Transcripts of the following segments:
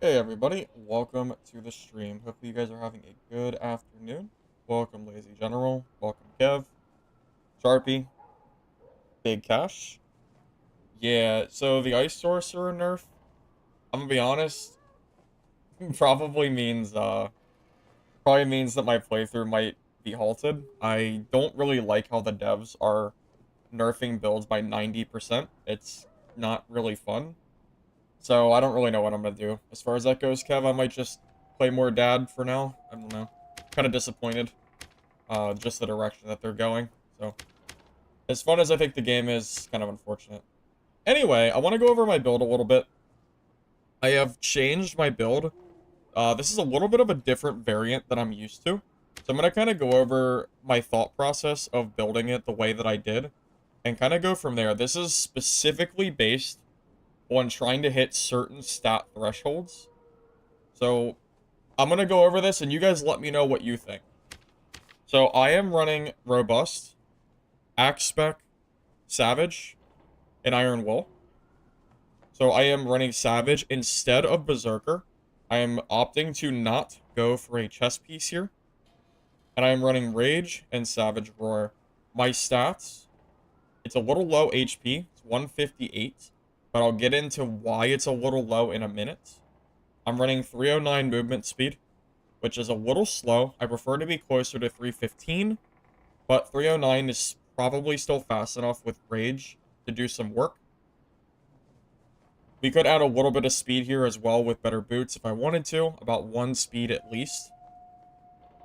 Hey everybody, welcome to the stream. Hopefully you guys are having a good afternoon. Welcome Lazy General, welcome Kev, Sharpie, Big Cash. Yeah, so the Ice Sorcerer nerf, I'm gonna be honest, probably means that my playthrough might be halted. I don't really like how the devs are nerfing builds by 90%. It's not really fun. So I don't really know what I'm gonna do. As far as that goes, Kev, I might just play more dad for now. I don't know. Kind of disappointed. Just the direction that they're going. So, as fun as I think the game is, kind of unfortunate. Anyway, I want to go over my build a little bit. I have changed my build. This is a little bit of a different variant than I'm used to. So I'm going to kind of go over my thought process of building it the way that I did. And kind of go from there. This is specifically based on trying to hit certain stat thresholds. So, I'm going to go over this and you guys let me know what you think. So, I am running Robust, Axe Spec, Savage, and Iron Will. So I am running Savage instead of Berserker. I am opting to not go for a chest piece here. And I am running Rage and Savage Roar. My stats, it's a little low HP. It's 158. But I'll get into why it's a little low in a minute. I'm running 309 movement speed, which is a little slow. I prefer to be closer to 315. But 309 is probably still fast enough with Rage to do some work. We could add a little bit of speed here as well with better boots if I wanted to, about 1 speed at least.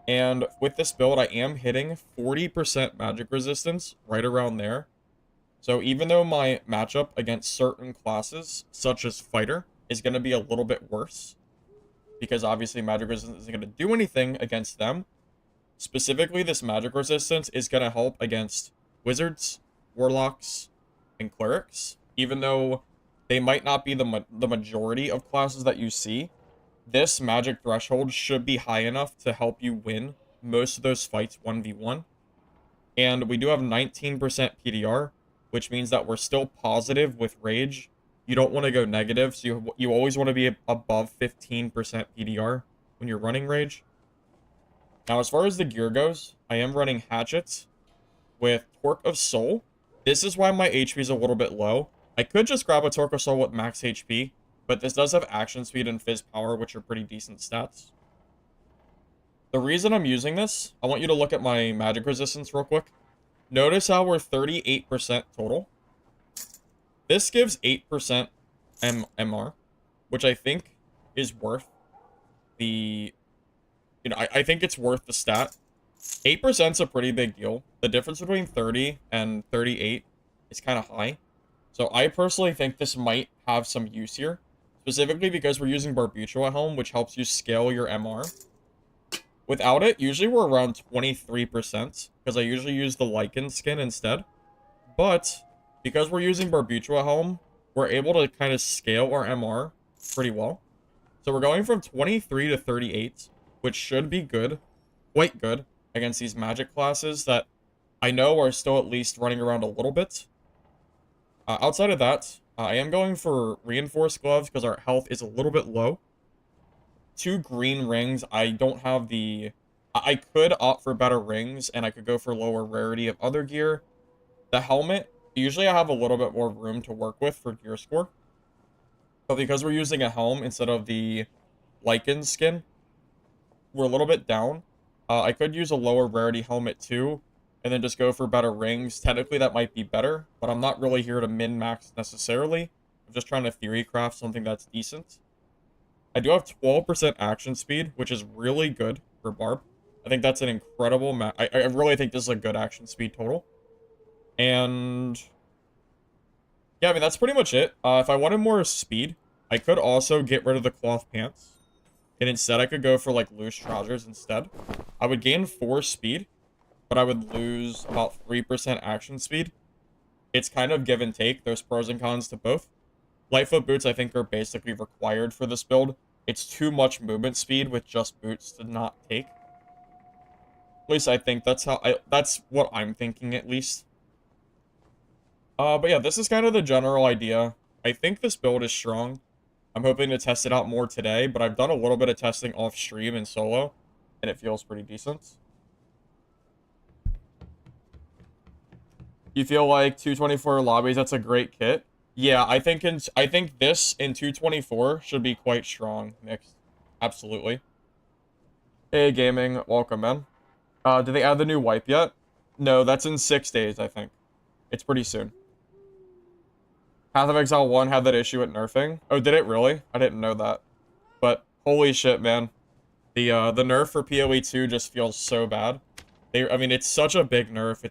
And with this build, I am hitting 40% magic resistance right around there. So even though my matchup against certain classes, such as Fighter, is going to be a little bit worse, because obviously magic resistance isn't going to do anything against them, specifically this magic resistance is going to help against Wizards, Warlocks, and Clerics, even though they might not be the majority of classes that you see. This magic threshold should be high enough to help you win most of those fights 1v1. And we do have 19% PDR, which means that we're still positive with Rage. You don't want to go negative, so you always want to be above 15% PDR when you're running Rage. Now, as far as the gear goes, I am running Hatchets with Torque of Soul. This is why my HP is a little bit low. I could just grab a Torque of Soul with max HP, but this does have action speed and fizz power, which are pretty decent stats. The reason I'm using this, I want you to look at my magic resistance real quick. Notice how we're 38% total. This gives 8% MR, which I think is worth the... I think it's worth the stat. 8% is a pretty big deal. The difference between 30 and 38 is kind of high. So I personally think this might have some use here, specifically because we're using Barbucho at home, which helps you scale your MR. Without it, usually we're around 23%, because I usually use the Lichen skin instead. But because we're using Barbucho at home, we're able to kind of scale our MR pretty well. So we're going from 23 to 38, which should be good, quite good, against these magic classes that I know are still at least running around a little bit. Outside of that, I am going for reinforced gloves because our health is a little bit low. 2 green rings. I don't have the... I could opt for better rings, and I could go for lower rarity of other gear. The helmet, usually I have a little bit more room to work with for gear score. But because we're using a helm instead of the Lichen skin, we're a little bit down. I could use a lower rarity helmet too, and then just go for better rings. Technically, that might be better, but I'm not really here to min-max necessarily. I'm just trying to theory craft something that's decent. I do have 12% action speed, which is really good for Barb. I think that's an incredible I really think this is a good action speed total. And yeah, I mean, that's pretty much it. If I wanted more speed, I could also get rid of the cloth pants. And instead, I could go for, like, loose trousers instead. I would gain 4 speed, but I would lose about 3% action speed. It's kind of give and take. There's pros and cons to both. Lightfoot boots, I think, are basically required for this build. It's too much movement speed with just boots to not take. At least I think that's what I'm thinking, at least. But yeah, this is kind of the general idea. I think this build is strong. I'm hoping to test it out more today, but I've done a little bit of testing off stream and solo, and it feels pretty decent. You feel like 224 lobbies, that's a great kit? Yeah, I think this in 224 should be quite strong mixed. Absolutely. Hey gaming, welcome man. Did they add the new wipe yet? No, that's in 6 days, I think. It's pretty soon. Path of Exile 1 had that issue with nerfing. Oh, did it really? I didn't know that. But holy shit, man. The nerf for PoE 2 just feels so bad. I mean, it's such a big nerf.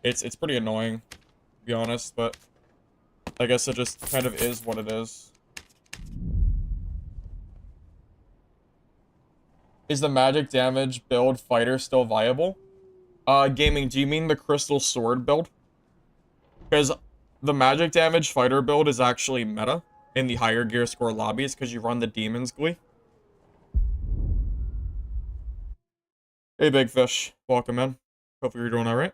It's pretty annoying, to be honest, but I guess it just kind of is what it is. Is the magic damage build fighter still viable? Gaming, do you mean the crystal sword build? Because the magic damage fighter build is actually meta in the higher gear score lobbies because you run the demon's glee. Hey, Big Fish. Welcome in. Hopefully you're doing alright.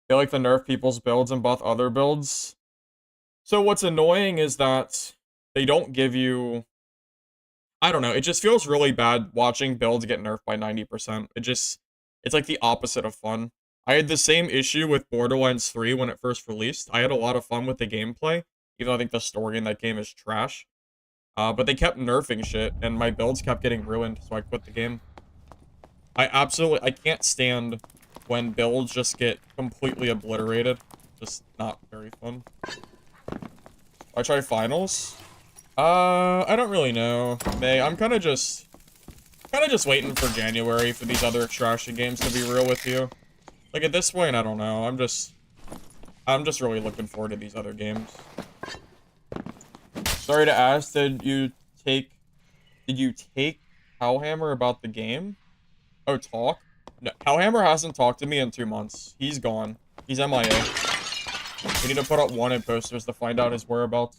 They like to nerf people's builds and buff other builds. So what's annoying is that they don't give you... I don't know, it just feels really bad watching builds get nerfed by 90%. It's like the opposite of fun. I had the same issue with Borderlands 3 when it first released. I had a lot of fun with the gameplay, even though I think the story in that game is trash. But they kept nerfing shit, and my builds kept getting ruined, so I quit the game. I can't stand when builds just get completely obliterated. Just not very fun. I try finals? I don't really know. May, I'm kind of just waiting for January for these other extraction games, to be real with you. Like, at this point, I don't know. I'm just really looking forward to these other games. Sorry to ask, did you take Hellhammer about the game? Oh, talk? No, Hellhammer hasn't talked to me in 2 months. He's gone. He's MIA. We need to put up wanted posters to find out his whereabouts.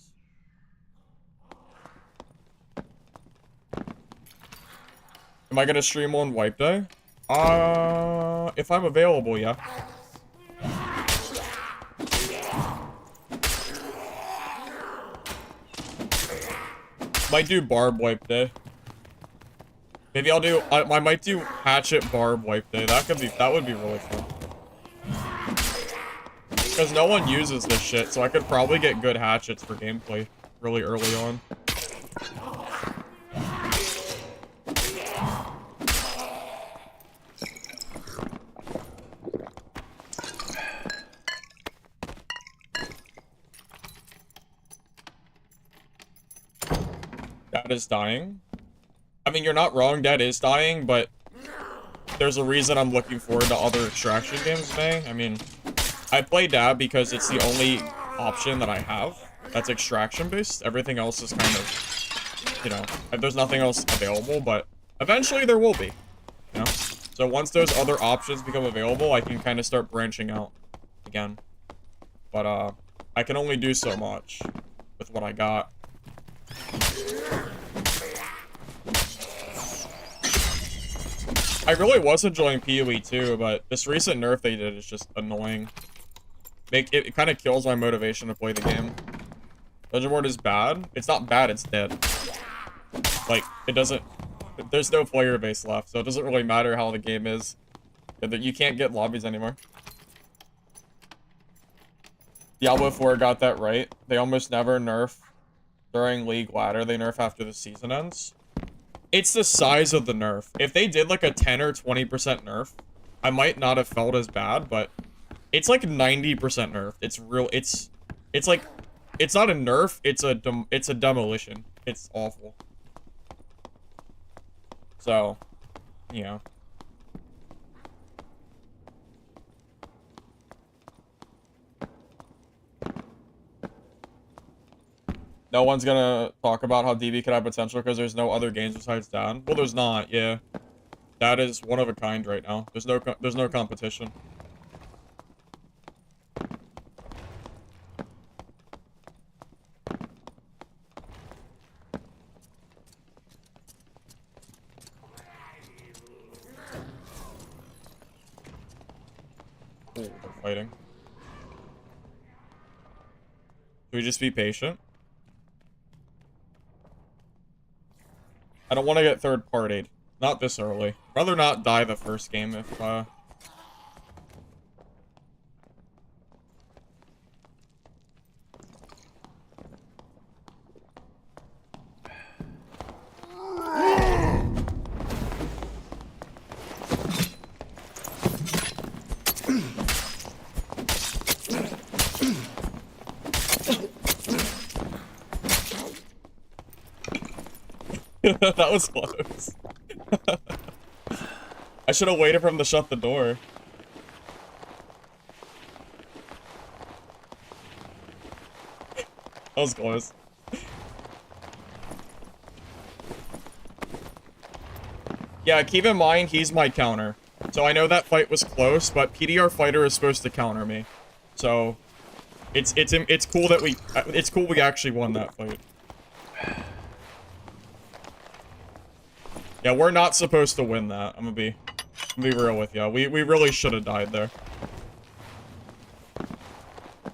Am I gonna stream on wipe day? If I'm available, yeah. Might do Barb wipe day. Maybe I might do Hatchet Barb wipe day. That would be really fun. Because no one uses this shit, so I could probably get good hatchets for gameplay really early on. Dad is dying. I mean, you're not wrong, Dad is dying, but there's a reason I'm looking forward to other extraction games, May. I mean, I play Dad because it's the only option that I have that's extraction-based. Everything else is kind of, you know, there's nothing else available, but eventually there will be, you know? So once those other options become available, I can kind of start branching out again. But, I can only do so much with what I got. I really was enjoying PoE too, but this recent nerf they did is just annoying. It kind of kills my motivation to play the game. Legend Ward is bad. It's not bad, it's dead. Like, it doesn't... There's no player base left, so it doesn't really matter how the game is. You can't get lobbies anymore. Diablo 4 got that right. They almost never nerf during League Ladder. They nerf after the season ends. It's the size of the nerf. If they did like a 10 or 20% nerf, I might not have felt as bad, but it's like 90% nerf. It's real. It's like, it's not a nerf. It's a demolition. It's awful. So, yeah. No one's gonna talk about how DB could have potential because there's no other games besides Dad. Well, there's not, yeah. Dad is one of a kind right now. There's no competition. Oh, they're fighting. Should we just be patient? I don't want to get third-partied. Not this early. Rather not die the first game if, that was close. I should have waited for him to shut the door. That was close. Yeah, keep in mind, he's my counter. So I know that fight was close, but PDR fighter is supposed to counter me. So it's cool that we actually won that fight. Yeah, we're not supposed to win that. I'm gonna be real with you. We really should have died there.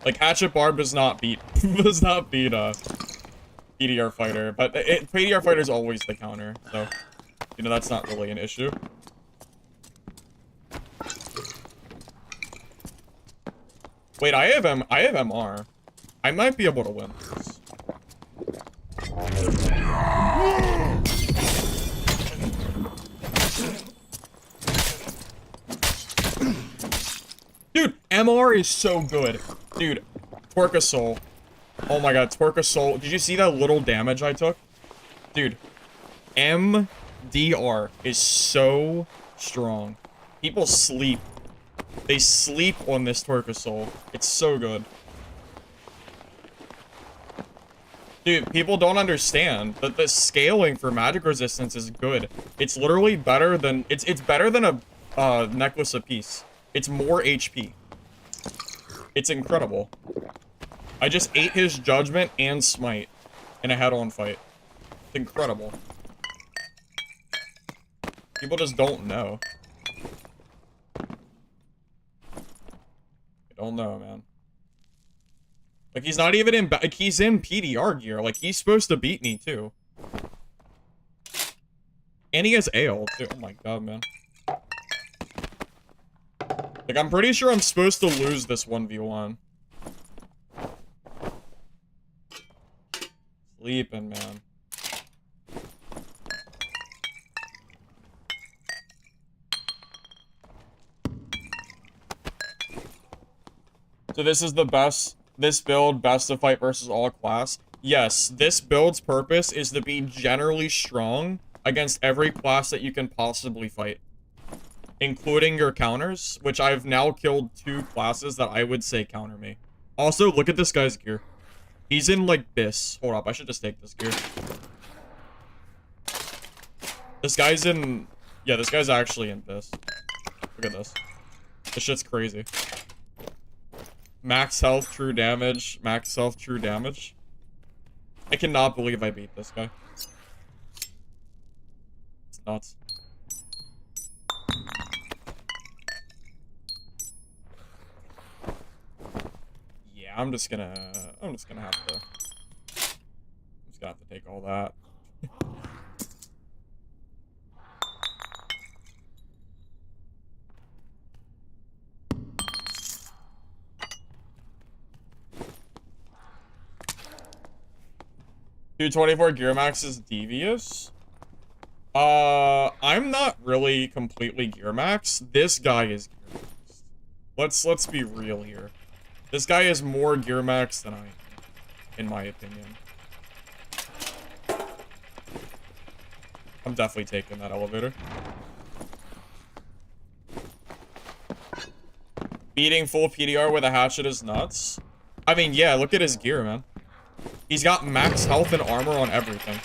Like, Hatchet Barb does not beat PDR fighter, but PDR fighter is always the counter, so you know that's not really an issue. Wait, I have MR. I might be able to win this. Dude, MR is so good. Dude, Twerk a Soul. Oh my god, Twerk a Soul. Did you see that little damage I took? Dude, MDR is so strong. People sleep. They sleep on this Twerk a Soul. It's so good. Dude, people don't understand that the scaling for magic resistance is good. It's literally better than... It's better than a necklace apiece. It's more HP. It's incredible. I just ate his judgment and smite in a head-on fight. It's incredible. People just don't know. They don't know, man. Like, he's not even in... Like, he's in PDR gear. Like, he's supposed to beat me, too. And he has ale, too. Oh my god, man. Like, I'm pretty sure I'm supposed to lose this 1v1. Sleeping, man. So this is the best, this build, best of fight versus all class. Yes, this build's purpose is to be generally strong against every class that you can possibly fight. Including your counters, which I've now killed 2 classes that I would say counter me. Also, look at this guy's gear. He's in, like, this. Hold up, I should just take this gear. This guy's in... Yeah, this guy's actually in this. Look at this. This shit's crazy. Max health, true damage. Max health, true damage. I cannot believe I beat this guy. It's nuts. I'm just gonna have to... I'm just gonna have to take all that. Dude, 24 gear max is devious. I'm not really completely gear max. This guy is gear max. Let's be real here. This guy is more gear max than I am, in my opinion. I'm definitely taking that elevator. Beating full PDR with a hatchet is nuts. I mean, yeah, look at his gear, man. He's got max health and armor on everything.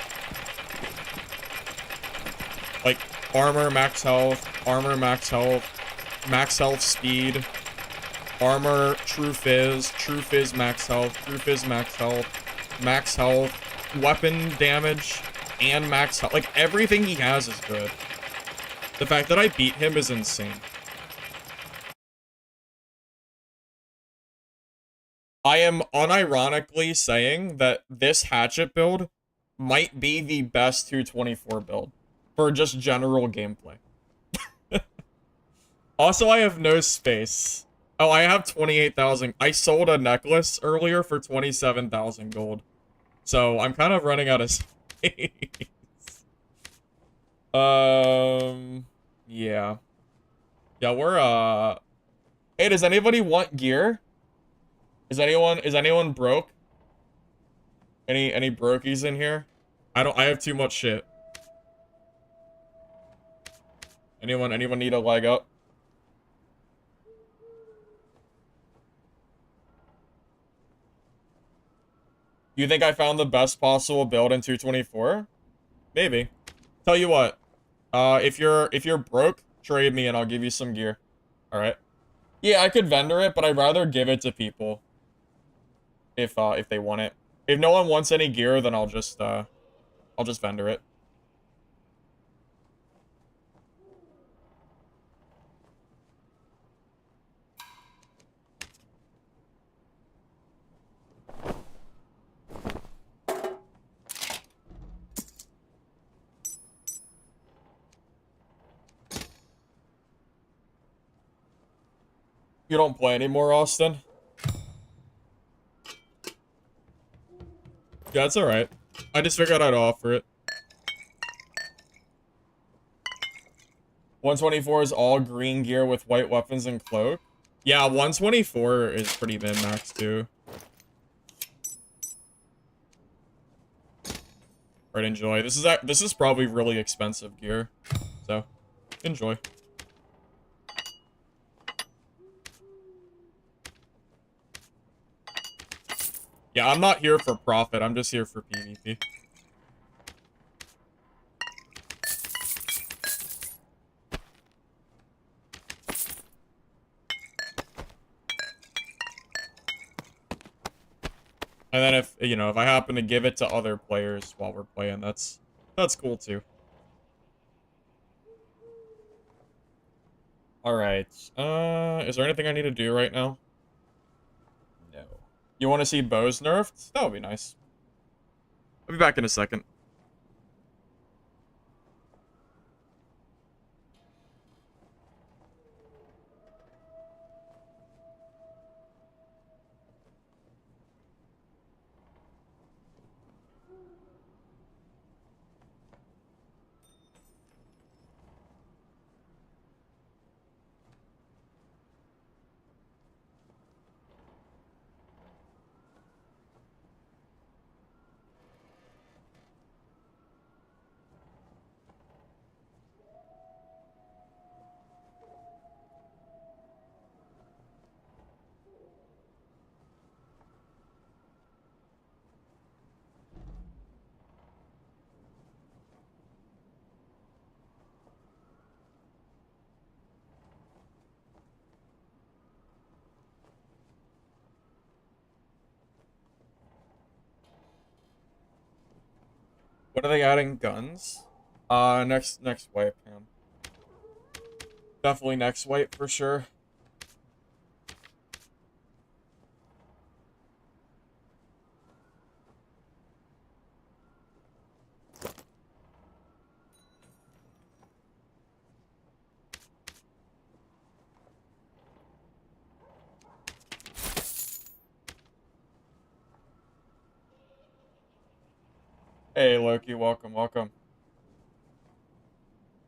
Like, armor, max health, max health, speed. Armor, true fizz, max health, weapon damage, and max health. Like, everything he has is good. The fact that I beat him is insane. I am unironically saying that this hatchet build might be the best 224 build for just general gameplay. Also, I have no space. Oh, I have 28,000. I sold a necklace earlier for 27,000 gold. So, I'm kind of running out of space. Yeah. Yeah, we're, Hey, does anybody want gear? Is anyone broke? Any brokies in here? I have too much shit. Anyone need a leg up? You think I found the best possible build in 224? Maybe. Tell you what. If you're broke, trade me and I'll give you some gear. All right. Yeah, I could vendor it, but I'd rather give it to people if they want it. If no one wants any gear, then I'll just vendor it. You don't play anymore, Austin? Yeah, it's alright. I just figured I'd offer it. 124 is all green gear with white weapons and cloak. Yeah, 124 is pretty min-max too. Alright, enjoy. This is probably really expensive gear. So, enjoy. Yeah, I'm not here for profit. I'm just here for PvP. And then if, you know, if I happen to give it to other players while we're playing, that's cool too. Alright. Is there anything I need to do right now? No. You want to see bows nerfed? That would be nice. I'll be back in a second. What are they adding? Guns? Next wipe, man. Definitely next wipe for sure. Hey, Loki, welcome, welcome.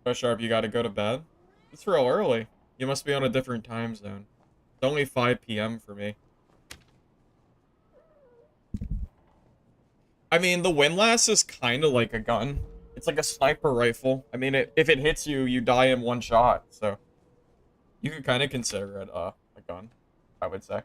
Oh, Sharp, you gotta go to bed? It's real early. You must be on a different time zone. It's only 5 p.m. for me. I mean, the windlass is kind of like a gun. It's like a sniper rifle. I mean, if it hits you, you die in one shot. So, you could kind of consider it a gun, I would say.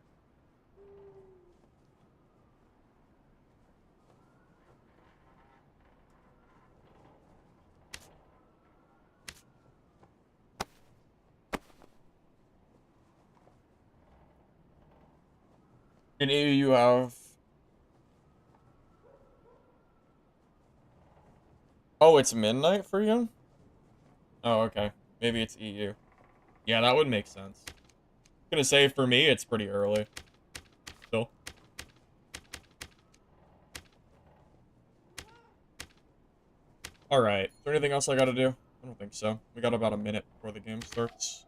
In EU, you have... Oh, it's midnight for you? Oh, okay. Maybe it's EU. Yeah, that would make sense. I'm gonna say, for me, it's pretty early. Still. Alright. Is there anything else I gotta do? I don't think so. We got about a minute before the game starts.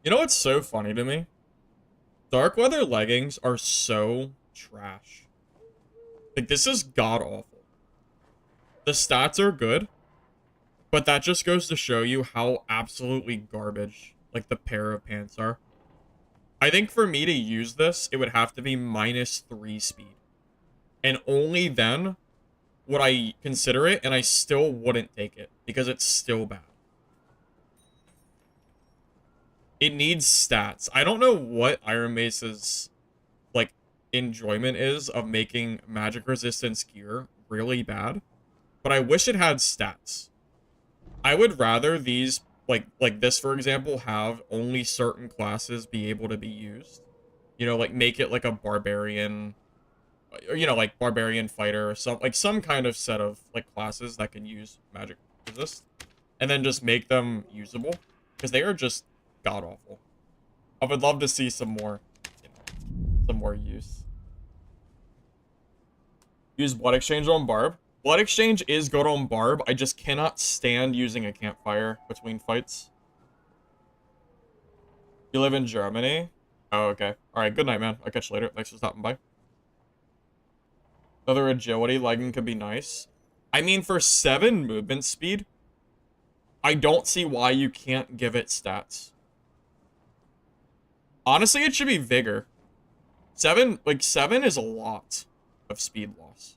You know what's so funny to me? Dark Weather leggings are so trash. Like, this is god-awful. The stats are good, but that just goes to show you how absolutely garbage, like, the pair of pants are. I think for me to use this, it would have to be -3 speed. And only then would I consider it, and I still wouldn't take it, because it's still bad. It needs stats. I don't know what Iron Mace's, like, enjoyment is of making magic resistance gear really bad, but I wish it had stats. I would rather these, like this, for example, have only certain classes be able to be used. You know, like, make it like a Barbarian, or, you know, like, Barbarian fighter, or some kind of set of, like, classes that can use magic resist, and then just make them usable, because they are just god-awful. I would love to see some more, you know, some more use. Use Blood Exchange on Barb. Blood Exchange is good on Barb. I just cannot stand using a campfire between fights. You live in Germany? Oh, okay. Alright, good night, man. I'll catch you later. Thanks for stopping by. Another agility legging could be nice. I mean, for 7 movement speed, I don't see why you can't give it stats. Honestly, it should be vigor. 7 is a lot of speed loss.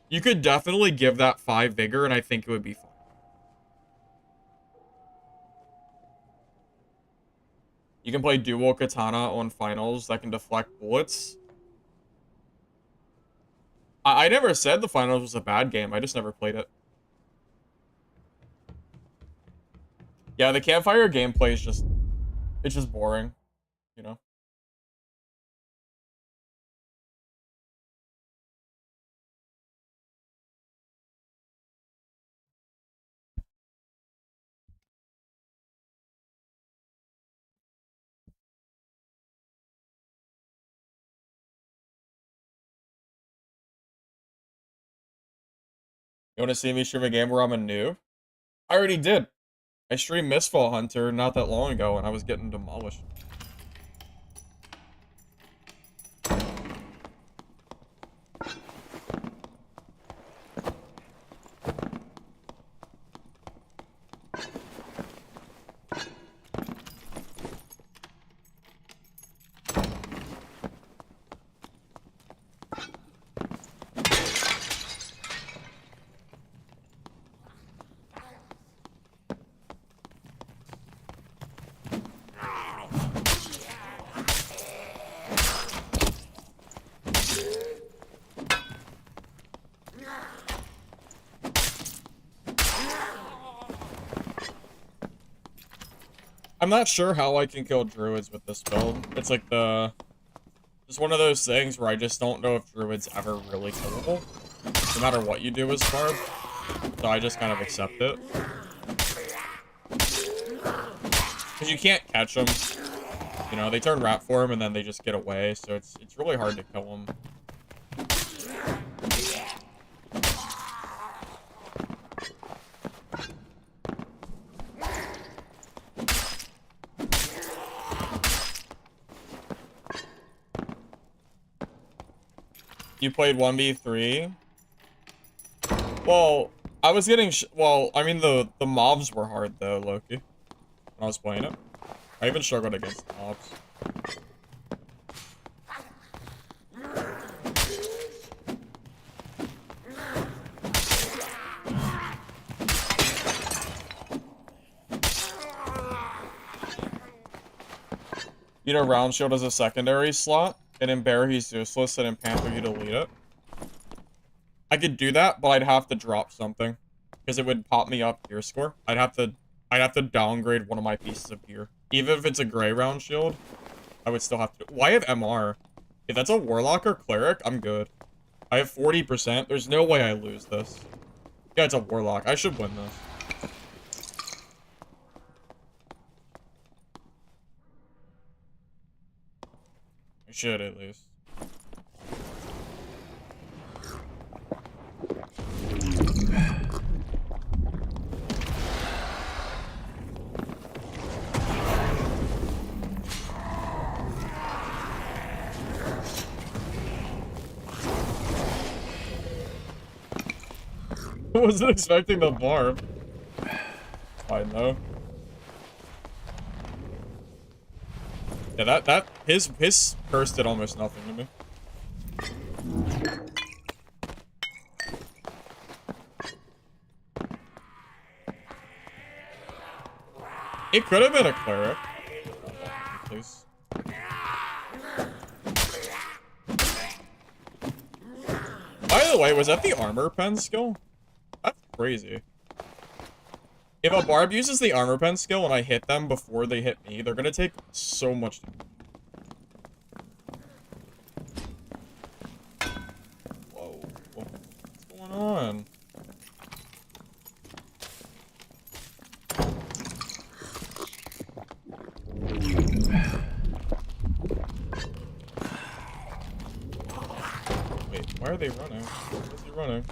You could definitely give that 5 vigor, and I think it would be fine. You can play dual katana on finals that can deflect bullets. I never said the finals was a bad game. I just never played it. Yeah, the campfire gameplay is just... it's just boring, you know? You want to see me stream a game where I'm a noob? I already did. I streamed Mistfall Hunter not that long ago, and I was getting demolished. I'm not sure how I can kill druids with this build. It's like just one of those things where I just don't know if druids ever really killable, no matter what you do as Barb. So I just kind of accept it. Because you can't catch them. You know, they turn rat form and then they just get away, so it's really hard to kill them. You played 1v3? Well, I was getting well, I mean, the mobs were hard, though, Loki, when I was playing it. I even struggled against the mobs. You know, Round Shield as a secondary slot, and in Bear he's useless, and in Panther you delete it. I could do that, but I'd have to drop something, because it would pop me up tier score. I'd have to I'd have to downgrade one of my pieces of gear. Even if it's a gray round shield, I would still have to. Why have MR? If that's a Warlock or Cleric, I'm good. I have 40%. There's no way I lose this. Yeah, it's a Warlock. I should win this. I should, at least. I wasn't expecting the Barb. Fine, though. Yeah, his curse did almost nothing to me. It could have been a Cleric. Please. By the way, was that the armor pen skill? That's crazy. If a Barb uses the armor pen skill and I hit them before they hit me, they're gonna take so much damage. Whoa. What's going on? Wait, why are they running? Where is he running?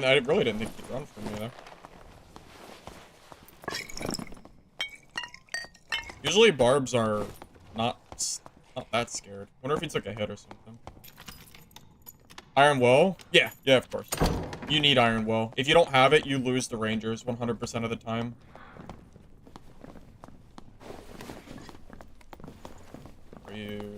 I really didn't think he'd run from me there. Usually Barbs are not that scared. Wonder if he took a hit or something. Iron Will? Yeah, of course. You need Iron Will. If you don't have it, you lose the Rangers 100% of the time. Are you...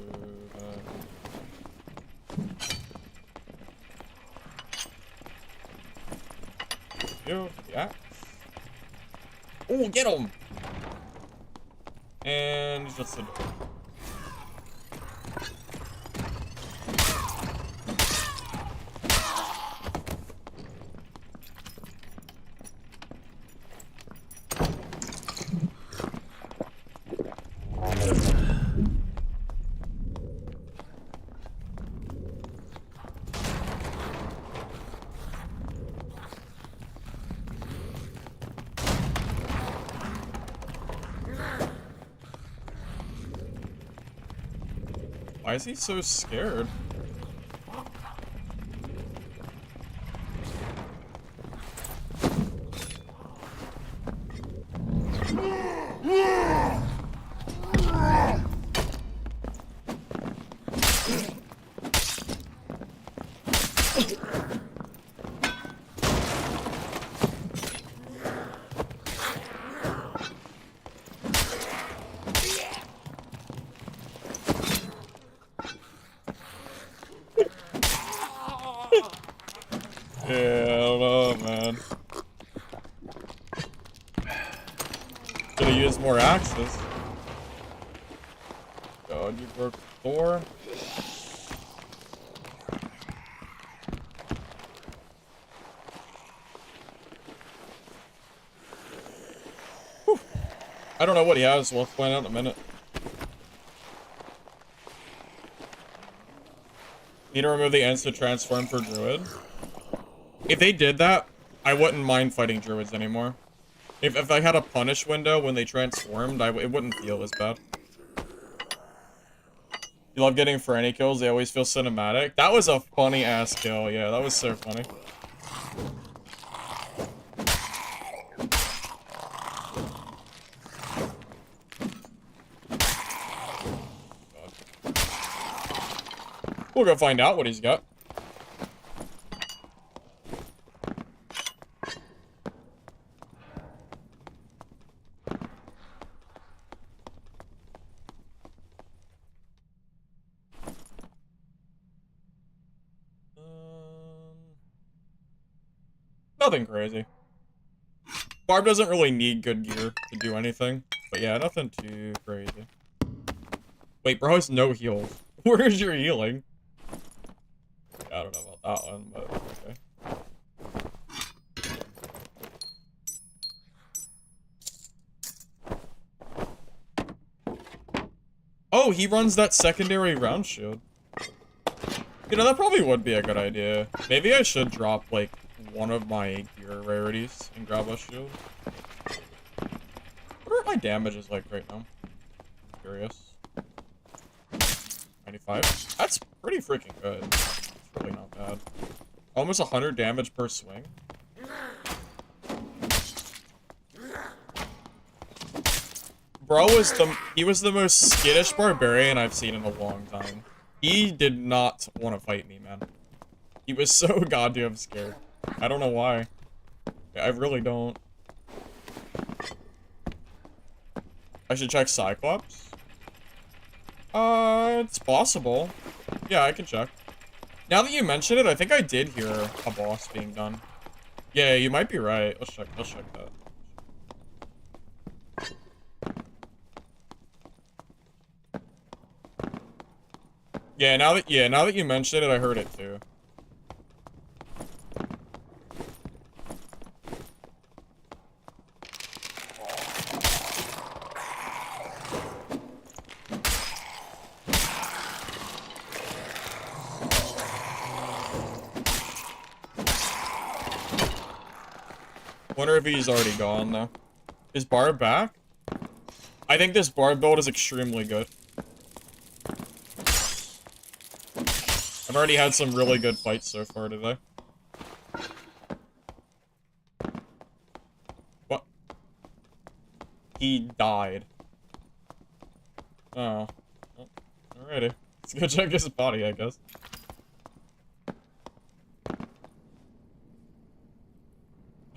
Yeah. Oh, get him! And he's just a... Why is he so scared? Yeah, I don't know, man. Gonna use more axes. God, you broke the door. Whew. I don't know what he has. We'll find out in a minute. Need to remove the instant transform for Druid. If they did that, I wouldn't mind fighting Druids anymore. If I had a punish window when they transformed, it wouldn't feel as bad. You love getting Franny kills, they always feel cinematic. That was a funny ass kill, yeah, that was so funny. God. We'll go find out what he's got. Nothing crazy. Barb doesn't really need good gear to do anything. But yeah, nothing too crazy. Wait, bro has no heals. Where's your healing? Yeah, I don't know about that one, but okay. Oh, he runs that secondary round shield. You know, that probably would be a good idea. Maybe I should drop, like, one of my gear rarities and grab a shield. What are my damages like right now? I'm curious. 95? That's pretty freaking good. It's really not bad. Almost 100 damage per swing. Bro was the most skittish barbarian I've seen in a long time. He did not want to fight me, man. He was so goddamn scared. I don't know why. I really don't. I should check Cyclops? It's possible. Yeah, I can check. Now that you mention it, I think I did hear a boss being done. Yeah, you might be right. Let's check that. Yeah, now that you mention it, I heard it too. Wonder if he's already gone though. Is Barb back? I think this Barb build is extremely good. I've already had some really good fights so far today. What? He died. Oh. Well, alrighty. Let's go check his body, I guess.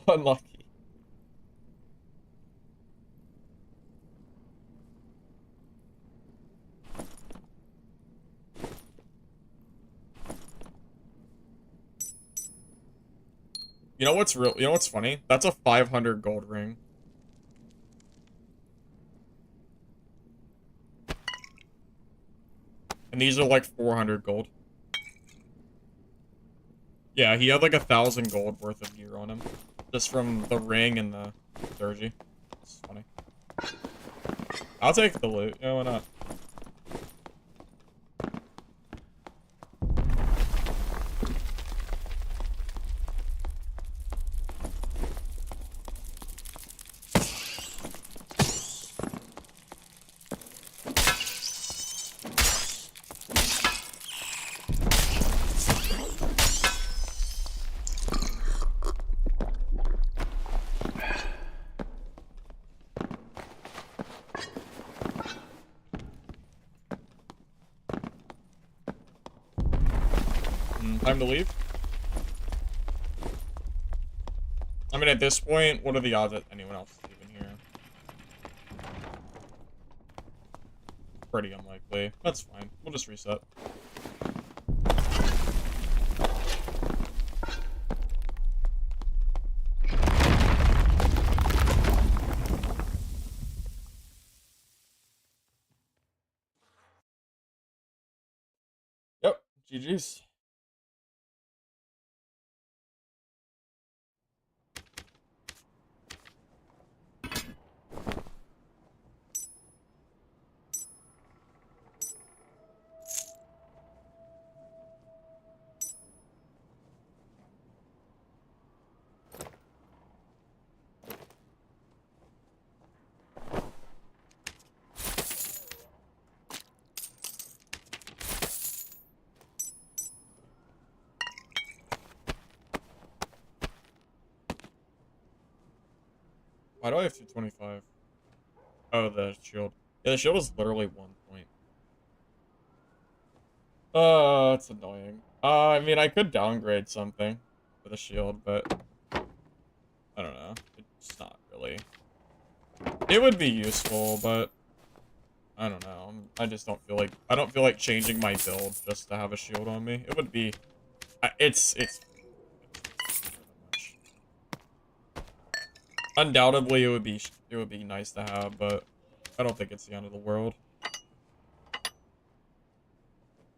Unlucky. You know what's funny? That's a 500 gold ring. And these are like 400 gold. Yeah, he had like 1,000 gold worth of gear on him. Just from the ring and the dirgy. It's funny. I'll take the loot. Yeah, why not? Time to leave? I mean, at this point, what are the odds that anyone else is even here? Pretty unlikely. That's fine. We'll just reset. Yep. GG's. Why do I have 225? Oh, the shield. Yeah, the shield is literally 1 point. It's annoying. I mean, I could downgrade something for the shield, but I don't know. It's not really. It would be useful, but I don't know. I just don't feel like changing my build just to have a shield on me. It would be. It's Undoubtedly, it would be nice to have, but I don't think it's the end of the world.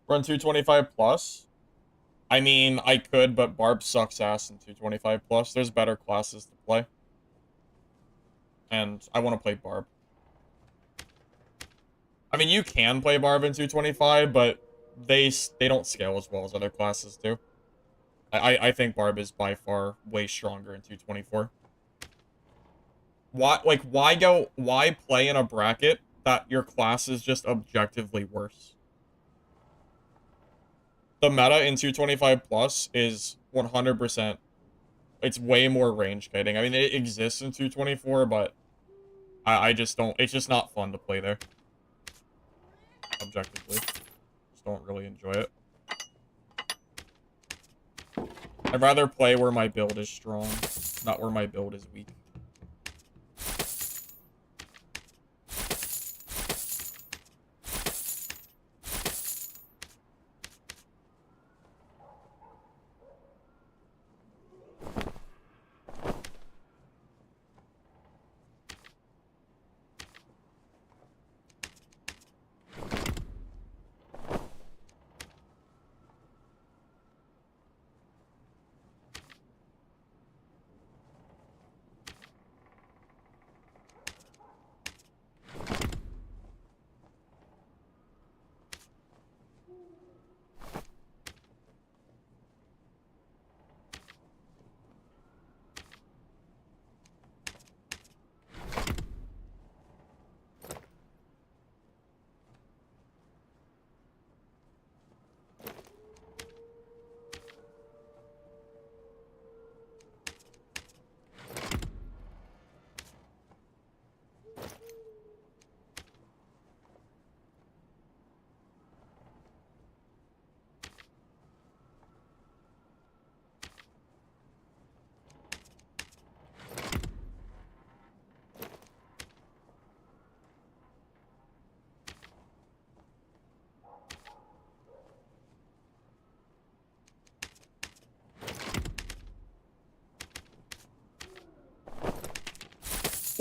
Run 225 plus. I mean, I could, but Barb sucks ass in 225 plus. There's better classes to play, and I want to play Barb. I mean, you can play Barb in 225, but they don't scale as well as other classes do. I think Barb is by far way stronger in 224. Why play in a bracket that your class is just objectively worse? The meta in 225 plus is 100%. It's way more range kiting. I mean, it exists in 224, but I just don't. It's just not fun to play there. Objectively. Just don't really enjoy it. I'd rather play where my build is strong, not where my build is weak.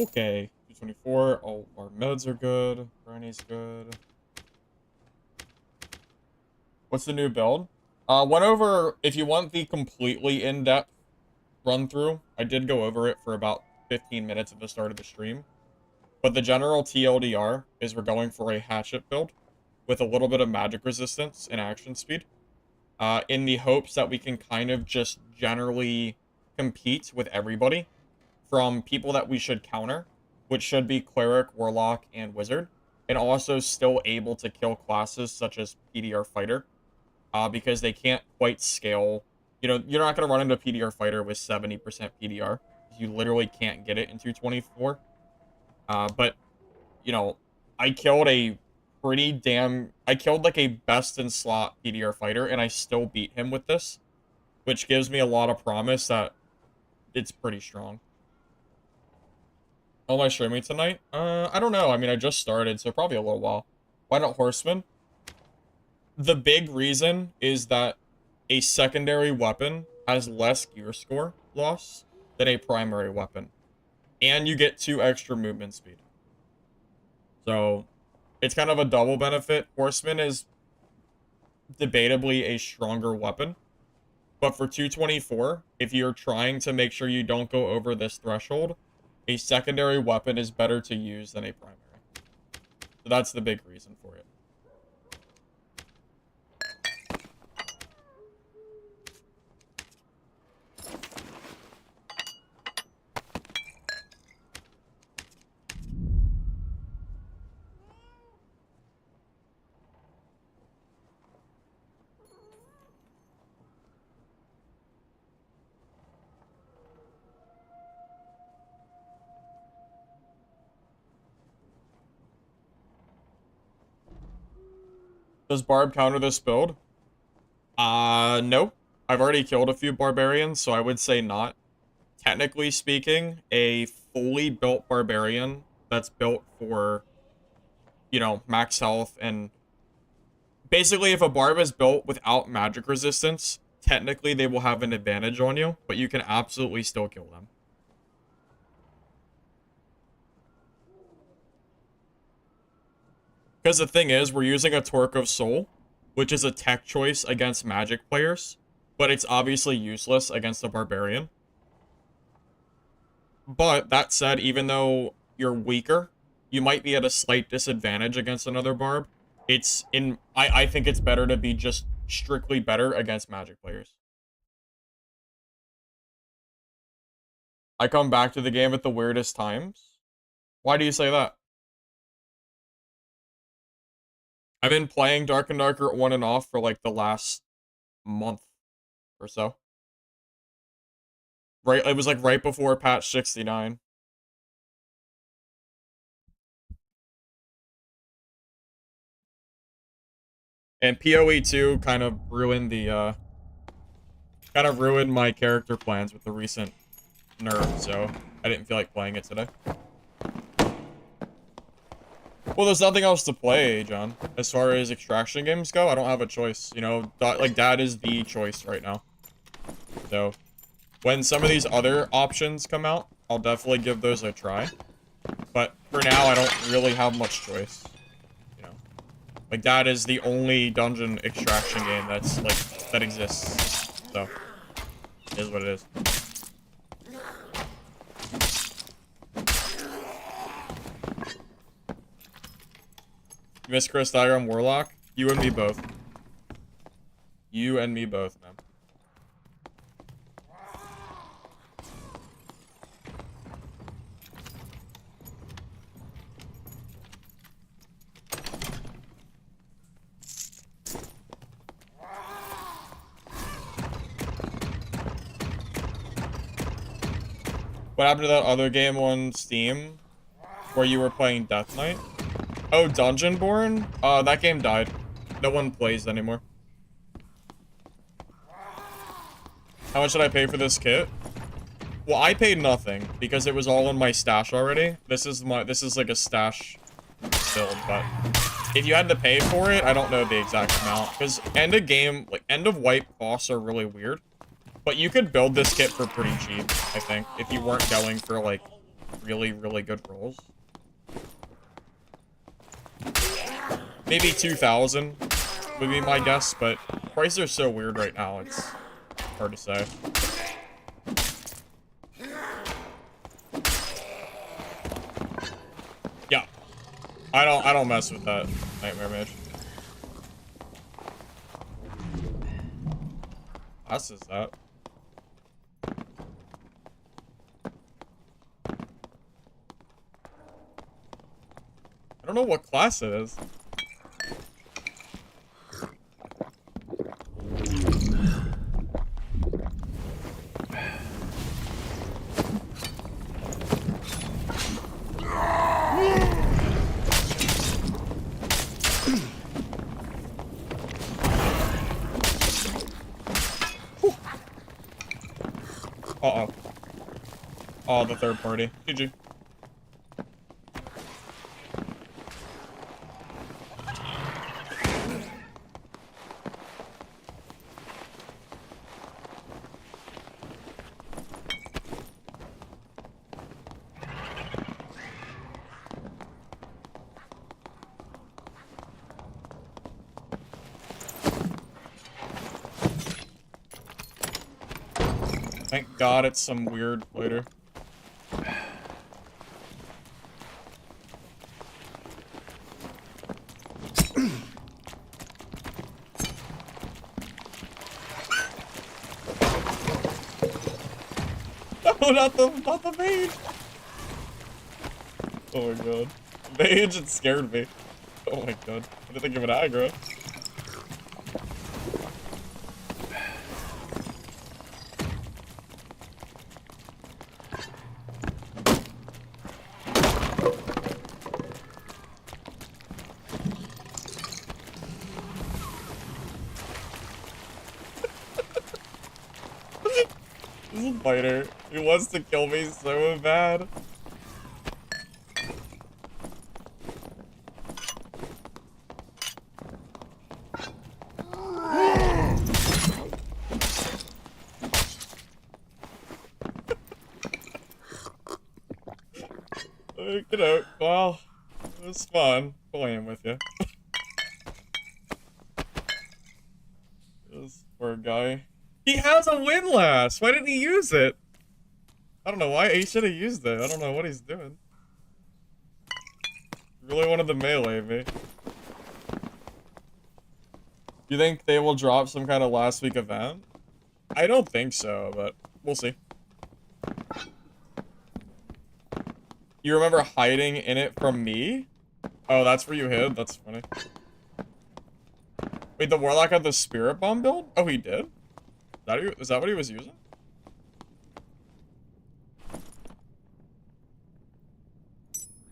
Okay, 224. All our meds are good. Granny's good. What's the new build? Went over, if you want the completely in-depth run-through, I did go over it for about 15 minutes at the start of the stream. But the general TLDR is we're going for a Hatchet build with a little bit of magic resistance and action speed. In the hopes that we can kind of just generally compete with everybody. From people that we should counter, which should be Cleric, Warlock, and Wizard, and also still able to kill classes such as PDR Fighter, because they can't quite scale. You know, you're not going to run into PDR Fighter with 70% PDR. You literally can't get it in 224. But, you know, I killed like a best-in-slot PDR Fighter, and I still beat him with this, which gives me a lot of promise that it's pretty strong. Oh, am I streaming tonight? I don't know. I mean, I just started, so probably a little while. Why not Horseman? The big reason is that a secondary weapon has less gear score loss than a primary weapon. And you get 2 extra movement speed. So, it's kind of a double benefit. Horseman is debatably a stronger weapon. But for 224, if you're trying to make sure you don't go over this threshold, a secondary weapon is better to use than a primary. So that's the big reason for it. Does Barb counter this build? No. I've already killed a few Barbarians, so I would say not. Technically speaking, a fully built Barbarian that's built for, you know, max health and... Basically, if a Barb is built without magic resistance, technically they will have an advantage on you, but you can absolutely still kill them. Because the thing is, we're using a Torque of Soul, which is a tech choice against magic players, but it's obviously useless against a Barbarian. But that said, even though you're weaker, you might be at a slight disadvantage against another Barb. I think it's better to be just strictly better against magic players. I come back to the game at the weirdest times. Why do you say that? I've been playing Dark and Darker on and off for like the last month or so. Right, it was like right before patch 69. And PoE 2 kind of ruined my character plans with the recent nerf, so I didn't feel like playing it today. Well, there's nothing else to play, John. As far as extraction games go, I don't have a choice. You know, like, that is the choice right now. So, when some of these other options come out, I'll definitely give those a try. But for now, I don't really have much choice. You know, like, that is the only dungeon extraction game that's, like, that exists. So, it is what it is. You miss Chris Dyer on Warlock? You and me both. You and me both, man. What happened to that other game on Steam where you were playing Death Knight? Oh, Dungeonborn? That game died. No one plays anymore. How much did I pay for this kit? Well, I paid nothing because it was all in my stash already. This is like a stash build, but if you had to pay for it, I don't know the exact amount because end of wipe costs are really weird. But you could build this kit for pretty cheap, I think, if you weren't going for like really, really good rolls. Maybe 2,000 would be my guess, but prices are so weird right now, it's hard to say. Yeah. I don't mess with that Nightmare Mage. Class is that? I don't know what class it is. Uh-oh. Oh, the third party. GG. Thank God it's some weird fighter. No, not the mage! Oh my god. Mage, it scared me. Oh my god. I didn't think of an aggro. This is fighter. He wants to kill me so bad. You know, well, It was fun playing with you. This poor guy. He has a windlass! Why didn't he use it? I don't know why. He should have used it. I don't know what he's doing. Really wanted to melee me. You think they will drop some kind of last week event? I don't think so, but we'll see. You remember hiding in it from me? Oh, that's where you hid? That's funny. Wait, the Warlock had the Spirit Bomb build? Oh, he did? Is that what he was using?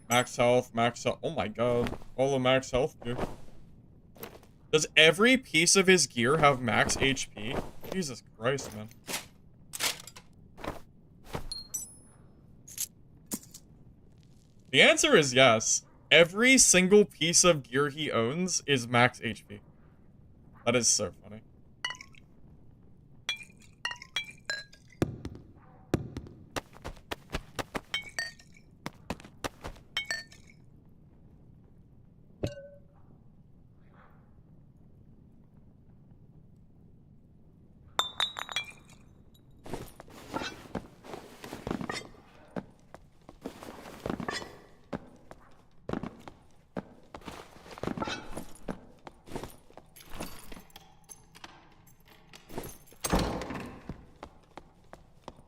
Max health, max health. Oh my god. All the max health, dude. Does every piece of his gear have max HP? Jesus Christ, man. The answer is yes. Every single piece of gear he owns is max HP. That is so funny.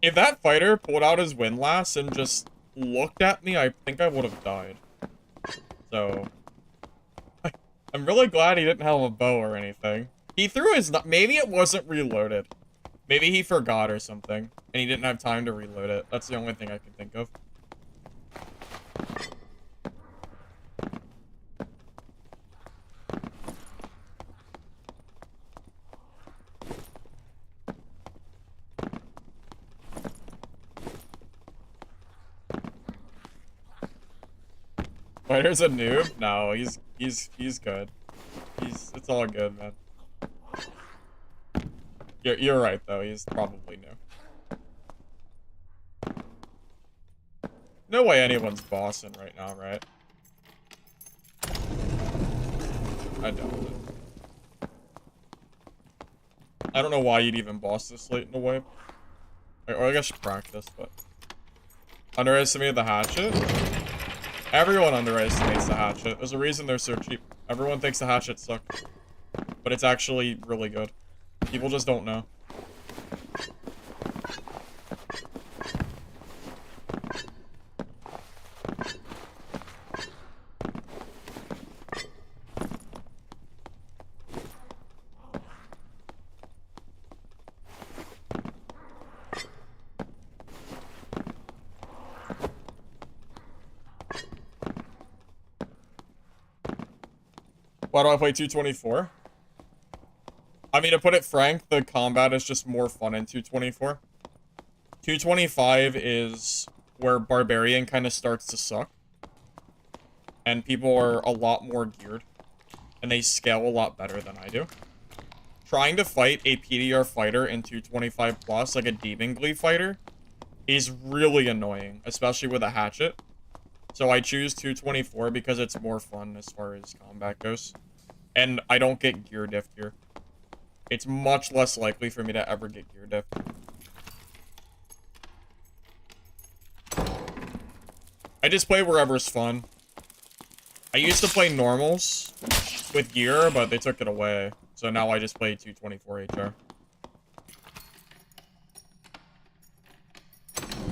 If that fighter pulled out his windlass and just looked at me, I think I would have died. So, I'm really glad he didn't have a bow or anything. He threw his... Maybe it wasn't reloaded. Maybe he forgot or something, and he didn't have time to reload it. That's the only thing I can think of. Fighter's a noob? No, he's good. It's all good, man. You're right though, he's probably new. No way anyone's bossing right now, right? I doubt it. I don't know why you'd even boss this late in the wave. Or I guess practice, but... Underestimated the hatchet? Everyone underestimates the hatchet. There's a reason they're so cheap. Everyone thinks the hatchets suck. But it's actually really good. People just don't know. Why do I play 224? I mean, to put it frank, the combat is just more fun in 224. 225 is where Barbarian kind of starts to suck. And people are a lot more geared. And they scale a lot better than I do. Trying to fight a PDR fighter in 225 plus, like a Demon Glee fighter, is really annoying, especially with a hatchet. So I choose 224 because it's more fun as far as combat goes. And I don't get gear diffed here. It's much less likely for me to ever get gear diffed. I just play wherever's fun. I used to play normals with gear, but they took it away. So now I just play 224 HR.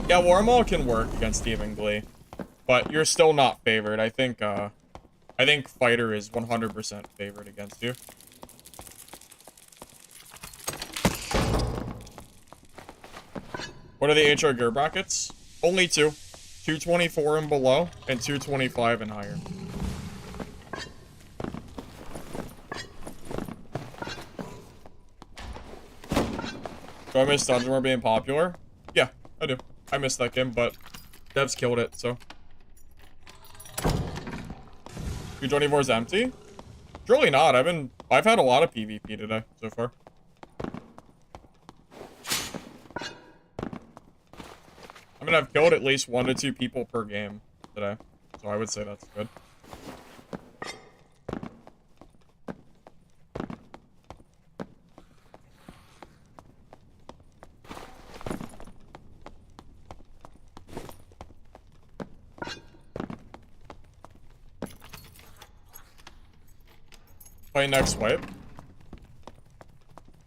Yeah, Warmaul can work against Demon Glee. But you're still not favored. I think Fighter is 100% favored against you. What are the HR gear brackets? Only two. 224 and below, and 225 and higher. Do I miss Dungeon War being popular? Yeah, I do. I miss that game, but devs killed it, so. 224 is empty? It's really not. I've had a lot of PvP today so far. I mean, I've killed at least 1 to 2 people per game today, so I would say that's good. Play next wipe.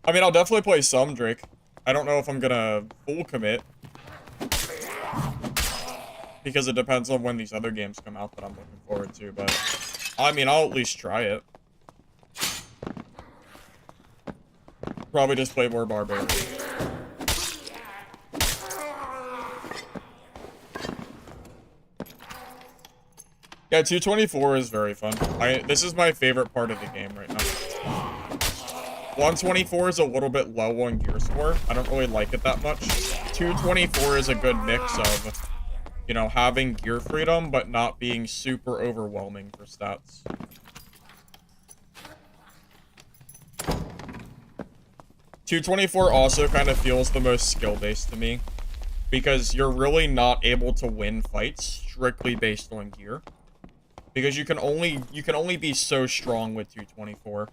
I mean, I'll definitely play some Drake. I don't know if I'm gonna full commit. Because it depends on when these other games come out that I'm looking forward to, but... I mean, I'll at least try it. Probably just play more Barbarian. Yeah, 224 is very fun. This is my favorite part of the game right now. 124 is a little bit low on gear score. I don't really like it that much. 224 is a good mix of, you know, having gear freedom, but not being super overwhelming for stats. .224 also kind of feels the most skill-based to me, because you're really not able to win fights strictly based on gear. Because you can only be so strong with 224.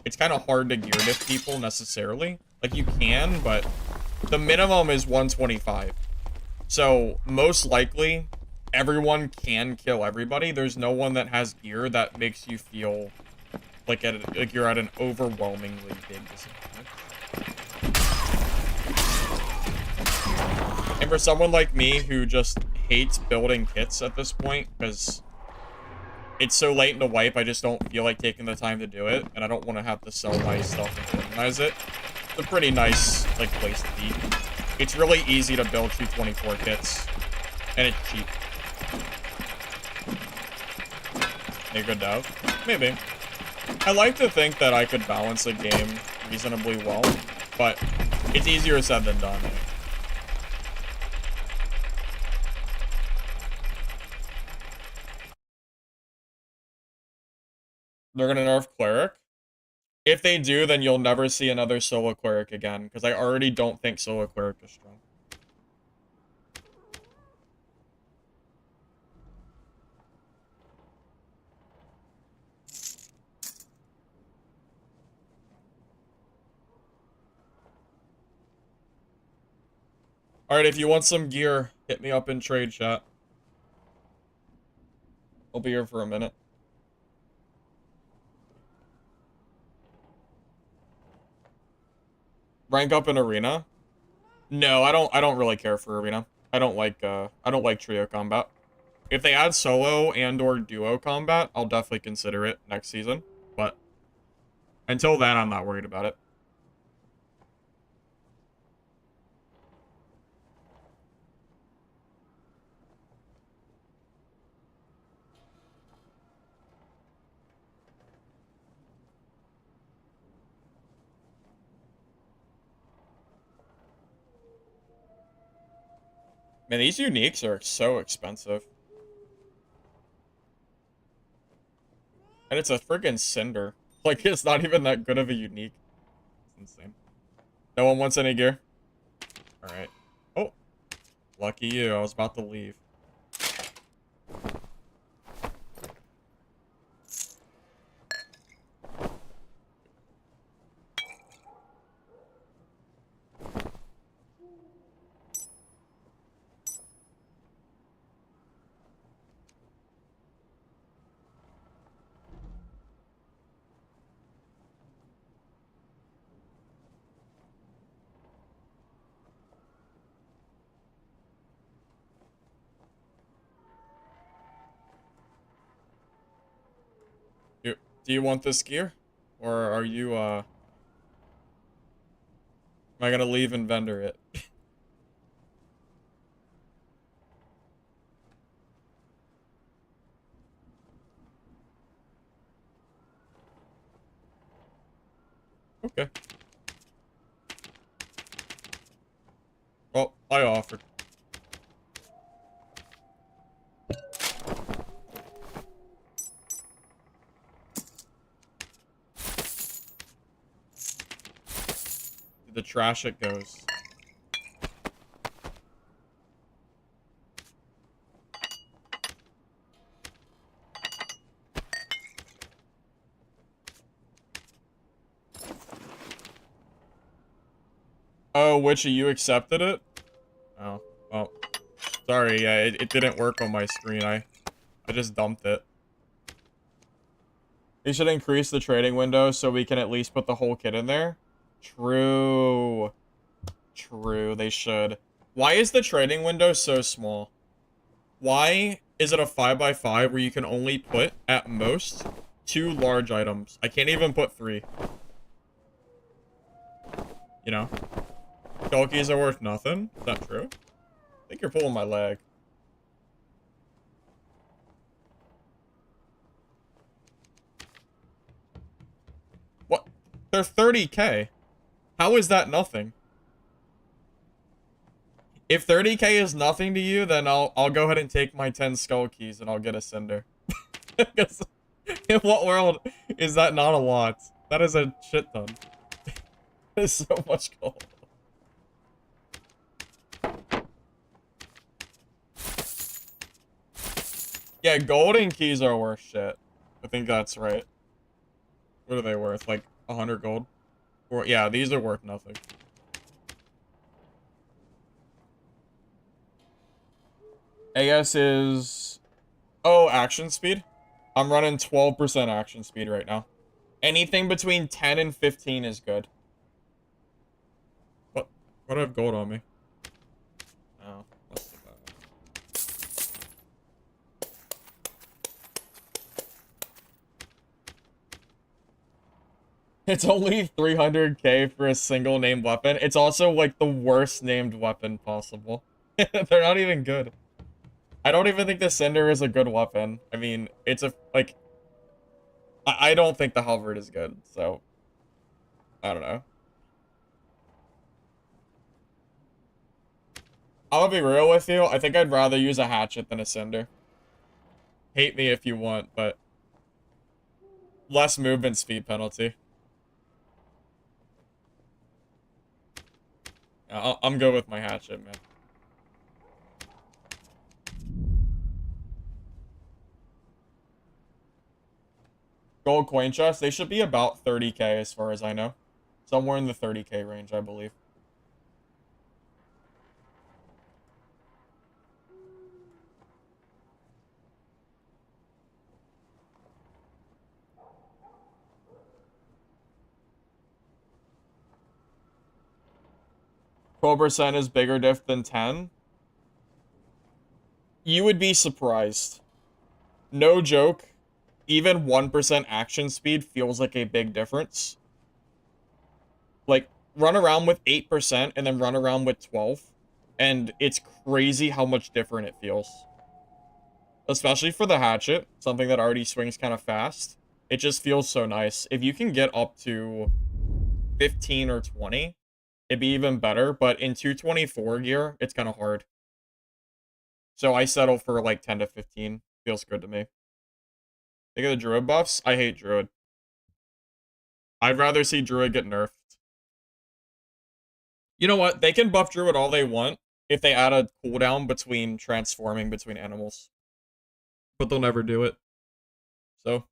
It's kind of hard to gear diff people necessarily. Like, you can, but the minimum is 125. So, most likely, everyone can kill everybody. There's no one that has gear that makes you feel like you're at an overwhelmingly big disadvantage. And for someone like me who just hates building kits at this point, because it's so late in the wipe, I just don't feel like taking the time to do it, and I don't want to have to sell my stuff and organize it. It's a pretty nice, like, place to be. It's really easy to build 224 kits, and it's cheap. Are you good dev? Maybe. I like to think that I could balance a game reasonably well, but it's easier said than done. They're gonna nerf Cleric. If they do, then you'll never see another solo Cleric again, because I already don't think solo Cleric is strong. Alright, if you want some gear, hit me up in trade chat. I'll be here for a minute. Rank up in arena? No, I don't really care for arena. I don't like trio combat. If they add solo and or duo combat, I'll definitely consider it next season. But until then, I'm not worried about it. Man, these uniques are so expensive. And it's a friggin' Cinder. Like, it's not even that good of a unique. It's insane. No one wants any gear? Alright. Oh. Lucky you, I was about to leave. Do you want this gear? Or are you, am I gonna leave and vendor it? Okay. Well, I offered. To the trash it goes. Oh, Witchy, you accepted it? Oh, well. Sorry, yeah, it didn't work on my screen. I just dumped it. They should increase the trading window so we can at least put the whole kit in there. True. True, they should. Why is the trading window so small? Why is it a 5x5 where you can only put, at most, 2 large items? I can't even put 3. You know? Skull keys are worth nothing? Is that true? I think you're pulling my leg. What? They're 30k. How is that nothing? If 30k is nothing to you, then I'll go ahead and take my 10 skull keys and I'll get a cinder. In what world is that not a lot? That is a shit ton. There's so much gold. Yeah, golden keys are worth shit. I think that's right. What are they worth? Like 100 gold? Or yeah, these are worth nothing. AS is... Oh, action speed? I'm running 12% action speed right now. Anything between 10 and 15 is good. What? Why do I have gold on me? Oh, that's too bad. It's only 300k for a single named weapon. It's also like the worst named weapon possible. They're not even good. I don't even think the Cinder is a good weapon. I mean, it's a, like... I don't think the Halberd is good, so... I don't know. I'll be real with you. I think I'd rather use a Hatchet than a Cinder. Hate me if you want, but... less movement speed penalty. I'm good with my Hatchet, man. Gold coin chests, they should be about 30k as far as I know. Somewhere in the 30k range, I believe. %12 is bigger diff than 10. You would be surprised. No joke. Even 1% action speed feels like a big difference. Like, run around with 8% and then run around with 12. And it's crazy how much different it feels. Especially for the Hatchet, something that already swings kind of fast. It just feels so nice. If you can get up to 15 or 20, it'd be even better. But in 224 gear, it's kind of hard. So I settle for like 10 to 15. Feels good to me. Think of the Druid buffs? I hate Druid. I'd rather see Druid get nerfed. You know what? They can buff Druid all they want if they add a cooldown between transforming between animals. But they'll never do it. So,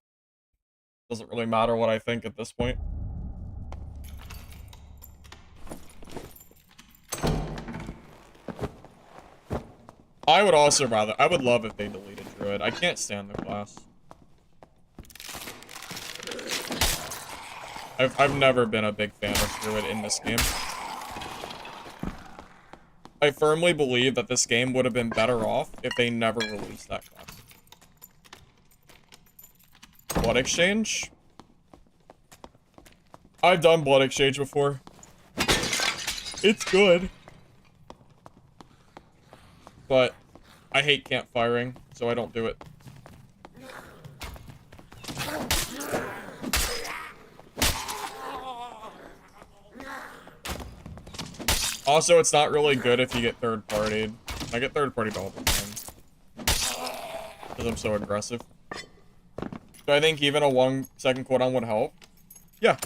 doesn't really matter what I think at this point. I would also rather... I would love if they deleted Druid. I can't stand the class. I've never been a big fan of Druid in this game. I firmly believe that this game would have been better off if they never released that class. Blood Exchange? I've done Blood Exchange before. It's good. But I hate campfiring, so I don't do it. Also, it's not really good if you get third-partied. I get third-partied all the time. Because I'm so aggressive. So I think even a 1-second cooldown would help. Yeah.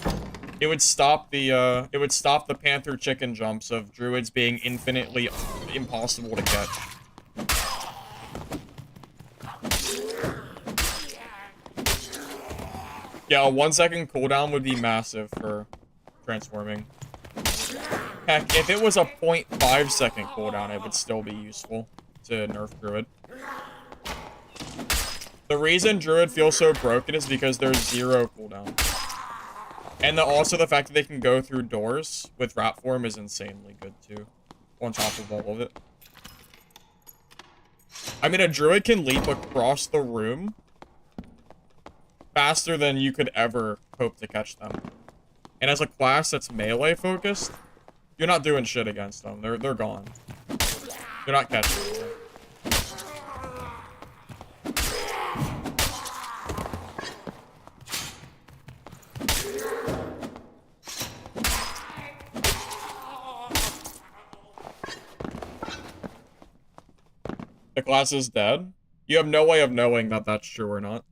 It would stop the Panther chicken jumps of Druids being infinitely impossible to catch. Yeah, a 1-second cooldown would be massive for transforming. Heck, if it was a 0.5-second cooldown, it would still be useful to nerf Druid. The reason Druid feels so broken is because there's 0 cooldown. And also the fact that they can go through doors with rat form is insanely good too. On top of all of it. I mean, a Druid can leap across the room faster than you could ever hope to catch them. And as a class that's melee focused, you're not doing shit against them. They're gone. They're not catching them. The class is dead? You have no way of knowing that that's true or not.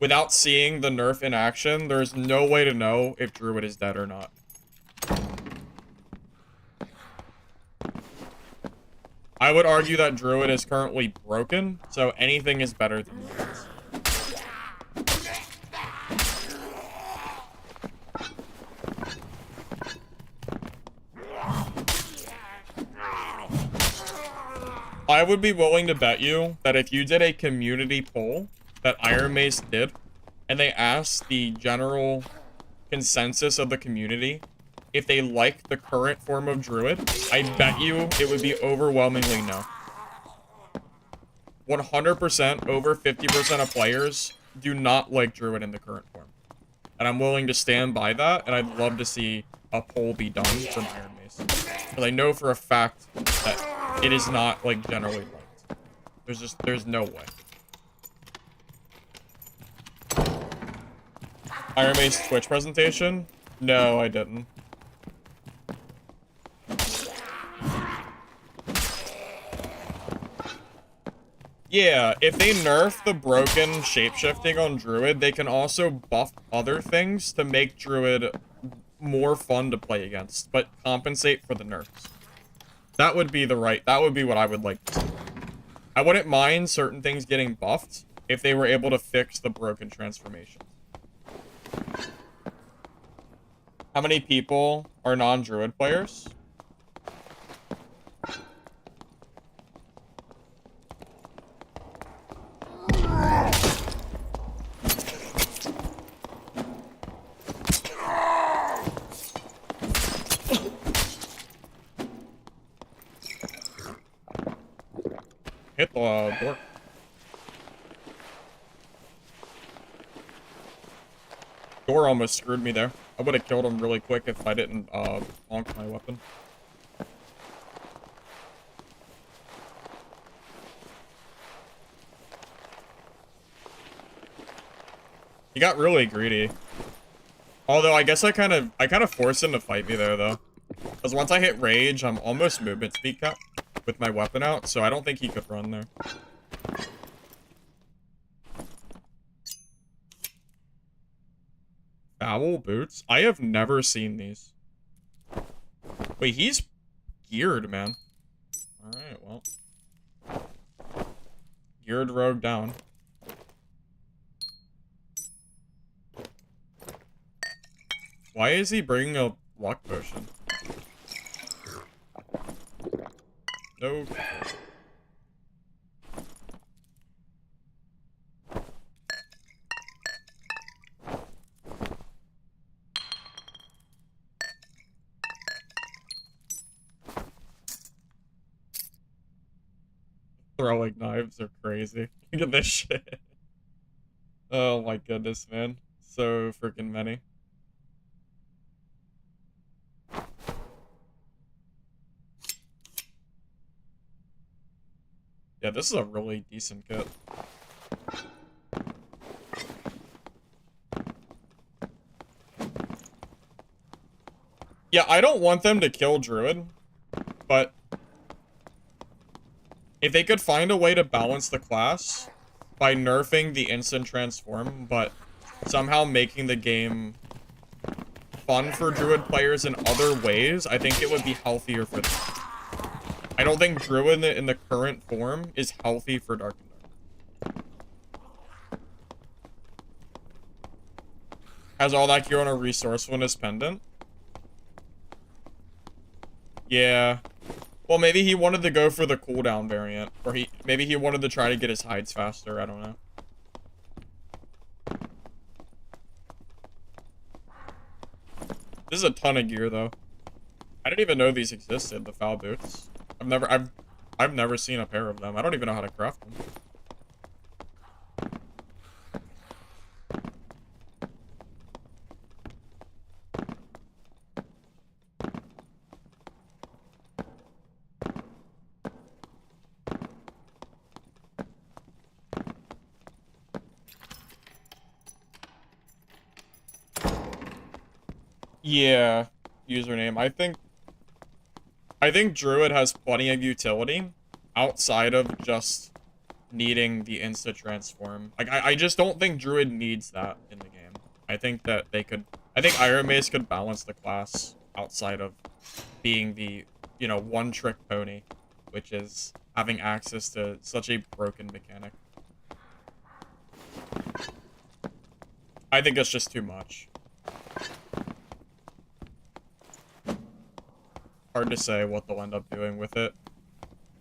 Without seeing the nerf in action, there's no way to know if Druid is dead or not. I would argue that Druid is currently broken, so anything is better than this. I would be willing to bet you that if you did a community poll that Iron Mace did, and they asked the general consensus of the community if they like the current form of Druid, I bet you it would be overwhelmingly no. 100%, over 50% of players do not like Druid in the current form. And I'm willing to stand by that, and I'd love to see a poll be done from Iron Mace. Because I know for a fact that it is not, like, generally liked. There's no way. Iron Mace Twitch presentation? No, I didn't. Yeah, if they nerf the broken shapeshifting on Druid, they can also buff other things to make Druid more fun to play against, but compensate for the nerfs. That would be what I would like to see. I wouldn't mind certain things getting buffed if they were able to fix the broken transformations. How many people are non-Druid players? Hit the door. Door almost screwed me there. I would have killed him really quick if I didn't bonk my weapon. He got really greedy. Although I guess I kind of forced him to fight me there though. Because once I hit rage, I'm almost movement speed capped with my weapon out, so I don't think he could run there. Foul boots? I have never seen these. Wait, he's geared, man. Alright, well. Geared rogue down. Why is he bringing a luck potion? No. Throwing knives are crazy. Look at this shit. Oh my goodness, man. So freaking many. Yeah, this is a really decent kit. Yeah, I don't want them to kill Druid, but if they could find a way to balance the class by nerfing the instant transform, but somehow making the game fun for Druid players in other ways, I think it would be healthier for them. I don't think Druid in the current form is healthy for Dark and Dark. Has all that gear on a resourcefulness pendant? Yeah. Well, maybe he wanted to go for the cooldown variant. Or maybe he wanted to try to get his hides faster. I don't know. This is a ton of gear, though. I didn't even know these existed, the foul boots. I've never seen a pair of them. I don't even know how to craft them. Yeah, username. I think Druid has plenty of utility outside of just needing the insta transform. Like I just don't think Druid needs that in the game. I think that I think Iron Mace could balance the class outside of being the, you know, one trick pony, which is having access to such a broken mechanic. I think it's just too much. Hard to say what they'll end up doing with it.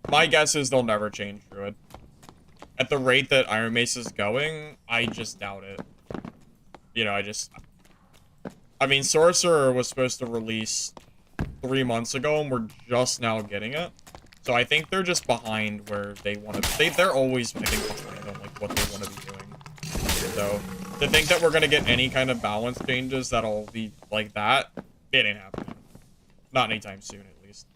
My guess is they'll never change Druid. At the rate that Iron Mace is going, I just doubt it. You know, I mean, Sorcerer was supposed to release 3 months ago, and we're just now getting it. So I think they're just behind where they want to be. They're always, I think, behind on, like, what they want to be doing. So, to think that we're going to get any kind of balance changes that'll be like that, it ain't happening. Not anytime soon, at least.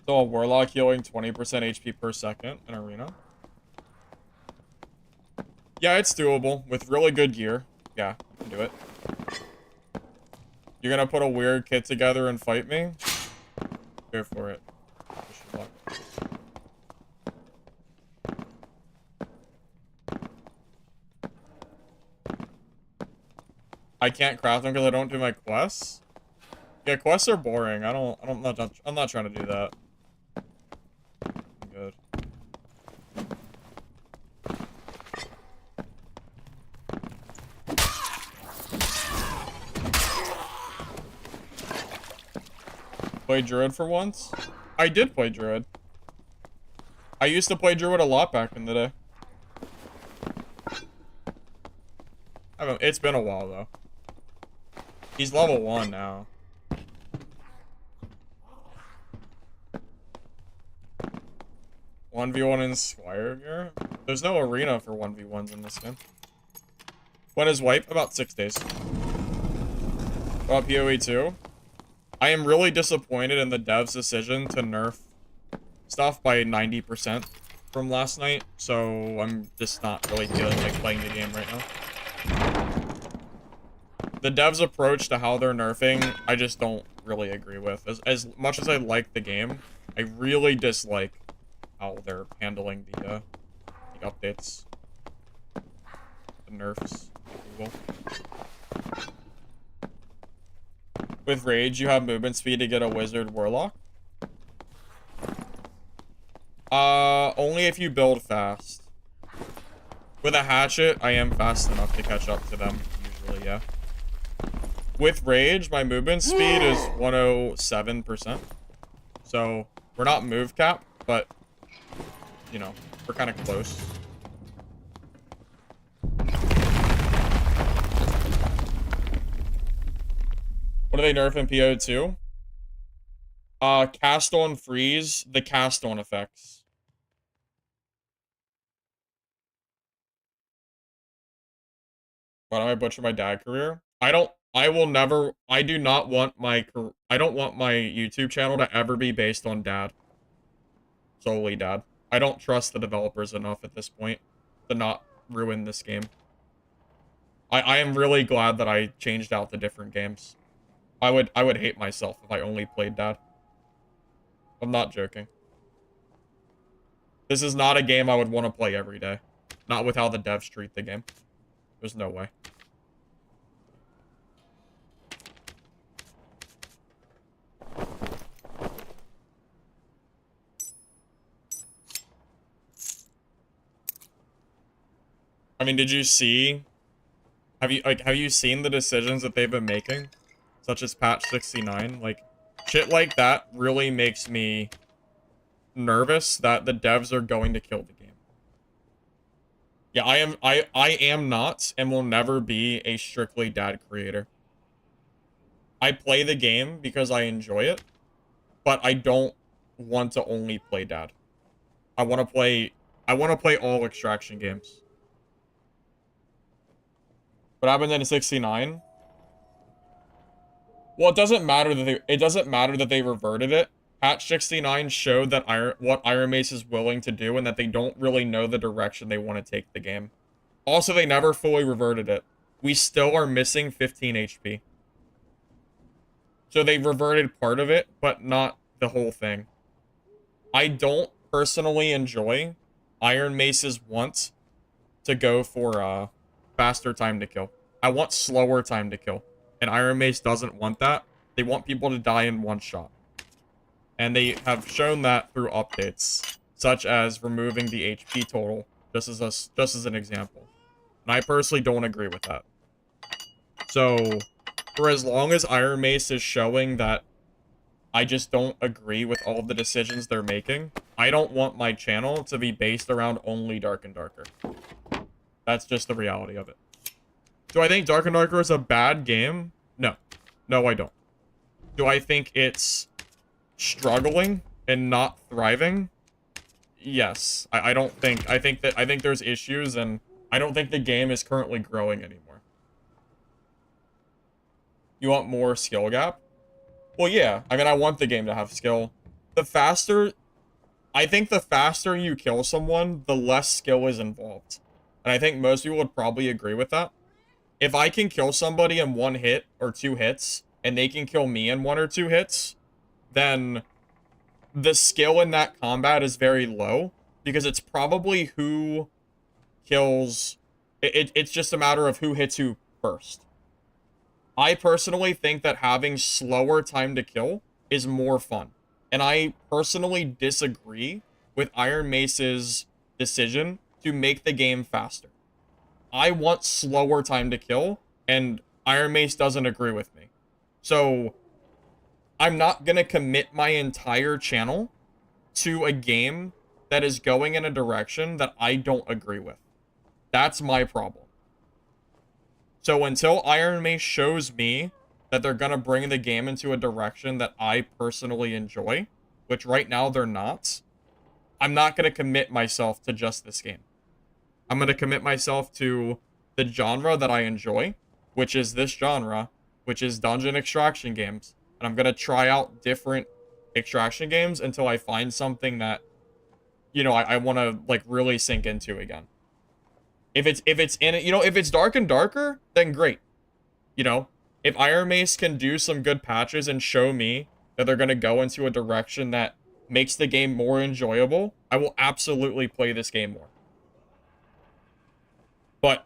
So a Warlock healing 20% HP per second in Arena. Yeah, it's doable. With really good gear. Yeah, you can do it. You're gonna put a weird kit together and fight me? Go for it. Wish you luck. I can't craft them because I don't do my quests? Yeah, quests are boring. I'm not trying to do that. Good. Play Druid for once? I did play Druid. I used to play Druid a lot back in the day. It's been a while, though. He's level 1 now. (1v1) in Squire gear? There's no arena for 1v1s in this game. When is wipe? About 6 days. About PoE 2? I am really disappointed in the devs' decision to nerf stuff by 90% from last night, so I'm just not really feeling like playing the game right now. The devs' approach to how they're nerfing, I just don't really agree with. As much as I like the game, I really dislike how they're handling the updates. The nerfs, if you will. With Rage, you have movement speed to get a Wizard Warlock? Only if you build fast. With a Hatchet, I am fast enough to catch up to them, usually, yeah. With Rage, my movement speed is 107%. So, we're not move cap, but, you know, we're kind of close. What do they nerf in PO2? Cast on freeze, the cast on effects. Why do I butcher my dad career? I don't want my YouTube channel to ever be based on dad. Solely dad. I don't trust the developers enough at this point to not ruin this game. I am really glad that I changed out the different games. I would hate myself if I only played dad. I'm not joking. This is not a game I would want to play every day. Not with how the devs treat the game. There's no way. I mean, did you see Have you seen the decisions that they've been making? Such as patch 69? Like, shit like that really makes me nervous that the devs are going to kill the game. Yeah, I am not and will never be a strictly dad creator. I play the game because I enjoy it, but I don't want to only play dad. I want to play all extraction games. What happened in 69? Well, it doesn't matter that they reverted it. Patch 69 showed that what Iron Mace is willing to do and that they don't really know the direction they want to take the game. Also, they never fully reverted it. We still are missing 15 HP. So they reverted part of it, but not the whole thing. I don't personally enjoy Iron Mace's want to go for faster time to kill. I want slower time to kill. And Iron Mace doesn't want that. They want people to die in one shot. And they have shown that through updates, such as removing the HP total, just as an example. And I personally don't agree with that. So, for as long as Iron Mace is showing that I just don't agree with all of the decisions they're making, I don't want my channel to be based around only Dark and Darker. That's just the reality of it. Do I think Dark and Darker is a bad game? No. No, I don't. Do I think it's struggling and not thriving? Yes. I think there's issues, and I don't think the game is currently growing anymore. You want more skill gap? Well, yeah. I mean, I want the game to have skill. I think the faster you kill someone, the less skill is involved. And I think most people would probably agree with that. If I can kill somebody in 1 hit or 2 hits, and they can kill me in 1 or 2 hits, then the skill in that combat is very low, because it's probably who kills... It's just a matter of who hits who first. I personally think that having slower time to kill is more fun. And I personally disagree with Iron Mace's decision to make the game faster. I want slower time to kill, and Iron Mace doesn't agree with me. So, I'm not going to commit my entire channel to a game that is going in a direction that I don't agree with. That's my problem. So until Iron Mace shows me that they're going to bring the game into a direction that I personally enjoy, which right now they're not, I'm not going to commit myself to just this game. I'm going to commit myself to the genre that I enjoy, which is this genre, which is dungeon extraction games. And I'm going to try out different extraction games until I find something that, you know, I want to, like, really sink into again. If it's in it, you know, if it's Dark and Darker, then great. You know, if Iron Mace can do some good patches and show me that they're going to go into a direction that makes the game more enjoyable, I will absolutely play this game more. But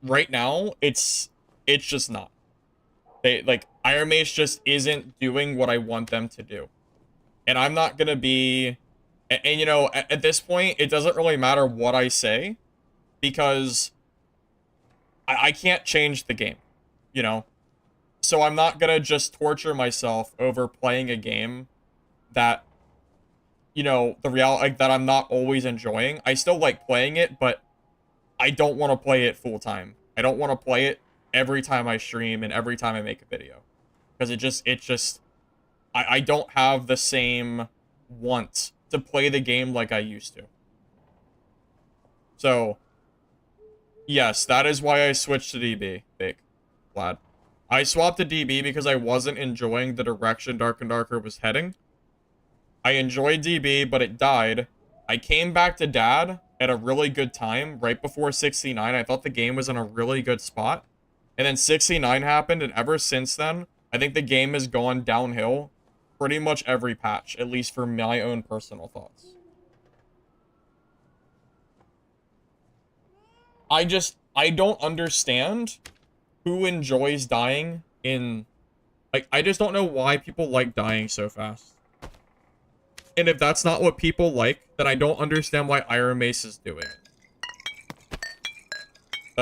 right now, it's just not. Iron Mace just isn't doing what I want them to do. And I'm not going to be... And, you know, at this point, it doesn't really matter what I say, because I can't change the game, you know? So I'm not going to just torture myself over playing a game that, you know, that I'm not always enjoying. I still like playing it, but I don't want to play it full time. I don't want to play it every time I stream and every time I make a video. Because I don't have the same want to play the game like I used to. So, yes, that is why I switched to DB, Big Vlad. I swapped to DB because I wasn't enjoying the direction Dark and Darker was heading. I enjoyed DB, but it died. I came back to Dad at a really good time, right before 69. I thought the game was in a really good spot. And then 69 happened, and ever since then, I think the game has gone downhill pretty much every patch, at least for my own personal thoughts. I don't understand who enjoys dying in... Like, I just don't know why people like dying so fast. And if that's not what people like, then I don't understand why Iron Mace is doing it.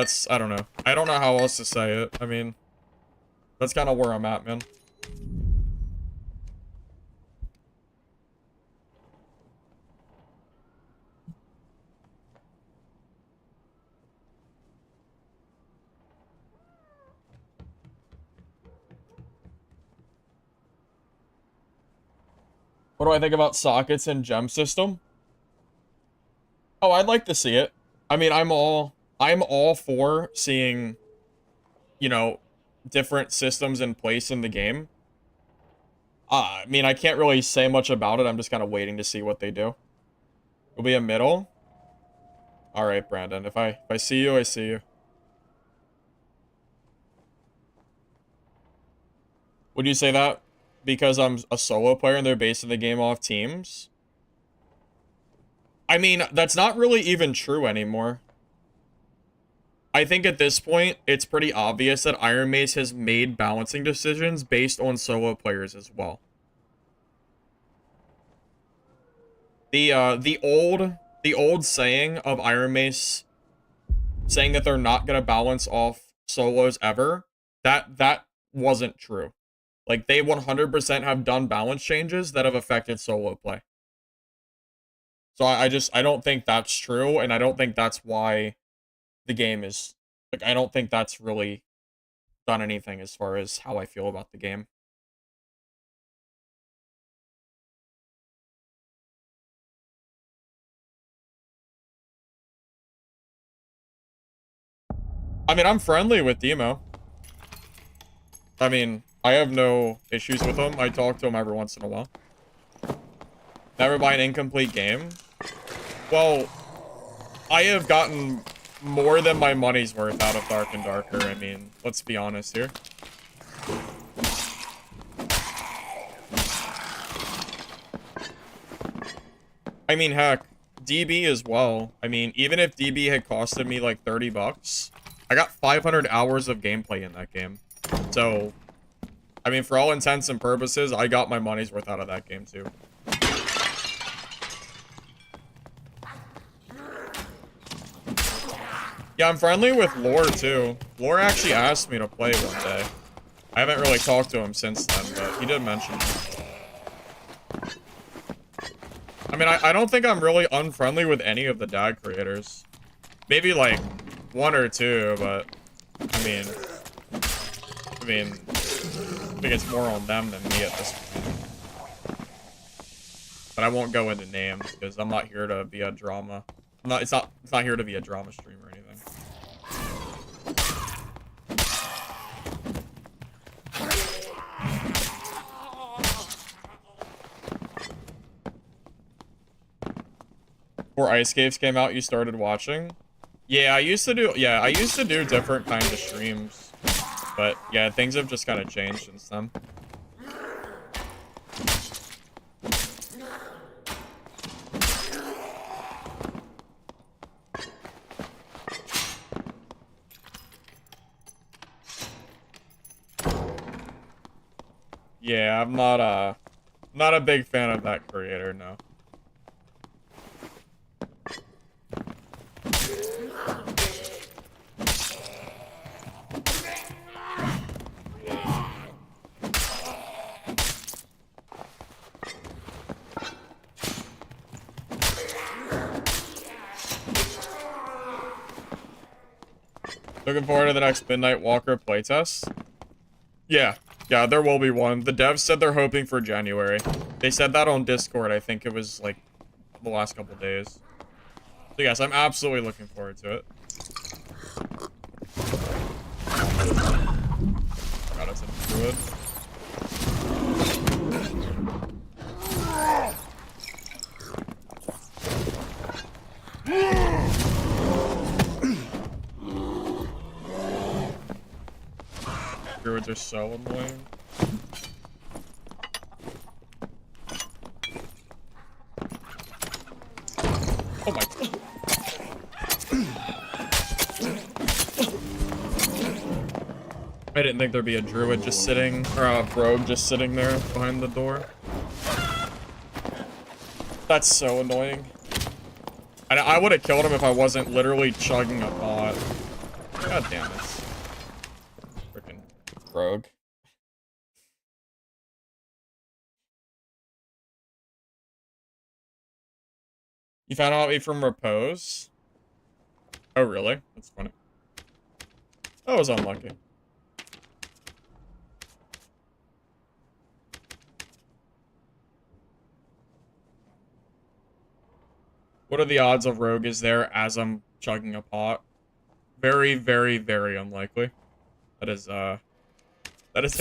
That's, I don't know. I don't know how else to say it. I mean, that's kind of where I'm at, man. What do I think about sockets and gem system? Oh, I'd like to see it. I mean, I'm all for seeing, you know, different systems in place in the game. I mean, I can't really say much about it. I'm just kind of waiting to see what they do. It'll be a middle. All right, Brandon. If I see you, I see you. Would you say that because I'm a solo player and they're basing the game off teams? I mean, that's not really even true anymore. I think at this point, it's pretty obvious that Iron Mace has made balancing decisions based on solo players as well. The old saying of Iron Mace saying that they're not gonna balance off solos ever, that wasn't true. Like, they 100% have done balance changes that have affected solo play. So I don't think that's true, and I don't think that's why the game is, like, I don't think that's really done anything as far as how I feel about the game. I mean, I'm friendly with Demo. I mean, I have no issues with him. I talk to him every once in a while. Never buy an incomplete game? Well, I have gotten more than my money's worth out of Dark and Darker. I mean, let's be honest here. I mean, heck, DB as well. I mean, even if DB had costed me like 30 bucks, I got 500 hours of gameplay in that game. So, I mean, for all intents and purposes, I got my money's worth out of that game too. Yeah, I'm friendly with Lore too. Lore actually asked me to play one day. I haven't really talked to him since then, but he did mention it. I mean, I don't think I'm really unfriendly with any of the DAG creators. Maybe like one or two, but I mean, I think it's more on them than me at this point. But I won't go into names because I'm not here to be a drama. It's not here to be a drama stream or anything. Before Ice Caves came out, you started watching? Yeah, I used to do different kinds of streams. But yeah, things have just kind of changed since then. Yeah, I'm not a big fan of that creator, no. Looking forward to the next Midnight Walker playtest. Yeah, there will be one. The devs said they're hoping for January. They said that on Discord. I think it was like the last couple days. So yes, I'm absolutely looking forward to it. God, it's a Druid. Druids are so annoying. Oh my god. I didn't think there'd be a druid just sitting, or a rogue just sitting there behind the door. That's so annoying. I would have killed him if I wasn't literally chugging a pot. God damn it. Freaking rogue. You found out me from repose? Oh, really? That's funny. That was unlucky. What are the odds of rogue is there as I'm chugging a pot? Very, very, very unlikely. That is an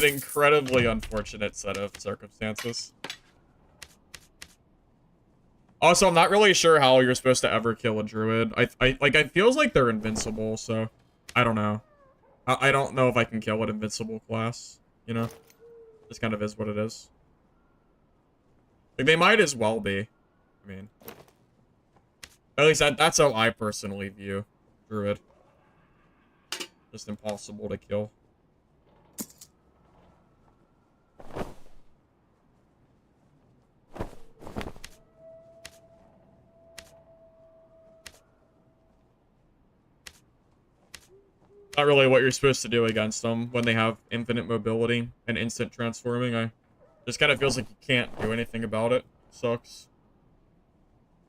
incredibly unfortunate set of circumstances. Also, I'm not really sure how you're supposed to ever kill a druid. It feels like they're invincible, so I don't know. I don't know if I can kill an invincible class, you know? This kind of is what it is. Like, they might as well be. I mean, at least that's how I personally view druid. Just impossible to kill. Not really what you're supposed to do against them when they have infinite mobility and instant transforming. I just kind of feels like you can't do anything about it. Sucks.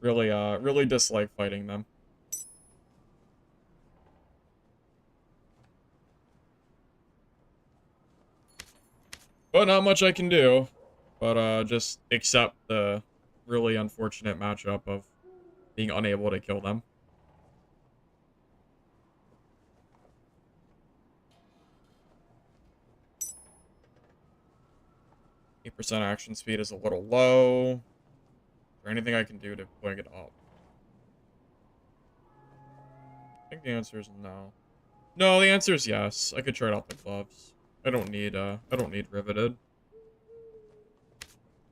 Really dislike fighting them. But not much I can do. But just accept the really unfortunate matchup of being unable to kill them. 8% action speed is a little low. Is there anything I can do to bring it up? I think the answer is no. No, the answer is yes. I could trade out the gloves. I don't need riveted.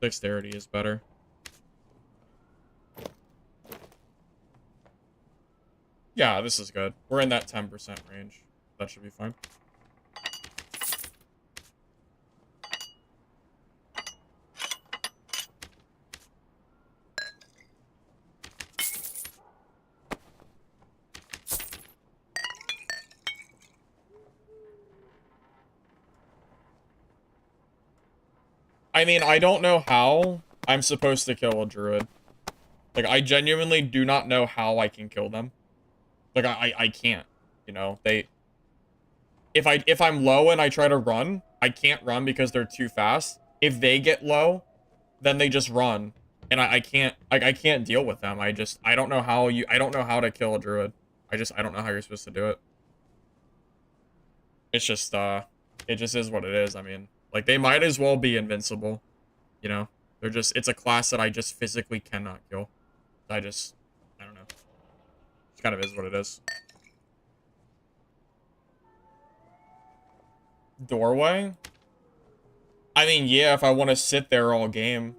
Dexterity is better. Yeah, this is good. We're in that 10% range. That should be fine. I mean, I don't know how I'm supposed to kill a druid. Like, I genuinely do not know how I can kill them. Like, I can't, you know? If I'm low and I try to run, I can't run because they're too fast. If they get low, then they just run. And I can't, like, I can't deal with them. I don't know how I don't know how to kill a druid. I don't know how you're supposed to do it. It's just, it just is what it is. I mean, like, they might as well be invincible, you know? It's a class that I just physically cannot kill. I don't know. It kind of is what it is. Doorway? I mean, yeah, if I want to sit there all game.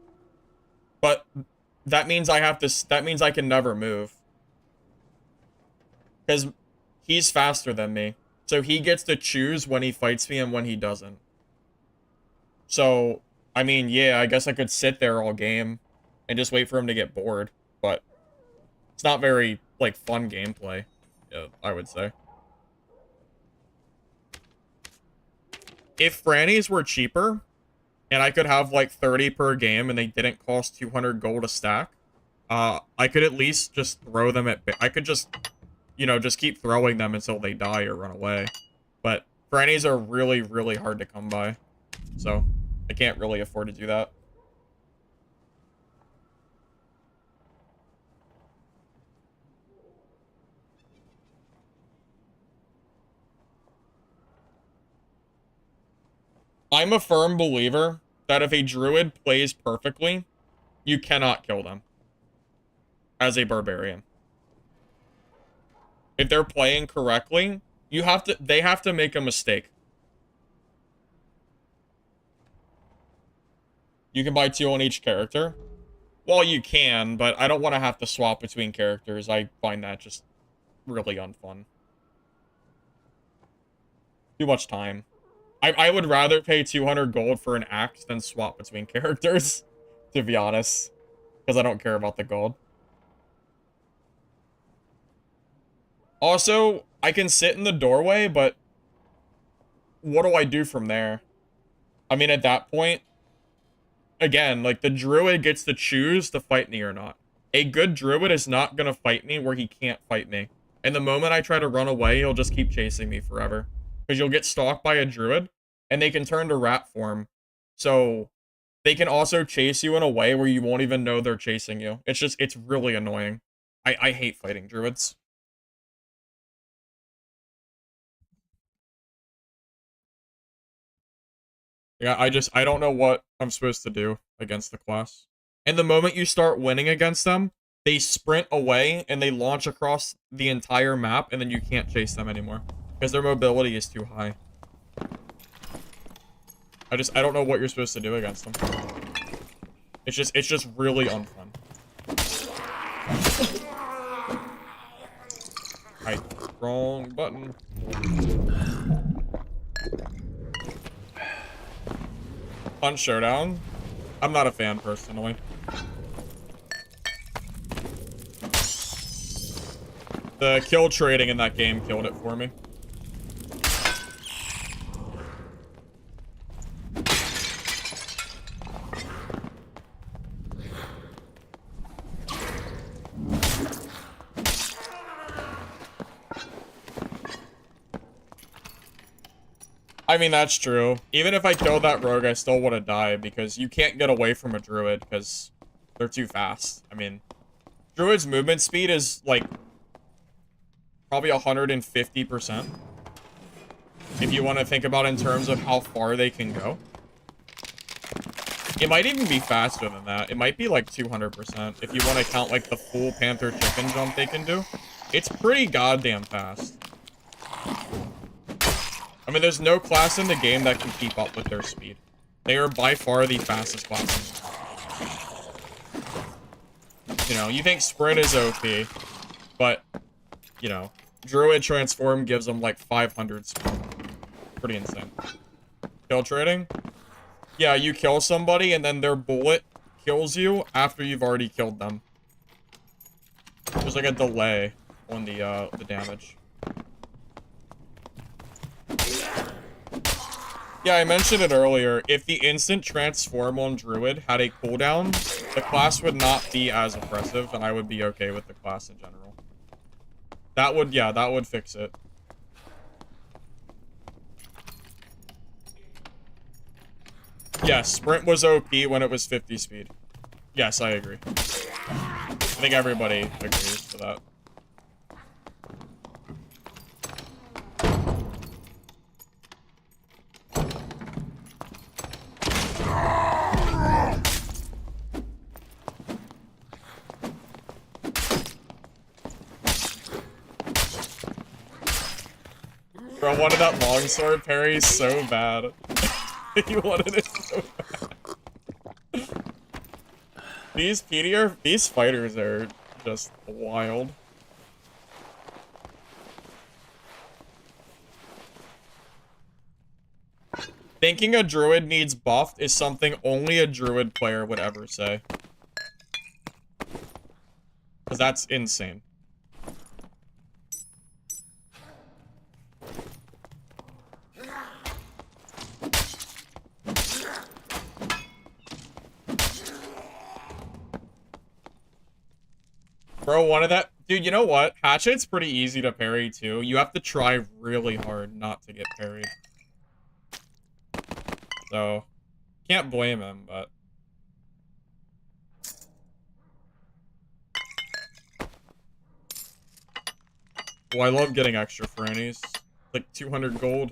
But that means that means I can never move. Because he's faster than me. So he gets to choose when he fights me and when he doesn't. So, I mean, yeah, I guess I could sit there all game and just wait for him to get bored. But it's not very, like, fun gameplay, I would say. If Franny's were cheaper, and I could have, like, 30 per game, and they didn't cost 200 gold a stack, I could at least just throw them at... I could just, you know, just keep throwing them until they die or run away. But Franny's are really, really hard to come by. So, I can't really afford to do that. I'm a firm believer that if a druid plays perfectly, you cannot kill them as a barbarian. If they're playing correctly, they have to make a mistake. You can buy 2 on each character. Well, you can, but I don't want to have to swap between characters. I find that just really unfun. Too much time. I would rather pay 200 gold for an axe than swap between characters, to be honest. Because I don't care about the gold. Also, I can sit in the doorway, but what do I do from there? I mean, at that point, again, like, the druid gets to choose to fight me or not. A good druid is not gonna fight me where he can't fight me. And the moment I try to run away, he'll just keep chasing me forever. Because you'll get stalked by a druid, and they can turn to rat form. So, they can also chase you in a way where you won't even know they're chasing you. It's really annoying. I hate fighting druids. Yeah, I don't know what I'm supposed to do against the class. And the moment you start winning against them, they sprint away and they launch across the entire map, and then you can't chase them anymore because their mobility is too high. I don't know what you're supposed to do against them. It's just really unfun. Right, wrong button. On Showdown, I'm not a fan personally. The kill trading in that game killed it for me. I mean, that's true. Even if I killed that rogue, I still would have died because you can't get away from a druid because they're too fast. I mean, druid's movement speed is like probably 150%. If you want to think about in terms of how far they can go. It might even be faster than that. It might be like 200% if you want to count like the full Panther chicken jump they can do. It's pretty goddamn fast. I mean, there's no class in the game that can keep up with their speed. They are by far the fastest classes. You know, you think Sprint is OP, but, you know, Druid Transform gives them like 500 speed. Pretty insane. Kill trading? Yeah, you kill somebody and then their bullet kills you after you've already killed them. There's like a delay on the damage. Yeah, I mentioned it earlier. If the instant transform on Druid had a cooldown, the class would not be as oppressive, and I would be okay with the class in general. That would, yeah, that would fix it. Yes, Sprint was OP when it was 50 speed. Yes, I agree. I think everybody agrees to that. Bro, I wanted that longsword parry so bad. He wanted it so bad. These fighters are just wild. Thinking a druid needs buffed is something only a druid player would ever say. Because that's insane. Bro, one of that... Dude, you know what? Hatchet's pretty easy to parry, too. You have to try really hard not to get parried. So, can't blame him, but... Well, I love getting extra frannies. Like 200 gold.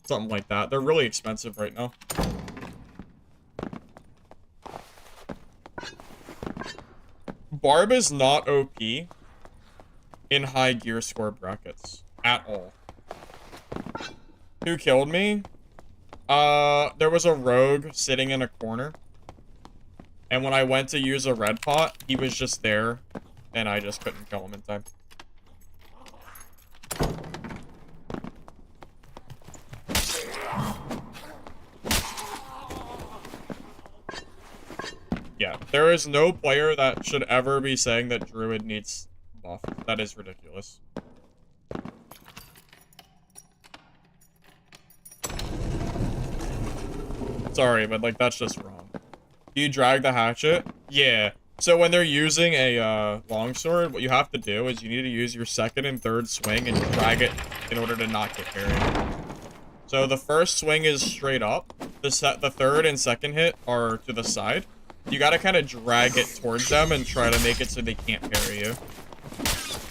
Something like that. They're really expensive right now. Barb is not OP in high gear score brackets at all. Who killed me? There was a rogue sitting in a corner. And when I went to use a red pot, he was just there, and I just couldn't kill him in time. Yeah, there is no player that should ever be saying that Druid needs buff. That is ridiculous. Sorry, but like that's just wrong. Do you drag the hatchet? Yeah. So when they're using a longsword, what you have to do is you need to use your second and third swing and drag it in order to not get parried. So the first swing is straight up. The third and second hit are to the side. You gotta kind of drag it towards them and try to make it so they can't parry you.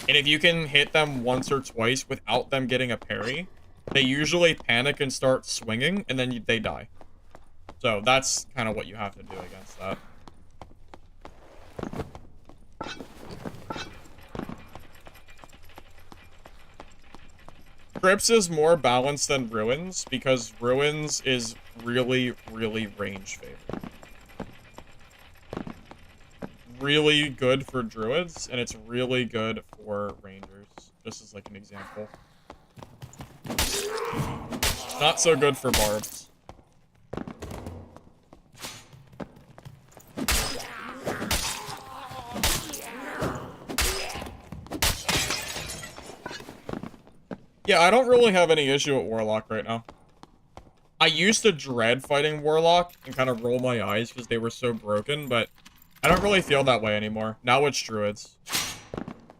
And if you can hit them once or twice without them getting a parry, they usually panic and start swinging, and then they die. So that's kind of what you have to do against that. Crypts is more balanced than Ruins because Ruins is really, really range favored. Really good for Druids, and it's really good for Rangers, just as like an example. Not so good for Barbs. Yeah, I don't really have any issue with Warlock right now. I used to dread fighting Warlock and kind of roll my eyes because they were so broken, but I don't really feel that way anymore. Now it's Druids.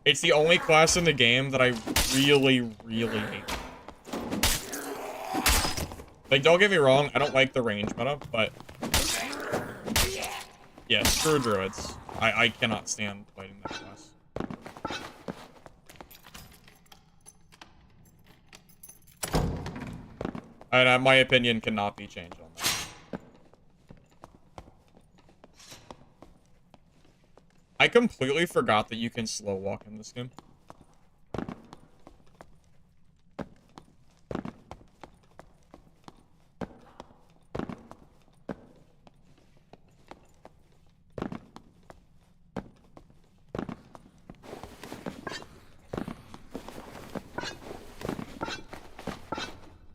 It's the only class in the game that I really, really hate. Like, don't get me wrong, I don't like the range meta, but yeah, screw Druids. I cannot stand fighting that class. And my opinion cannot be changed on that. I completely forgot that you can slow walk in this game.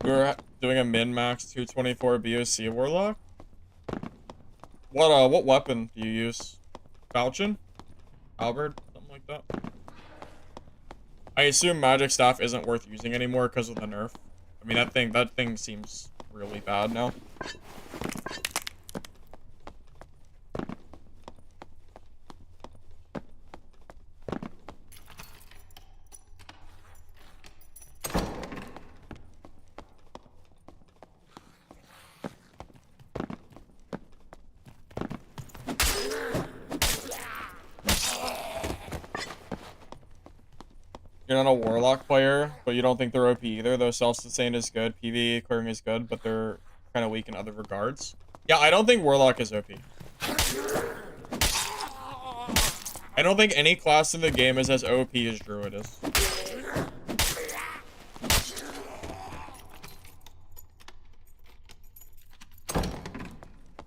We're doing a min-max 224 BOC Warlock. What weapon do you use? Falchion? Halberd? Something like that. I assume Magic Staff isn't worth using anymore because of the nerf. I mean, that thing seems really bad now. You're not a Warlock player, but you don't think they're OP either, though self-sustain is good, PvE clearing is good, but they're kind of weak in other regards. Yeah, I don't think Warlock is OP. I don't think any class in the game is as OP as Druid is.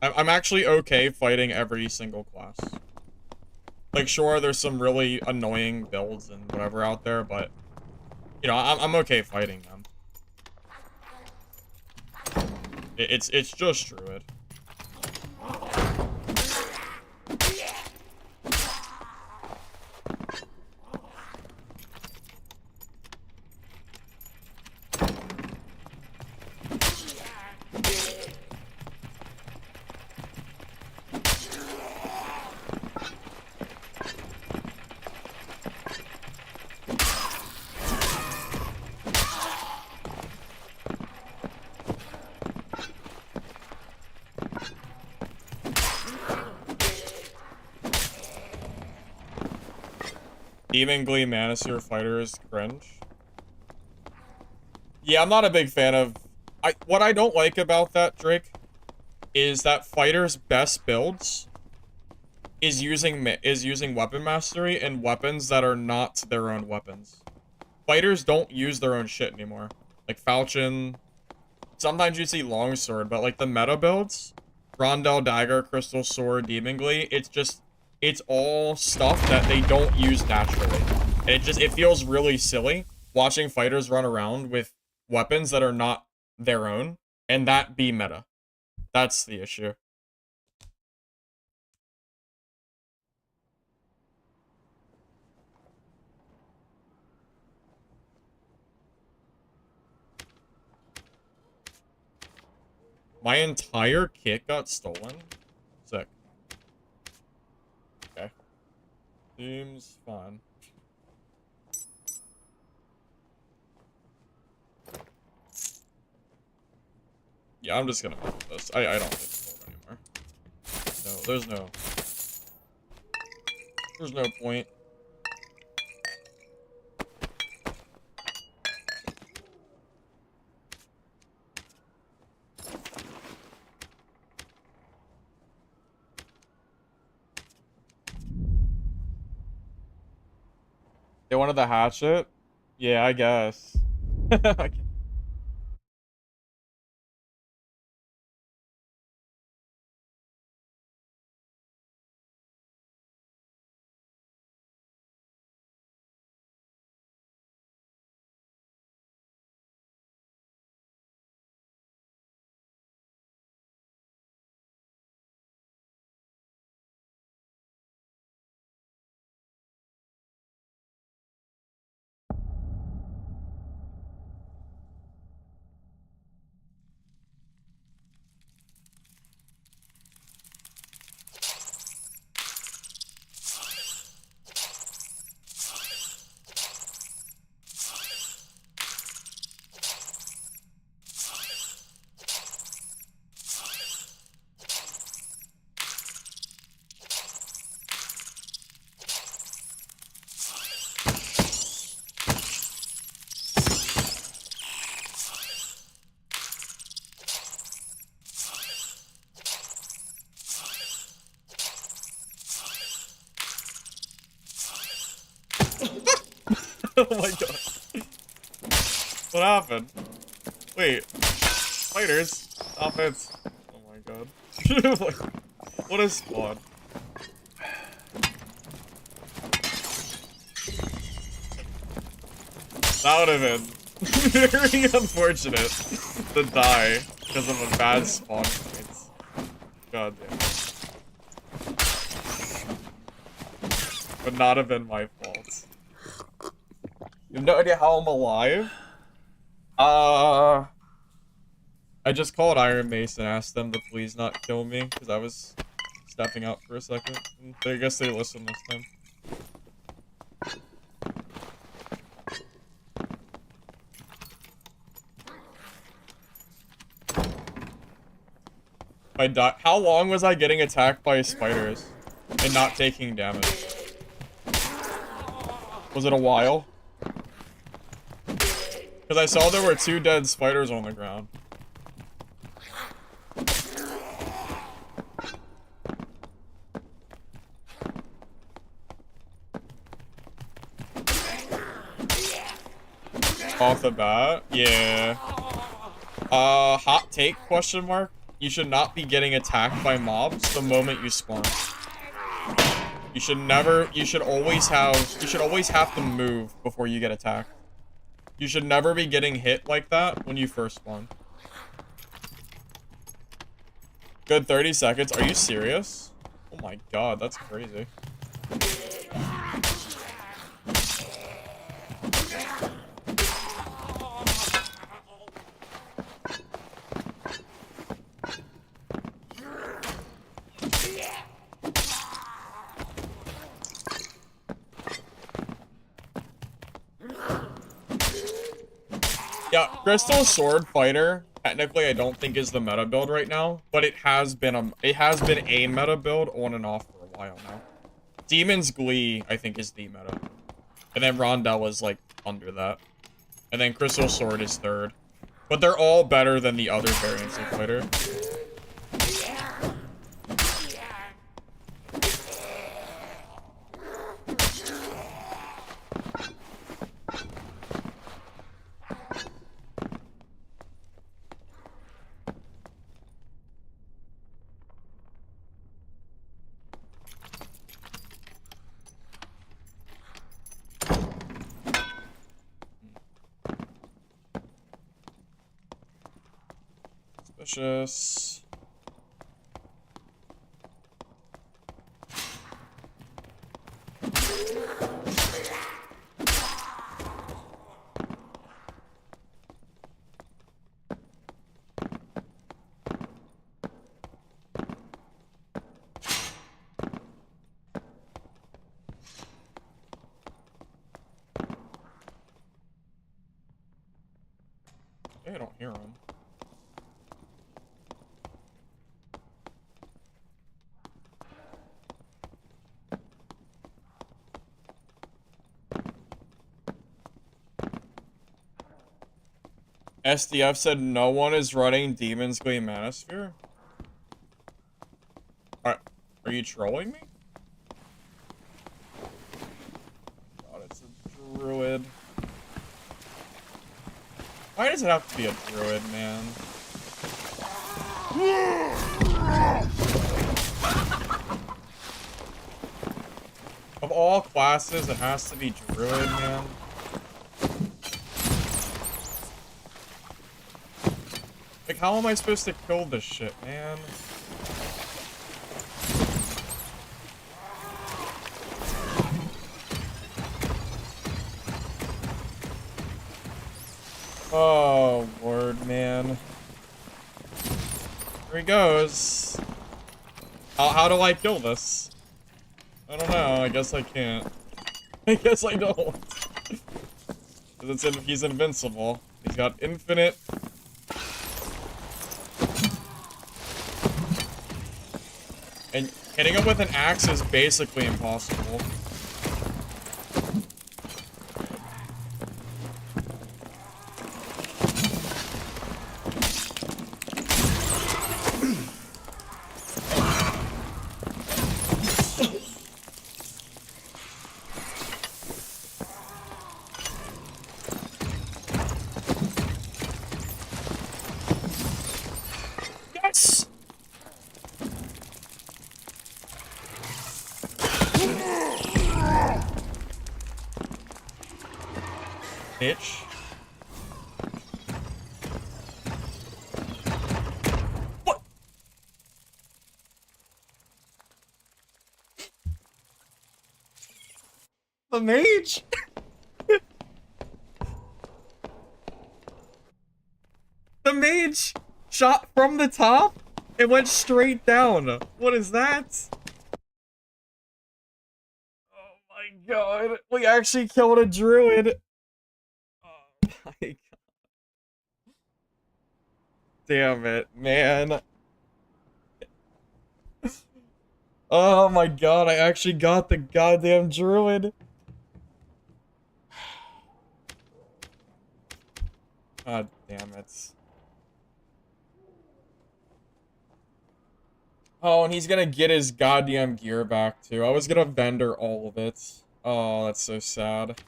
I'm actually okay fighting every single class. Like, sure, there's some really annoying builds and whatever out there, but, you know, I'm okay fighting them. It's just Druid. Demon Glee Manacer Fighters cringe. Yeah, I'm not a big fan of... what I don't like about that, Drake, is that Fighters' best builds is using weapon mastery and weapons that are not their own weapons. Fighters don't use their own shit anymore. Like Falchion. Sometimes you see Longsword, but like the meta builds, Rondell Dagger, Crystal Sword, Demon Glee, it's all stuff that they don't use naturally. And it feels really silly watching fighters run around with weapons that are not their own, and that be meta. That's the issue. My entire kit got stolen? Sick. Okay. Seems fine. Yeah, I'm just gonna mess with this. I don't need to build anymore. No, there's no point. They wanted the hatchet? Yeah, I guess. Oh my god. What happened? Wait. Spiders? Stop it. Oh my god. What a spawn. That would have been very unfortunate to die because of a bad spawn points. God damn it. Would not have been my fault. You have no idea how I'm alive? I just called Iron Mace and asked them to please not kill me because I was stepping out for a second. And I guess they listened this time. How long was I getting attacked by spiders and not taking damage? Was it a while? Because I saw there were 2 dead spiders on the ground. Off the bat? Yeah. Hot take, question mark? You should not be getting attacked by mobs the moment you spawn. You should always have to move before you get attacked. You should never be getting hit like that when you first spawn. Good 30 seconds. Are you serious? Oh my god, that's crazy. Yeah, Crystal Sword Fighter, technically I don't think is the meta build right now, but it has been a meta build on and off for a while now. Demon's Glee, I think, is the meta. And then Rondell is, like, under that. And then Crystal Sword is third. But they're all better than the other variants of Fighter. Suspicious. I don't hear him. SDF said no one is running Demon's Glee Manosphere? Are you trolling me? God, it's a druid. Why does it have to be a druid, man? Of all classes, it has to be druid, man. Like, how am I supposed to kill this shit, man? Oh, Lord, man. Here he goes. How do I kill this? I don't know. I guess I can't. I guess I don't. Because he's invincible. He's got infinite... And hitting him with an axe is basically impossible. Yes! Bitch. What? The mage? The mage shot from the top and went straight down. What is that? Oh my god. We actually killed a druid. Oh my god. Damn it, man. Oh my god, I actually got the goddamn druid. God damn it. Oh, and he's gonna get his goddamn gear back too. I was gonna vendor all of it. Oh, that's so sad.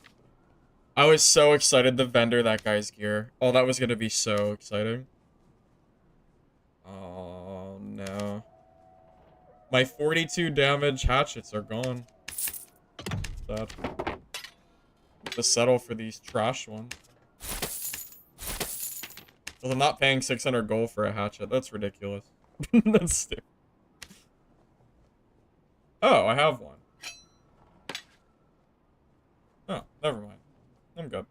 I was so excited to vendor that guy's gear. Oh, that was gonna be so exciting. Oh, no. My 42 damage hatchets are gone. Sad. To settle for these trash ones. Well, I'm not paying 600 gold for a hatchet. That's ridiculous. That's stupid. Oh, I have one. Oh, never mind. I'm good.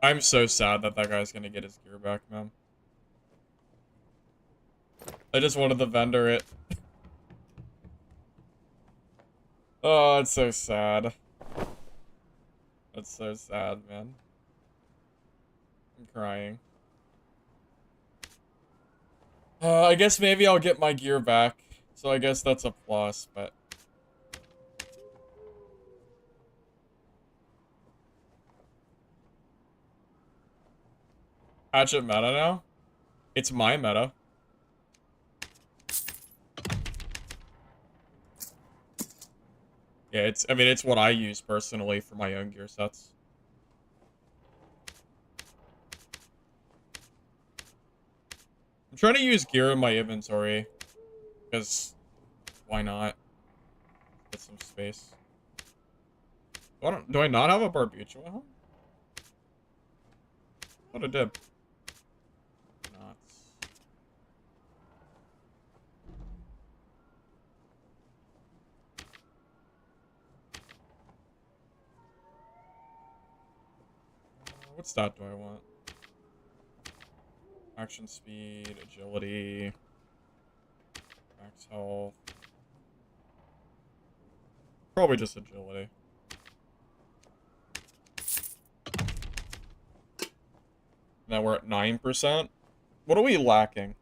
I'm so sad that that guy's gonna get his gear back, man. I just wanted to vendor it. Oh, it's so sad. That's so sad, man. I'm crying. I guess maybe I'll get my gear back. So I guess that's a plus, but... Hatchet meta now? It's my meta. Yeah, I mean, it's what I use personally for my own gear sets. I'm trying to use gear in my inventory. Because, why not? Get some space. Do I not have a Barbucha at home? What I did. Not. What stat do I want? Action speed, agility, max health. probably just agility. Now we're at 9%. What are we lacking?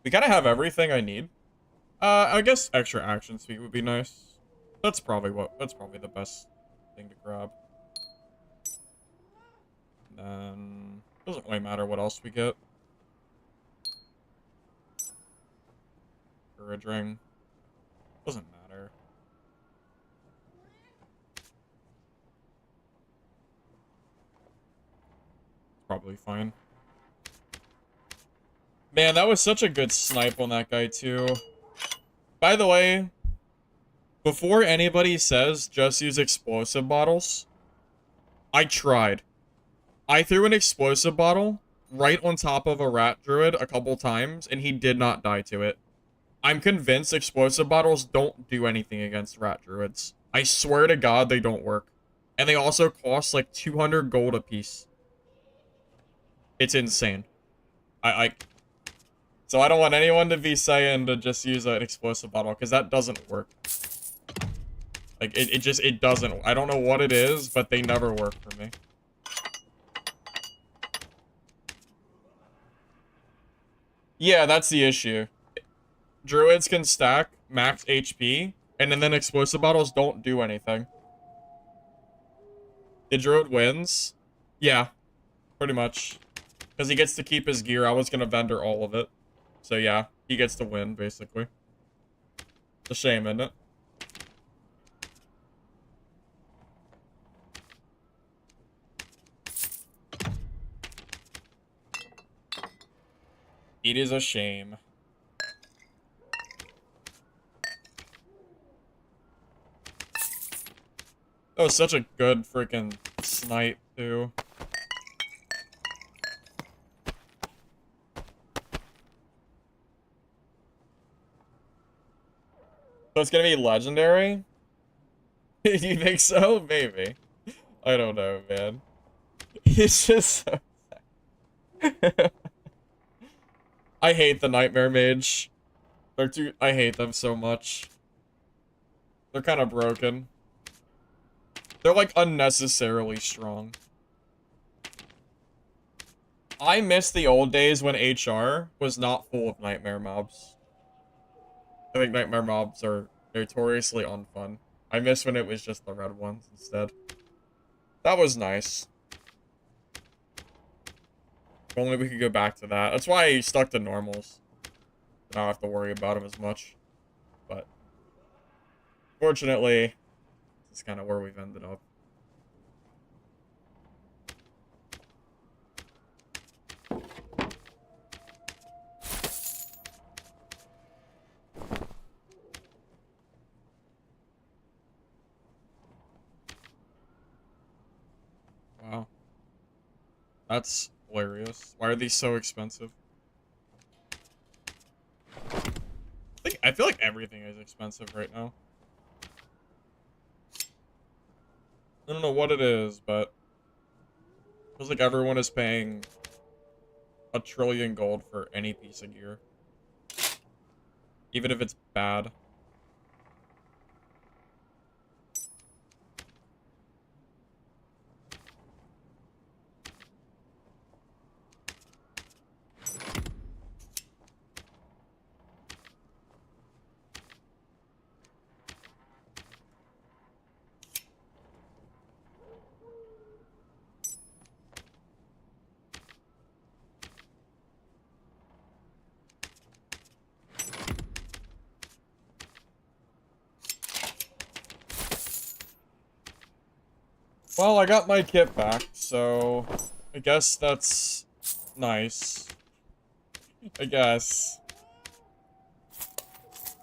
We gotta have everything I need. I guess extra action speed would be nice. That's probably the best thing to grab. And then doesn't really matter what else we get. Courage ring. Doesn't matter. Probably fine. Man, that was such a good snipe on that guy too. By the way, before anybody says just use explosive bottles, I tried. I threw an explosive bottle right on top of a rat druid a couple times, and he did not die to it. I'm convinced explosive bottles don't do anything against rat druids. I swear to God they don't work. And they also cost like 200 gold a piece. It's insane. So I don't want anyone to be saying to just use an explosive bottle, because that doesn't work. Like, it doesn't. I don't know what it is, but they never work for me. Yeah, that's the issue. Druids can stack max HP, and then explosive bottles don't do anything. The druid wins. Yeah, pretty much. Because he gets to keep his gear. I was going to vendor all of it. So yeah, he gets to win, basically. It's a shame, isn't it? It is a shame. That was such a good freaking snipe, too. So it's gonna be legendary? You think so? Maybe. I don't know, man. It's just so sad. I hate the Nightmare Mage. I hate them so much. They're kind of broken. They're like unnecessarily strong. I miss the old days when HR was not full of nightmare mobs. I think nightmare mobs are notoriously unfun. I miss when it was just the red ones instead. That was nice. If only we could go back to that. That's why I stuck to normals. I don't have to worry about them as much. But fortunately, this is kind of where we've ended up. Wow. That's hilarious. Why are these so expensive? I feel like everything is expensive right now. I don't know what it is, but it feels like everyone is paying 1 trillion gold for any piece of gear. Even if it's bad. Well, I got my kit back, so I guess that's nice. I guess.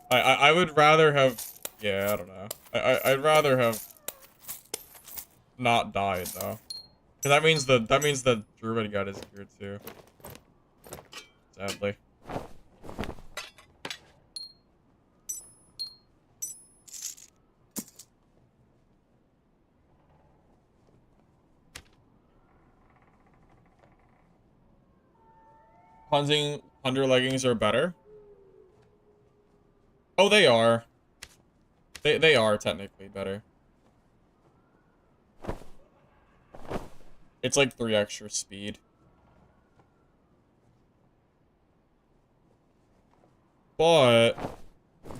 I would rather have, yeah, I don't know. I'd rather have not died though. 'Cause that means the druid got his gear too. Sadly. Hunting under leggings are better. Oh, they are. They are technically better. It's like 3 extra speed. But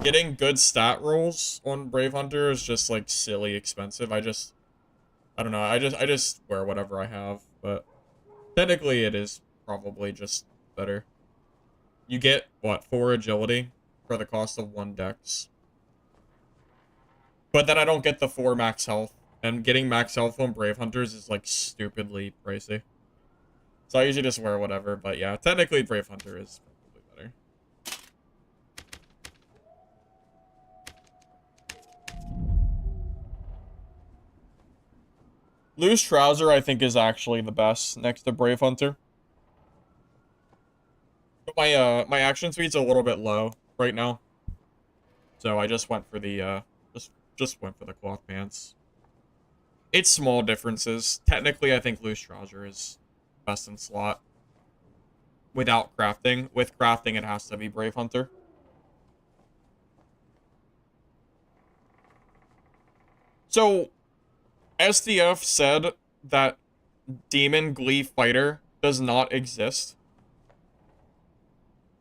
getting good stat rolls on Brave Hunter is just like silly expensive. I don't know. I just wear whatever I have, but technically it is probably just better. You get what, 4 agility for the cost of 1 dex. But then I don't get the 4 max health, and getting max health on Brave Hunters is like stupidly pricey. So I usually just wear whatever, but yeah, technically Brave Hunter is probably better. Loose Trouser, I think, is actually the best next to Brave Hunter. But my action speed's a little bit low right now. So I just went for the just went for the cloth pants. It's small differences. Technically, I think Loose Trouser is best in slot. Without crafting. With crafting, it has to be Brave Hunter. So, SDF said that Demon Glee Fighter does not exist.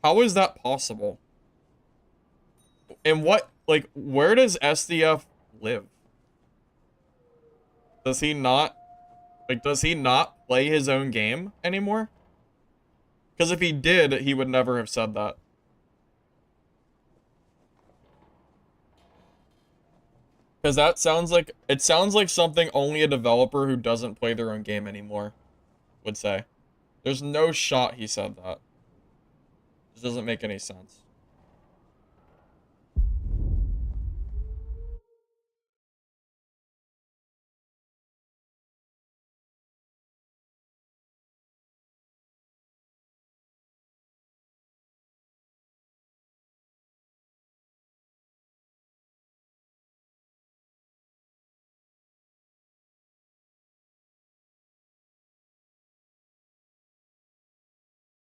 How is that possible? And what, like, where does SDF live? Does he not play his own game anymore? Because if he did, he would never have said that. Because that sounds like, it sounds like something only a developer who doesn't play their own game anymore would say. There's no shot he said that. This doesn't make any sense.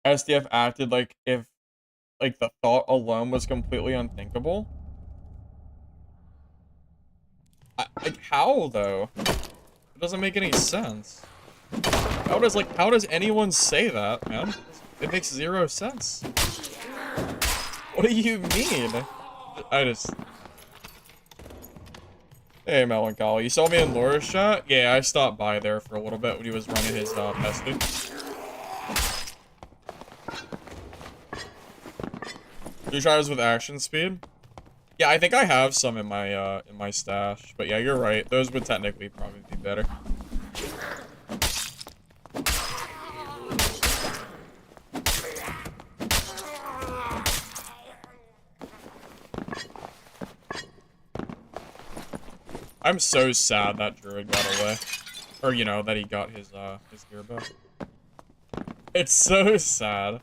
SDF acted like if, like, the thought alone was completely unthinkable. Like, how, though? It doesn't make any sense. How does anyone say that, man? It makes 0 sense. What do you mean? Hey, Melancholy. You saw me in Laura's chat? Yeah, I stopped by there for a little bit when he was running his, pesty. Do you try this with action speed? Yeah, I think I have some in my stash. But yeah, you're right. Those would technically probably be better. I'm so sad that Druid got away. Or, you know, that he got his gear back. It's so sad.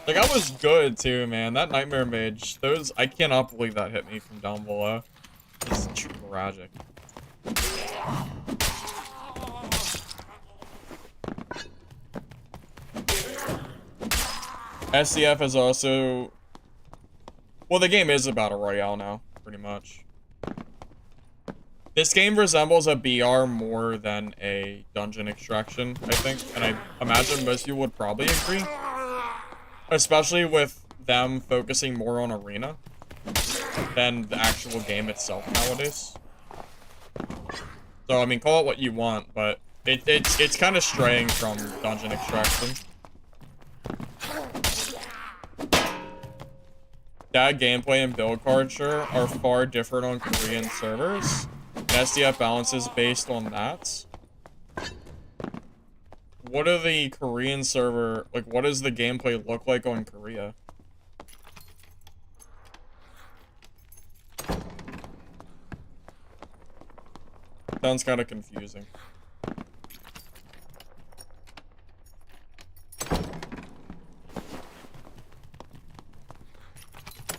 Like, I was good, too, man. That Nightmare Mage, I cannot believe that hit me from down below. It's tragic. SCF is also... Well, the game is a Battle Royale now, pretty much. This game resembles a BR more than a dungeon extraction, I think. And I imagine most of you would probably agree. Especially with them focusing more on arena than the actual game itself nowadays. So, I mean, call it what you want, but it's kind of straying from dungeon extraction. That gameplay and build culture are far different on Korean servers. And SDF balances based on that. What are the Korean server, like, what does the gameplay look like on Korea? Sounds kind of confusing.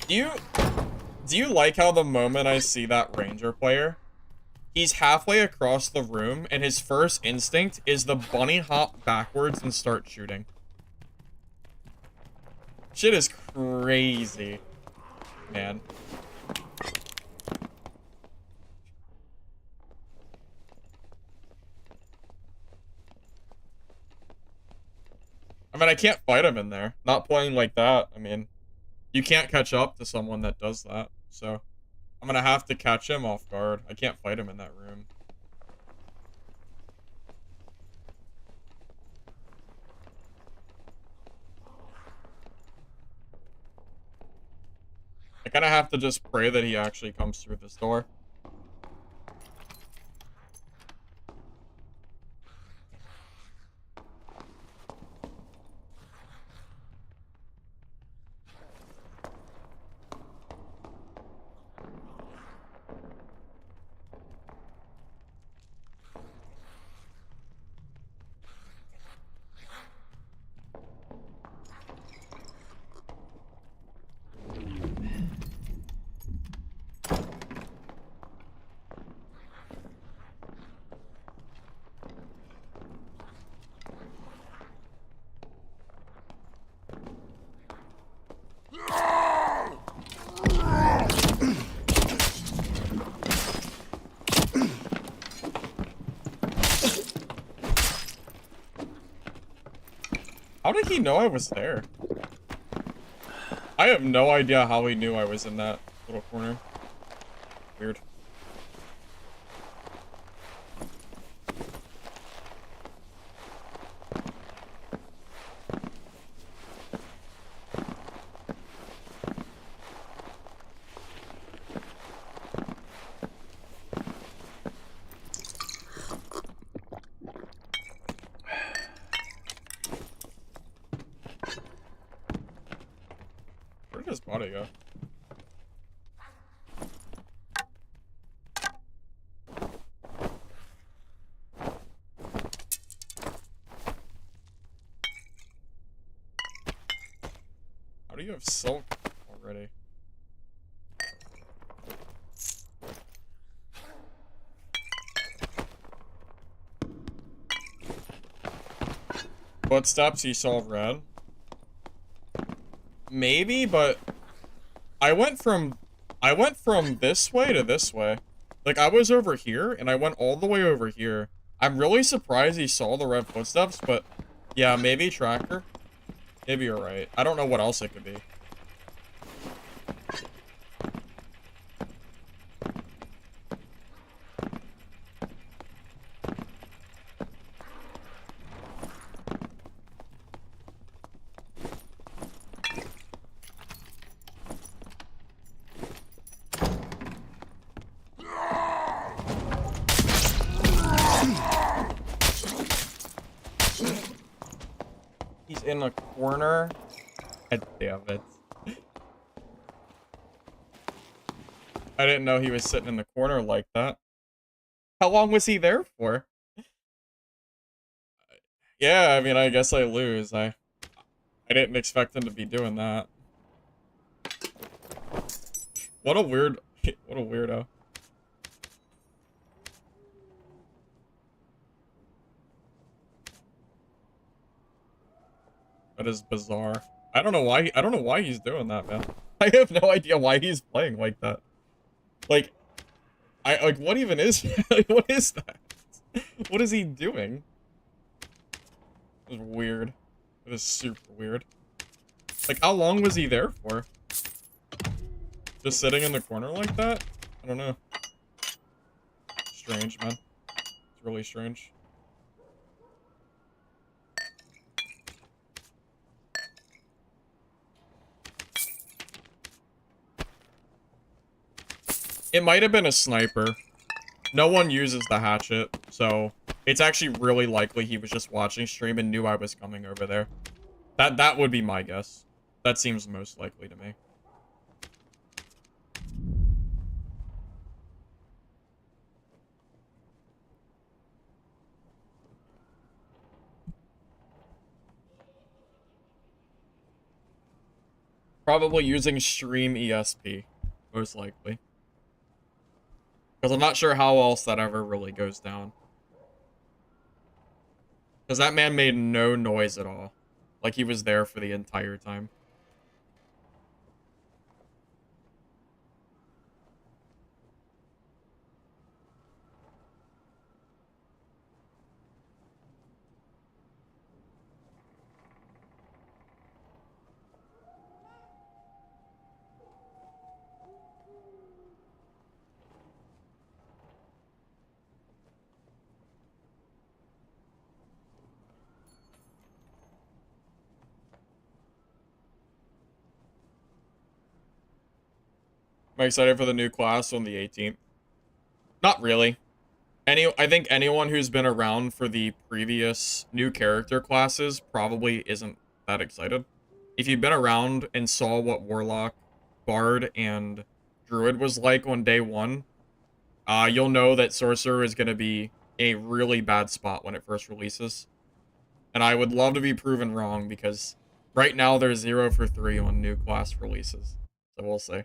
Do you like how the moment I see that Ranger player, he's halfway across the room and his first instinct is the bunny hop backwards and start shooting? Shit is crazy, man. I mean, I can't fight him in there. Not playing like that. I mean, you can't catch up to someone that does that. So, I'm gonna have to catch him off guard. I can't fight him in that room. I kind of have to just pray that he actually comes through this door. How did he know I was there? I have no idea how he knew I was in that little corner. Weird. Where did his body go? How do you have silk already? Footsteps, he saw red. Maybe, but I went from this way to this way. Like, I was over here, and I went all the way over here. I'm really surprised he saw the red footsteps, but yeah, maybe tracker. Maybe you're right. I don't know what else it could be. He's in a corner. God damn it. I didn't know he was sitting in the corner like that. How long was he there for? Yeah, I mean, I guess I lose. I didn't expect him to be doing that. What a weird... What a weirdo. That is bizarre. I don't know why he's doing that, man. I have no idea why he's playing like that. Like, like, what even is... like, what is that? What is he doing? It was weird. It is super weird. Like, how long was he there for? Just sitting in the corner like that? I don't know. Strange, man. It's really strange. It might have been a sniper. No one uses the hatchet, so it's actually really likely he was just watching stream and knew I was coming over there. That would be my guess. That seems most likely to me. Probably using stream ESP, most likely. Because I'm not sure how else that ever really goes down. Because that man made no noise at all. Like he was there for the entire time. I'm excited for the new class on the 18th. Not really. I think anyone who's been around for the previous new character classes probably isn't that excited. If you've been around and saw what Warlock, Bard, and Druid was like on day one, you'll know that Sorcerer is going to be a really bad spot when it first releases. And I would love to be proven wrong because right now they're 0 for 3 on new class releases. So we'll see.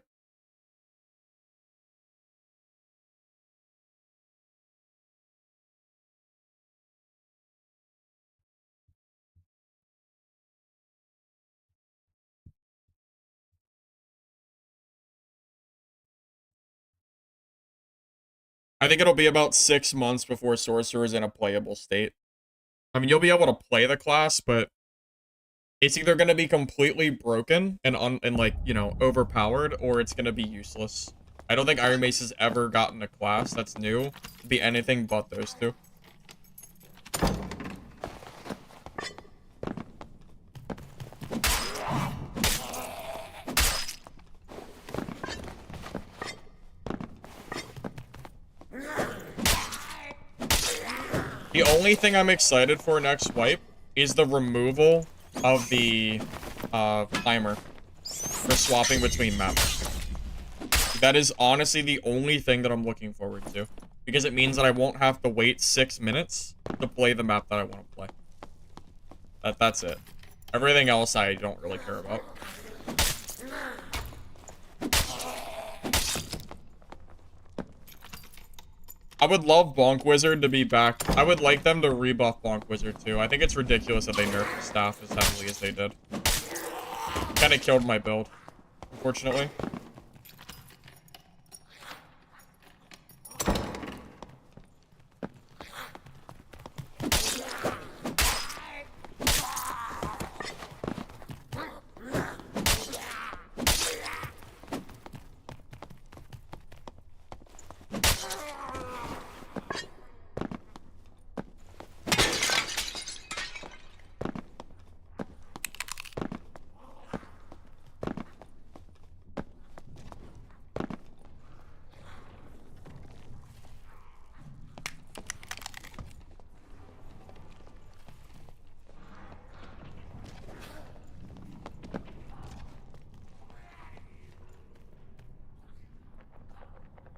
I think it'll be about 6 months before Sorcerer is in a playable state. I mean, you'll be able to play the class, but it's either going to be completely broken and like, you know, overpowered, or it's going to be useless. I don't think Iron Mace has ever gotten a class that's new to be anything but those two. The only thing I'm excited for next wipe is the removal of the timer for swapping between maps. That is honestly the only thing that I'm looking forward to, because it means that I won't have to wait 6 minutes to play the map that I want to play. That's it. Everything else I don't really care about. I would love Bonk Wizard to be back. I would like them to rebuff Bonk Wizard too. I think it's ridiculous that they nerfed the staff as heavily as they did. Kind of killed my build, unfortunately.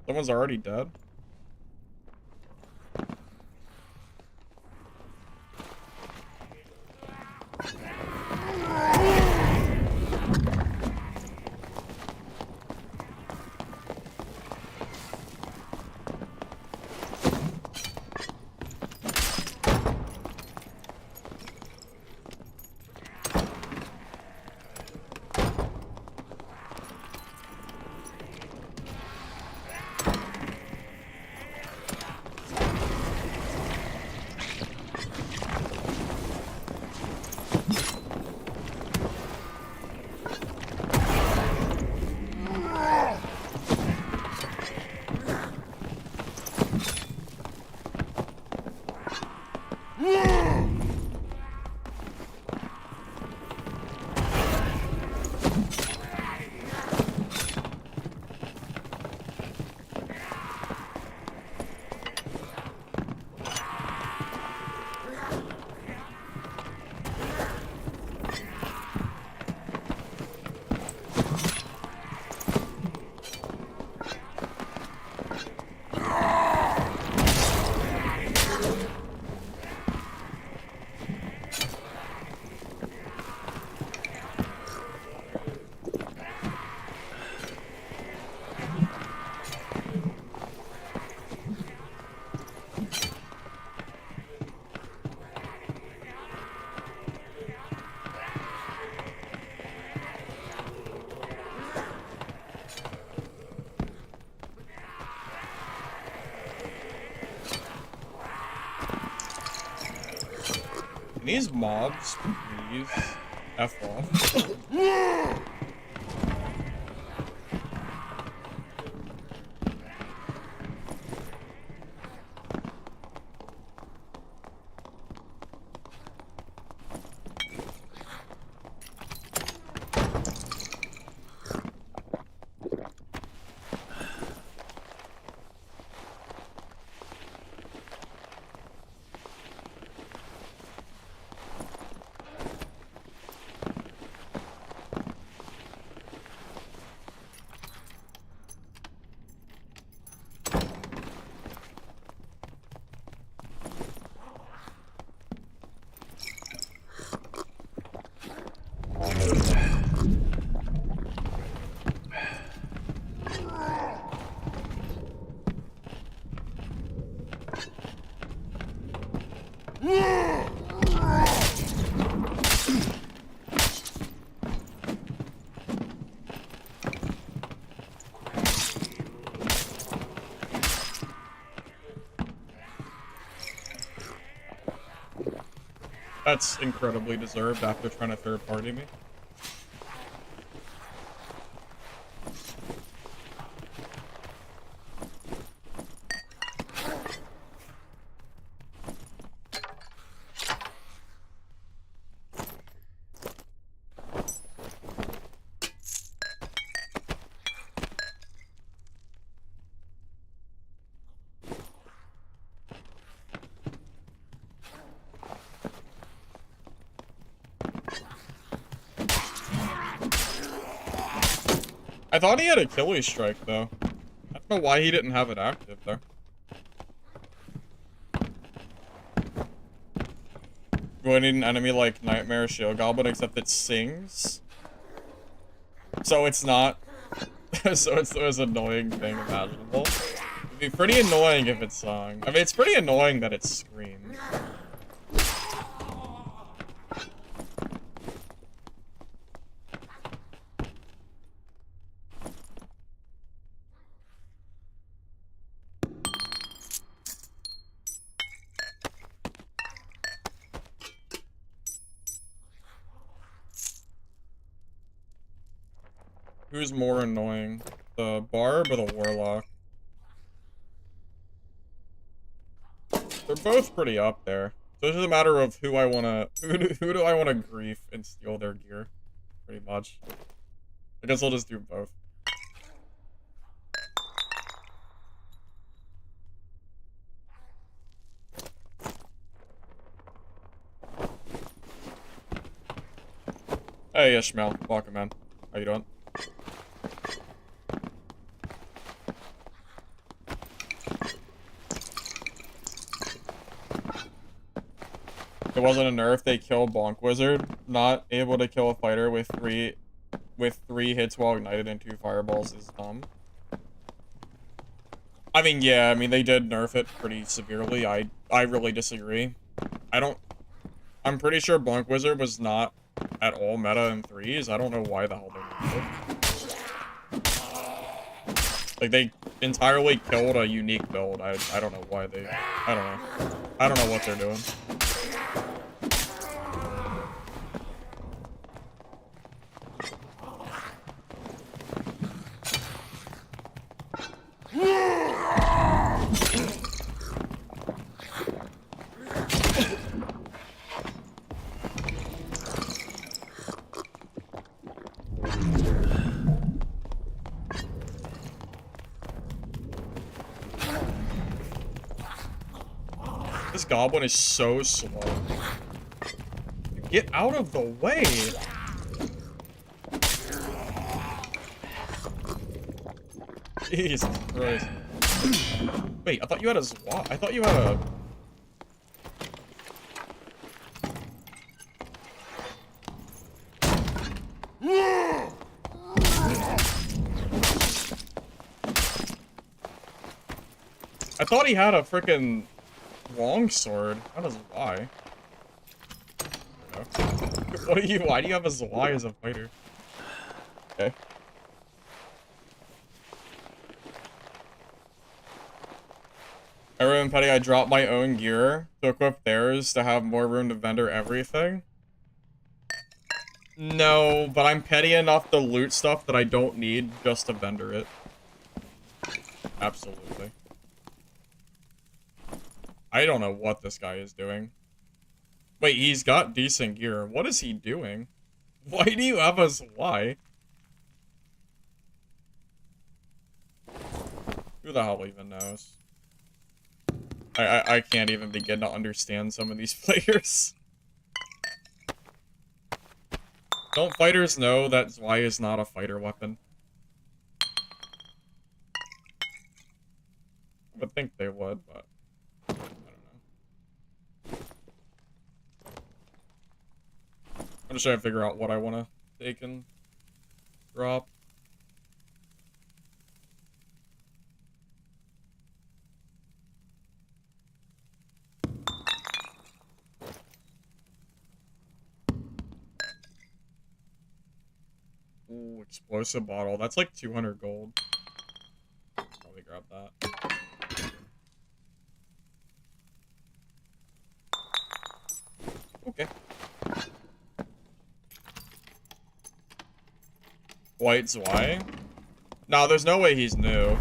Someone's already dead. Can these mobs please F off? That's incredibly deserved after trying to third party me. I thought he had Achilles strike, though. I don't know why he didn't have it active there. We need an enemy like Nightmare Shield Goblin, except it sings. So it's not. So it's the most annoying thing imaginable. It'd be pretty annoying if it sung. I mean, it's pretty annoying that it screams. Who's more annoying? The Barb or the Warlock? They're both pretty up there. So it's just a matter of who I wanna who do I wanna grief and steal their gear? Pretty much. I guess I'll just do both. Hey Ishmael, welcome man. How you doing? It wasn't a nerf, they killed Bonk Wizard. Not able to kill a fighter with three hits while ignited and 2 fireballs is dumb. I mean, yeah, I mean, they did nerf it pretty severely. I really disagree. I'm pretty sure Bonk Wizard was not at all meta in 3s. I don't know why the hell they nerfed it. Like, they entirely killed a unique build. I don't know why they... I don't know. I don't know what they're doing. This goblin is so slow. Get out of the way! Jesus Christ. Wait, I thought you had a Zwat. I thought you had a... I thought he had a frickin' longsword. Not a Zwei. What are you? Why do you have a Zwei as a fighter? Okay. Everyone Petty, I dropped my own gear to equip theirs to have more room to vendor everything. No, but I'm petty enough to loot stuff that I don't need just to vendor it. Absolutely. I don't know what this guy is doing. Wait, he's got decent gear. What is he doing? Why do you have a Zwei? Who the hell even knows? I can't even begin to understand some of these players. Don't fighters know that Zwei is not a fighter weapon? I would think they would, but... I don't know. I'm just trying to figure out what I want to take and drop. Ooh, explosive bottle. That's like 200 gold. Probably grab that. Okay. White Zwei? No, there's no way he's new.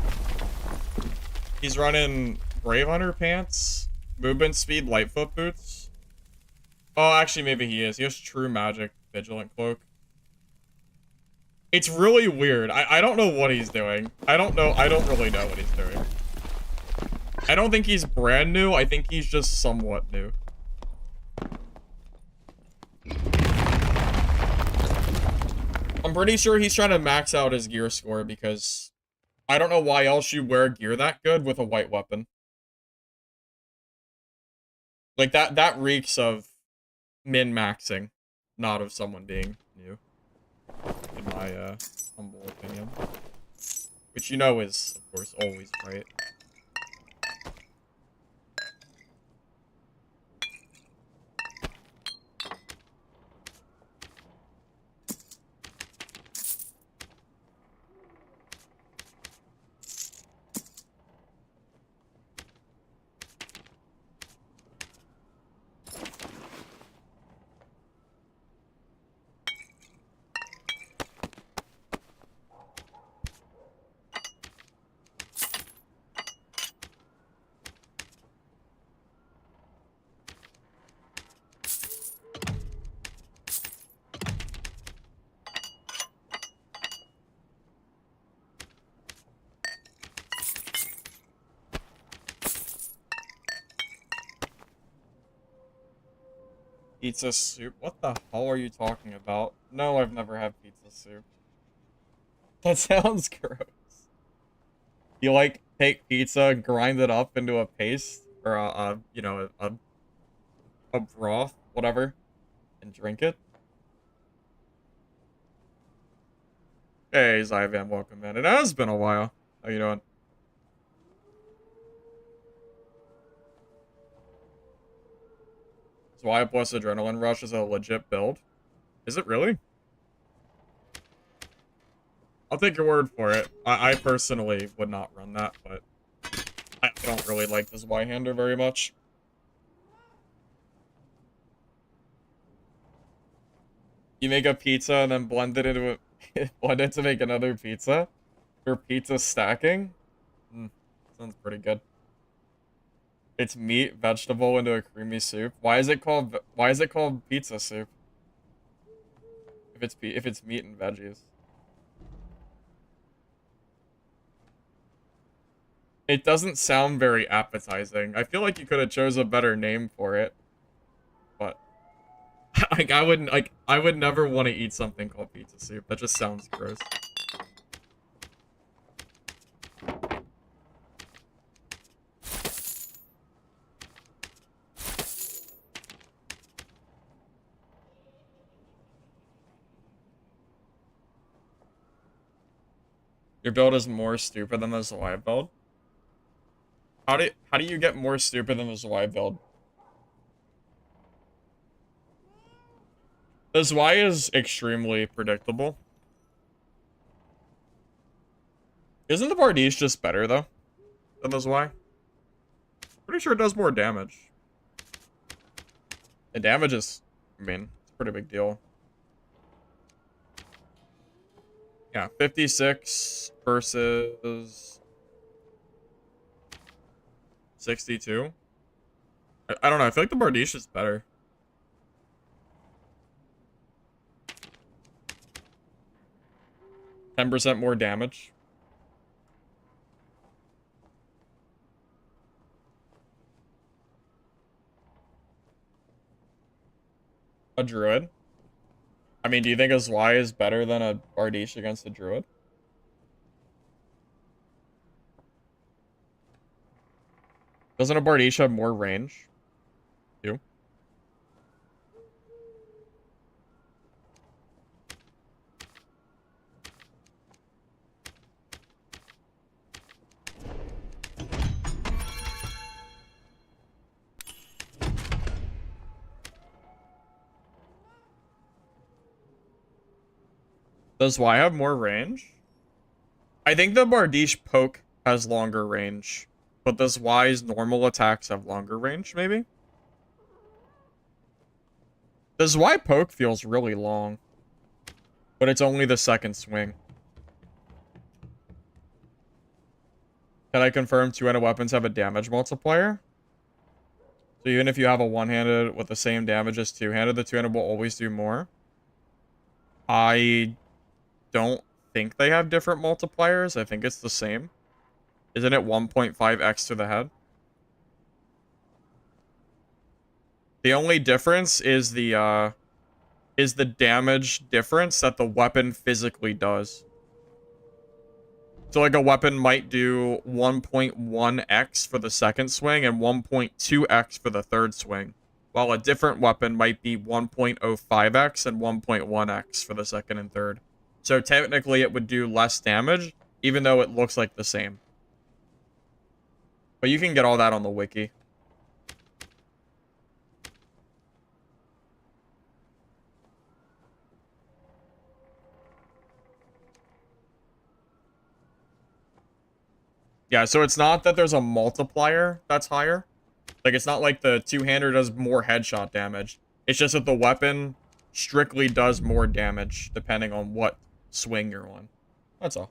He's running Brave Hunter pants, movement speed, Lightfoot boots. Oh, actually, maybe he is. He has True Magic, Vigilant Cloak. It's really weird. I don't know what he's doing. I don't really know what he's doing. I don't think he's brand new. I think he's just somewhat new. I'm pretty sure he's trying to max out his gear score because I don't know why else you wear gear that good with a white weapon. Like that reeks of min-maxing, not of someone being new, in my humble opinion. Which you know is, of course, always right. Pizza soup? What the hell are you talking about? No, I've never had pizza soup. That sounds gross. You like take pizza, grind it up into a paste or you know, a broth, whatever, and drink it. Hey, Zyvan, welcome in. It has been a while. How you doing? Zwei plus Adrenaline Rush is a legit build. Is it really? I'll take your word for it. I personally would not run that, but I don't really like this Y-hander very much. You make a pizza and then blend it into a blend it to make another pizza for pizza stacking. Sounds pretty good. It's meat, vegetable into a creamy soup. Why is it called pizza soup? If it's meat and veggies. It doesn't sound very appetizing. I feel like you could have chose a better name for it. But like I would never want to eat something called pizza soup. That just sounds gross. Your build is more stupid than the Zwei build? How do you get more stupid than the Zwei build? The Zwei is extremely predictable. Isn't the Bardiche just better though than the Zwei? Pretty sure it does more damage. The damage is, I mean, it's a pretty big deal. Yeah, 56 versus 62. I don't know. I feel like the Bardiche is better. %10 more damage. A Druid. I mean, do you think a Zwei is better than a Bardiche against a Druid? Doesn't a Bardiche have more range? Too? Does Y have more range? I think the Bardiche poke has longer range, but does Y's normal attacks have longer range, maybe? The Zwei poke feels really long, but it's only the second swing. Can I confirm two-handed weapons have a damage multiplier? So even if you have a one-handed with the same damage as two-handed, the two-handed will always do more. I don't think they have different multipliers. I think it's the same. Isn't it 1.5x to the head? The only difference is the damage difference that the weapon physically does. So like a weapon might do 1.1x for the second swing and 1.2x for the third swing, while a different weapon might be 1.05x and 1.1x for the second and third. So technically it would do less damage, even though it looks like the same. But you can get all that on the wiki. Yeah, so it's not that there's a multiplier that's higher. Like, it's not like the two-hander does more headshot damage. It's just that the weapon strictly does more damage, depending on what swing you're on. That's all.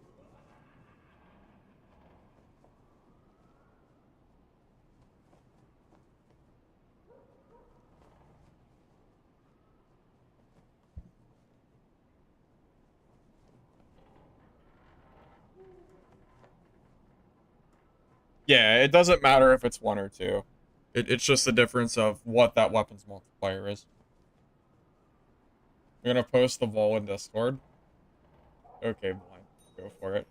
Yeah, it doesn't matter if it's one or two. It's just the difference of what that weapon's multiplier is. You're gonna post the vol in Discord? Okay, blind. Go for it.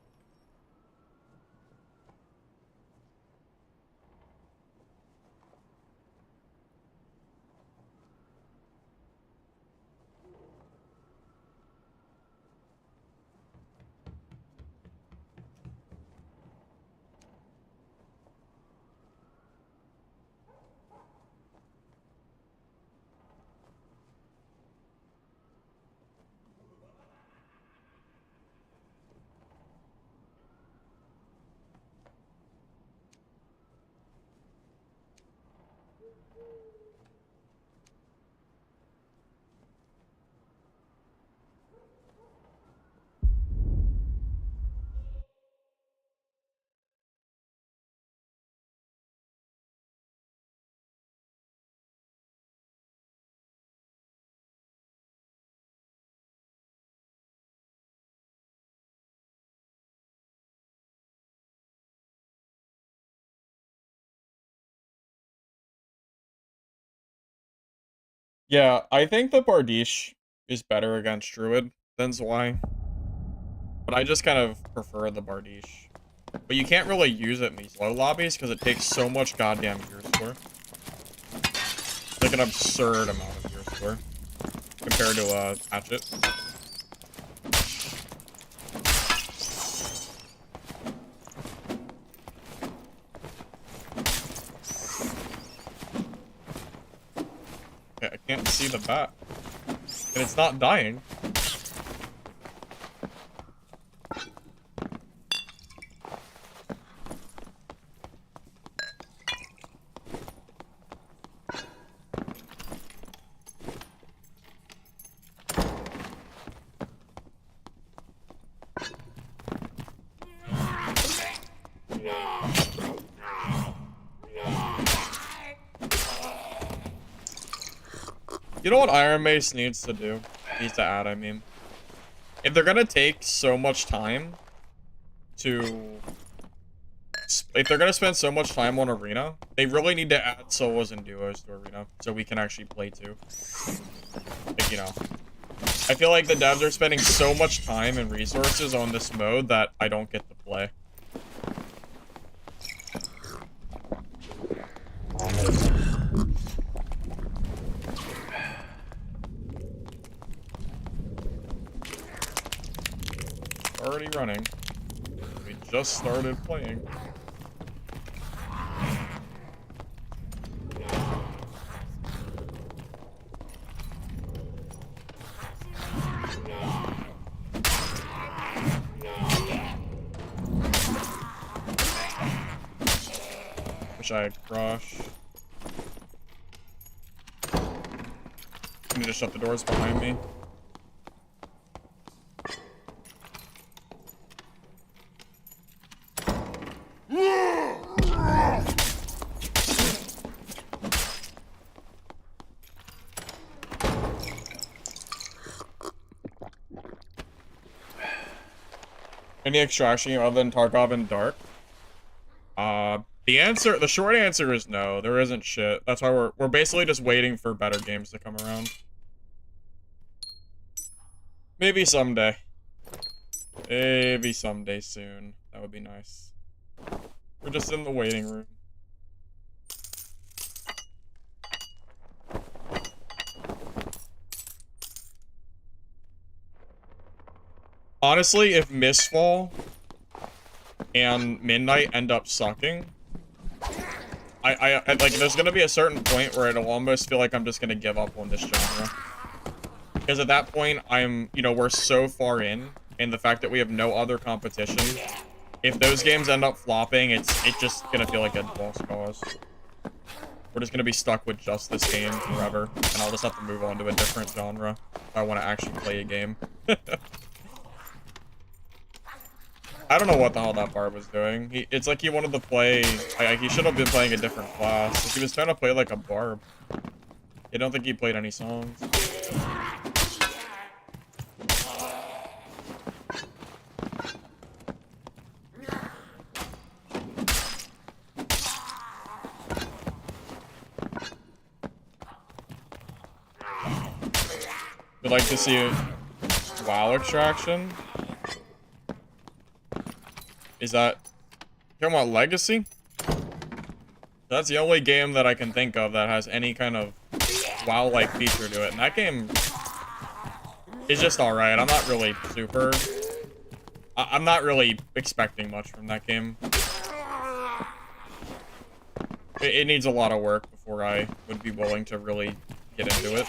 Yeah, I think the Bardiche is better against Druid than Zwei. But I just kind of prefer the Bardiche. But you can't really use it in these low lobbies because it takes so much goddamn gear score. It's like an absurd amount of gear score compared to a Hatchet. Okay, I can't see the bat. And it's not dying. You know what Iron Mace needs to do? Needs to add, I mean. If they're gonna take so much time to... If they're gonna spend so much time on Arena, they really need to add solos and duos to Arena so we can actually play too. Like, you know. I feel like the devs are spending so much time and resources on this mode that I don't get to play. Already running. We just started playing. Wish I had crush. need to shut the doors behind me. Any extraction other than Tarkov and Dark? The short answer is no. There isn't shit. That's why we're basically just waiting for better games to come around. Maybe someday. Maybe someday soon. That would be nice. We're just in the waiting room. Honestly, if Mistfall and Midnight end up sucking, I like, there's gonna be a certain point where it'll almost feel like I'm just gonna give up on this genre. Because at that point, we're so far in, and the fact that we have no other competition, if those games end up flopping, it's just gonna feel like a lost cause. We're just gonna be stuck with just this game forever, and I'll just have to move on to a different genre if I want to actually play a game. I don't know what the hell that Barb was doing. It's like he wanted to play... he should have been playing a different class. Like, he was trying to play like a Barb. I don't think he played any songs. Would like to see WoW extraction. Is that... You want Legacy? That's the only game that I can think of that has any kind of WoW-like feature to it. And that game is just alright. I'm not really super... I'm not really expecting much from that game. It needs a lot of work before I would be willing to really get into it.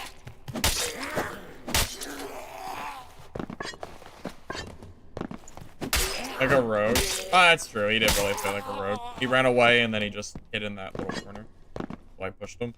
Like a rogue? Ah, that's true. He didn't really play like a rogue. He ran away and then he just hid in that little corner while I pushed him.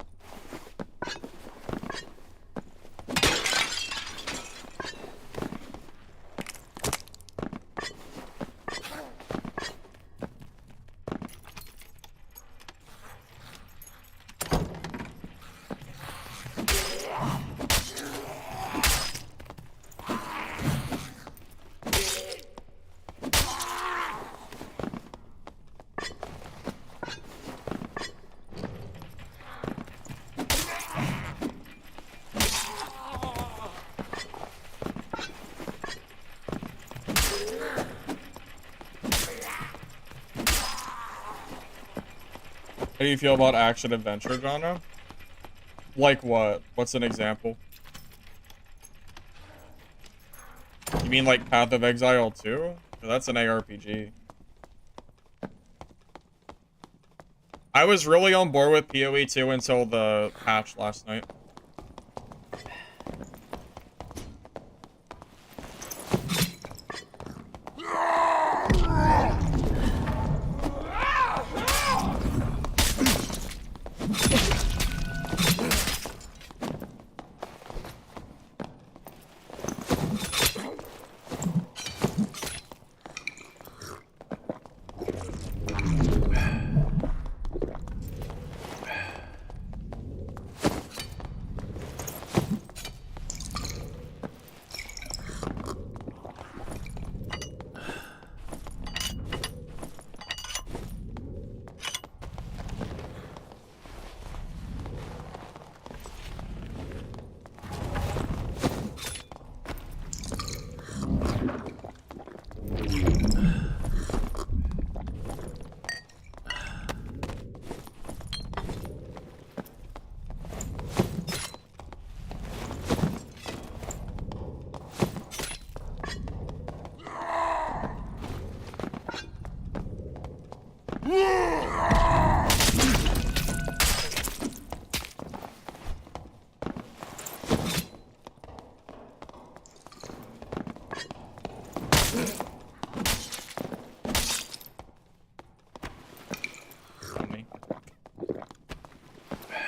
How do you feel about action-adventure genre? Like what? What's an example? You mean like Path of Exile 2? That's an ARPG. I was really on board with PoE 2 until the patch last night.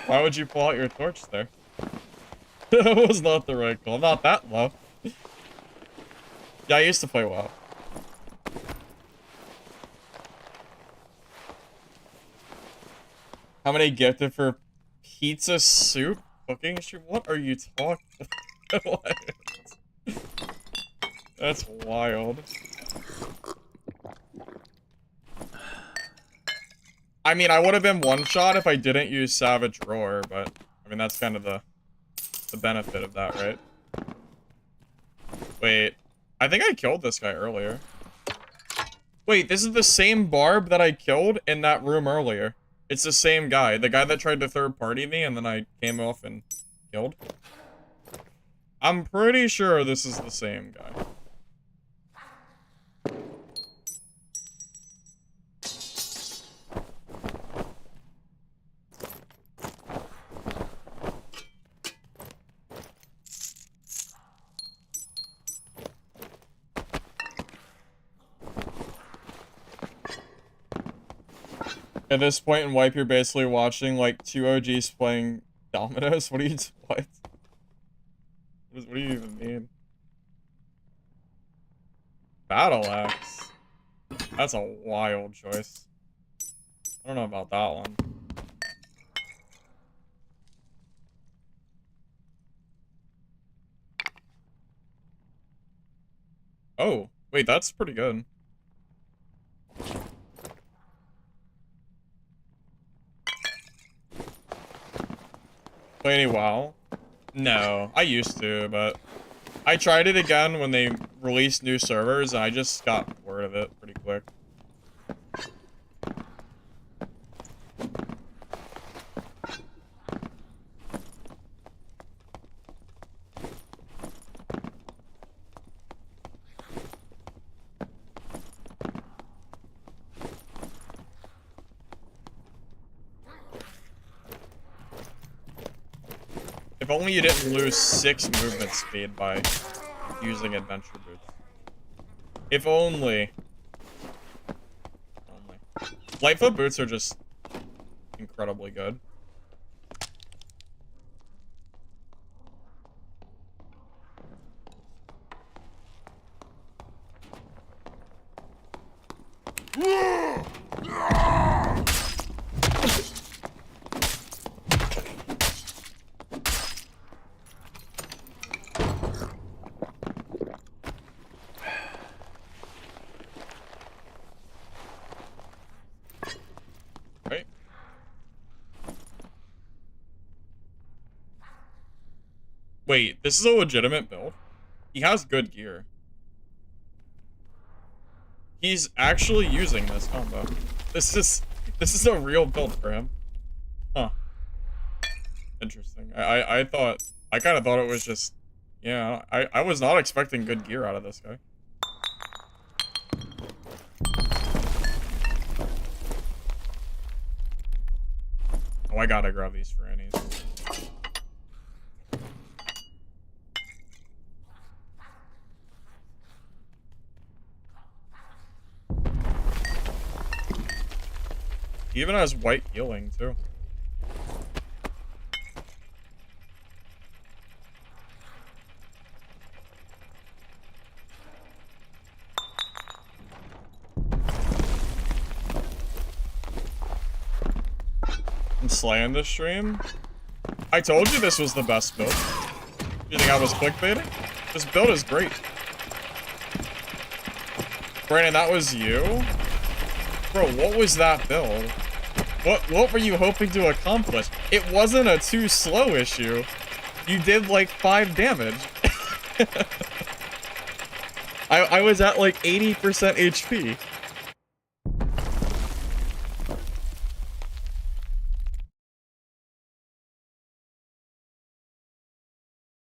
Why would you pull out your torch there? That was not the right call. Not that low. Yeah, I used to play WoW. How many gifted for pizza soup cooking stream? What are you talking about? That's wild. I mean, I would have been one shot if I didn't use Savage Roar, but I mean that's kind of the benefit of that, right? Wait, I think I killed this guy earlier. Wait, this is the same Barb that I killed in that room earlier. It's the same guy. The guy that tried to third party me and then I came off and killed. I'm pretty sure this is the same guy. At this point in Wipe, you're basically watching, like, two OGs playing dominoes? What do you... What? What do you even mean? Battle Axe. That's a wild choice. I don't know about that one. Oh, wait, that's pretty good. Play any WoW? No, I used to, but I tried it again when they released new servers, and I just got bored of it pretty quick. If only you didn't lose 6 movement speed by using adventure boots. If only. Lightfoot boots are just incredibly good. Right? Wait, this is a legitimate build? He has good gear. He's actually using this combo. This is a real build for him. Huh. Interesting. I kind of thought it was just, yeah, I was not expecting good gear out of this guy. Oh, I gotta grab these Frannies. He even has white healing, too. And slaying this stream? I told you this was the best build. You think I was clickbaiting? This build is great. Brandon, that was you? Bro, what was that build? What were you hoping to accomplish? It wasn't a too slow issue. You did like 5 damage. I was at like 80% HP.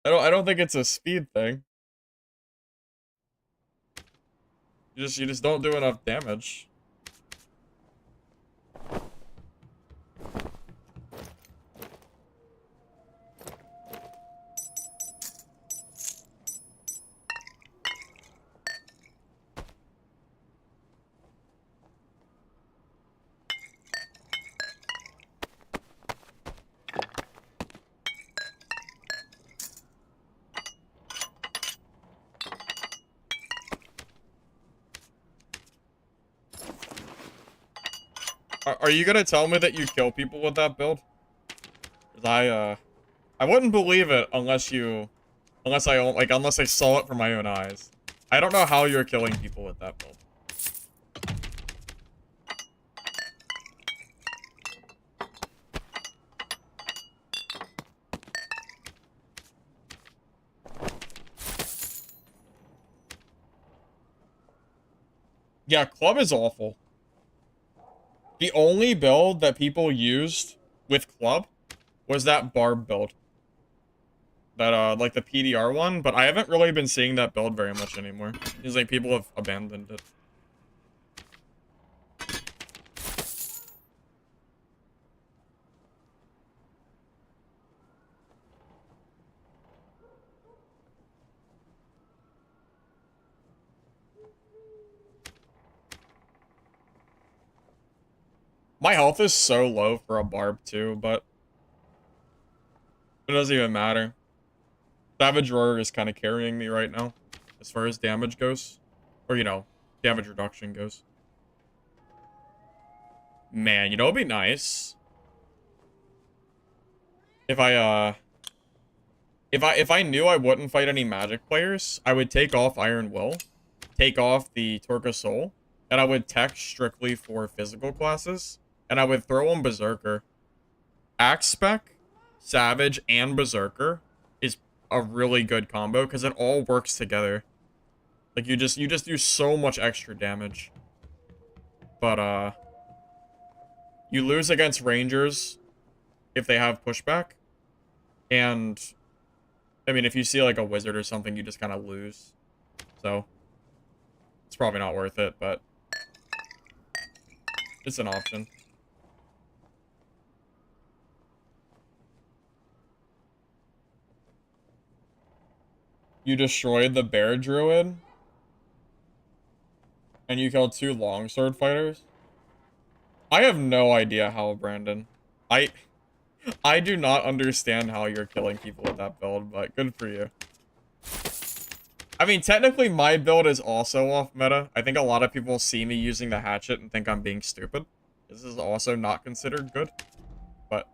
I don't think it's a speed thing. You just don't do enough damage. Are you gonna tell me that you kill people with that build? 'Cause I wouldn't believe it unless unless I saw it from my own eyes. I don't know how you're killing people with that build. Yeah, club is awful. The only build that people used with club was that Barb build. That, like the PDR one, but I haven't really been seeing that build very much anymore. It's like people have abandoned it. My health is so low for a Barb too, but it doesn't even matter. Savage Roar is kind of carrying me right now, as far as damage goes. Or, you know, damage reduction goes. Man, you know, it'd be nice if I knew I wouldn't fight any magic players, I would take off Iron Will, take off the Torque of Soul, and I would tech strictly for physical classes, and I would throw on Berserker. Axe Spec, Savage, and Berserker is a really good combo because it all works together. Like you just do so much extra damage. But you lose against Rangers if they have pushback. And I mean, if you see like a wizard or something, you just kind of lose. So it's probably not worth it, but it's an option. You destroyed the bear druid and you killed 2 longsword fighters. I have no idea how, Brandon. I do not understand how you're killing people with that build, but good for you. I mean, technically my build is also off meta. I think a lot of people see me using the hatchet and think I'm being stupid. This is also not considered good, but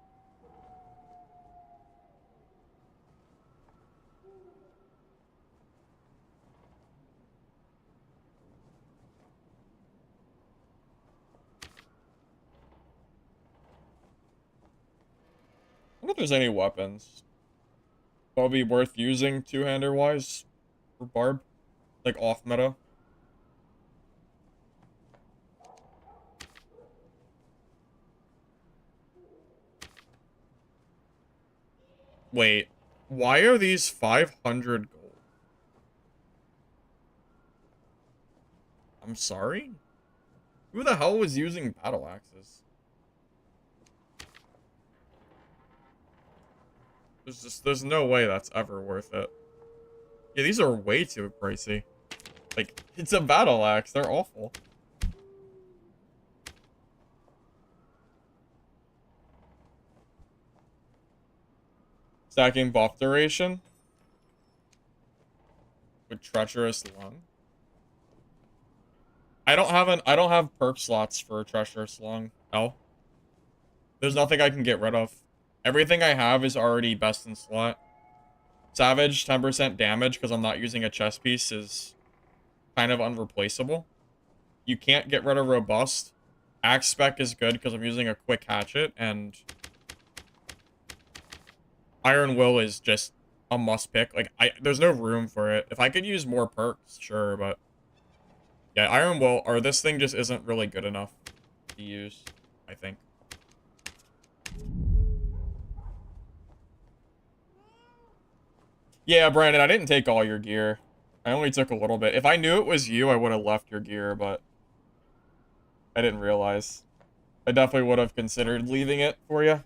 I wonder if there's any weapons that'll be worth using two-hander wise for Barb, like off meta. Wait, why are these 500 gold? I'm sorry? Who the hell was using battle axes? There's no way that's ever worth it. Yeah, these are way too pricey. Like, it's a battle axe, they're awful. Stacking buff duration with treacherous lung. I don't have perk slots for treacherous lung. No. There's nothing I can get rid of. Everything I have is already best in slot. Savage, 10% damage because I'm not using a chest piece is kind of unreplaceable. You can't get rid of robust. Axe spec is good because I'm using a quick hatchet, and Iron Will is just a must pick. Like, there's no room for it. If I could use more perks, sure, but yeah, Iron Will, or this thing just isn't really good enough to use, I think. Yeah, Brandon, I didn't take all your gear. I only took a little bit. If I knew it was you, I would have left your gear, but I didn't realize. I definitely would have considered leaving it for you.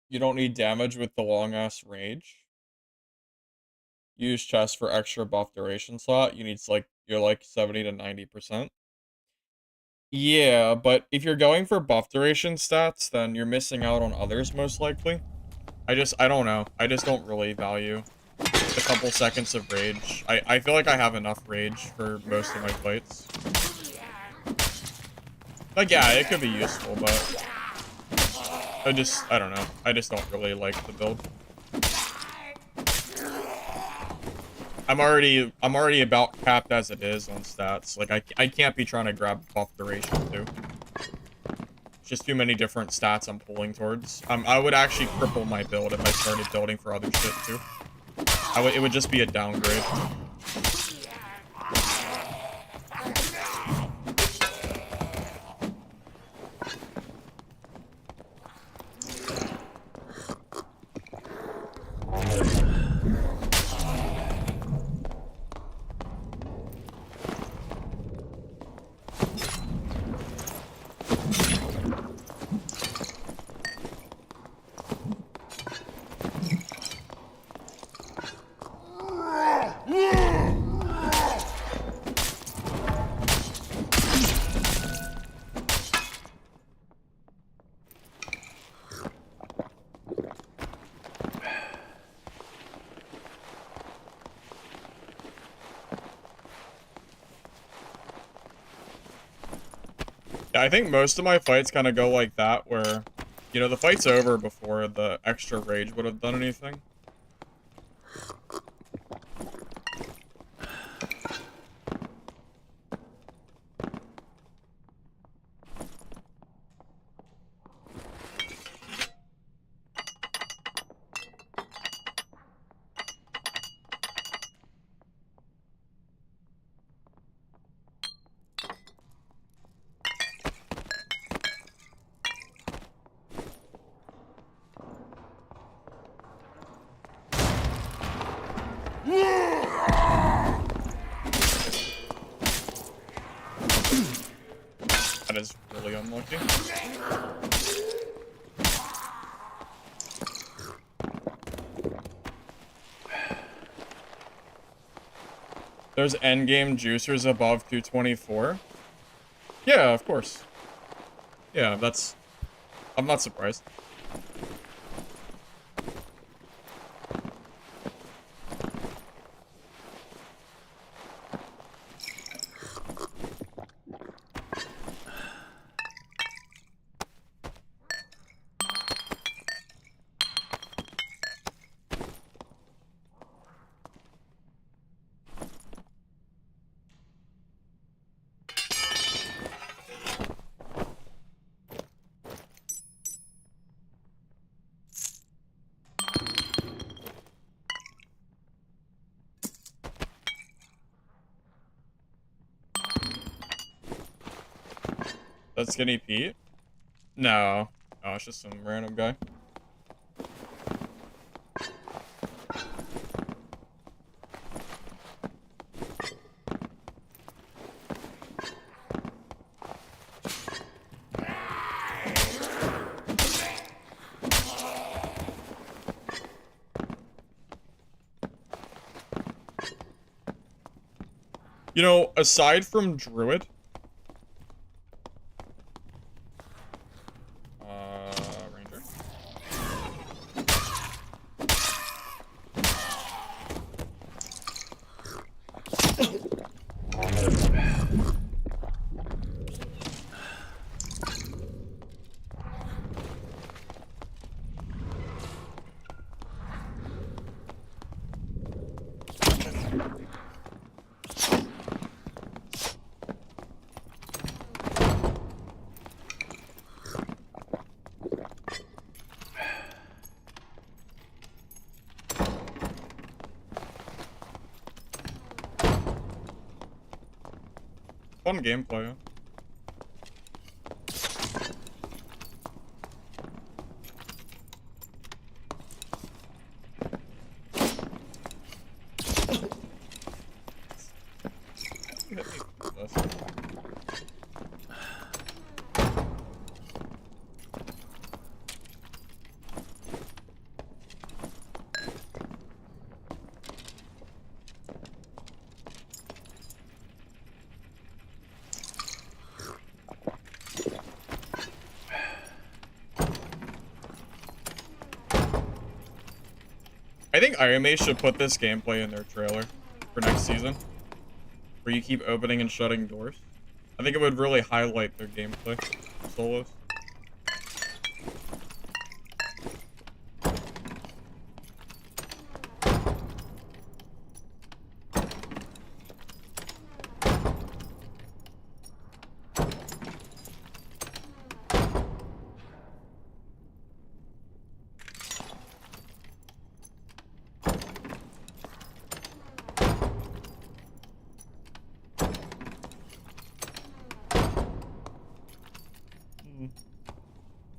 You don't need damage with the long-ass rage. Use chest for extra buff duration slot. You need, like, you're like 70 to 90%. Yeah, but if you're going for buff duration stats, then you're missing out on others, most likely. I don't know. I just don't really value the couple seconds of rage. I feel like I have enough rage for most of my fights. Like, yeah, it could be useful, but I don't know. I just don't really like the build. I'm already about capped as it is on stats. Like, I can't be trying to grab buff duration, too. Just too many different stats I'm pulling towards. I would actually cripple my build if I started building for other shit, too. It would just be a downgrade. I think most of my fights kind of go like that, where, you know, the fight's over before the extra rage would have done anything. That is really unlucky. There's endgame juicers above 224? Yeah, of course. Yeah, I'm not surprised. That's Skinny Pete? No. Oh, it's just some random guy. You know, aside from Druid, Ranger. Fun gameplay. I think IMA should put this gameplay in their trailer for next season, where you keep opening and shutting doors. I think it would really highlight their gameplay solos.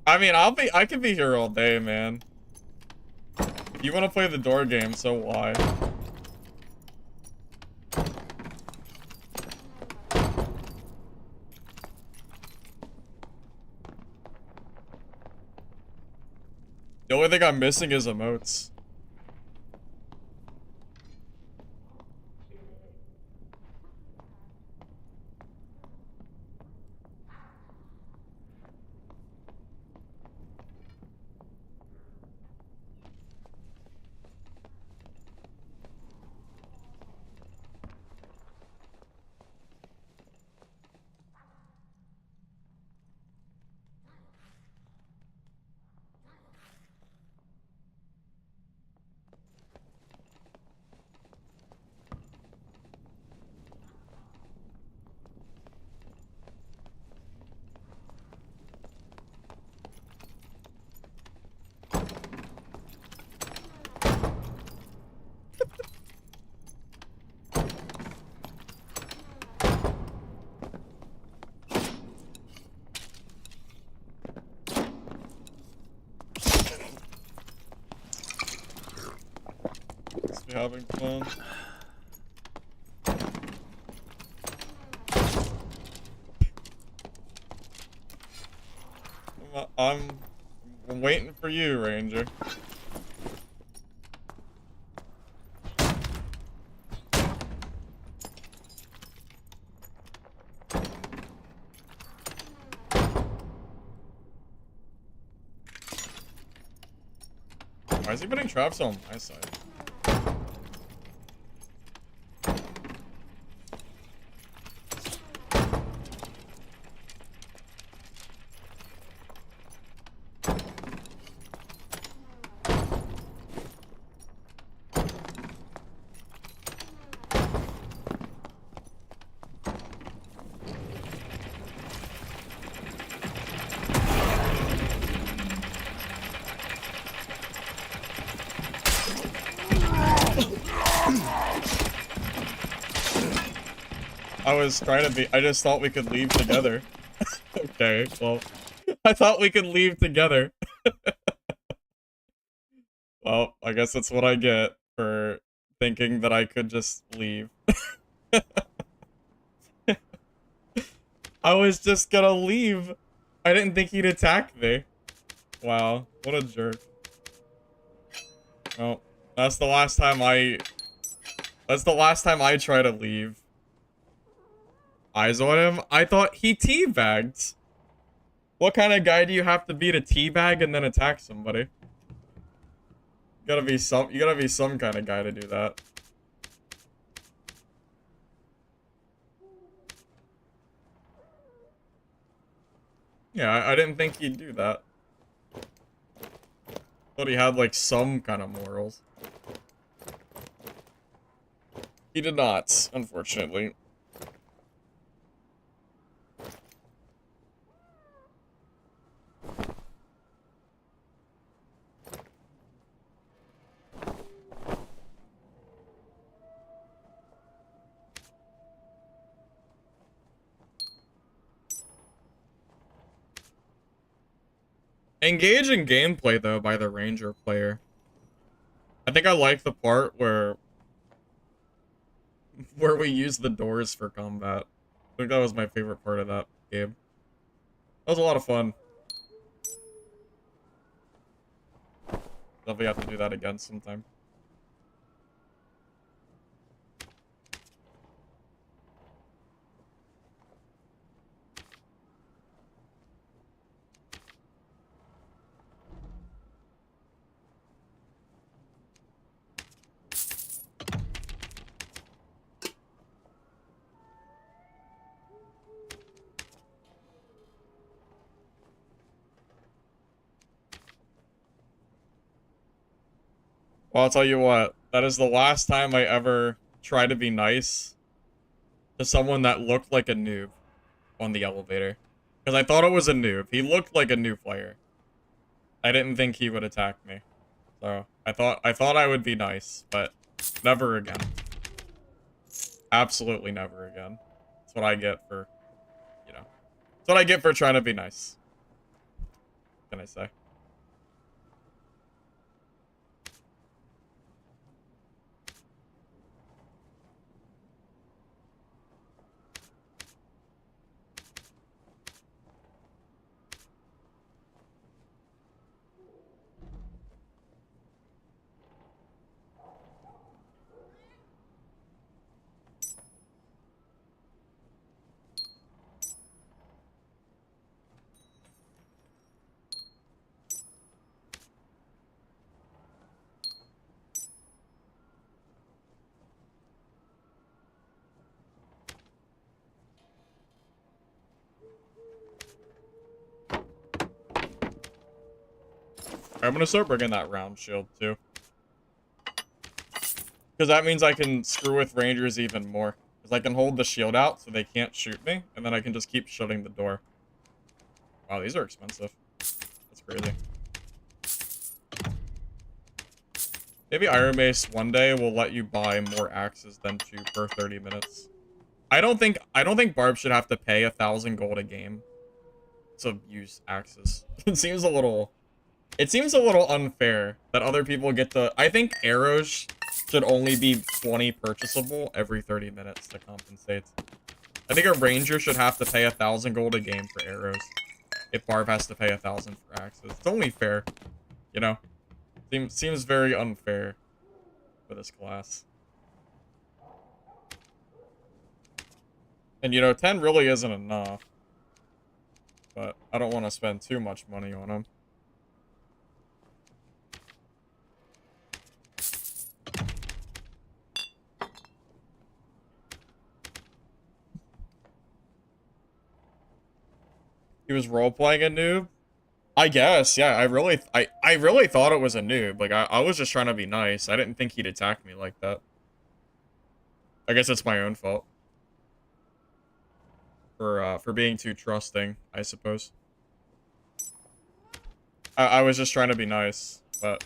I mean, I could be here all day, man. If you want to play the door game, so why? The only thing I'm missing is emotes. Let's be having fun. I'm waiting for you, Ranger. Why is he putting traps on my side? I just thought we could leave together. Okay, well, I thought we could leave together. Well, I guess that's what I get for thinking that I could just leave. I was just gonna leave. I didn't think he'd attack me. Wow, what a jerk. Well, that's the last time I try to leave. Eyes on him? I thought he teabagged. What kind of guy do you have to be to teabag and then attack somebody? You gotta be some kind of guy to do that. Yeah, I didn't think he'd do that. Thought he had like some kind of morals. He did not, unfortunately. Engaging gameplay, though, by the Ranger player. I think I like the part where we use the doors for combat. I think that was my favorite part of that game. That was a lot of fun. Definitely have to do that again sometime. Well, I'll tell you what, that is the last time I ever tried to be nice to someone that looked like a noob on the elevator. Because I thought it was a noob. He looked like a new player. I didn't think he would attack me. So I thought I would be nice, but never again. Absolutely never again. That's what I get for, you know. That's what I get for trying to be nice. What can I say? I'm gonna start bringing that round shield too. Because that means I can screw with rangers even more. Because I can hold the shield out so they can't shoot me, and then I can just keep shutting the door. Wow, these are expensive. That's crazy. Maybe Iron Mace one day will let you buy more axes than 2 per 30 minutes. I don't think Barb should have to pay 1,000 gold a game to use axes. It seems a little unfair that other people get to. I think arrows should only be 20 purchasable every 30 minutes to compensate. I think a ranger should have to pay 1,000 gold a game for arrows. If Barb has to pay 1,000 for axes. It's only fair, you know? Seems very unfair for this class. And you know, 10 really isn't enough. But I don't want to spend too much money on them. He was role-playing a noob? I guess, yeah, I really thought it was a noob. Like, I was just trying to be nice. I didn't think he'd attack me like that. I guess it's my own fault. For being too trusting, I suppose. I was just trying to be nice, but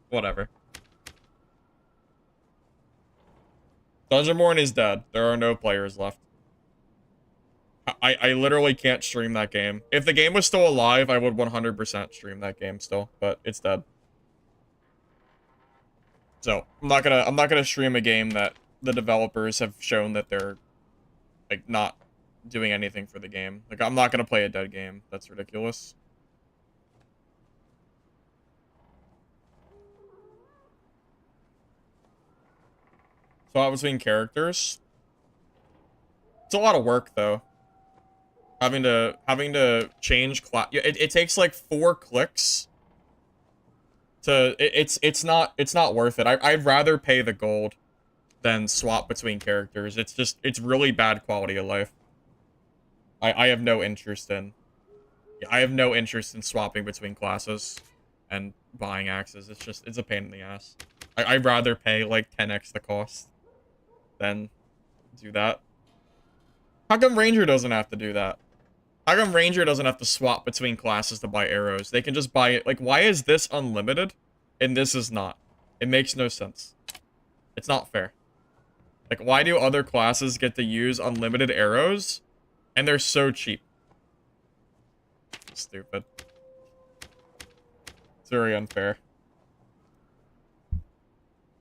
whatever. Dungeonborn is dead. There are no players left. I literally can't stream that game. If the game was still alive, I would 100% stream that game still, but it's dead. So, I'm not gonna stream a game that the developers have shown that they're like not doing anything for the game. Like, I'm not gonna play a dead game. That's ridiculous. Swap between characters. It's a lot of work though. Having to change class. It takes like 4 clicks to it's not worth it. I'd rather pay the gold than swap between characters. It's really bad quality of life. I have no interest in swapping between classes and buying axes. It's a pain in the ass. I'd rather pay like 10x the cost than do that. How come Ranger doesn't have to do that? How come Ranger doesn't have to swap between classes to buy arrows? They can just buy it. Like, why is this unlimited and this is not? It makes no sense. It's not fair. Like, why do other classes get to use unlimited arrows and they're so cheap? Stupid. It's very unfair.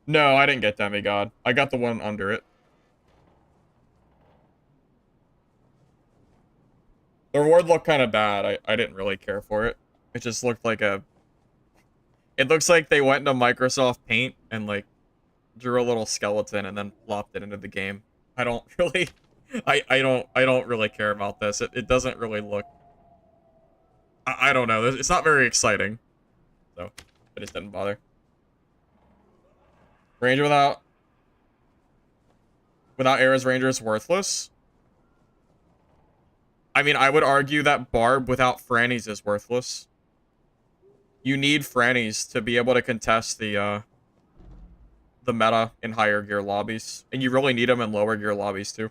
No, I didn't get Demigod. I got the one under it. The reward looked kind of bad. I didn't really care for it. It just looked like a... It looks like they went into Microsoft Paint and, like, drew a little skeleton and then plopped it into the game. I don't really... I don't really care about this. It doesn't really look... I don't know. It's not very exciting. So, I just didn't bother. Ranger without arrows, Ranger is worthless. I mean, I would argue that Barb without Franny's is worthless. You need Frannies to be able to contest the meta in higher gear lobbies. And you really need them in lower gear lobbies, too.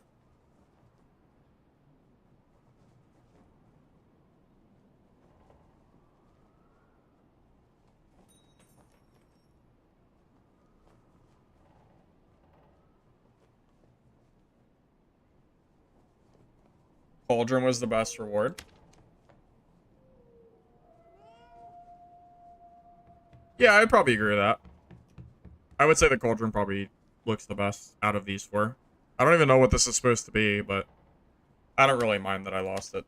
Cauldron was the best reward. Yeah, I'd probably agree with that. I would say the Cauldron probably looks the best out of these four. I don't even know what this is supposed to be, but I don't really mind that I lost it.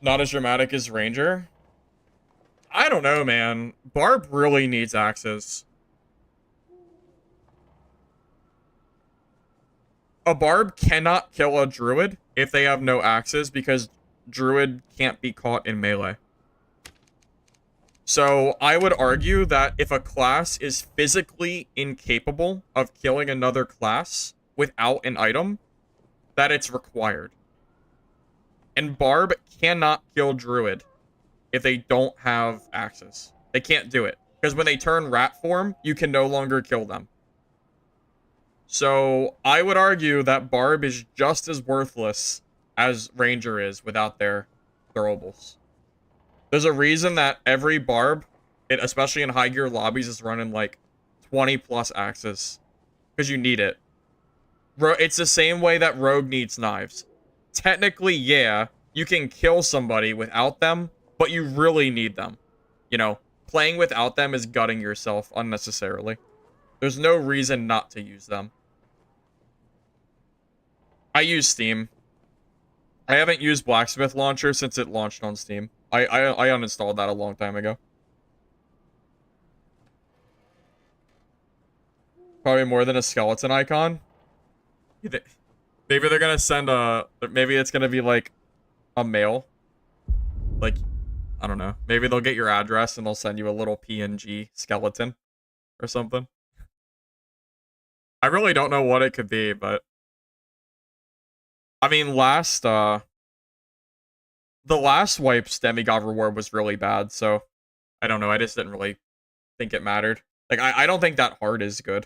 Not as dramatic as Ranger. I don't know, man. Barb really needs axes. A Barb cannot kill a Druid if they have no axes because Druid can't be caught in melee. So I would argue that if a class is physically incapable of killing another class without an item, that it's required. And Barb cannot kill Druid if they don't have axes. They can't do it. Because when they turn rat form, you can no longer kill them. So I would argue that Barb is just as worthless as Ranger is without their throwables. There's a reason that every Barb, especially in high gear lobbies, is running like 20 plus axes. Because you need it. It's the same way that Rogue needs knives. Technically, yeah, you can kill somebody without them, but you really need them. You know, playing without them is gutting yourself unnecessarily. There's no reason not to use them. I use Steam. I haven't used Blacksmith Launcher since it launched on Steam. I uninstalled that a long time ago. Probably more than a skeleton icon. Maybe they're gonna send a... Maybe it's gonna be like a mail. Like, I don't know. Maybe they'll get your address and they'll send you a little PNG skeleton or something. I really don't know what it could be, but... I mean, the last Wipes Demigod reward was really bad, so... I don't know, I just didn't really think it mattered. Like, I don't think that heart is good.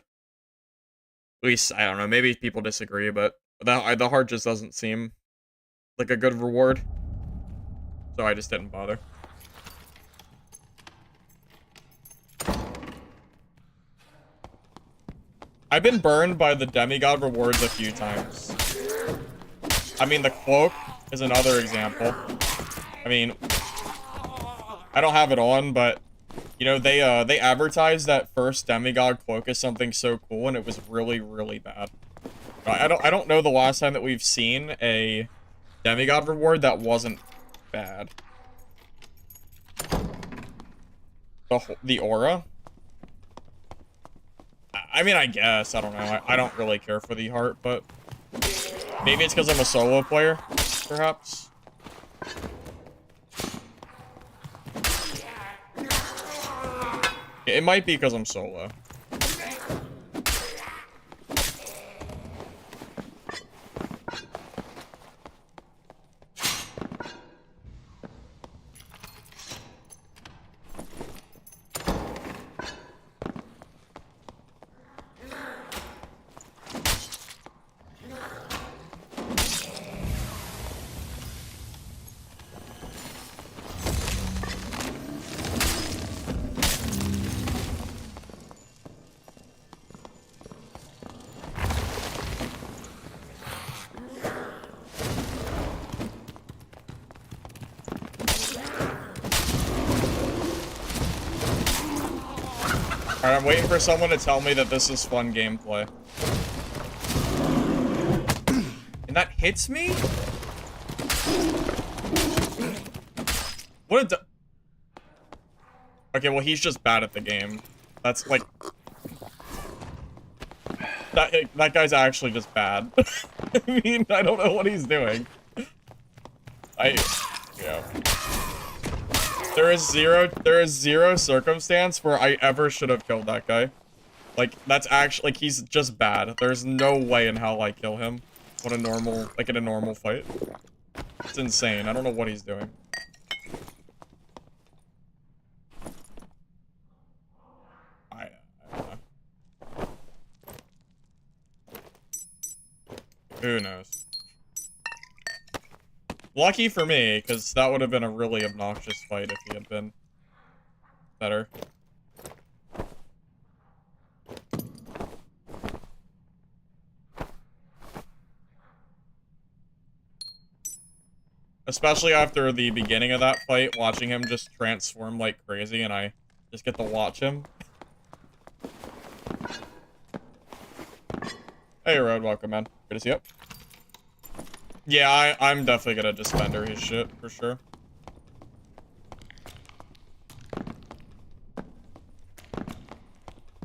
At least, I don't know, maybe people disagree, but the heart just doesn't seem like a good reward. So I just didn't bother. I've been burned by the Demigod rewards a few times. I mean, the Cloak is another example. I mean, I don't have it on, but, you know, they advertised that first Demigod Cloak as something so cool, and it was really, really bad. I don't know the last time that we've seen a Demigod reward that wasn't bad. The aura? I mean, I guess. I don't know. I don't really care for the heart, but maybe it's because I'm a solo player, perhaps. It might be because I'm solo. Alright, I'm waiting for someone to tell me that this is fun gameplay. And that hits me? What a Okay, well, he's just bad at the game. That's, like... That guy's actually just bad. I mean, I don't know what he's doing. Yeah. There is zero circumstance where I ever should have killed that guy. Like, that's actually, like, he's just bad. There's no way in hell I kill him. What a normal, like, in a normal fight. It's insane. I don't know what he's doing. Who knows? Lucky for me, because that would have been a really obnoxious fight if he had been better. Especially after the beginning of that fight, watching him just transform like crazy, and I just get to watch him. Hey, Road, welcome, man. Good to see you. Yeah, I'm definitely gonna disbender his shit, for sure.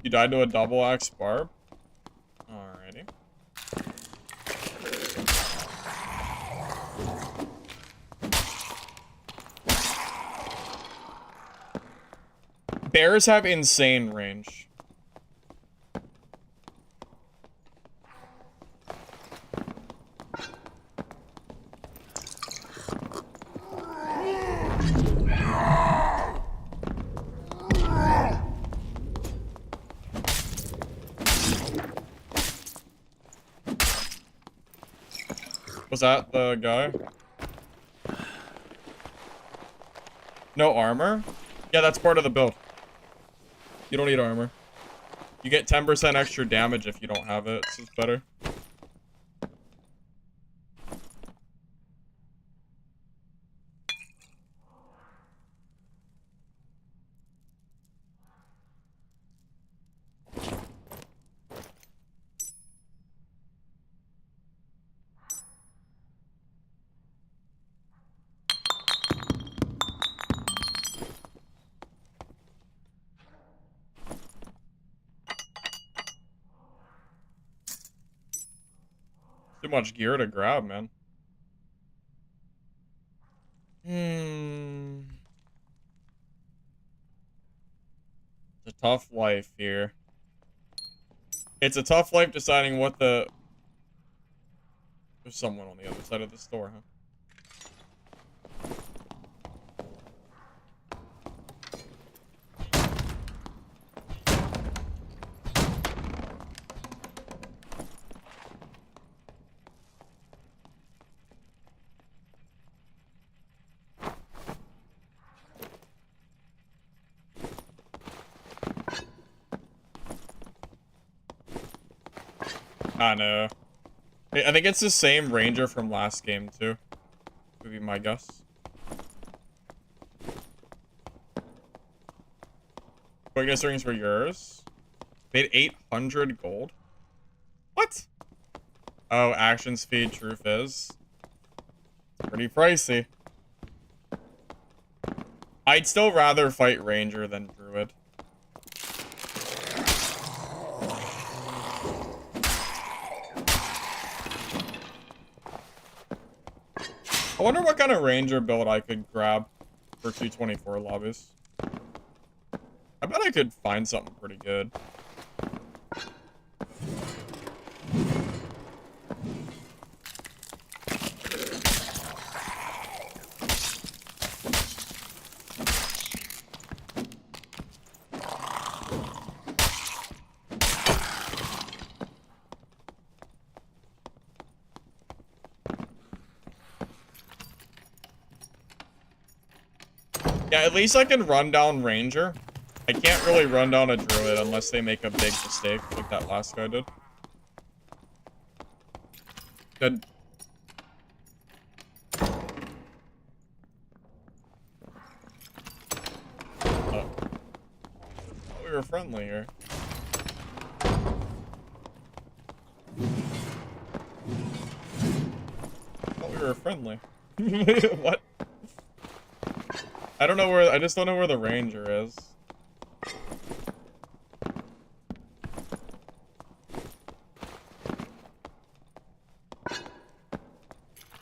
You died to a double axe Barb? Alrighty. Bears have insane range. Was that the guy? No armor? Yeah, that's part of the build. You don't need armor. You get 10% extra damage if you don't have it, so it's better. Too much gear to grab, man. It's a tough life here. It's a tough life deciding what the... There's someone on the other side of the store, huh? I know. I think it's the same ranger from last game, too. Would be my guess. Quickness rings were yours. Paid 800 gold. What? Oh, action speed, truth is. Pretty pricey. I'd still rather fight ranger than druid. I wonder what kind of ranger build I could grab for 224 lobbies. I bet I could find something pretty good. Yeah, at least I can run down ranger. I can't really run down a druid unless they make a big mistake like that last guy did. Good. Oh. We were friendly here. We were friendly. What? I don't know where, I just don't know where the ranger is.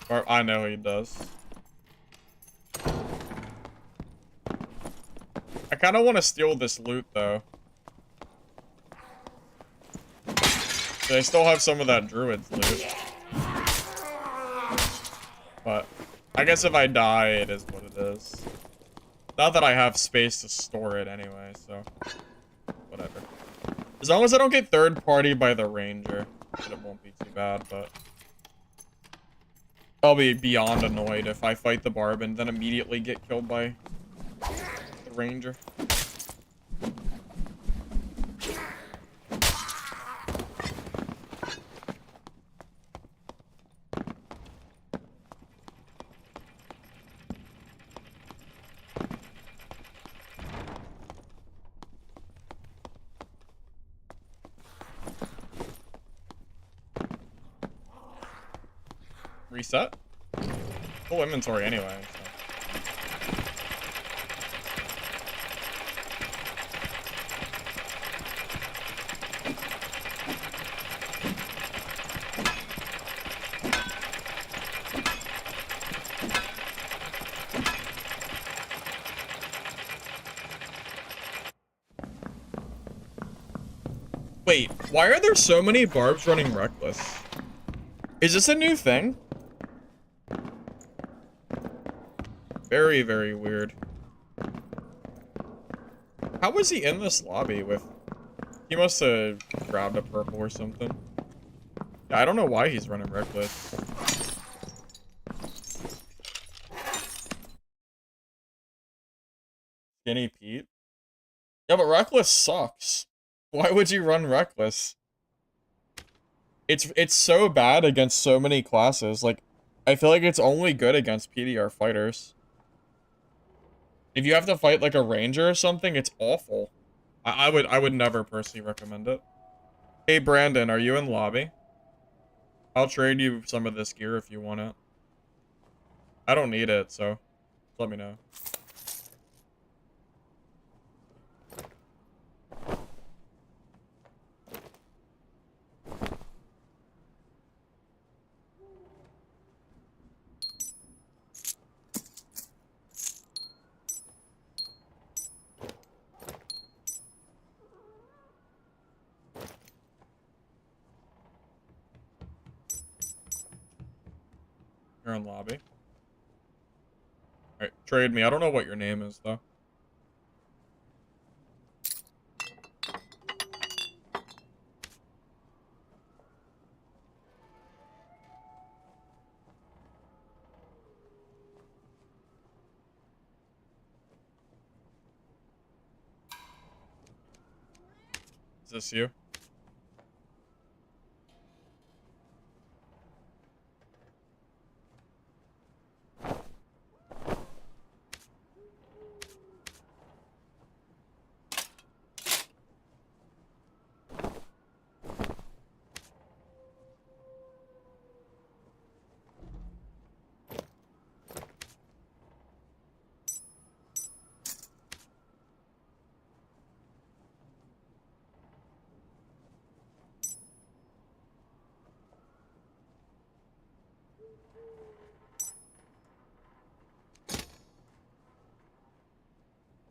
Or, I know he does. I kind of want to steal this loot, though. They still have some of that druid's loot. But, I guess if I die, it is what it is. Not that I have space to store it anyway, so... Whatever. As long as I don't get third party by the ranger, then it won't be too bad, but... I'll be beyond annoyed if I fight the Barb and then immediately get killed by the Ranger. Reset? Full inventory anyway. So. Wait, why are there so many Barbs running Reckless? Is this a new thing? Very, very weird. How was he in this lobby with... He must have grabbed a purple or something. Yeah, I don't know why he's running Reckless. Skinny Pete? Yeah, but Reckless sucks. Why would you run Reckless? It's so bad against so many classes. Like, I feel like it's only good against PDR fighters. If you have to fight like a ranger or something, it's awful. I would never personally recommend it. Hey Brandon, are you in lobby? I'll trade you some of this gear if you want it. I don't need it, so let me know. You're in lobby. Alright, trade me. I don't know what your name is, though. Is this you?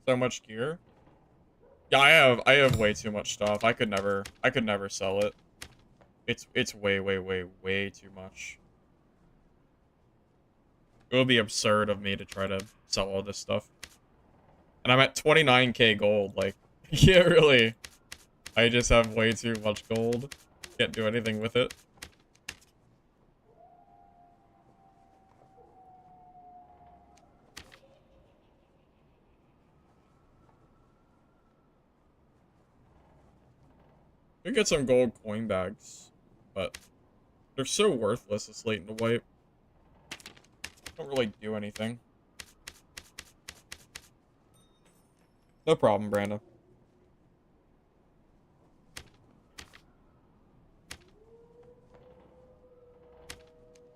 So much gear? Yeah, I have way too much stuff. I could never sell it. It's way too much. It would be absurd of me to try to sell all this stuff. And I'm at 29k gold, like, yeah, really. I just have way too much gold. Can't do anything with it. We get some gold coin bags, but they're so worthless this late in the wipe. Don't really do anything. No problem, Brandon.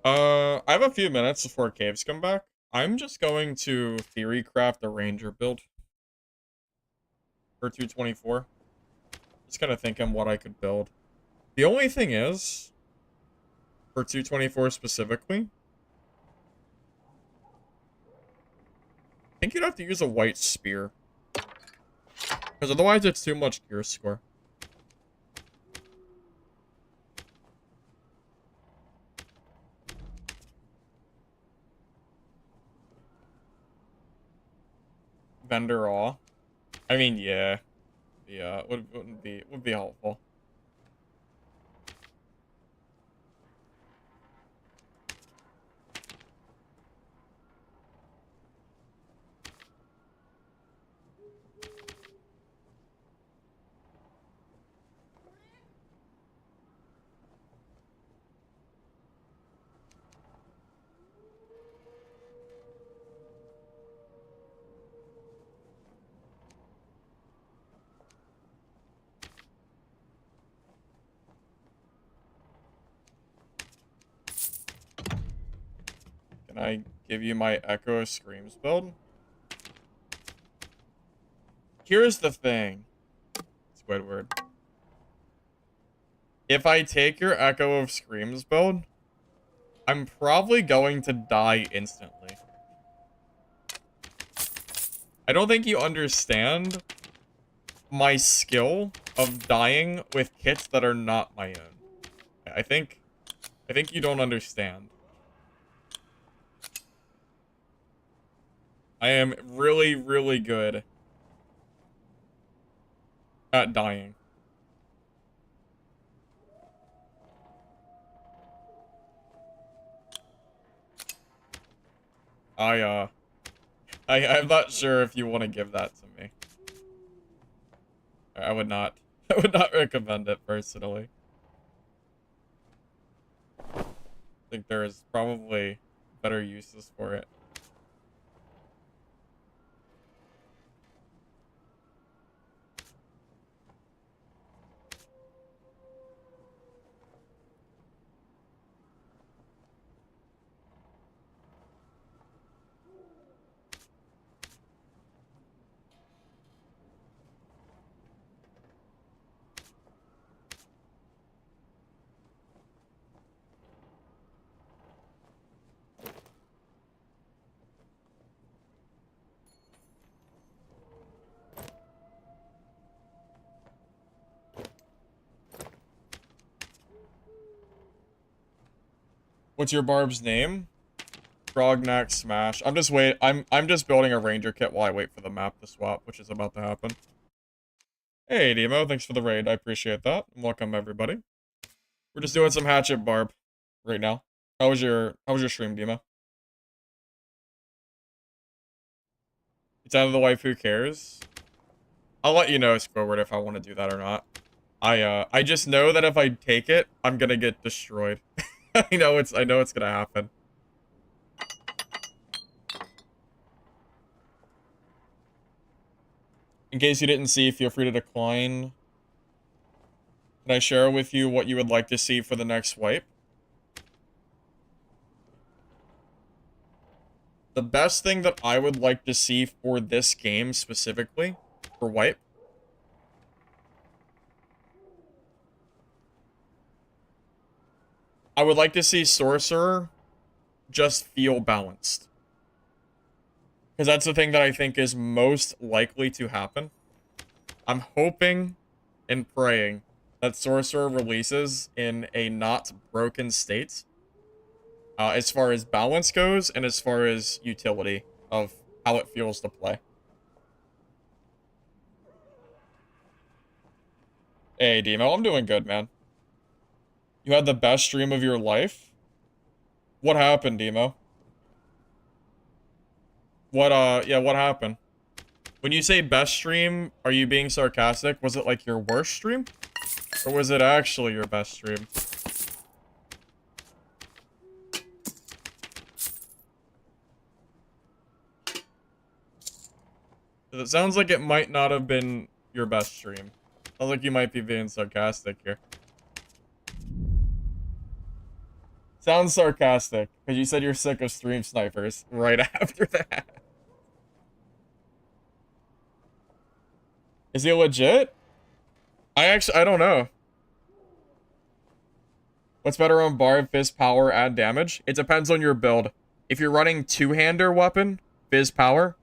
I have a few minutes before caves come back. I'm just going to theory craft a ranger build for 224. Just kind of thinking what I could build. The only thing is, for 224 specifically, I think you'd have to use a white spear. Because otherwise it's too much gear score. Vendor awe. I mean, yeah. Yeah, it would be helpful. Can I give you my Echo Screams build? Here's the thing, Squidward. If I take your Echo of Screams build, I'm probably going to die instantly. I don't think you understand my skill of dying with kits that are not my own. I think you don't understand. I am really, really good at dying. I'm not sure if you want to give that to me. I would not. I would not recommend it personally. I think there is probably better uses for it. What's your Barb's name? Frognack Smash. I'm just building a ranger kit while I wait for the map to swap, which is about to happen. Hey Demo, thanks for the raid. I appreciate that. Welcome everybody. We're just doing some Hatchet Barb right now. How was your stream, Demo? It's out of the wife, who cares? I'll let you know, Squidward, if I want to do that or not. I just know that if I take it, I'm gonna get destroyed. I know it's gonna happen. In case you didn't see, feel free to decline. Can I share with you what you would like to see for the next wipe? The best thing that I would like to see for this game specifically, for wipe, I would like to see Sorcerer just feel balanced. Because that's the thing that I think is most likely to happen. I'm hoping and praying that Sorcerer releases in a not broken state. As far as balance goes, and as far as utility of how it feels to play. Hey, Demo, I'm doing good, man. You had the best stream of your life? What happened, Demo? What happened? When you say best stream, are you being sarcastic? Was it like your worst stream? Or was it actually your best stream? It sounds like it might not have been your best stream. Sounds like you might be being sarcastic here. Sounds sarcastic, because you said you're sick of stream snipers right after that. Is he legit? I don't know. What's better on Barb, Fizz Power, add damage? It depends on your build. If you're running two-hander weapon, Fizz Power.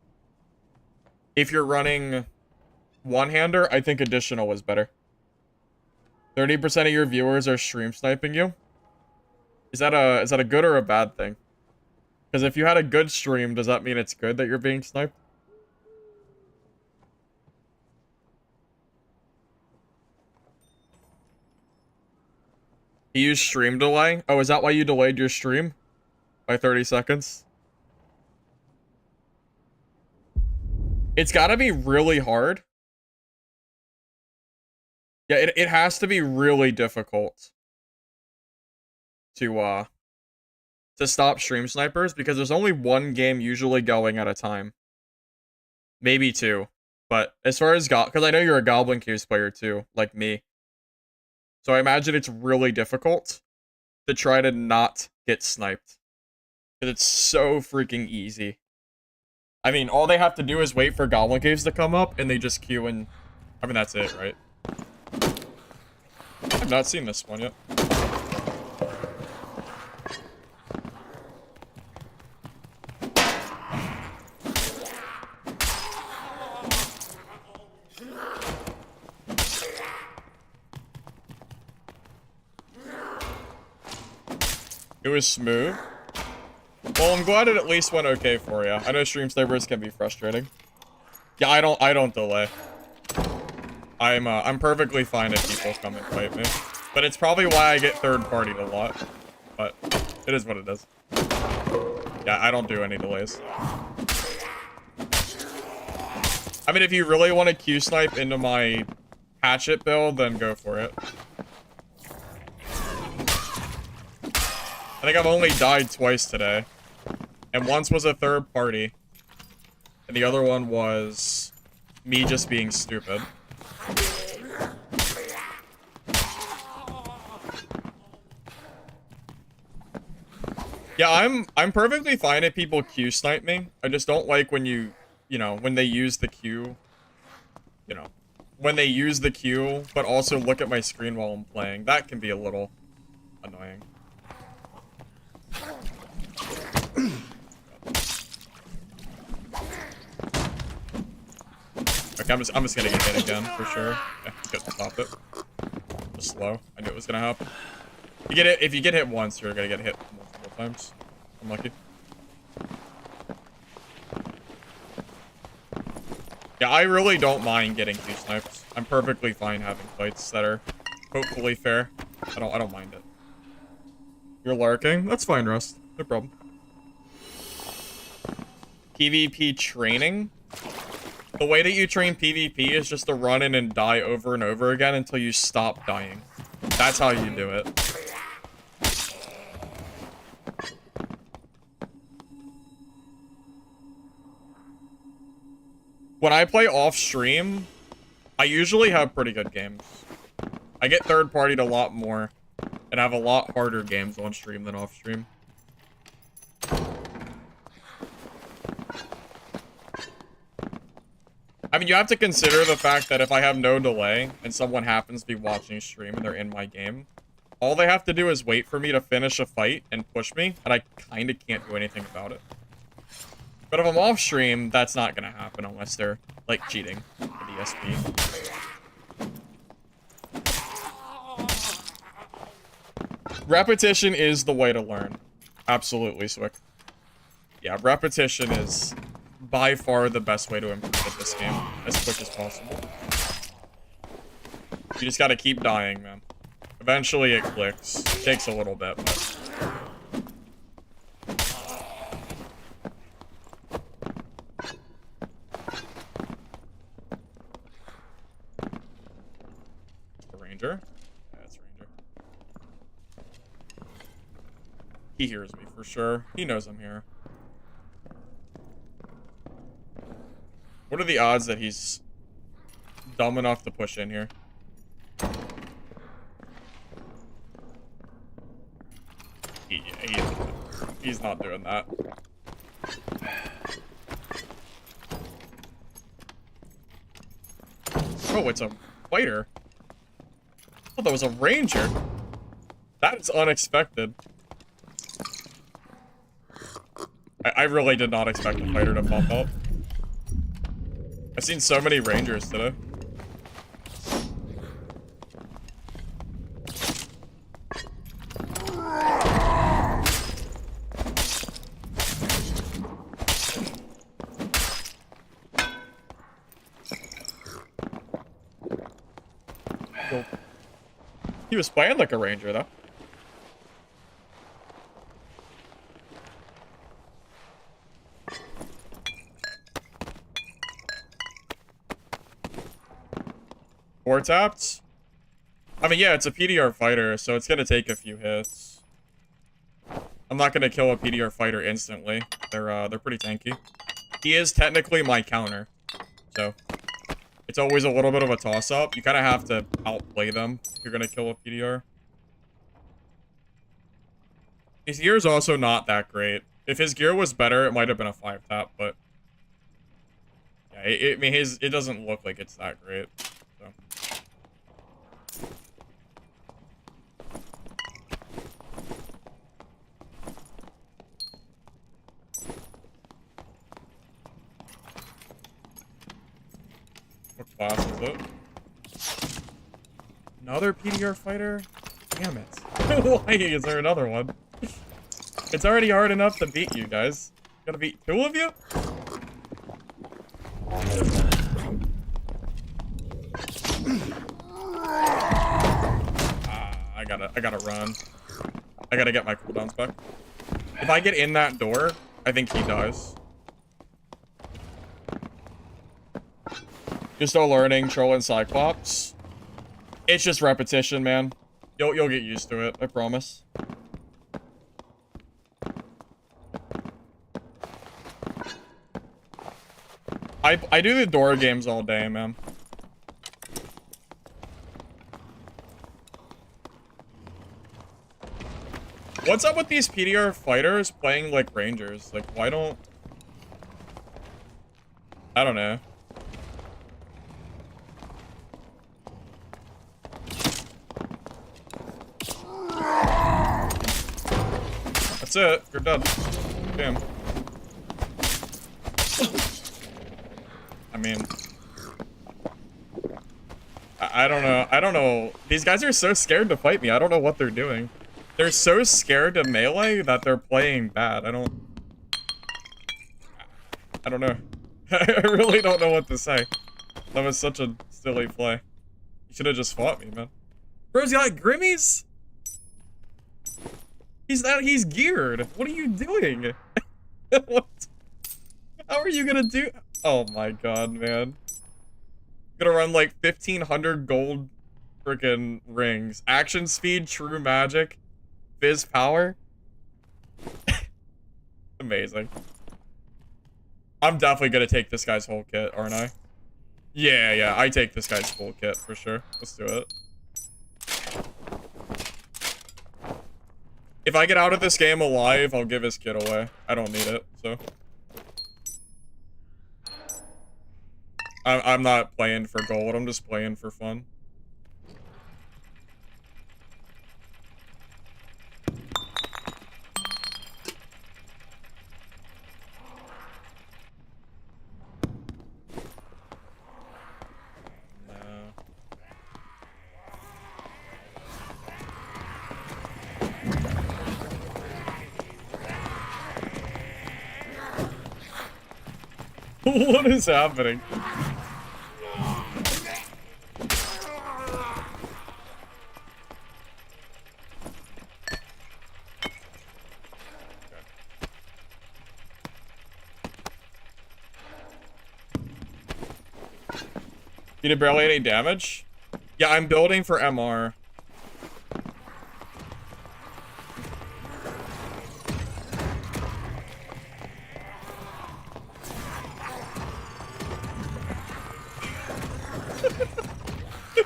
If you're running one-hander, I think additional is better. 30% of your viewers are stream sniping you. Is that a good or a bad thing? Because if you had a good stream, does that mean it's good that you're being sniped? He used stream delay? Oh, is that why you delayed your stream? By 30 seconds? It's gotta be really hard. Yeah, it has to be really difficult to stop stream snipers, because there's only one game usually going at a time. Maybe two. But as far as because I know you're a Goblin Caves player too, like me. So I imagine it's really difficult to try to not get sniped. Because it's so freaking easy. I mean, all they have to do is wait for Goblin Caves to come up, and they just queue and... I mean, that's it, right? I've not seen this one yet. It was smooth. Well, I'm glad it at least went okay for you. I know stream snipers can be frustrating. Yeah, I don't delay. I'm perfectly fine if people come and fight me. But it's probably why I get third-partied a lot. But it is what it is. Yeah, I don't do any delays. I mean, if you really want to Q-snipe into my Hatchet build, then go for it. I think I've only died twice today. And once was a third party. And the other one was me just being stupid. Yeah, I'm perfectly fine if people Q snipe me. I just don't like when you know, when they use the Q, you know, when they use the Q, but also look at my screen while I'm playing. That can be a little annoying. Okay, I'm just gonna get hit again for sure. Yeah, couldn't stop it. Just slow. I knew it was gonna happen. If you get hit once, you're gonna get hit multiple times. Unlucky. Yeah, I really don't mind getting two snipes. I'm perfectly fine having fights that are hopefully fair. I don't mind it. You're lurking? That's fine, Rust. No problem. PvP training? The way that you train PvP is just to run in and die over and over again until you stop dying. That's how you do it. When I play off-stream, I usually have pretty good games. I get third-partied a lot more, and have a lot harder games on-stream than off-stream. I mean, you have to consider the fact that if I have no delay, and someone happens to be watching stream and they're in my game, all they have to do is wait for me to finish a fight and push me, and I kinda can't do anything about it. But if I'm off stream, that's not gonna happen unless they're, like, cheating with ESP. Repetition is the way to learn. Absolutely, Swick. Yeah, repetition is by far the best way to improve at this game, as quick as possible. You just gotta keep dying, man. Eventually it clicks. It takes a little bit, but... Ranger? Yeah, it's Ranger. He hears me for sure. He knows I'm here. What are the odds that he's dumb enough to push in here? He's not doing that. Oh, it's a fighter. Oh, that was a ranger. That is unexpected. I really did not expect the fighter to pop up. I've seen so many rangers today. Cool. He was playing like a ranger, though. Four tapped? I mean, yeah, it's a PDR fighter, so it's gonna take a few hits. I'm not gonna kill a PDR fighter instantly. They're pretty tanky. He is technically my counter, so it's always a little bit of a toss-up. You kind of have to outplay them if you're gonna kill a PDR. His gear is also not that great. If his gear was better, it might have been a 5-tap, but yeah, I mean, it doesn't look like it's that great. So. What class is it? Another PDR fighter? Damn it. Why is there another one? It's already hard enough to beat you guys. Gotta beat 2 of you? I gotta run. I gotta get my cooldowns back. If I get in that door, I think he dies. You're still learning Troll and Cyclops. It's just repetition, man. You'll get used to it, I promise. I do the door games all day, man. What's up with these PDR fighters playing like Rangers? Like, why don't... I don't know. That's it. You're done. Damn. I mean... I don't know. I don't know. These guys are so scared to fight me. I don't know what they're doing. They're so scared to melee that they're playing bad. I don't know. I really don't know what to say. That was such a silly play. You should have just fought me, man. Bro's got Grimmies? He's geared. What are you doing? What? How are you gonna do? Oh my god, man. Gonna run like 1,500 gold freaking rings. Action speed, true magic. Fizz power? Amazing. I'm definitely gonna take this guy's whole kit, aren't I? Yeah, I take this guy's full kit for sure. Let's do it. If I get out of this game alive, I'll give his kit away. I don't need it, so. I'm not playing for gold, I'm just playing for fun. What is happening? You did barely any damage? Yeah, I'm building for MR.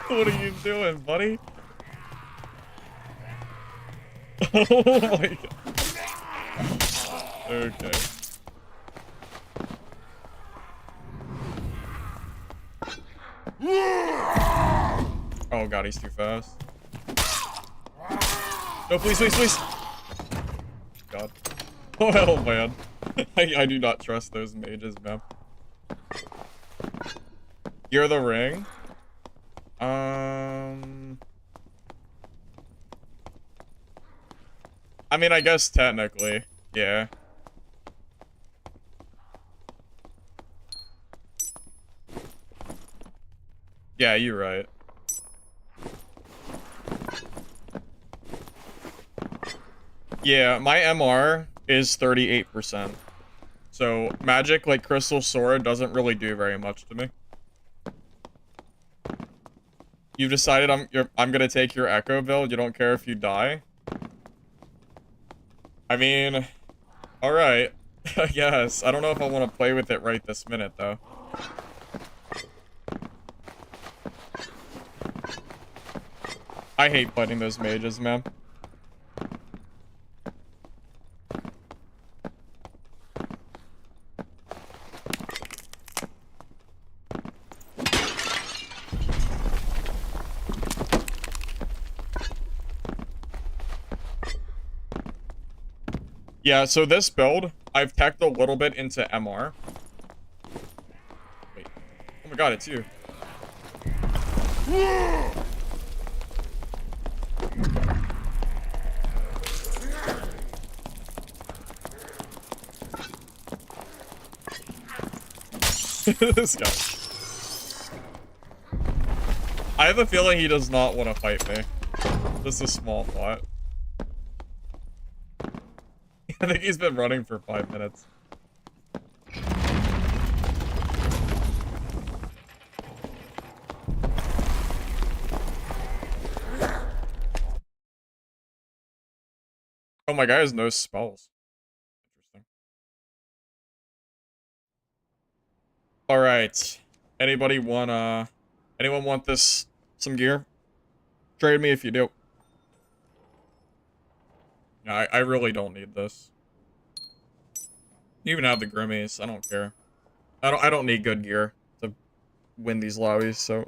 What are you doing, buddy? Oh my god. Okay. Oh god, he's too fast. No, please, please, please. God. Oh hell, man. I do not trust those mages, man. You're the ring? I mean, I guess technically, yeah. Yeah, you're right. Yeah, my MR is 38%. So, magic like Crystal Sword doesn't really do very much to me. You've decided I'm gonna take your Echo build. You don't care if you die? I mean, alright. I guess. I don't know if I want to play with it right this minute, though. I hate fighting those mages, man. Yeah, so this build, I've teched a little bit into MR. Wait. Oh my god, it's you. This guy. I have a feeling he does not want to fight me. Just a small thought. I think he's been running for 5 minutes. Oh, my guy has no spells. Interesting. Alright. Anyone want some gear? Trade me if you do. Yeah, I really don't need this. You even have the Grimmies, I don't care. I don't need good gear to win these lobbies, so.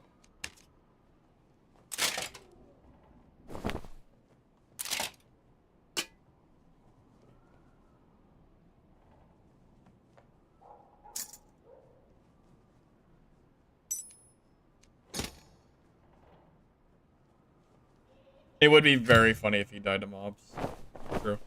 It would be very funny if he died to mobs. True.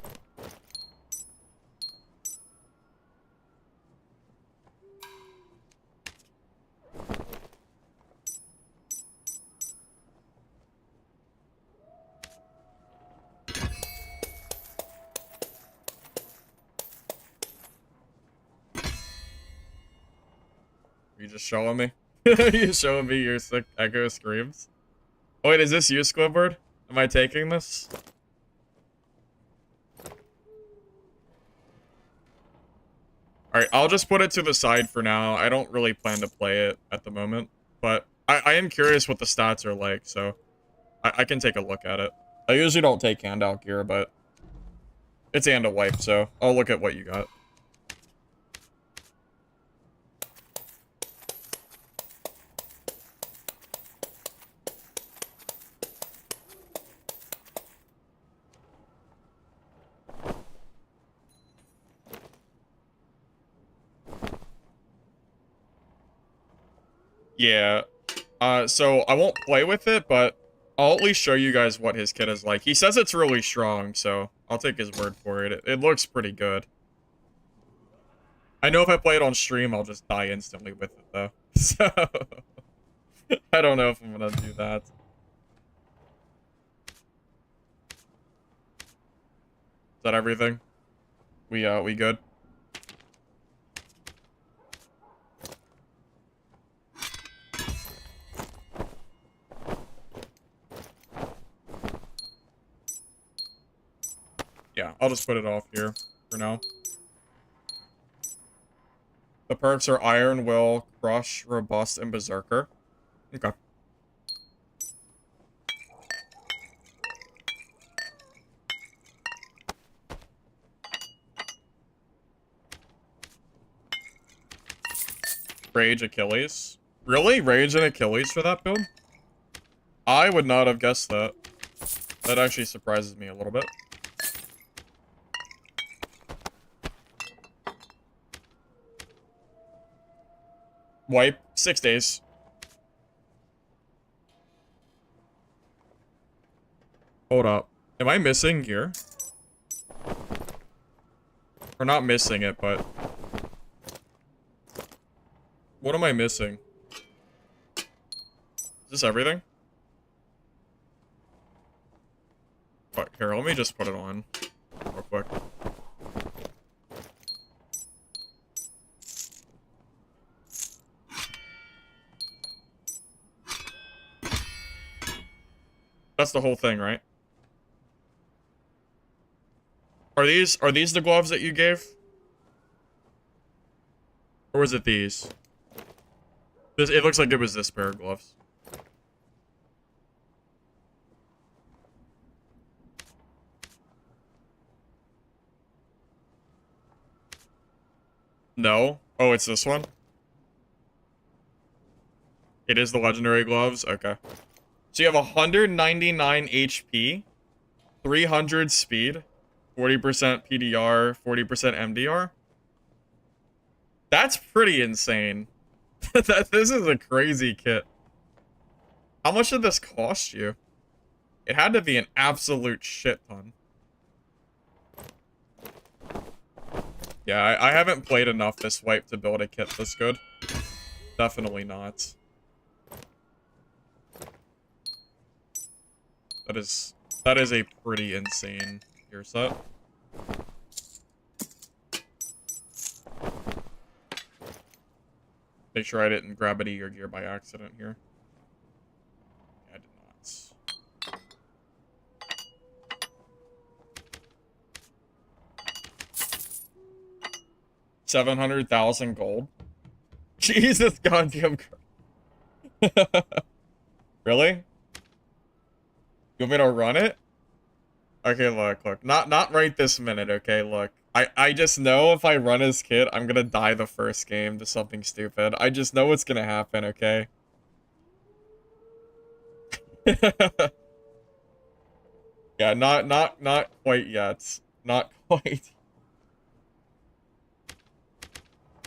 Are you just showing me? You showing me your sick echo screams? Oh wait, is this you, Squidward? Am I taking this? Alright, I'll just put it to the side for now. I don't really plan to play it at the moment. But I am curious what the stats are like, so I can take a look at it. I usually don't take handout gear, but it's and a wipe, so I'll look at what you got. Yeah. So I won't play with it, but I'll at least show you guys what his kit is like. He says it's really strong, so I'll take his word for it. It looks pretty good. I know if I play it on stream, I'll just die instantly with it, though. So, I don't know if I'm gonna do that. Is that everything? We good? Yeah, I'll just put it off here for now. The perks are Iron Will, Crush, Robust, and Berserker. Okay. Rage Achilles. Really? Rage and Achilles for that build? I would not have guessed that. That actually surprises me a little bit. Wipe. 6 days. Hold up. Am I missing gear? Or not missing it, but... What am I missing? Is this everything? But here, let me just put it on real quick. That's the whole thing, right? Are these the gloves that you gave? Or was it these? It looks like it was this pair of gloves. No? Oh, it's this one? It is the legendary gloves? Okay. So you have 199 HP, 300 speed, 40% PDR, 40% MDR. That's pretty insane. This is a crazy kit. How much did this cost you? It had to be an absolute shit ton. Yeah, I haven't played enough this wipe to build a kit this good. Definitely not. That is a pretty insane gear set. Make sure I didn't grab any of your gear by accident here. I did not. 700,000 gold. Jesus goddamn Christ. Really? You want me to run it? Okay, look. Not right this minute, okay? Look. I just know if I run his kit, I'm gonna die the first game to something stupid. I just know what's gonna happen, okay? Yeah, not quite yet. Not quite.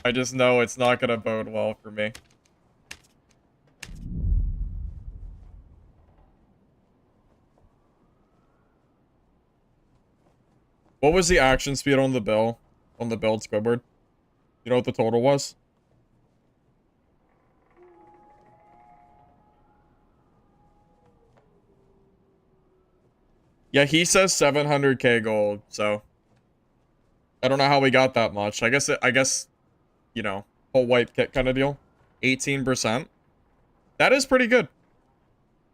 I just know it's not gonna bode well for me. What was the action speed on the build Squidward? You know what the total was? Yeah, he says 700k gold, so I don't know how we got that much. I guess, you know, whole wipe kit kind of deal. 18%. That is pretty good.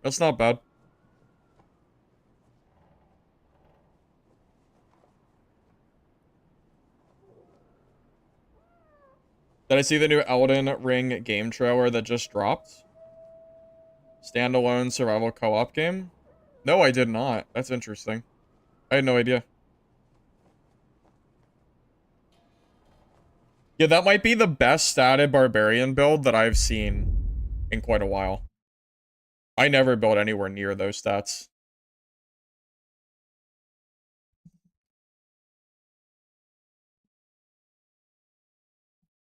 That's not bad. Did I see the new Elden Ring game trailer that just dropped? Standalone survival co-op game? No, I did not. That's interesting. I had no idea. Yeah, that might be the best statted Barbarian build that I've seen in quite a while. I never built anywhere near those stats.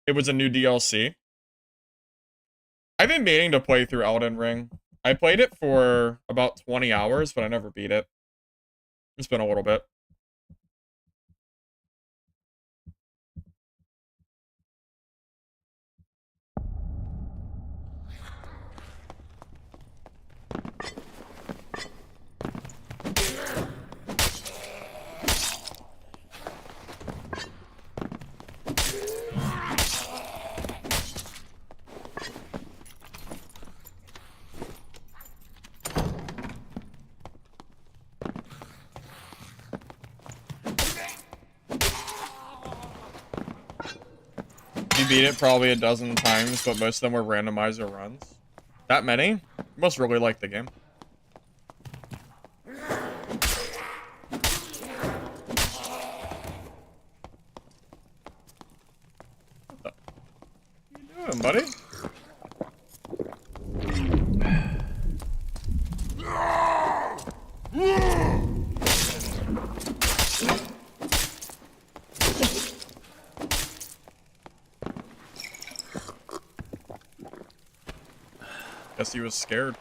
It was a new DLC. I've been meaning to play through Elden Ring. I played it for about 20 hours, but I never beat it. It's been a little bit. You beat it probably a dozen times, but most of them were randomizer runs. That many? You must really like the game. What you doing, buddy? Guess he was scared.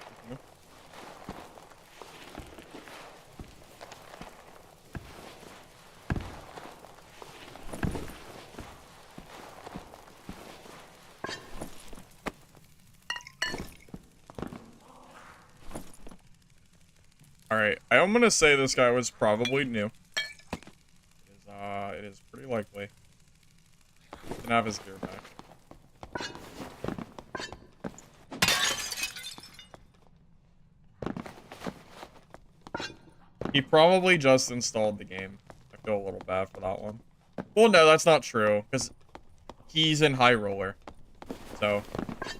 Alright, I'm gonna say this guy was probably new. It is pretty likely. Can have his gear back. He probably just installed the game. I feel a little bad for that one. Well, no, that's not true, because he's in High Roller. So,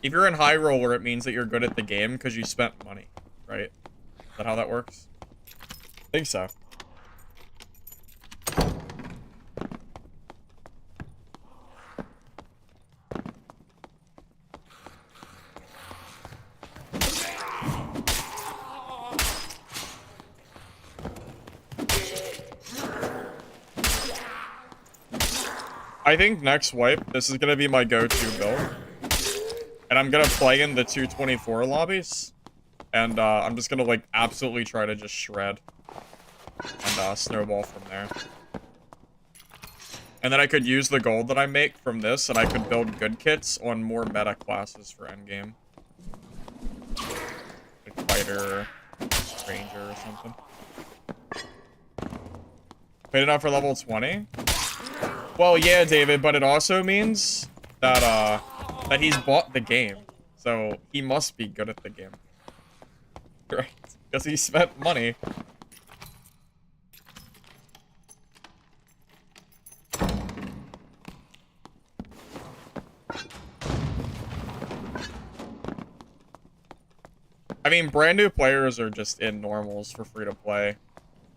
if you're in High Roller, it means that you're good at the game because you spent money, right? Is that how that works? I think so. I think next wipe, this is gonna be my go-to build. And I'm gonna play in the 224 lobbies. And I'm just gonna like absolutely try to just shred. And snowball from there. And then I could use the gold that I make from this, and I could build good kits on more meta classes for endgame. Like fighter, ranger, or something. Paid enough for level 20? Well, yeah, David, but it also means that, that he's bought the game. So, he must be good at the game. Right? Because he spent money. I mean, brand new players are just in normals for free to play.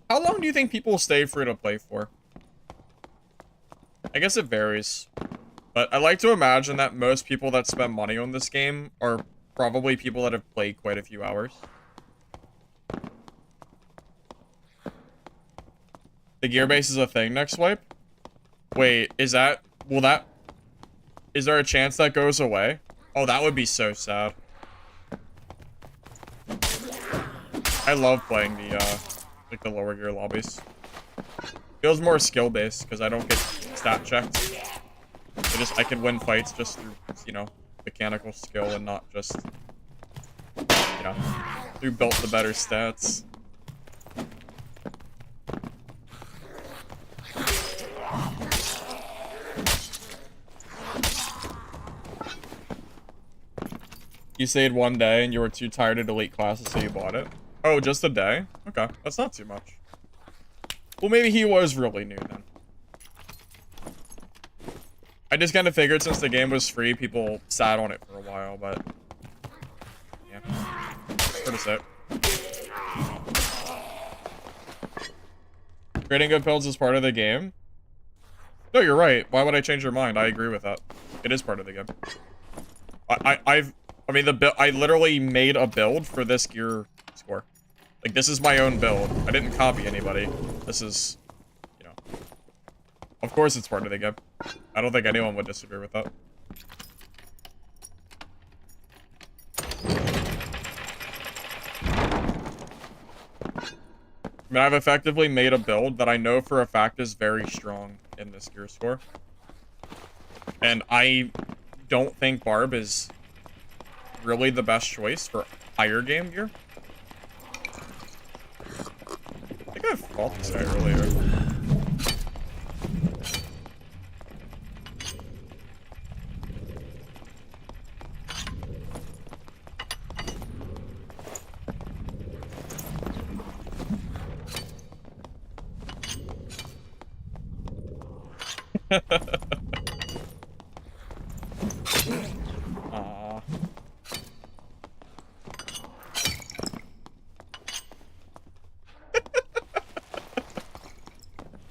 How long do you think people stay free to play for? I guess it varies. But I like to imagine that most people that spend money on this game are probably people that have played quite a few hours. The gear base is a thing next wipe? Wait, is that... Is there a chance that goes away? Oh, that would be so sad. I love playing the, like the lower gear lobbies. Feels more skill-based, because I don't get stat checked. I can win fights just through, you know, mechanical skill and not just, you know, who built the better stats. You stayed one day and you were too tired to delete classes, so you bought it. Oh, just a day? Okay, that's not too much. Well, maybe he was really new then. I just kind of figured since the game was free, people sat on it for a while, but... yeah. Pretty sick. Creating good builds is part of the game? No, you're right. Why would I change your mind? I agree with that. It is part of the game. I mean, I literally made a build for this gear score. Like, this is my own build. I didn't copy anybody. This is, you know. Of course it's part of the game. I don't think anyone would disagree with that. I mean, I've effectively made a build that I know for a fact is very strong in this gear score. And I don't think Barb is really the best choice for higher game gear. I think I fought this guy earlier. Aww.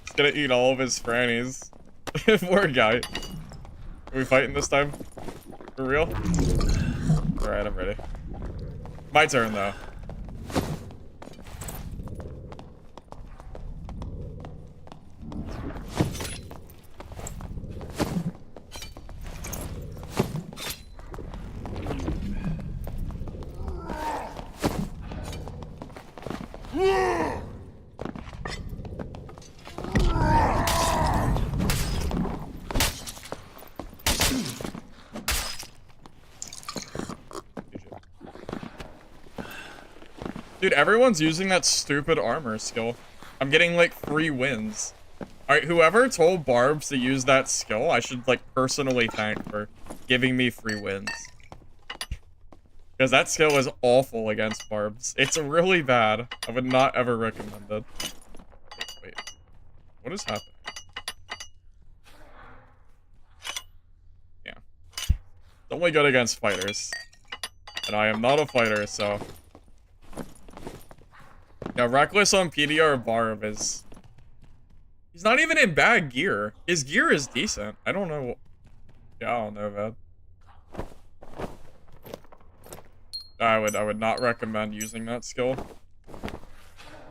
He's gonna eat all of his frannies. Poor guy. Are we fighting this time? For real? Alright, I'm ready. My turn, though. Dude, everyone's using that stupid armor skill. I'm getting, like, 3 wins. Alright, whoever told Barbs to use that skill, I should, like, personally thank for giving me 3 wins. Because that skill is awful against Barbs. It's really bad. I would not ever recommend it. Wait. What is happening? Yeah. It's only good against fighters. And I am not a fighter, so... yeah, Reckless on PDR Barb is... he's not even in bad gear. His gear is decent. I don't know... yeah, I don't know, man. I would not recommend using that skill.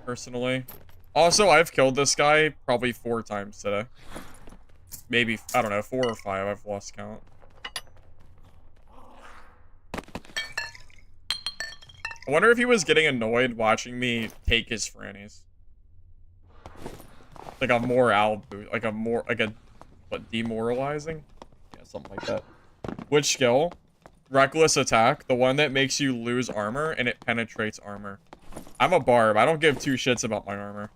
Personally. Also, I've killed this guy probably 4 times today. Maybe, I don't know, 4 or 5. I've lost count. I wonder if he was getting annoyed watching me take his frannies. Like a morale boost, like a what, demoralizing? Yeah, something like that. Which skill? Reckless attack, the one that makes you lose armor and it penetrates armor. I'm a Barb, I don't give two shits about my armor.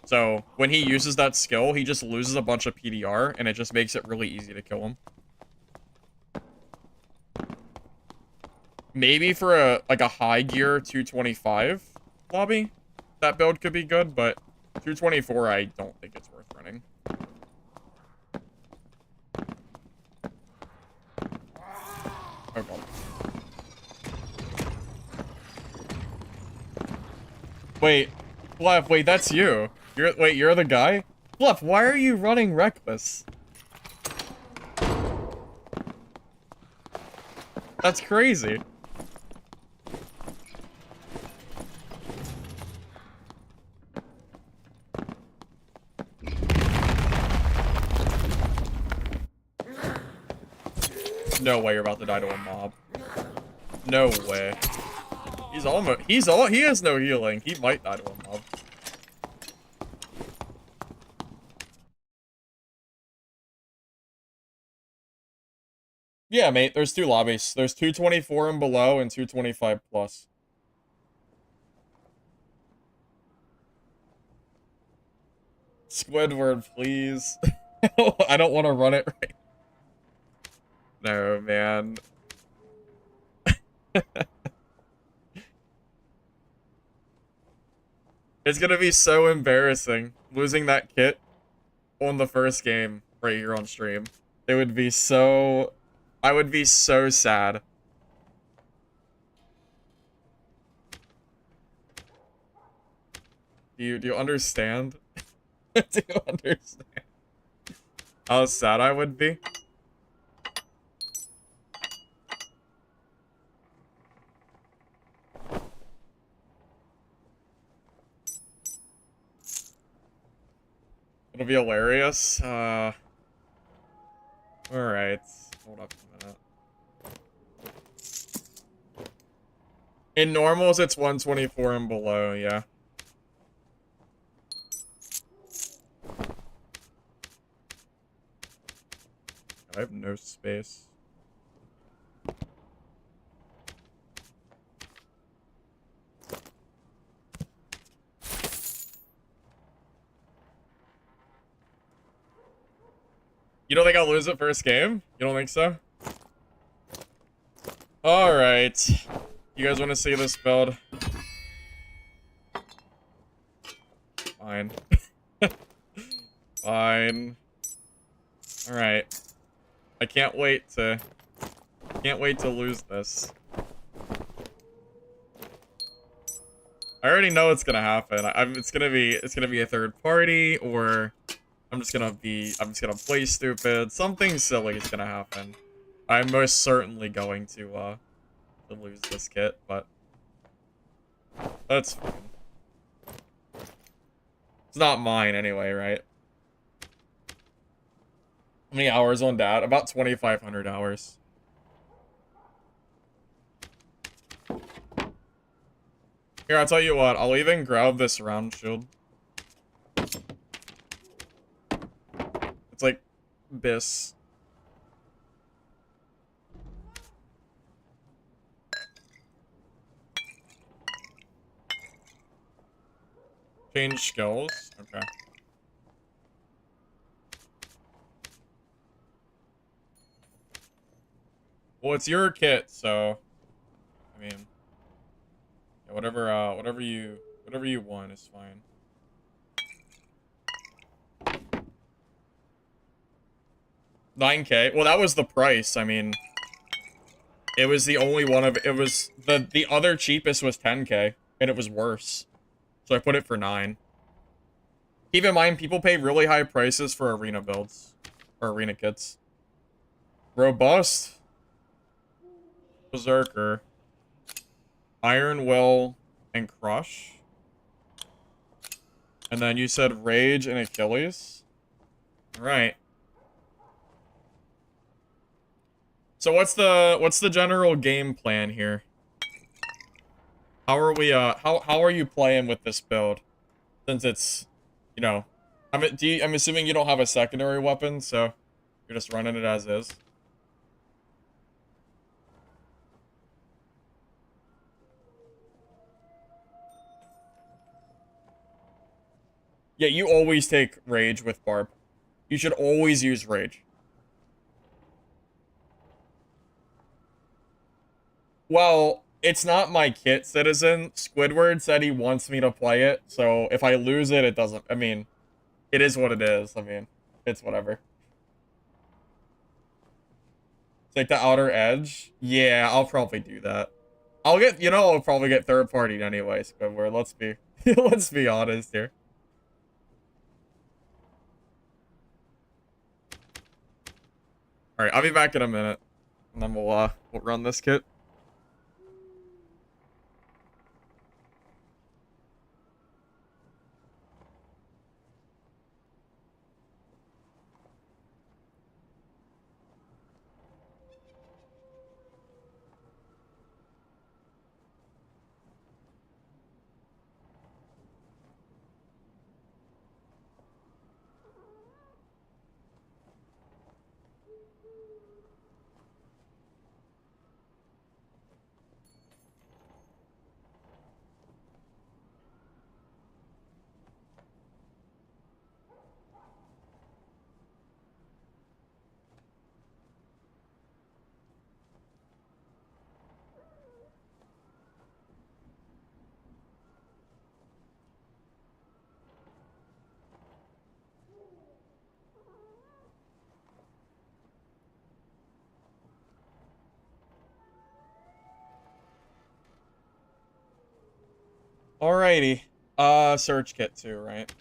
So, when he uses that skill, he just loses a bunch of PDR and it just makes it really easy to kill him. Maybe for a high gear 225 lobby, that build could be good, but 224 I don't think it's worth running. Oh god. Wait, Bluff, wait, that's you. You're the guy? Bluff, why are you running Reckless? That's crazy. No way you're about to die to a mob. No way. He has no healing. He might die to a mob. Yeah, mate, there's 2 lobbies. There's 224 and below and 225 plus. Squidward, please. I don't want to run it right. No, man. It's gonna be so embarrassing losing that kit on the first game right here on stream. It would be so... I would be so sad. Do you understand? Do you understand how sad I would be? It'll be hilarious. Alright. Hold up a minute. In normals, it's 124 and below, yeah. I have no space. You don't think I'll lose it first game? You don't think so? Alright. You guys want to see this build? Fine. Fine. Alright. I can't wait to lose this. I already know what's gonna happen. It's gonna be a third party, or I'm just gonna play stupid. Something silly is gonna happen. I'm most certainly going to lose this kit, but that's fine. It's not mine anyway, right? How many hours on that? About 2,500 hours. Here, I'll tell you what. I'll even grab this round shield. It's like Biss. Change skills. Okay. Well, it's your kit, so I mean, yeah, whatever you want is fine. $9K. Well, that was the price. I mean, it was the only one of it was the other cheapest was 10K, and it was worse. So I put it for 9. Keep in mind, people pay really high prices for arena builds or arena kits. Robust. Berserker, Iron Will, and Crush. And then you said Rage and Achilles. Alright. So what's the general game plan here? How are we how are you playing with this build? Since it's, you know, I'm assuming you don't have a secondary weapon, so you're just running it as is. Yeah, you always take rage with Barb. You should always use rage. Well, it's not my kit, Citizen. Squidward said he wants me to play it, so if I lose it, it doesn't... I mean, it is what it is. I mean, it's whatever. Take the outer edge? Yeah, I'll probably do that. I'll get... You know, I'll probably get third-partied anyway, Squidward. Let's be... let's be honest here. Alright, I'll be back in a minute. And then we'll run this kit. Alrighty. Surge kit too, right?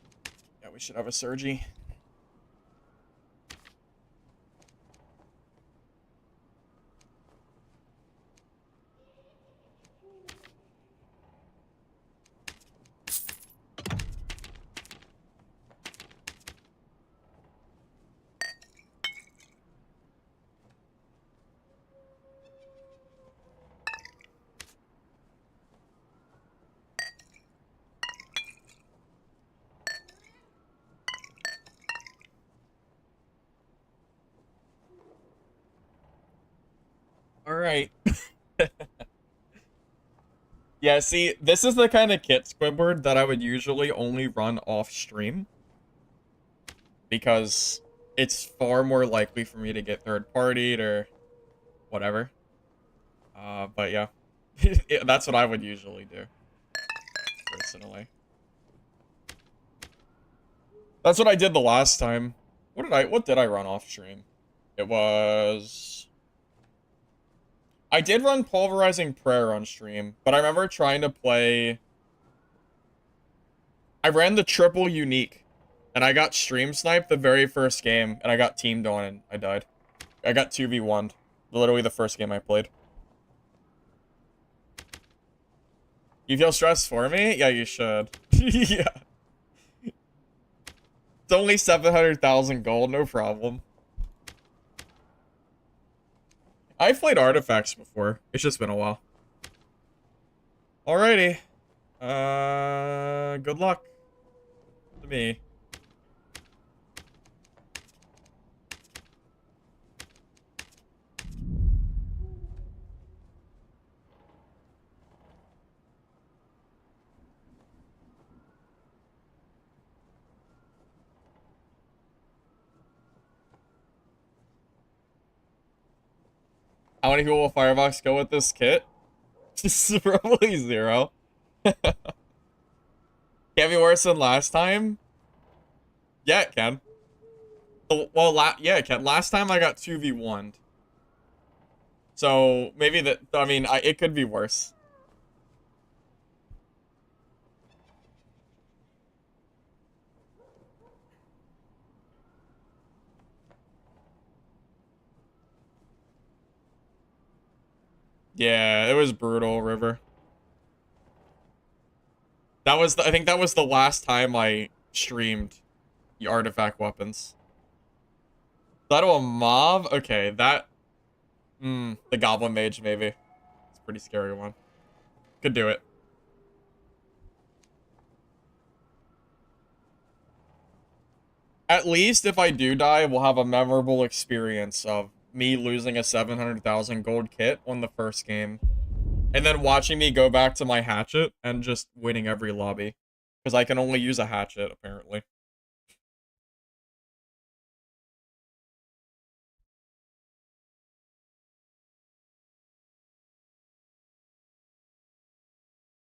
Yeah, we should have a surgy. Alright. Yeah, see, this is the kind of kit, Squidward, that I would usually only run off stream. Because it's far more likely for me to get third-partied or whatever. But yeah. That's what I would usually do. Personally. That's what I did the last time. What did I run off stream? It was... I did run Pulverizing Prayer on stream, but I remember trying to play... I ran the triple unique, and I got stream sniped the very first game, and I got teamed on and I died. I got 2v1'd. Literally the first game I played. You feel stressed for me? Yeah, you should. Yeah. It's only 700,000 gold, no problem. I've played artifacts before. It's just been a while. Alrighty. Good luck to me. How many people will Firebox go with this kit? Probably 0. Can't be worse than last time? Yeah, it can. Well, yeah, it can. Last time I got 2v1'd. So, maybe that... I mean, it could be worse. Yeah, it was brutal, River. That was I think that was the last time I streamed the artifact weapons. Is that a mob? Okay, that The Goblin Mage, maybe. It's a pretty scary one. Could do it. At least if I do die, we'll have a memorable experience of me losing a 700,000 gold kit on the first game. And then watching me go back to my hatchet and just winning every lobby. Because I can only use a hatchet, apparently.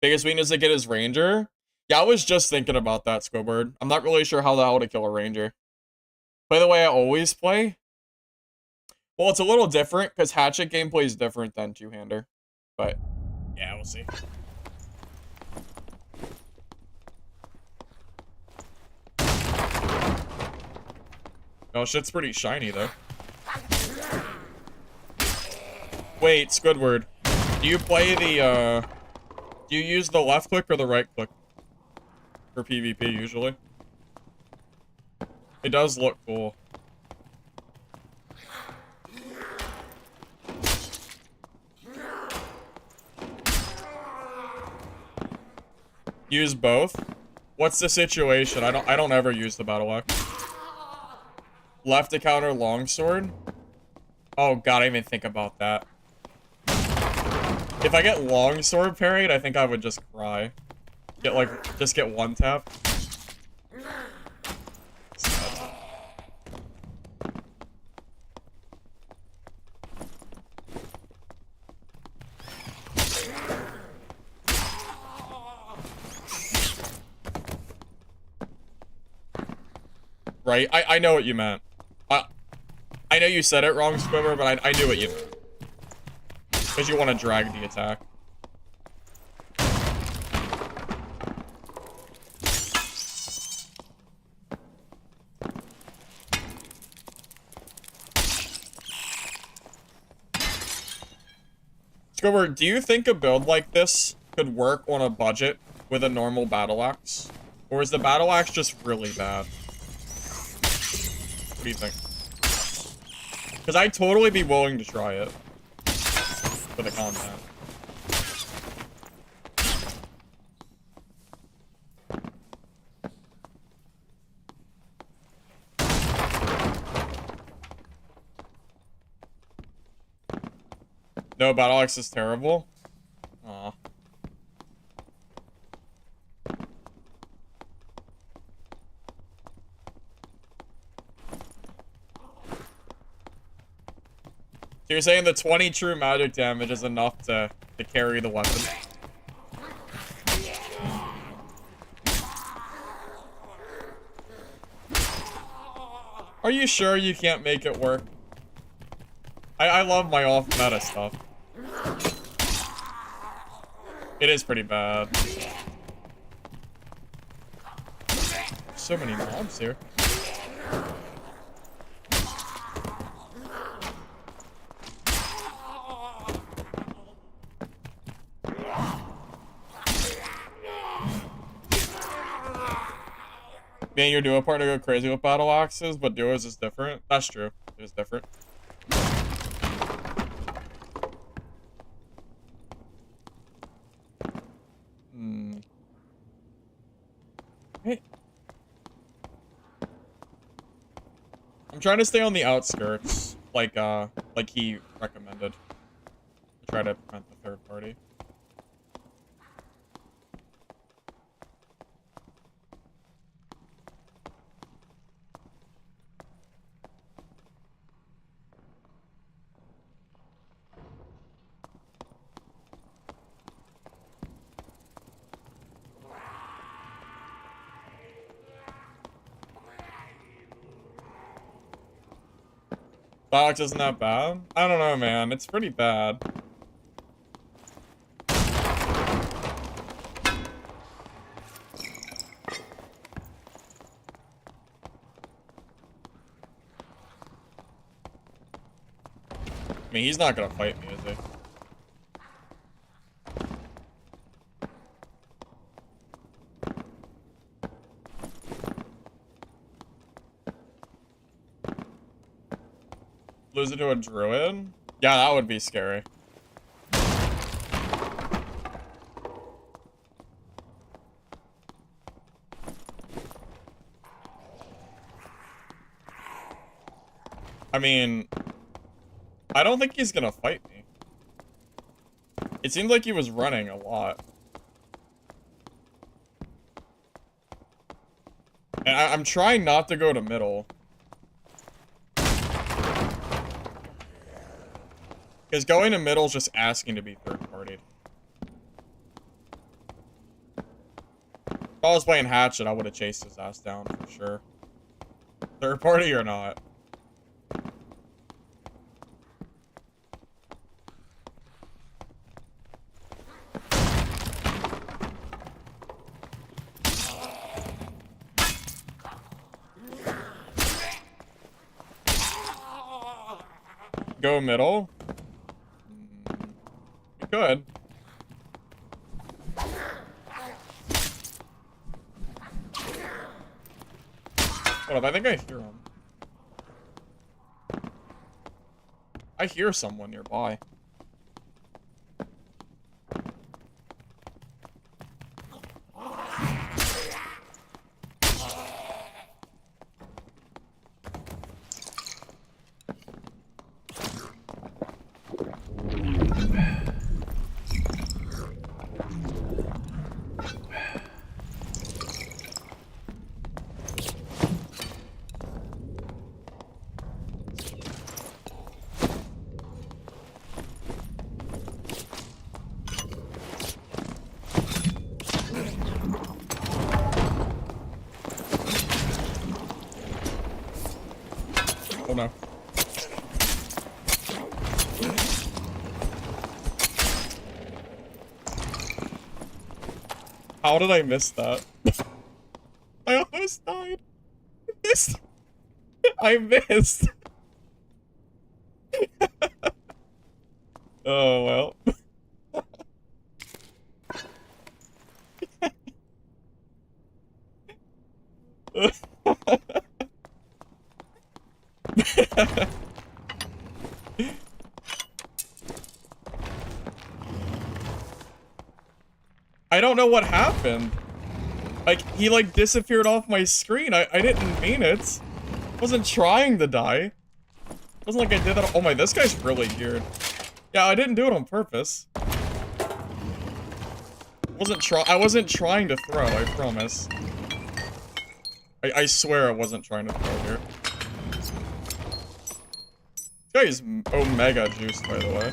Biggest weakness to get is Ranger. Yeah, I was just thinking about that, Squidward. I'm not really sure how the hell to kill a Ranger. Play the way I always play. Well, it's a little different, because Hatchet gameplay is different than two-hander. But, yeah, we'll see. Oh, shit's pretty shiny, though. Wait, Squidward. Do you play the, do you use the left click or the right click? For PvP, usually. It does look cool. Use both? What's the situation? I don't ever use the battle axe. Left to counter longsword? Oh god, I didn't even think about that. If I get longsword parried, I think I would just cry. Just get one tap. Right? I know what you meant. I know you said it wrong, Squibber, but I knew what you meant. Because you want to drag the attack. Squibber, do you think a build like this could work on a budget with a normal battle axe? Or is the battle axe just really bad? What do you think? Because I'd totally be willing to try it. For the content. No, battle axe is terrible? Aw. So you're saying the 20 true magic damage is enough to carry the weapon? Are you sure you can't make it work? I love my off-meta stuff. It is pretty bad. So many mobs here. Me and your duo partner go crazy with battle axes, but duos is different. That's true. It is different. Hey. I'm trying to stay on the outskirts, like he recommended. To try to prevent the third party. Box isn't that bad? I don't know, man. It's pretty bad. I mean, he's not gonna fight me, is he? Lose it to a druid? Yeah, that would be scary. I mean, I don't think he's gonna fight me. It seemed like he was running a lot. And I'm trying not to go to middle. Because going to middle is just asking to be third-partied. If I was playing Hatchet, I would have chased his ass down for sure. Third party or not. Go middle? You could. Hold up, I think I hear him. I hear someone nearby. Oh no. How did I miss that? I almost died. I missed. I missed. Oh well. I don't know what happened. Like, he like disappeared off my screen. I didn't mean it. I wasn't trying to die. It wasn't like I did that. Oh my, this guy's really geared. Yeah, I didn't do it on purpose. I wasn't trying to throw, I promise. I swear I wasn't trying to throw here. This guy is omega juiced, by the way.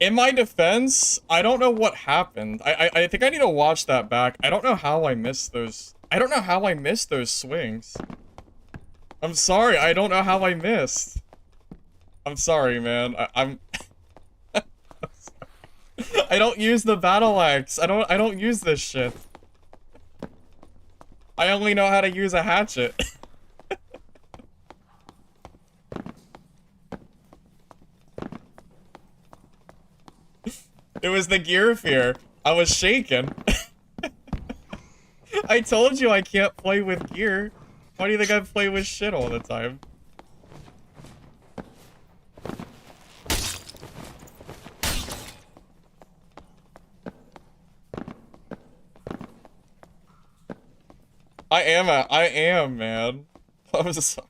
In my defense, I don't know what happened. I think I need to watch that back. I don't know how I missed those. I don't know how I missed those swings. I'm sorry, I don't know how I missed. I'm sorry, man. I'm I don't use the battle axe. I don't use this shit. I only know how to use a hatchet. It was the gear fear. I was shaking. I told you I can't play with gear. Why do you think I play with shit all the time? I am, man. I'm sorry.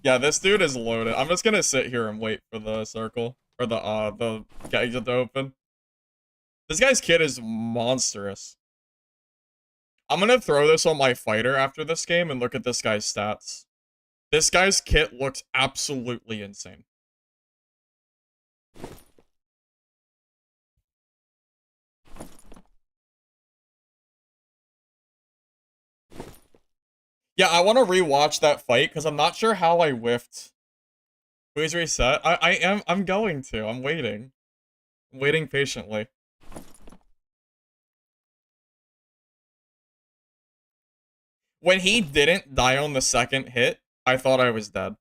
Yeah, this dude is loaded. I'm just gonna sit here and wait for the circle. Or the exit to open. This guy's kit is monstrous. I'm gonna throw this on my fighter after this game and look at this guy's stats. This guy's kit looks absolutely insane. Yeah, I want to rewatch that fight because I'm not sure how I whiffed. Please reset. I'm going to. I'm waiting. I'm waiting patiently. When he didn't die on the second hit, I thought I was dead.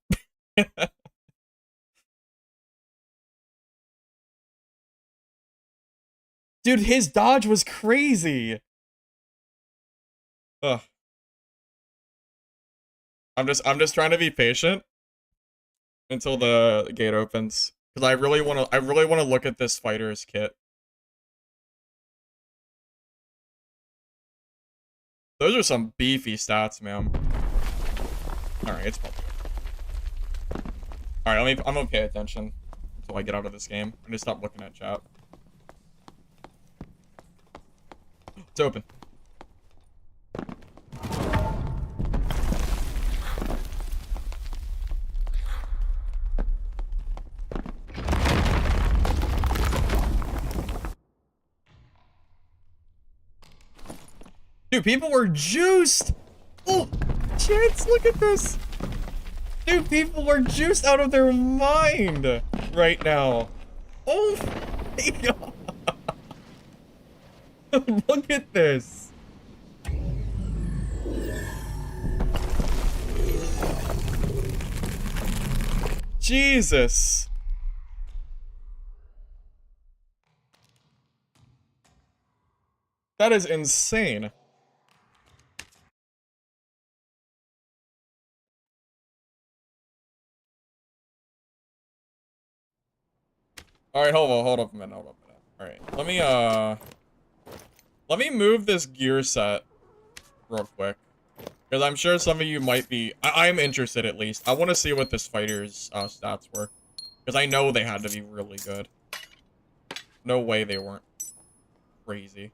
Dude, his dodge was crazy. Ugh. I'm just trying to be patient until the gate opens. Because I really wanna look at this fighter's kit. Those are some beefy stats, man. Alright, it's probably good. Alright, I'm gonna pay attention until I get out of this game. I'm gonna stop looking at chat. It's open. Dude, people were juiced! Oh, chance, look at this! Dude, people are juiced out of their mind right now. Oh my god. Look at this. Jesus. That is insane. Alright, hold up a minute. Alright, let me move this gear set real quick. Because I'm sure some of you might be... I'm interested, at least. I want to see what this fighter's stats were. Because I know they had to be really good. No way they weren't crazy.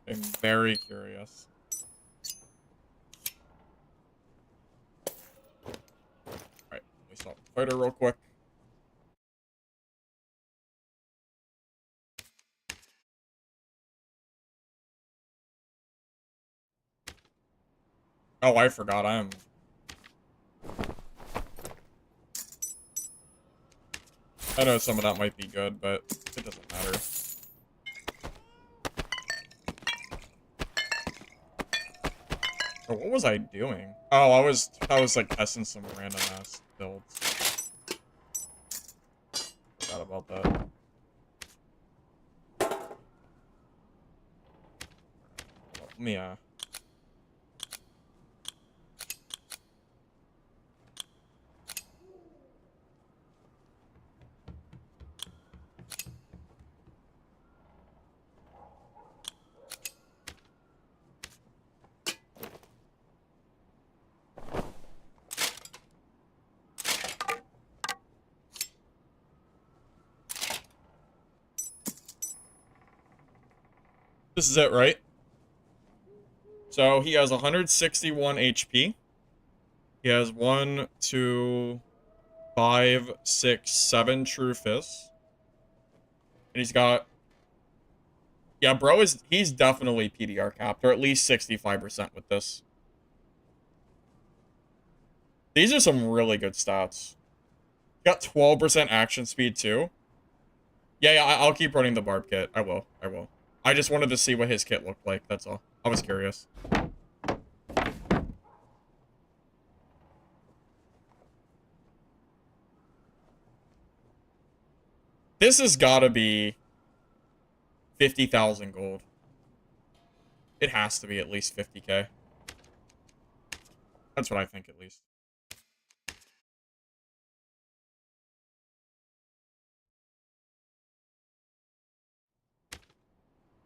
I'm very curious. Alright, let me stop the fighter real quick. Oh, I forgot, I know some of that might be good, but it doesn't matter. Oh, what was I doing? Oh, I was like testing some random ass builds. Forgot about that. Let me This is it, right? So he has 161 HP. He has 1, 2, 5, 6, 7 true fists. And he's got... Yeah, bro he's definitely PDR capped, or at least 65% with this. These are some really good stats. Got 12% action speed too. Yeah, I'll keep running the Barb kit. I will. I just wanted to see what his kit looked like, that's all. I was curious. This has gotta be 50,000 gold. It has to be at least 50k. That's what I think, at least.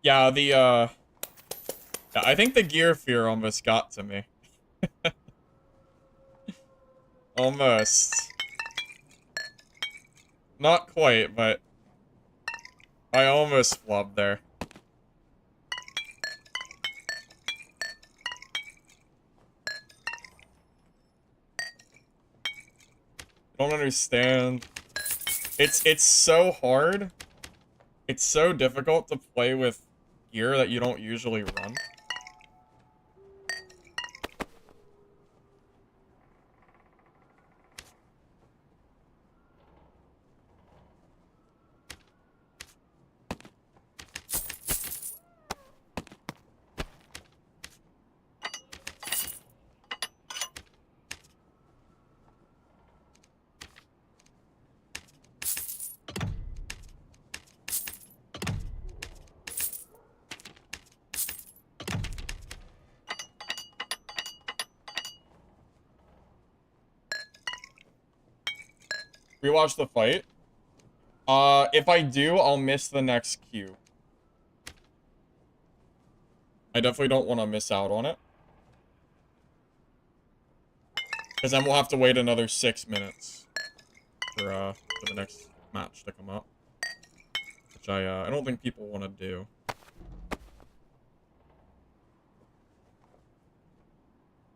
Yeah, yeah, I think the gear fear almost got to me. Almost. Not quite, but I almost flubbed there. Don't understand. It's so hard. It's so difficult to play with gear that you don't usually run. Rewatch the fight. If I do, I'll miss the next queue. I definitely don't want to miss out on it. Because then we'll have to wait another 6 minutes for the next match to come up. Which I don't think people want to do.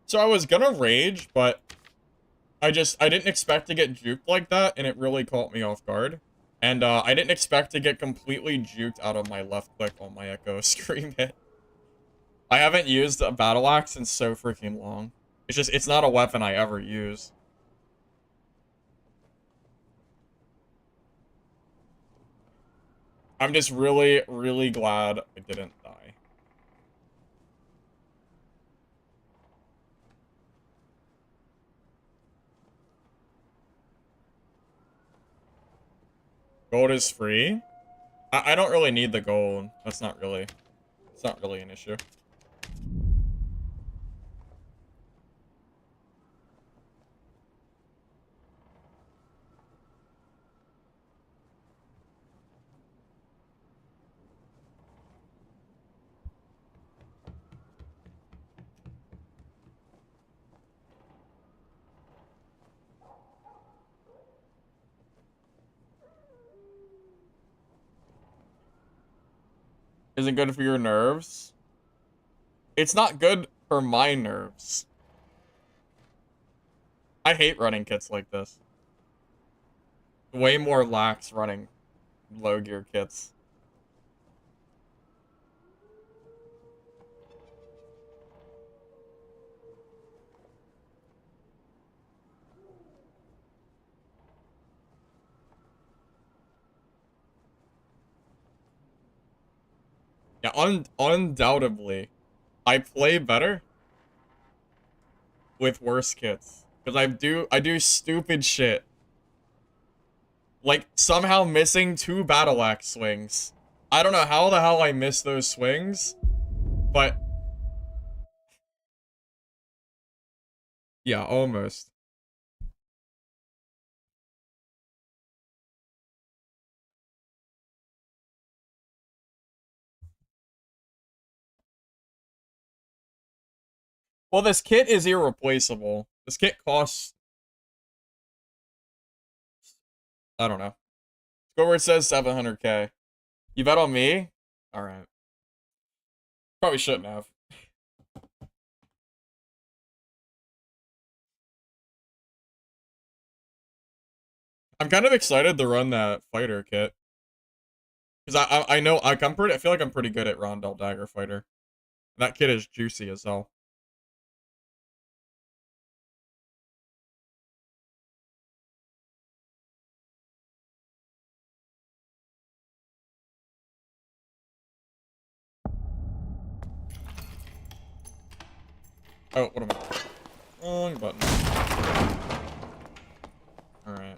So I was gonna rage, but I didn't expect to get juked like that, and it really caught me off guard. And I didn't expect to get completely juked out of my left click on my Echo Scream hit. I haven't used a battle axe in so freaking long. It's not a weapon I ever use. I'm just really, really glad I didn't die. Gold is free? I don't really need the gold. It's not really an issue. Isn't good for your nerves. It's not good for my nerves. I hate running kits like this. Way more lax running low gear kits. Yeah, undoubtedly, I play better with worse kits. Because I do stupid shit. Like, somehow missing 2 battle axe swings. I don't know how the hell I missed those swings, but... yeah, almost. Well, this kit is irreplaceable. This kit costs... I don't know. Go where it says 700k. You bet on me? Alright. Probably shouldn't have. I'm kind of excited to run that fighter kit. Because I know, I feel like I'm pretty good at Rondell Dagger Fighter. That kit is juicy as hell. Oh, what am I? Wrong button. Alright.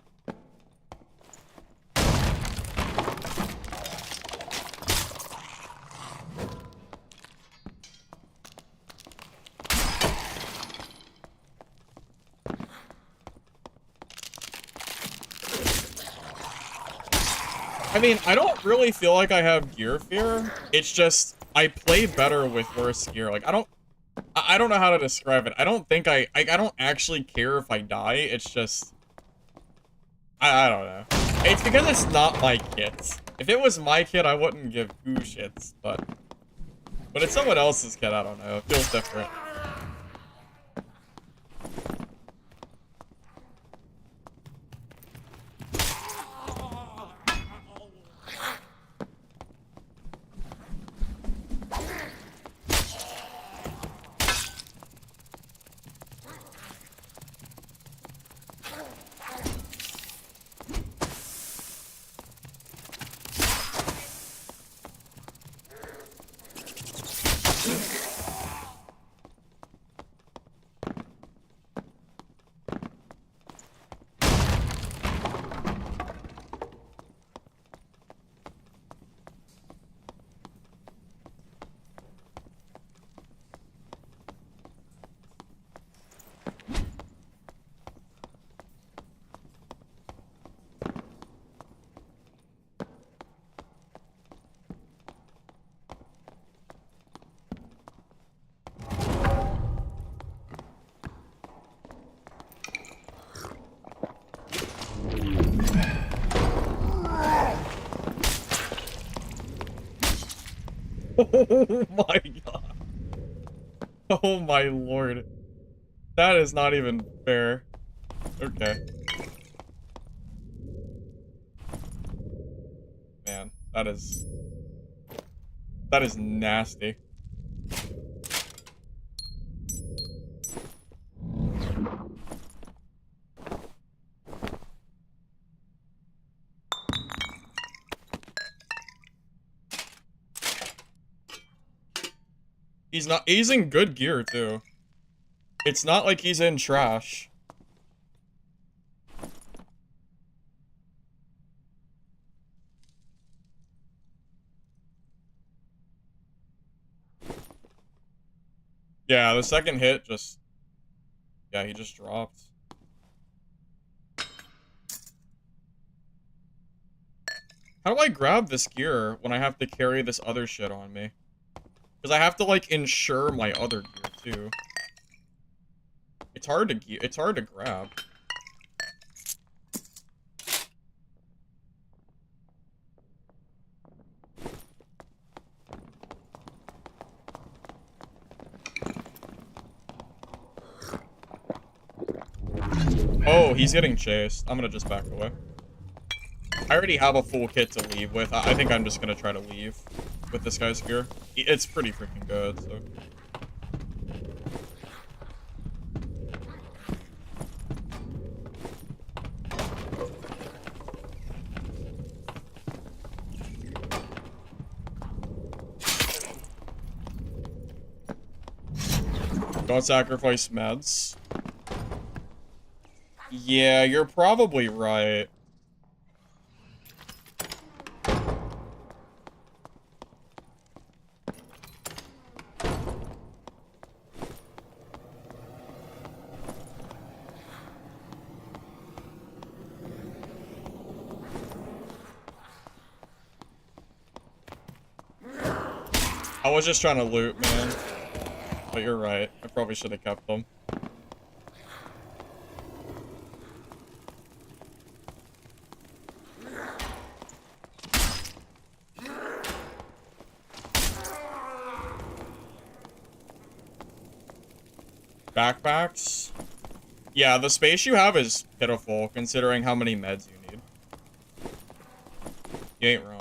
I mean, I don't really feel like I have gear fear. It's just, I play better with worse gear. Like, I don't know how to describe it. I don't think I don't actually care if I die. It's just, I don't know. It's because it's not my kit. If it was my kit, I wouldn't give two shits, but it's someone else's kit, I don't know. It feels different. Oh my god. Oh my lord. That is not even fair. Okay. Man, that is nasty. He's in good gear too. It's not like he's in trash. Yeah, the second hit just... Yeah, he just dropped. How do I grab this gear when I have to carry this other shit on me? Because I have to, like, insure my other gear, too. It's hard to grab. Oh, he's getting chased. I'm gonna just back away. I already have a full kit to leave with. I think I'm just gonna try to leave with this guy's gear. It's pretty freaking good, so... Don't sacrifice meds. Yeah, you're probably right. I was just trying to loot, man. But you're right. I probably should have kept them. Backpacks? Yeah, the space you have is pitiful, considering how many meds you need. You ain't wrong.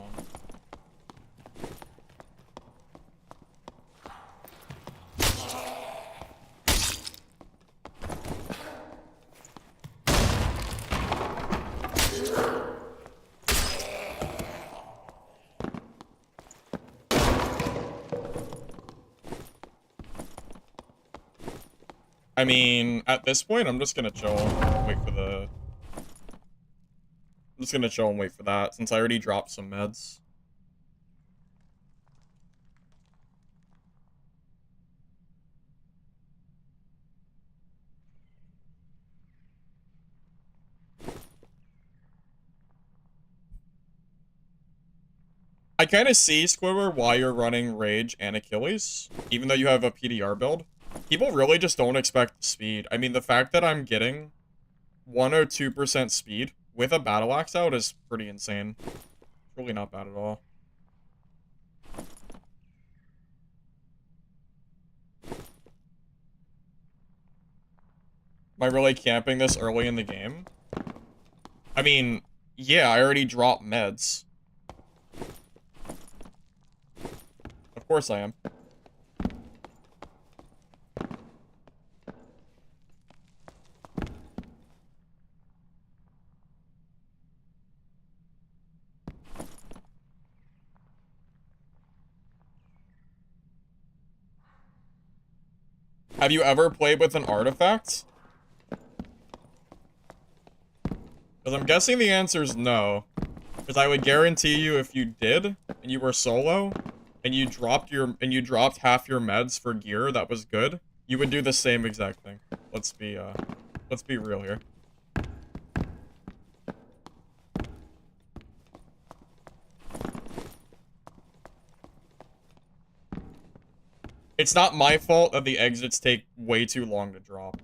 I mean, at this point, I'm just gonna chill and wait for the... I'm just gonna chill and wait for that, since I already dropped some meds. I kind of see, Squidward, why you're running Rage and Achilles, even though you have a PDR build. People really just don't expect speed. I mean, the fact that I'm getting 1 or 2% speed with a battle axe out is pretty insane. It's really not bad at all. Am I really camping this early in the game? I mean, yeah, I already dropped meds. Of course I am. Have you ever played with an artifact? Because I'm guessing the answer is no. Because I would guarantee you if you did, and you were solo, and you dropped half your meds for gear that was good, you would do the same exact thing. Let's be real here. It's not my fault that the exits take way too long to drop.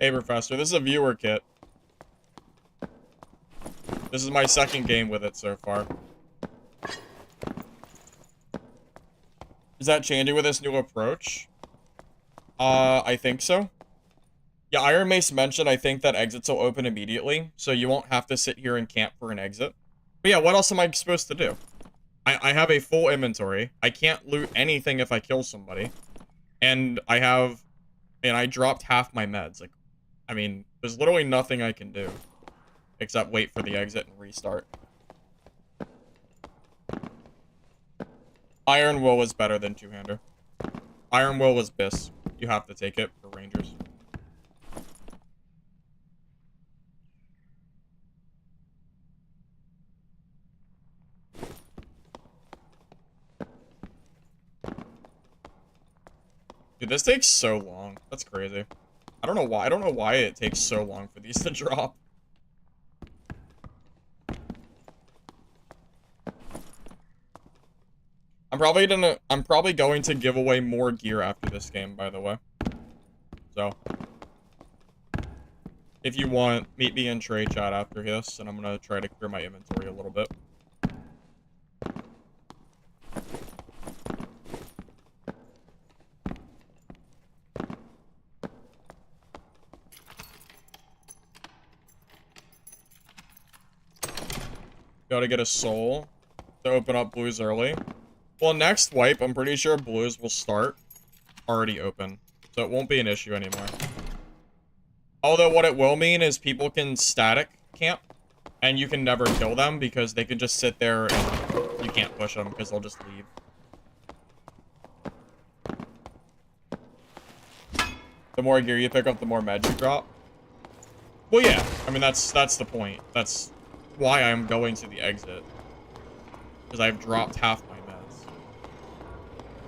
Hey, Professor, this is a viewer kit. This is my second game with it so far. Is that changing with this new approach? I think so. Yeah, Iron Mace mentioned, I think, that exits will open immediately, so you won't have to sit here and camp for an exit. But yeah, what else am I supposed to do? I have a full inventory. I can't loot anything if I kill somebody. And I dropped half my meds. Like, I mean, there's literally nothing I can do. Except wait for the exit and restart. Iron Will is better than two-hander. Iron Will is BIS. You have to take it for Rangers. Dude, this takes so long. That's crazy. I don't know why. I don't know why it takes so long for these to drop. I'm probably going to give away more gear after this game, by the way. So, if you want, meet me in trade chat after this, and I'm gonna try to clear my inventory a little bit. Gotta get a soul to open up blues early. Well, next wipe, I'm pretty sure blues will start already open. So it won't be an issue anymore. Although what it will mean is people can static camp. And you can never kill them because they can just sit there and you can't push them because they'll just leave. The more gear you pick up, the more meds you drop. Well, yeah. I mean, that's the point. That's why I'm going to the exit. Because I've dropped half my meds.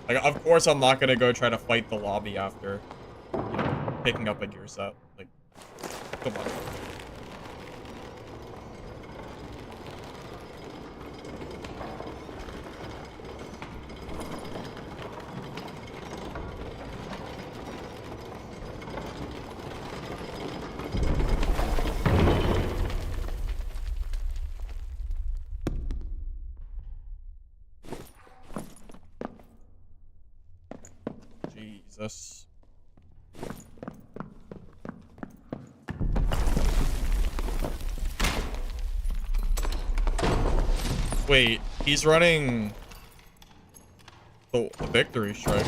Like, of course I'm not going to go try to fight the lobby after, you know, picking up a gear set. Like, come on. Jesus. Wait, he's running the victory strike.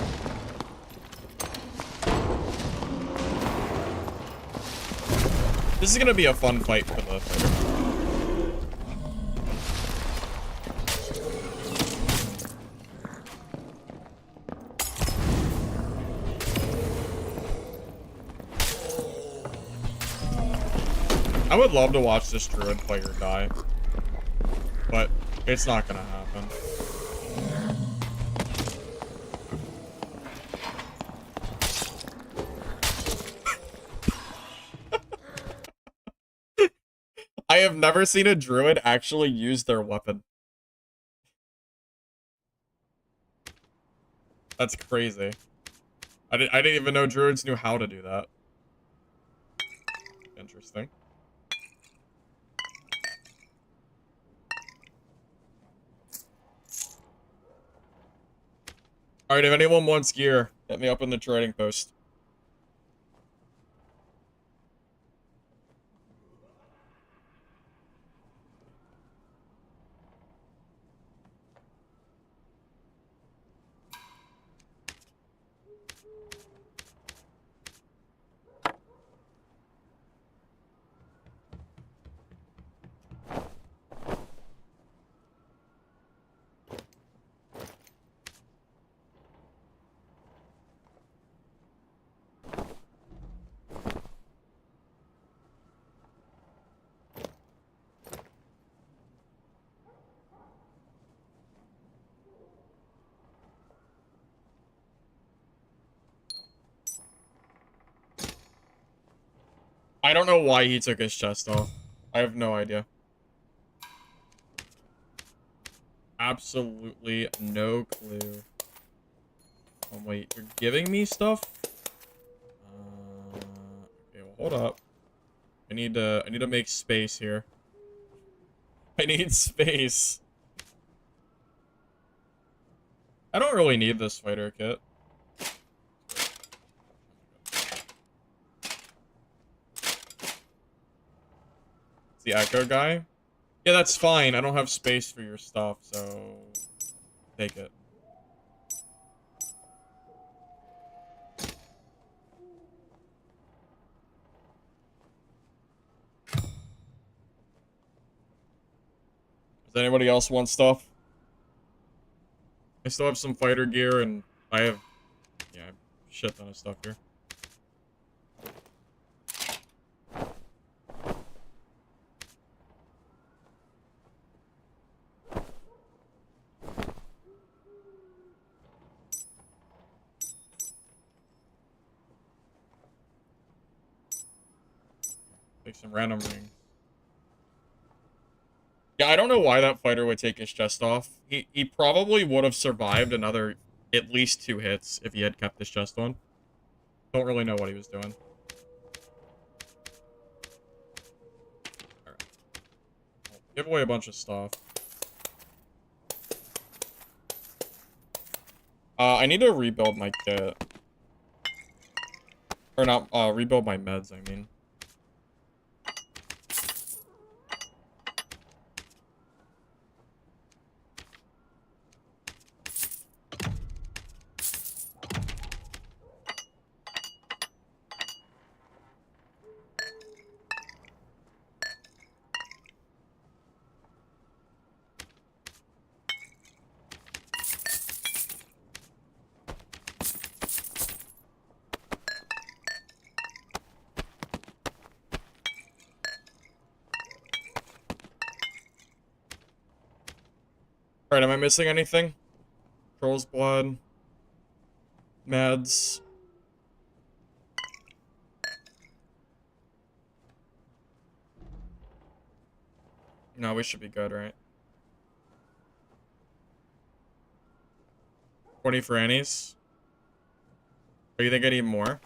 This is gonna be a fun fight for the fighter. I would love to watch this Druid player die, but it's not gonna happen. I have never seen a Druid actually use their weapon. That's crazy. I didn't even know Druids knew how to do that. Interesting. Alright, if anyone wants gear, hit me up in the trading post. I don't know why he took his chest off. I have no idea. Absolutely no clue. Oh, wait, you're giving me stuff? Okay, well, hold up. I need to make space here. I need space. I don't really need this fighter kit. It's the Echo guy. Yeah, that's fine. I don't have space for your stuff, so take it. Does anybody else want stuff? I still have some fighter gear, and I have, yeah, I have a shit ton of stuff here. Take some random rings. Yeah, I don't know why that fighter would take his chest off. He probably would have survived another at least 2 hits if he had kept his chest on. Don't really know what he was doing. Alright. I'll give away a bunch of stuff. I need to rebuild my kit. Or not, rebuild my meds, I mean. Alright, am I missing anything? Troll's blood. Meds. No, we should be good, right? 20 for Annie's. Do you think I need more?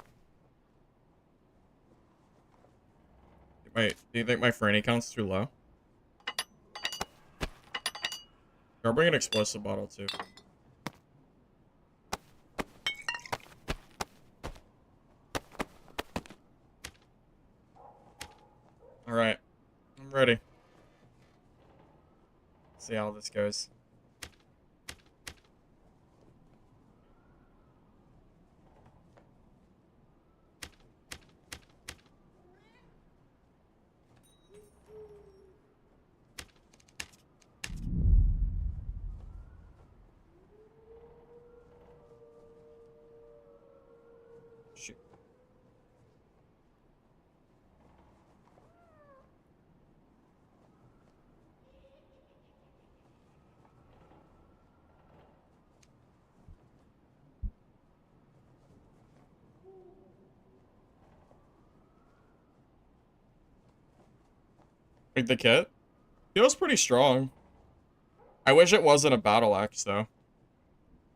Wait, do you think my Franny count's too low? I'll bring an explosive bottle too. Alright. I'm ready. See how this goes. Shoot. Like the kit? Feels pretty strong. I wish it wasn't a battle axe though.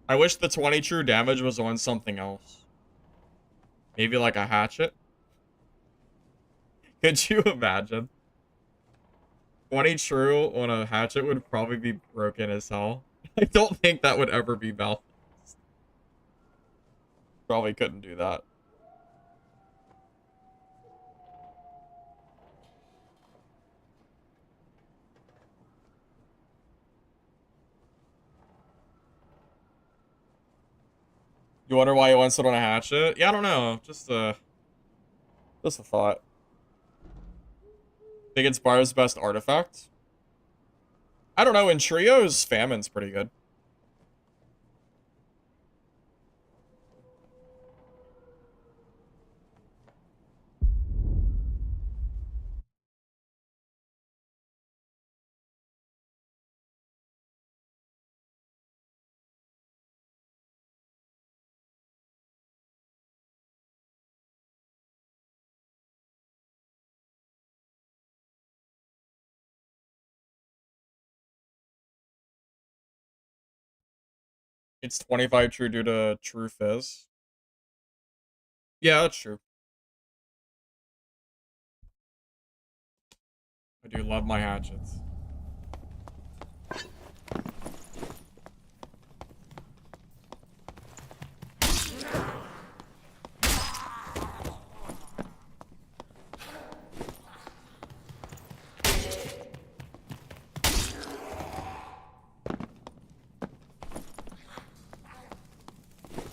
I wish the 20 true damage was on something else. Maybe like a hatchet? Could you imagine? 20 true on a hatchet would probably be broken as hell. I don't think that would ever be balanced. Probably couldn't do that. You wonder why he wants it on a hatchet? Yeah, I don't know. Just a thought. Think it's Barb's best artifact? I don't know. In trios, Famine's pretty good. It's 25 true due to true fizz. Yeah, that's true. I do love my hatchets.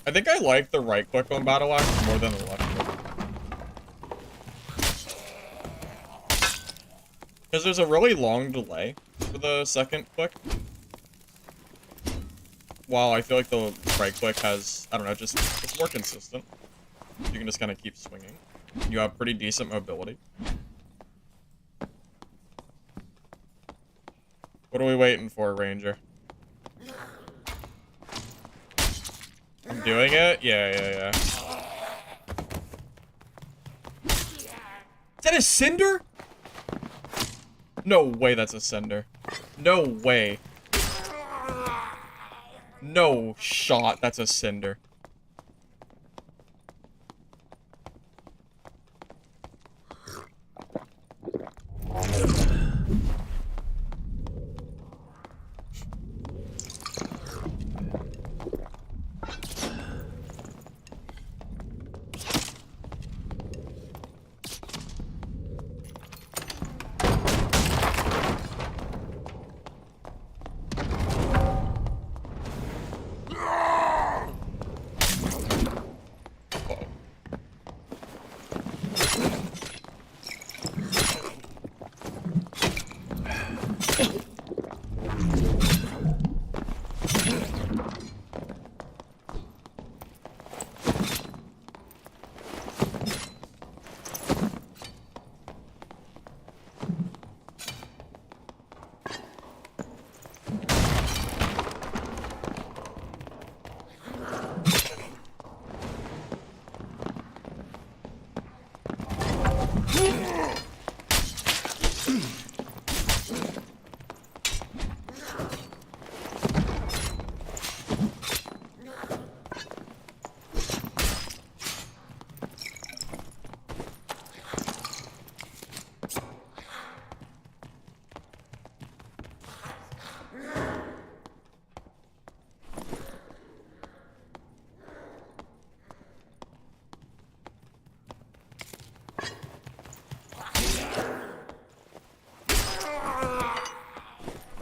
I think I like the right click on Battle Axe more than the left click. Because there's a really long delay for the second click. While I feel like the right click has, I don't know, just, it's more consistent. You can just kind of keep swinging. You have pretty decent mobility. What are we waiting for, Ranger? I'm doing it? Yeah. Is that a cinder? No way that's a cinder. No way. No shot that's a cinder.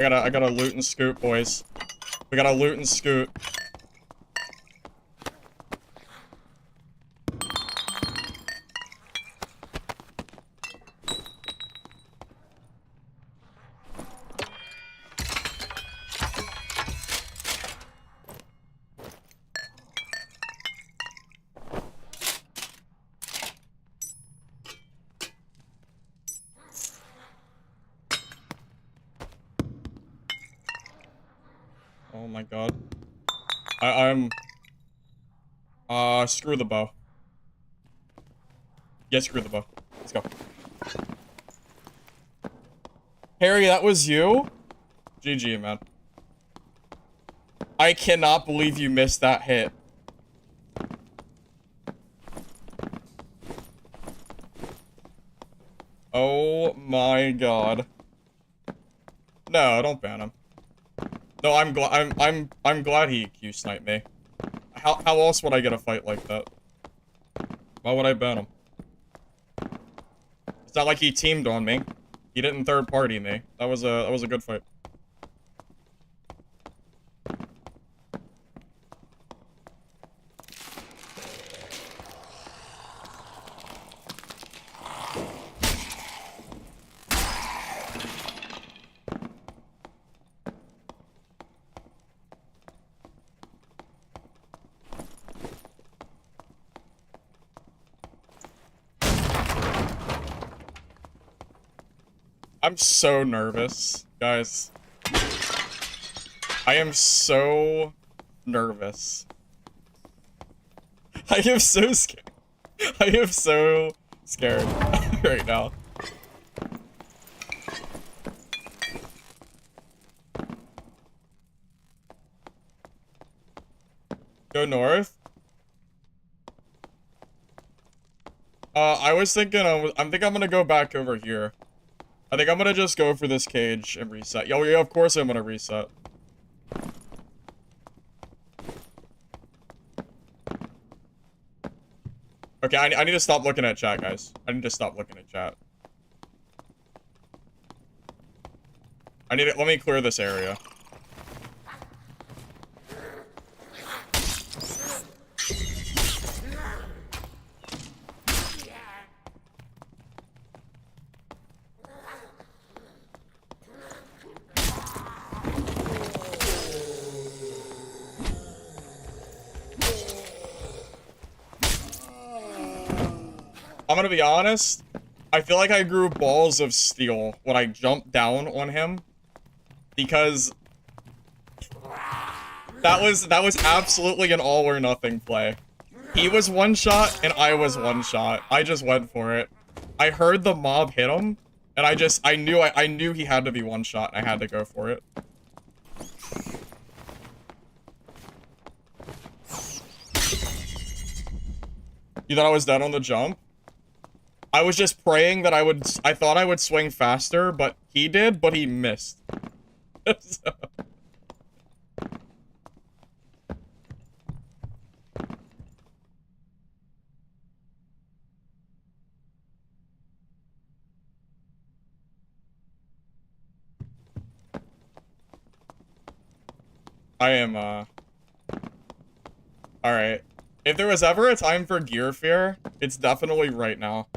I gotta loot and scoot, boys. We gotta loot and scoot. Oh my god. Screw the bow. Yeah, screw the bow. Let's go. Harry, that was you? GG, man. I cannot believe you missed that hit. Oh my god. No, don't ban him. No, I'm glad he EQ sniped me. How else would I get a fight like that? Why would I ban him? It's not like he teamed on me. He didn't third party me. That was a good fight. I'm so nervous, guys. I am so nervous. I am so scared. I am so scared right now. Go north? I was thinking, I think I'm gonna go back over here. I think I'm gonna just go for this cage and reset. Yo, yeah, of course I'm gonna reset. Okay, I need to stop looking at chat, guys. I need to stop looking at chat. Let me clear this area. I'm gonna be honest. I feel like I grew balls of steel when I jumped down on him. Because that was absolutely an all or nothing play. He was one shot and I was one shot. I just went for it. I heard the mob hit him, and I knew he had to be one shot, and I had to go for it. You thought I was dead on the jump? I was just praying that I thought I would swing faster, but he did, but he missed. So. I am, alright. If there was ever a time for gear fear, it's definitely right now.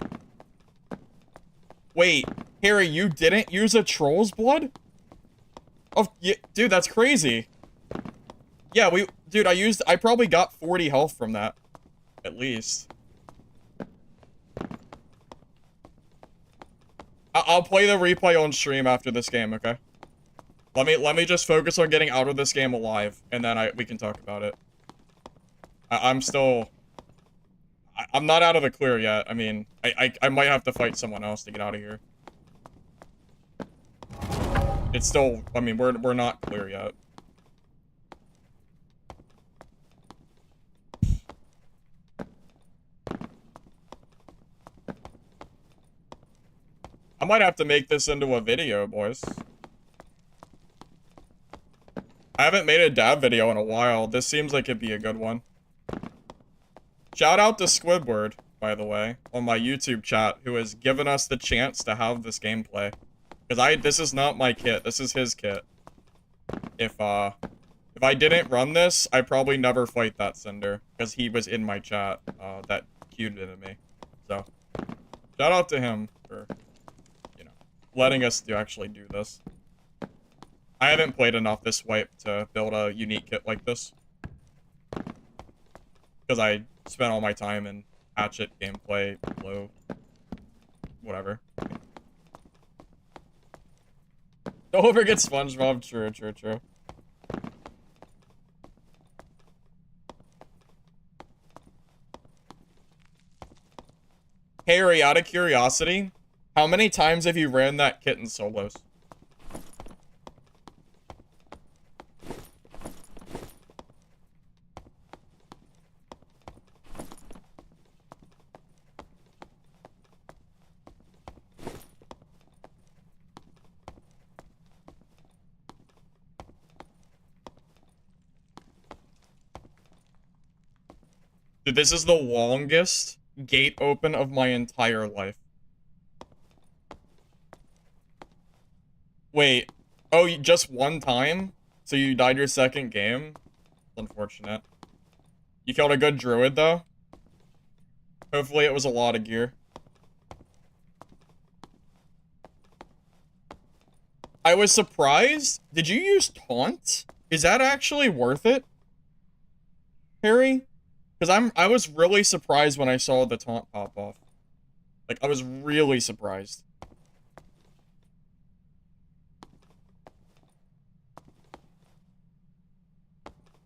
Wait, Harry, you didn't use a troll's blood? Oh, yeah, dude, that's crazy. Yeah, dude, I probably got 40 health from that. At least. I'll play the replay on stream after this game, okay? Let me just focus on getting out of this game alive, and then we can talk about it. I'm not out of the clear yet. I mean, I might have to fight someone else to get out of here. It's still, I mean, we're not clear yet. I might have to make this into a video, boys. I haven't made a dab video in a while. This seems like it'd be a good one. Shout out to Squidward, by the way, on my YouTube chat, who has given us the chance to have this gameplay. Because this is not my kit, this is his kit. If I didn't run this, I'd probably never fight that Cinder, because he was in my chat, that queued into me. So, shout out to him for, you know, letting us actually do this. I haven't played enough this wipe to build a unique kit like this. Because I spent all my time in Hatchet gameplay, low, whatever. Don't forget SpongeBob, true. Harry, out of curiosity, how many times have you ran that kit in solos? Dude, this is the longest gate open of my entire life. Wait. Oh, just one time? So you died your second game? Unfortunate. You killed a good druid, though? Hopefully it was a lot of gear. I was surprised. Did you use taunt? Is that actually worth it? Harry? Because I was really surprised when I saw the taunt pop off. Like, I was really surprised.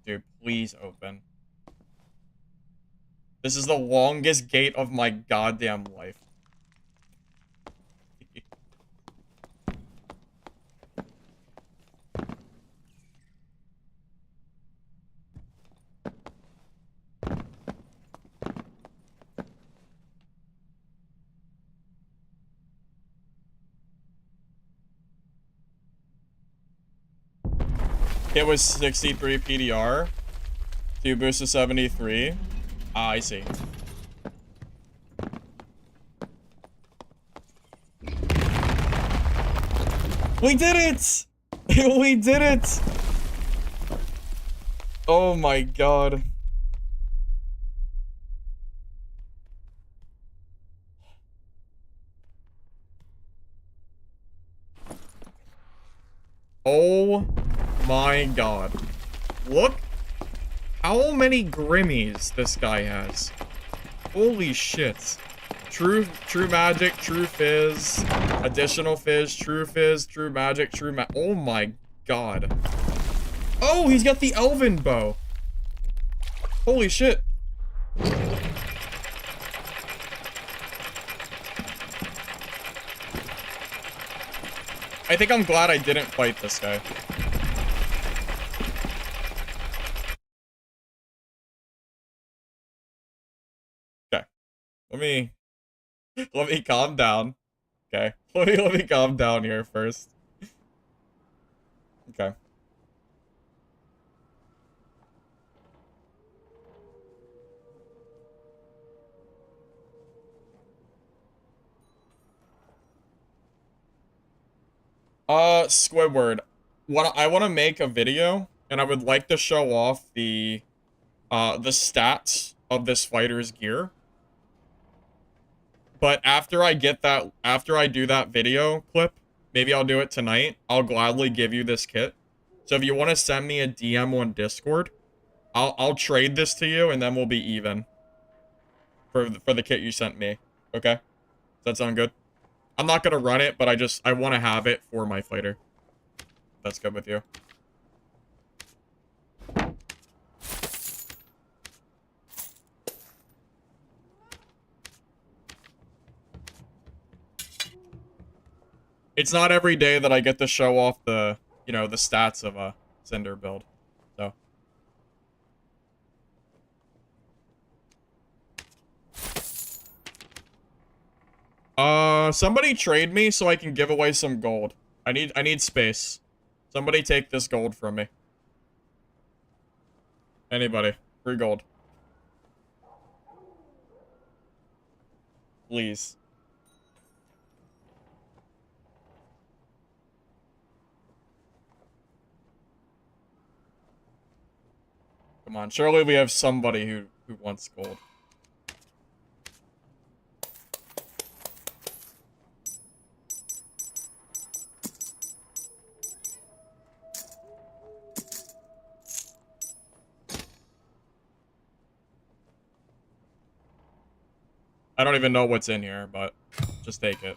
Dude, please open. This is the longest gate of my goddamn life. It was 63 PDR. 2 boost to 73. Ah, I see. We did it! We did it! Oh my god. Oh my god. Look how many Grimmies this guy has. Holy shit. True magic, true fizz, additional fizz, true magic, oh my god. Oh, he's got the elven bow. Holy shit. I think I'm glad I didn't fight this guy. Okay. Let me calm down. Okay. Let me calm down here first. Okay. Squidward. I want to make a video, and I would like to show off the stats of this fighter's gear. But after I do that video clip, maybe I'll do it tonight, I'll gladly give you this kit. So if you want to send me a DM on Discord, I'll trade this to you, and then we'll be even for the kit you sent me. Okay? Does that sound good? I'm not gonna run it, but I want to have it for my fighter. That's good with you. It's not every day that I get to show off the, you know, the stats of a Cinder build. So. Somebody trade me so I can give away some gold. I need space. Somebody take this gold from me. Anybody. Free gold. Please. Come on, surely we have somebody who wants gold. I don't even know what's in here, but just take it.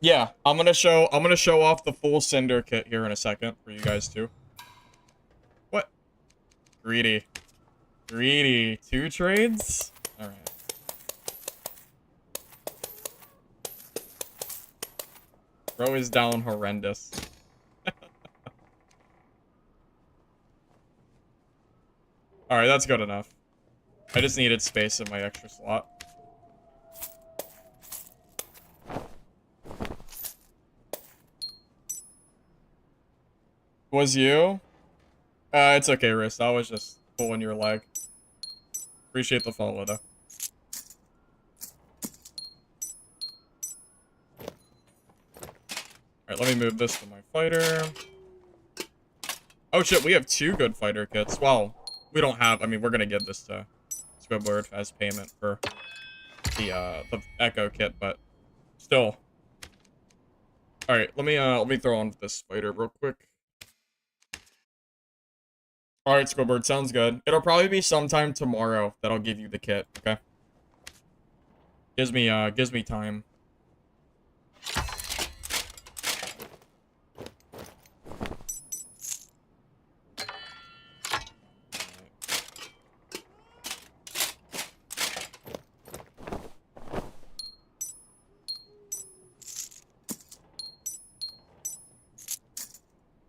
Yeah, I'm gonna show off the full Cinder kit here in a second for you guys too. What? Greedy. Greedy. 2 trades? Alright. Bro is down horrendous. Alright, that's good enough. I just needed space in my extra slot. Was you? It's okay, Wrist. I was just pulling your leg. Appreciate the follow, though. Alright, let me move this to my fighter. Oh shit, we have 2 good fighter kits. Well, we don't have, I mean, we're gonna give this to Squidward as payment for the Echo kit, but still. Alright, let me throw on this fighter real quick. Alright, Squidward, sounds good. It'll probably be sometime tomorrow that I'll give you the kit, okay? Gives me time.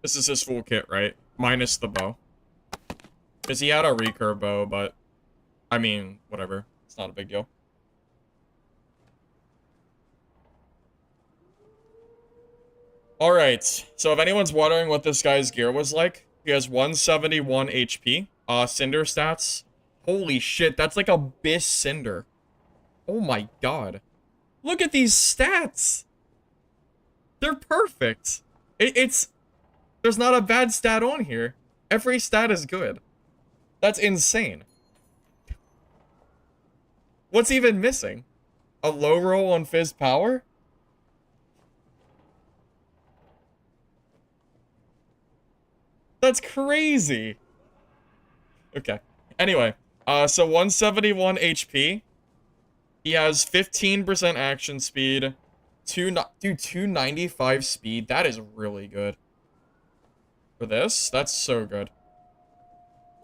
This is his full kit, right? Minus the bow. Because he had a recurve bow, but... I mean, whatever. It's not a big deal. Alright, so if anyone's wondering what this guy's gear was like, he has 171 HP. Cinder stats. Holy shit, that's like Abyss Cinder. Oh my god. Look at these stats! They're perfect. There's not a bad stat on here. Every stat is good. That's insane. What's even missing? A low roll on Fizz power? That's crazy. Okay. Anyway, so 171 HP. He has 15% action speed. 295 speed. That is really good. For this, that's so good.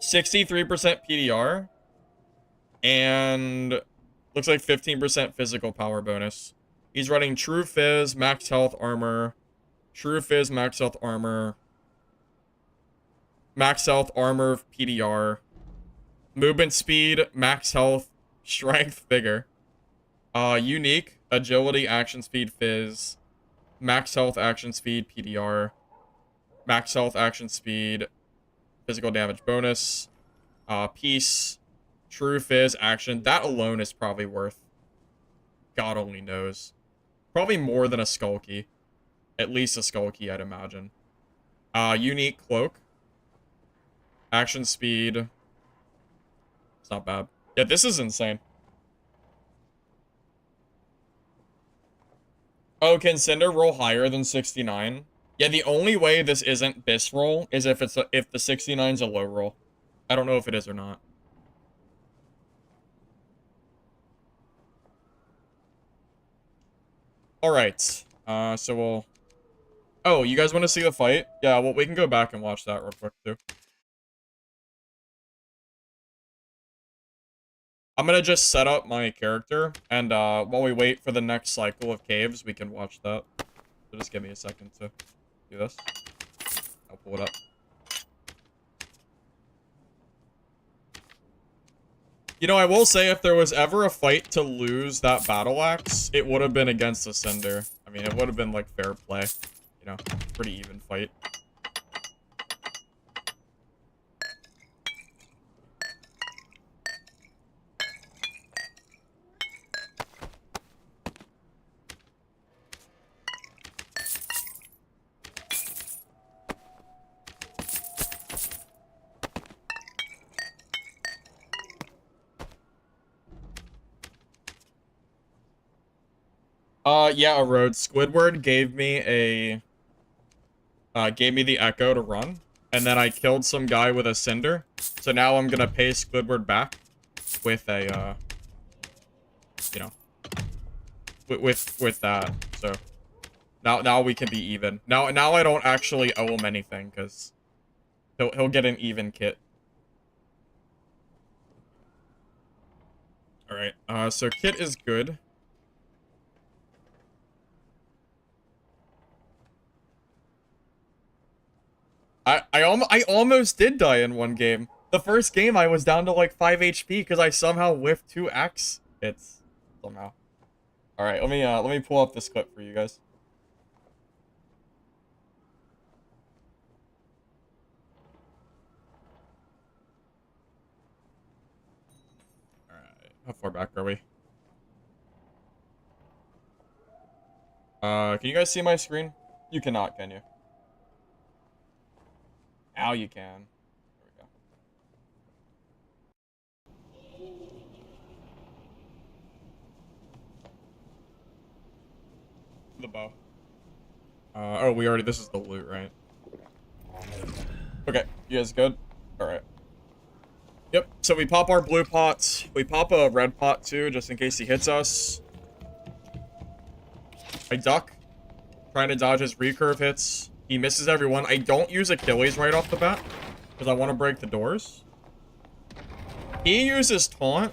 63% PDR. And looks like 15% physical power bonus. He's running True Fizz, max health armor. True Fizz, max health armor. Max health armor, PDR. Movement speed, max health, strength, vigor. Unique, agility, action speed, Fizz. Max health, action speed, PDR. Max health, action speed, physical damage bonus. Peace, True Fizz, action. That alone is probably worth, God only knows. Probably more than a Skull Key. At least a Skull Key, I'd imagine. Unique cloak. Action speed. It's not bad. Yeah, this is insane. Oh, can Cinder roll higher than 69? Yeah, the only way this isn't Biss roll is if if the 69's a low roll. I don't know if it is or not. Alright. So we'll... Oh, you guys want to see the fight? Yeah, well, we can go back and watch that real quick, too. I'm gonna just set up my character, and while we wait for the next cycle of caves, we can watch that. So just give me a second to do this. I'll pull it up. You know, I will say, if there was ever a fight to lose that battle axe, it would have been against the Cinder. I mean, it would have been, like, fair play. You know, pretty even fight. Yeah, a road. Squidward gave me the echo to run, and then I killed some guy with a cinder. So now I'm gonna pay Squidward back with a, you know, with that. So now we can be even. Now I don't actually owe him anything, because he'll get an even kit. All right. So kit is good. I almost did die in one game. The first game I was down to like 5 HP because I somehow whiffed 2 axe hits somehow. All right, let me pull up this clip for you guys. All right, how far back are we? Can you guys see my screen? You cannot, can you? Now you can. There we go. The bow. Oh, this is the loot, right? Okay, you guys good? Alright. Yep, so we pop our blue pots. We pop a red pot too, just in case he hits us. I duck. Trying to dodge his recurve hits. He misses everyone. I don't use Achilles right off the bat, because I want to break the doors. He uses taunt,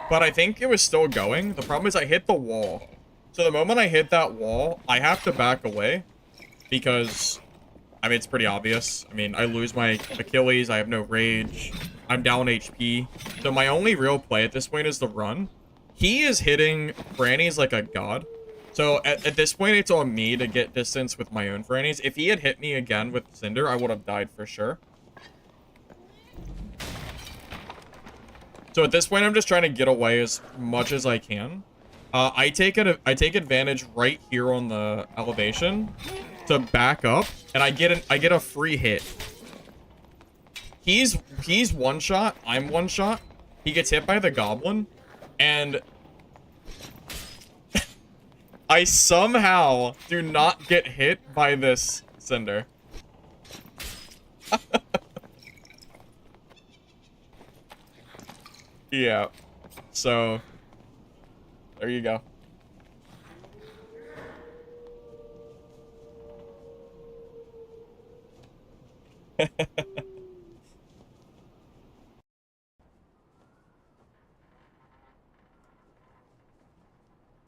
but I think it was still going. The problem is I hit the wall. So the moment I hit that wall, I have to back away, because I mean, it's pretty obvious. I mean, I lose my Achilles. I have no rage. I'm down HP. So my only real play at this point is the run. He is hitting Franny's like a god. So at this point, it's on me to get distance with my own Franny's. If he had hit me again with Cinder, I would have died for sure. So at this point, I'm just trying to get away as much as I can. I take advantage right here on the elevation to back up, and I get a free hit. He's one shot. I'm one shot. He gets hit by the goblin, and I somehow do not get hit by this Cinder. Yeah. So there you go. It's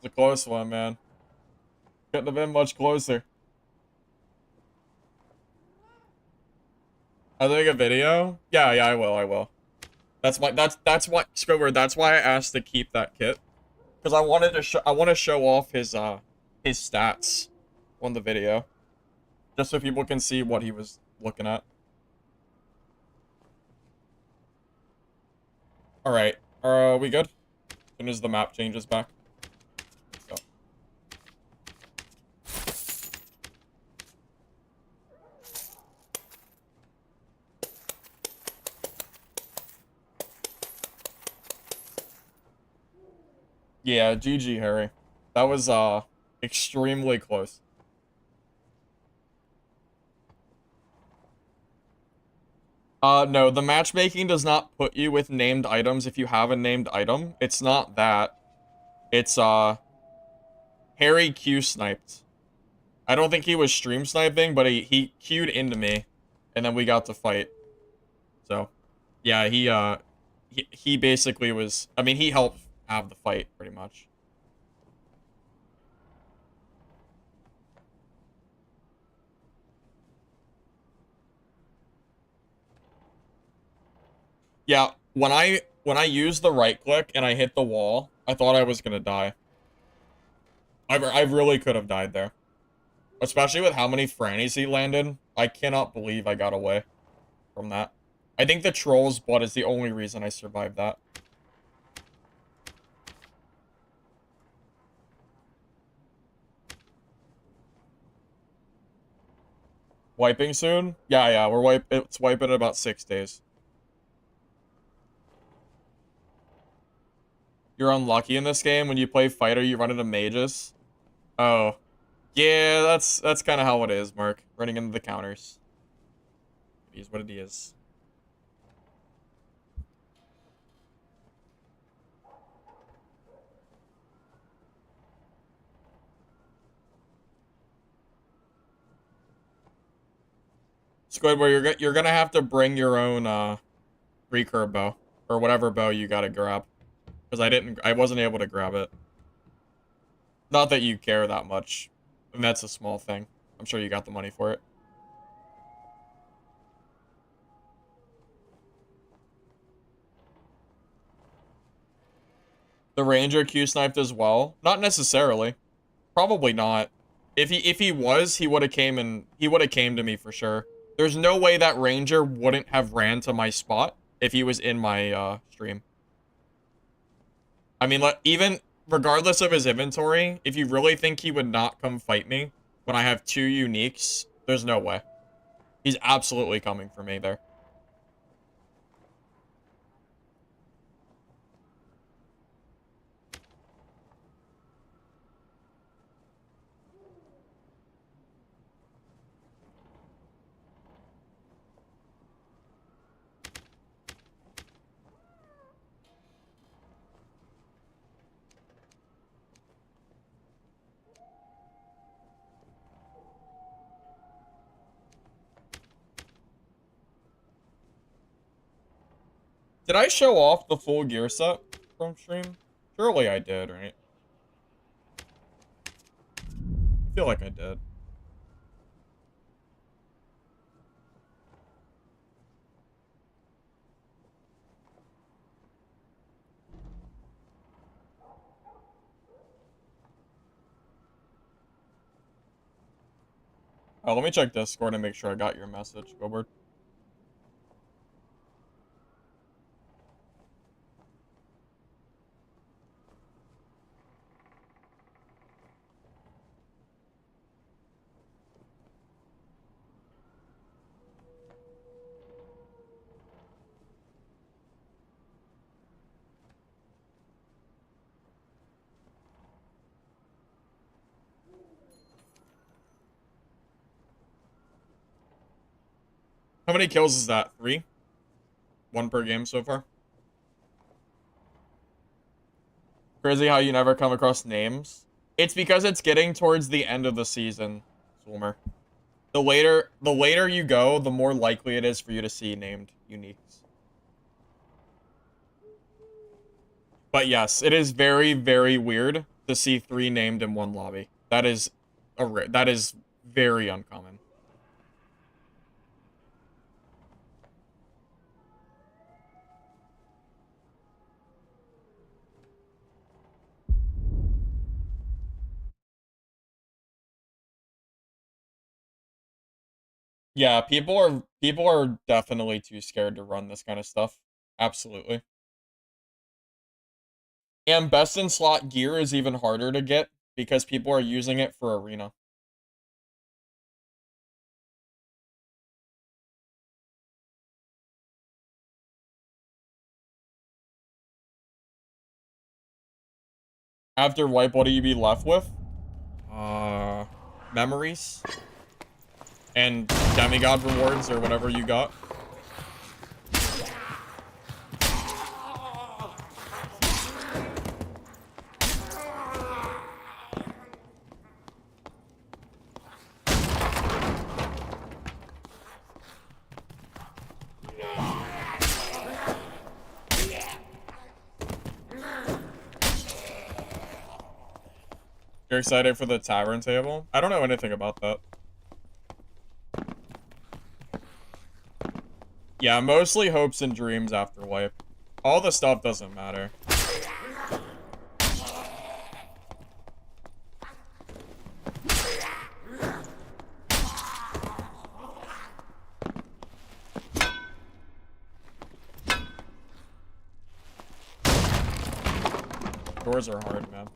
a close one, man. Couldn't have been much closer. I'll make a video? Yeah, I will. That's why Squidward, that's why I asked to keep that kit. Because I want to show off his stats on the video. Just so people can see what he was looking at. Alright. Are we good? As soon as the map changes back. So. Yeah, GG, Harry. That was extremely close. No, the matchmaking does not put you with named items if you have a named item. It's not that. It's, Harry Q sniped. I don't think he was stream sniping, but he queued into me, and then we got to fight. So, yeah, he basically was, I mean, he helped have the fight, pretty much. Yeah, when I used the right click and I hit the wall, I thought I was gonna die. I really could have died there. Especially with how many Frannies he landed. I cannot believe I got away from that. I think the troll's blood is the only reason I survived that. Wiping soon? Yeah, it's wiping in about 6 days. You're unlucky in this game. When you play fighter, you run into mages. Oh. Yeah, that's kind of how it is, Mark. Running into the counters. It is what it is. Squidward, you're gonna have to bring your own recurve bow or whatever bow you gotta grab, because I wasn't able to grab it. Not that you care that much, and that's a small thing. I'm sure you got the money for it. The Ranger Q sniped as well? Not necessarily. Probably not. If he was, he would have came to me for sure. There's no way that Ranger wouldn't have ran to my spot if he was in my stream. I mean, even regardless of his inventory, if you really think he would not come fight me when I have 2 uniques, there's no way. He's absolutely coming for me there. Did I show off the full gear set from stream? Surely I did, right? I feel like I did. Let me check Discord and make sure I got your message, Gobert. How many kills is that? 3? 1 per game so far? Crazy how you never come across names. It's because it's getting towards the end of the season, Swimmer. The later you go, the more likely it is for you to see named uniques. But yes, it is very, very weird to see 3 named in one lobby. That is very uncommon. Yeah, people are definitely too scared to run this kind of stuff. Absolutely. And best in slot gear is even harder to get because people are using it for arena. After wipe, what do you be left with? Memories and demigod rewards or whatever you got. You're excited for the tavern table? I don't know anything about that. Yeah, mostly hopes and dreams after wipe. All the stuff doesn't matter. Doors are hard, man.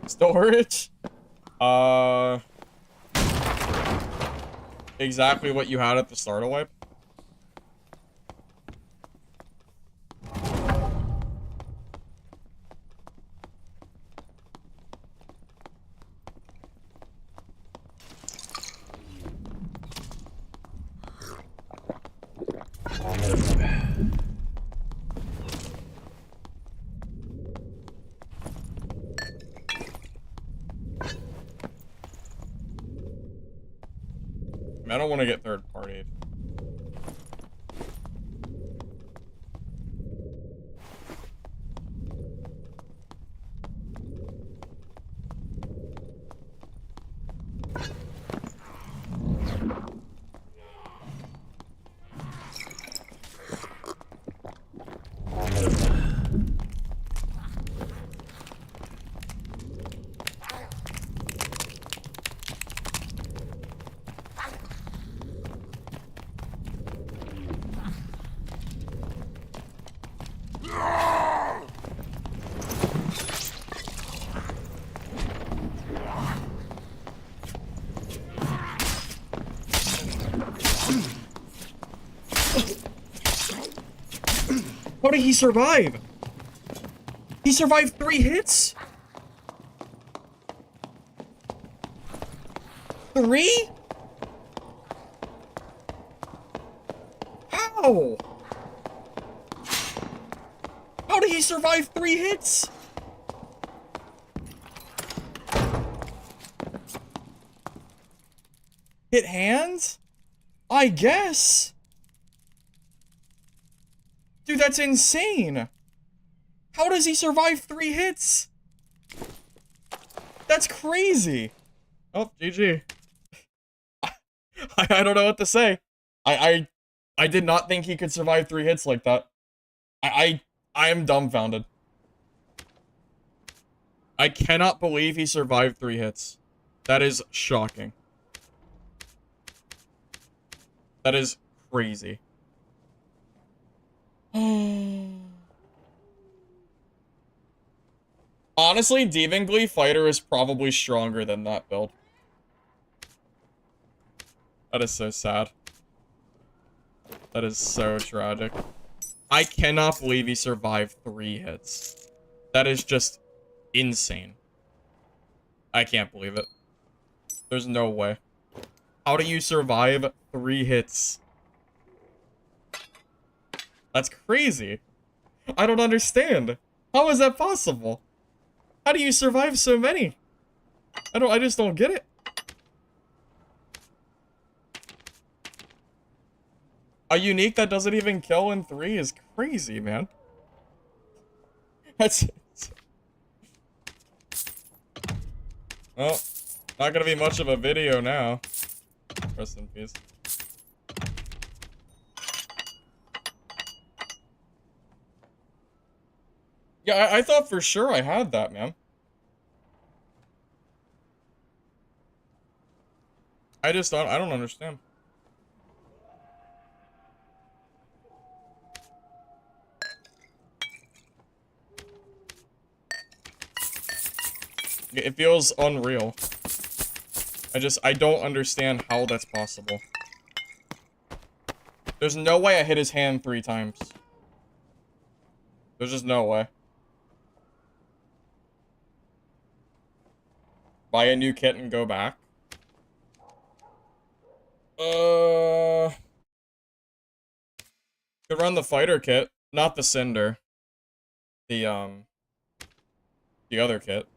Storage? Exactly what you had at the start of wipe. I don't want to get third-partied. How did he survive? He survived 3 hits? 3? How? How did he survive 3 hits? Hit hands? I guess. Dude, that's insane. How does he survive 3 hits? That's crazy. Oh, GG. I don't know what to say. I did not think he could survive 3 hits like that. I am dumbfounded. I cannot believe he survived 3 hits. That is shocking. That is crazy. Honestly, Demon Fighter is probably stronger than that build. That is so sad. That is so tragic. I cannot believe he survived 3 hits. That is just insane. I can't believe it. There's no way. How do you survive 3 hits? That's crazy. I don't understand. How is that possible? How do you survive so many? I just don't get it. A unique that doesn't even kill in 3 is crazy, man. That's... Well, not gonna be much of a video now. Rest in peace. Yeah, I thought for sure I had that, man. I don't understand. It feels unreal. I don't understand how that's possible. There's no way I hit his hand 3 times. There's just no way. Buy a new kit and go back. Could run the fighter kit, not the cinder. The other kit.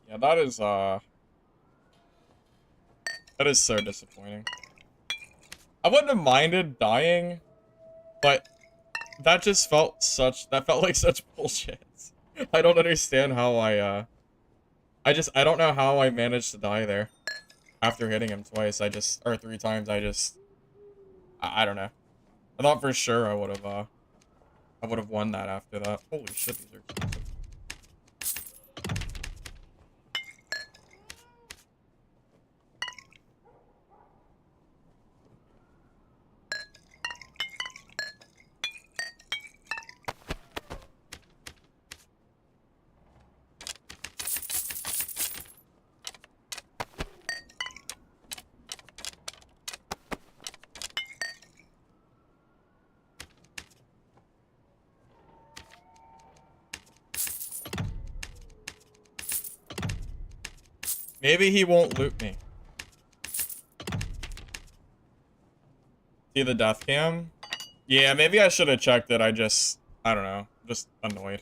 Yeah, that is so disappointing. I wouldn't have minded dying, but that felt like such bullshit. I don't understand how I don't know how I managed to die there. After hitting him twice, or 3 times, I don't know. I thought for sure I would have won that after that. Holy shit, these are expensive. Maybe he won't loot me. See the death cam? Yeah, maybe I should have checked it. I don't know. Just annoyed.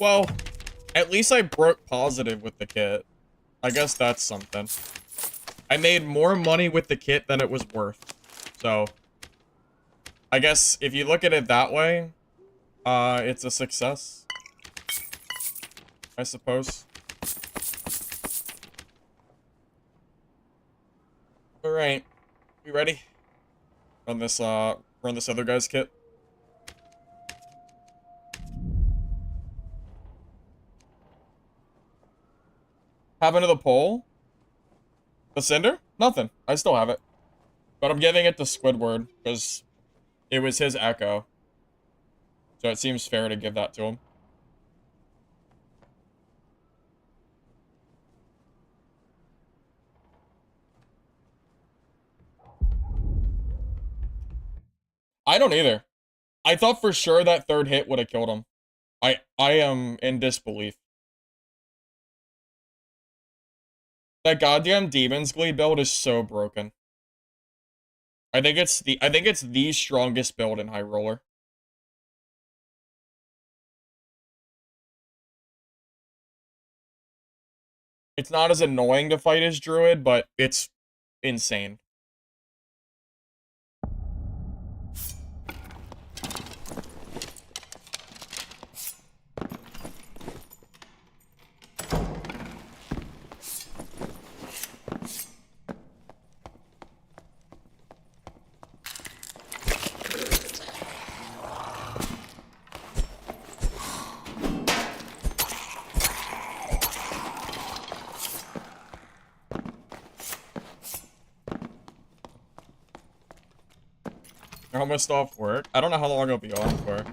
Well, at least I broke positive with the kit. I guess that's something. I made more money with the kit than it was worth. So, I guess if you look at it that way, it's a success. I suppose. Alright. You ready? Run this other guy's kit. Happened to the pole? The cinder? Nothing. I still have it. But I'm giving it to Squidward, because it was his echo. So it seems fair to give that to him. I don't either. I thought for sure that third hit would have killed him. I am in disbelief. That goddamn Demon's Glee build is so broken. I think it's the strongest build in High Roller. It's not as annoying to fight as Druid, but it's insane. You're almost off work. I don't know how long I'll be on for.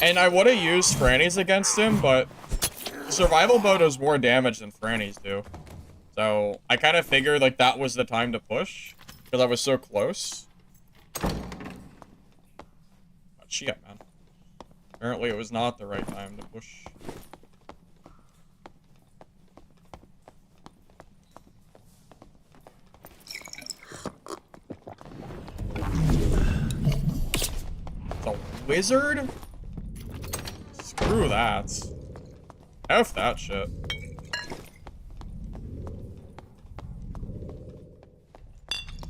And I would have used Franny's against him, but survival bow does more damage than Franny's do. So I kind of figured like that was the time to push because I was so close. Oh, shit, man. Apparently it was not the right time to push. The wizard? Screw that. F that shit.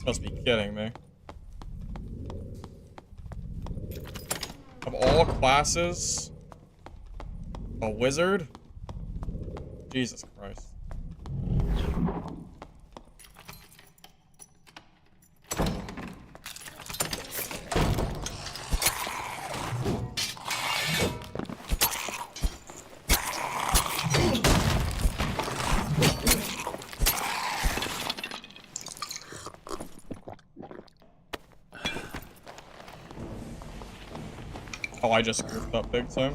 Must be kidding me. Of all classes, a wizard? Jesus Christ. Oh, I just goofed up big time.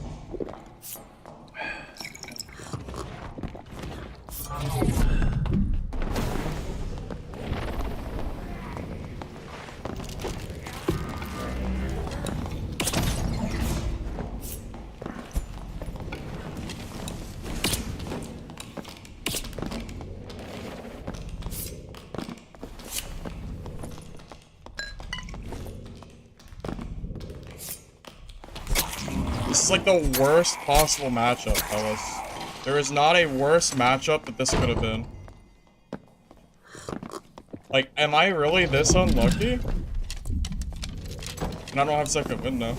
This is like the worst possible matchup, fellas. There is not a worse matchup that this could have been. Like, am I really this unlucky? And I don't have second wind now.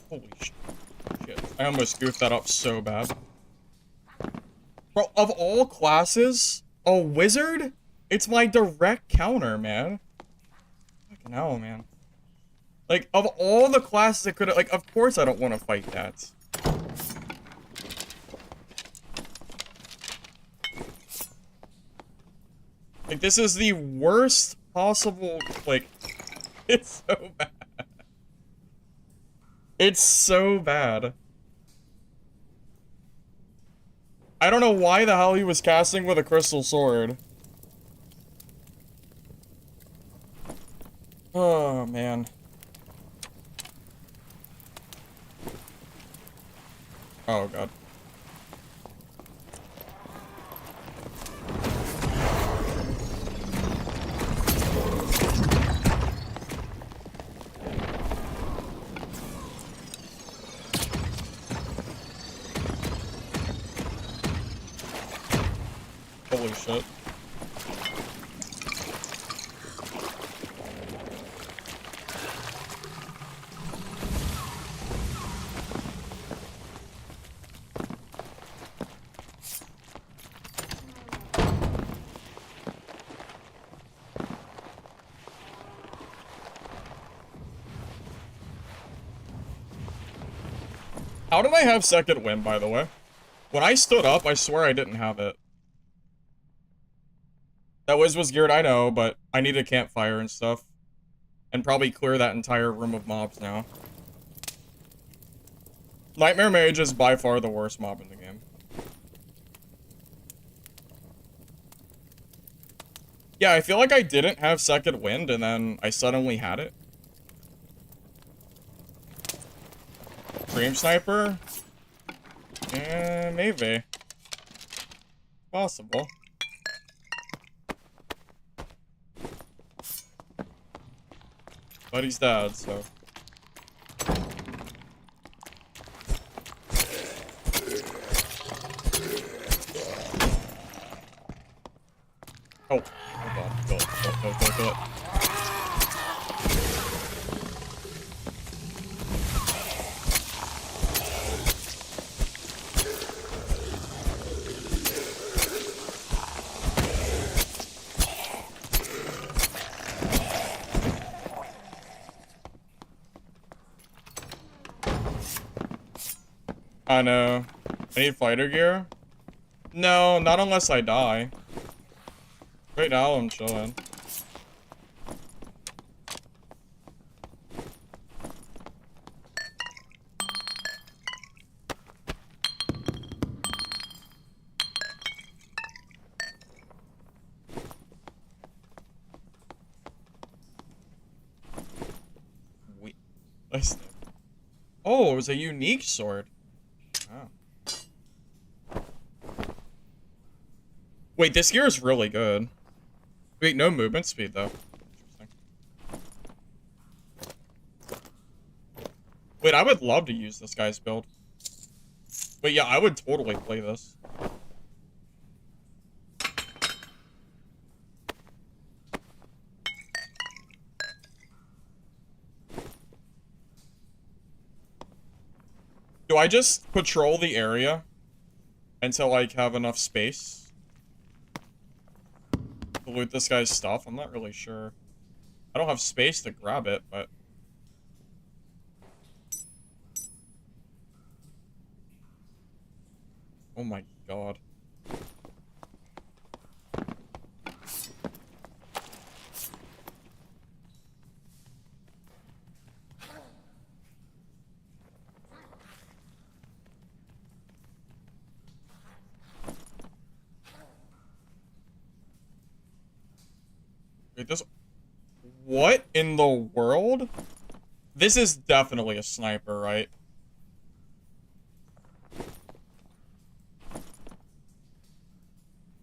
Holy shit. I almost goofed that up so bad. Bro, of all classes, a wizard? It's my direct counter, man. Fucking hell, man. Like, of all the classes that could have, like, of course I don't want to fight that. Like, this is the worst possible, like, it's so bad. It's so bad. I don't know why the hell he was casting with a crystal sword. Oh, man. Oh, God. Holy shit. How did I have second wind, by the way? When I stood up, I swear I didn't have it. That was geared, I know, but I need a campfire and stuff. And probably clear that entire room of mobs now. Nightmare Mage is by far the worst mob in the game. Yeah, I feel like I didn't have second wind, and then I suddenly had it. Dream Sniper? Maybe. Possible. But he's dead, so... Oh, hold on. Kill it. I know. I need fighter gear? No, not unless I die. Right now, I'm chilling. Wait. Oh, it was a unique sword. Oh. Wait, this gear is really good. Wait, no movement speed, though. Interesting. Wait, I would love to use this guy's build. Wait, yeah, I would totally play this. Do I just patrol the area until, like, have enough space to loot this guy's stuff? I'm not really sure. I don't have space to grab it, but... Oh my god. Wait, this... What in the world? This is definitely a sniper, right?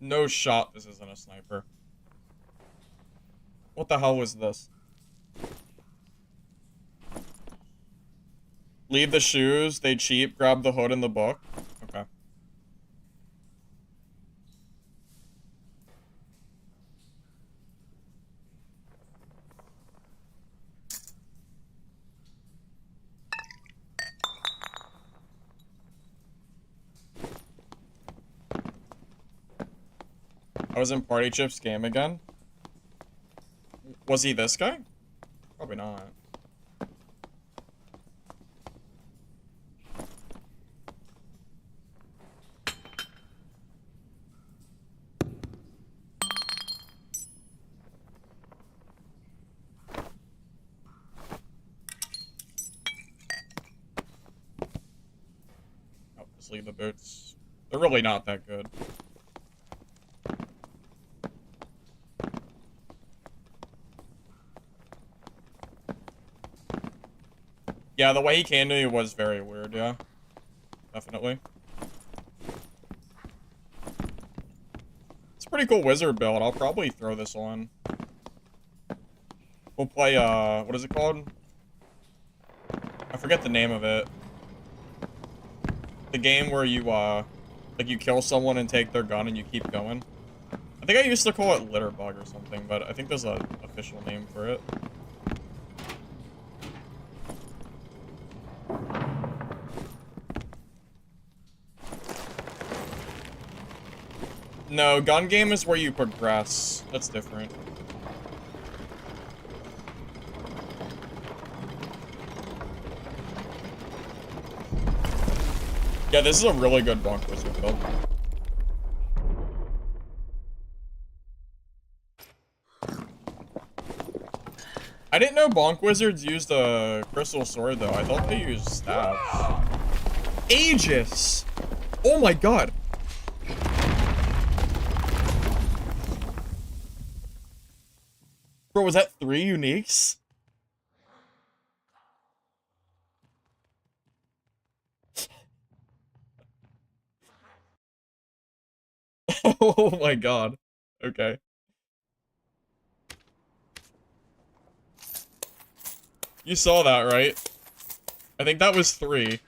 No shot this isn't a sniper. What the hell was this? Leave the shoes, they cheap, grab the hood and the book. Okay. I was in Party Chip's game again. Was he this guy? Probably not. Oh, just leave the boots. They're really not that good. Yeah, the way he came to me was very weird, yeah. definitely. It's a pretty cool wizard build. I'll probably throw this on. We'll play, what is it called? I forget the name of it. The game where you, like you kill someone and take their gun and you keep going. I think I used to call it litter bug or something, but I think there's an official name for it. No, gun game is where you progress. That's different. Yeah, this is a really good bonk wizard build. I didn't know bonk wizards used a crystal sword though. I thought they used staves. Aegis! Oh my god! Bro, was that 3 uniques? Oh my god. Okay. You saw that, right? I think that was 3.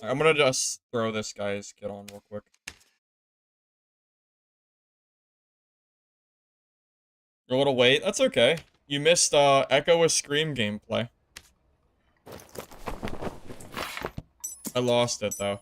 I'm gonna just throw this guy's kit on real quick. You're a little late. That's okay. You missed Echo a Scream gameplay. I lost it though.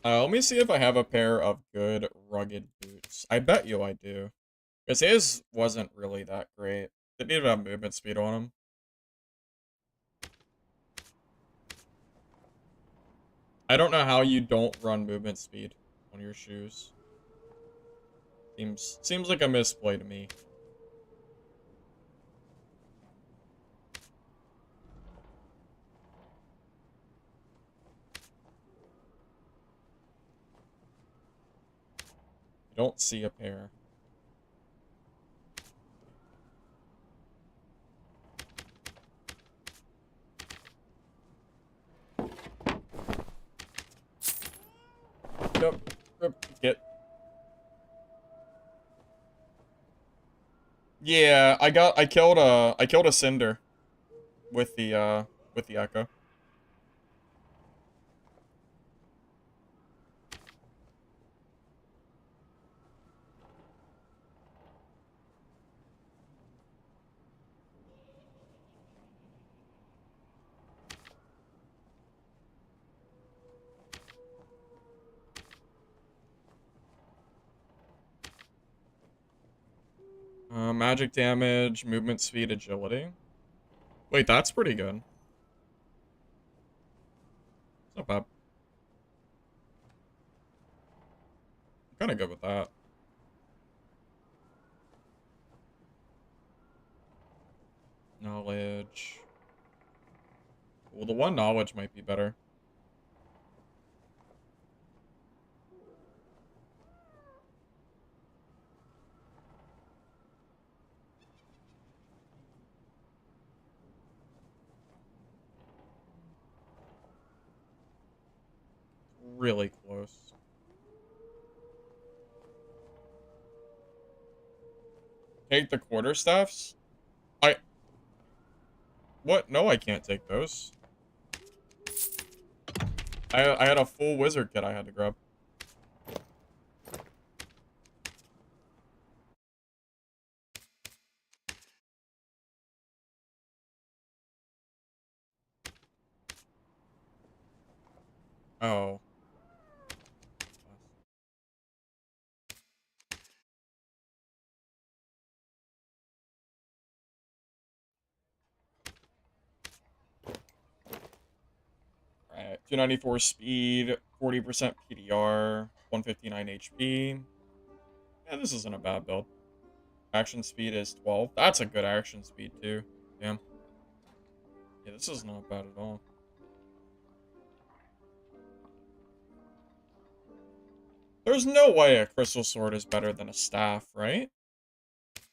Let me see if I have a pair of good rugged boots. I bet you I do. Because his wasn't really that great. Didn't even have movement speed on him. I don't know how you don't run movement speed on your shoes. Seems like a misplay to me. I don't see a pair. Yep. Get. Yeah, I killed a cinder with the echo. Magic damage, movement speed, agility. Wait, that's pretty good. It's not bad. I'm kind of good with that. Knowledge. Well, the one knowledge might be better. Really close. Take the quarterstaffs? What? No, I can't take those. I had a full wizard kit I had to grab. Oh. Alright, 294 speed, 40% PDR, 159 HP. Yeah, this isn't a bad build. Action speed is 12. That's a good action speed, too. Damn. Yeah, this is not bad at all. There's no way a crystal sword is better than a staff, right?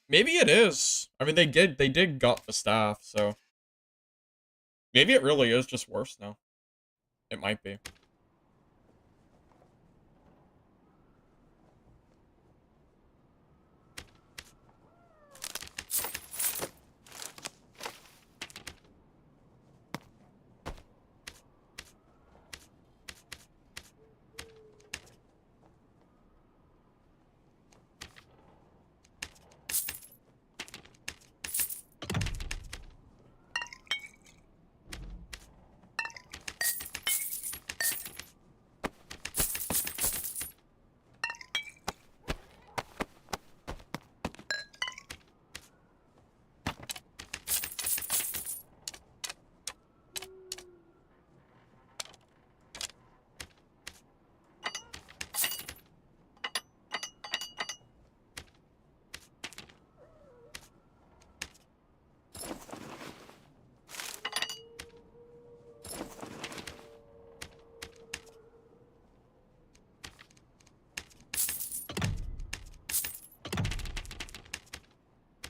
Maybe it is. I mean, they did gut the staff, so maybe it really is just worse now. It might be.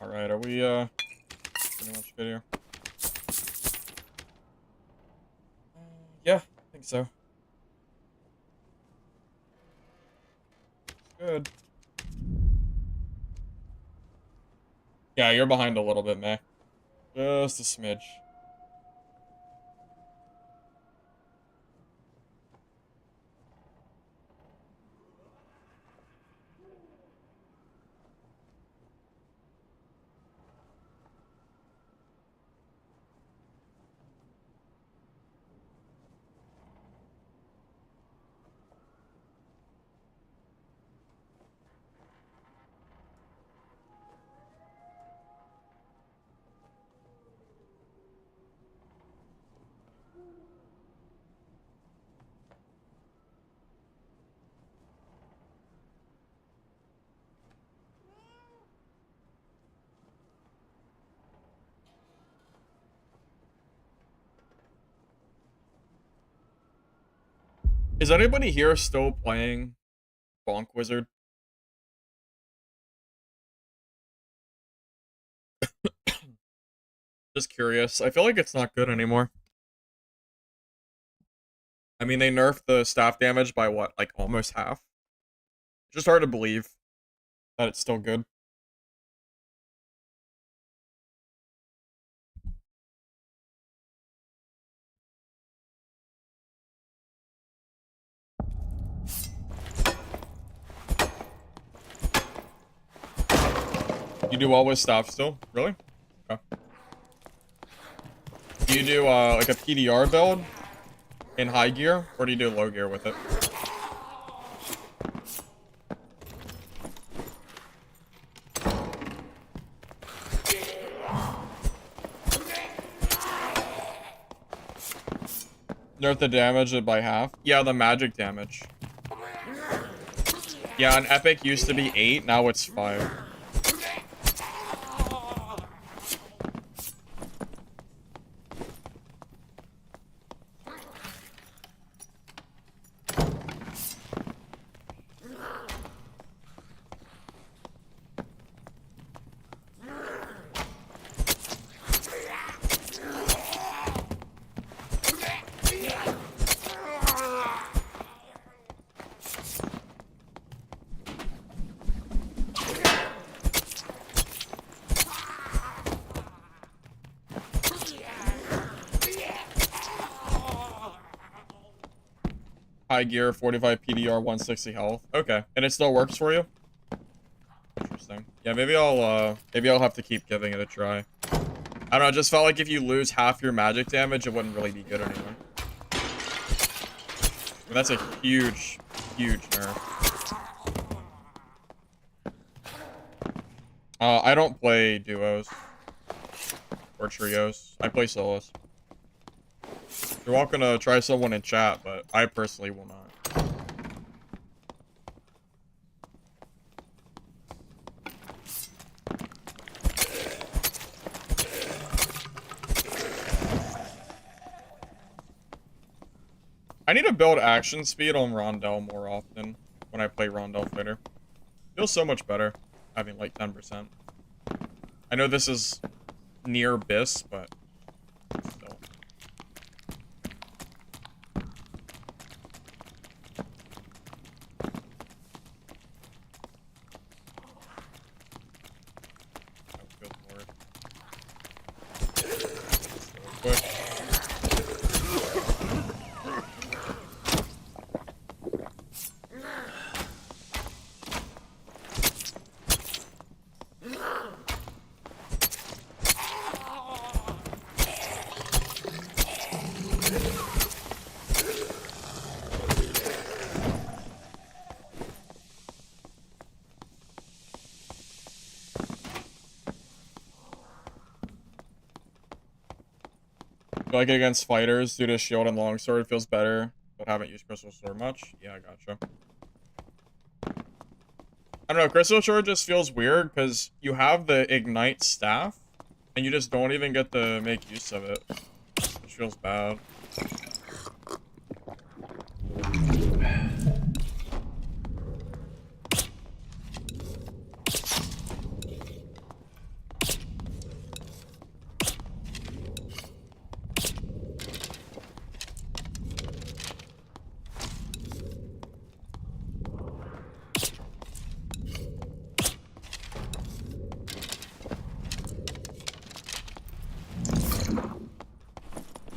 Alright, are we, pretty much good here? Yeah, I think so. Good. Yeah, you're behind a little bit, May. Just a smidge. Is anybody here still playing Bonk Wizard? Just curious. I feel like it's not good anymore. I mean, they nerfed the staff damage by what, like almost half? It's just hard to believe that it's still good. You do all with staff still? Really? Okay. Do you do, like a PDR build in high gear, or do you do low gear with it? Nerf the damage by half? Yeah, the magic damage. Yeah, an epic used to be 8, now it's 5. High gear, 45 PDR, 160 health. Okay, and it still works for you? Interesting. Yeah, maybe I'll have to keep giving it a try. I don't know, it just felt like if you lose half your magic damage, it wouldn't really be good anymore. And that's a huge, huge nerf. I don't play duos or trios. I play solos. You're welcome to try someone in chat, but I personally will not. I need to build action speed on Rondel more often when I play Rondel Fighter. Feels so much better having like 10%. I know this is near BIS, but still. Oh, good lord. So quick. I like it against fighters due to shield and longsword. It feels better, but haven't used crystal sword much. Yeah, I gotcha. I don't know, crystal sword just feels weird because you have the ignite staff and you just don't even get to make use of it, which feels bad.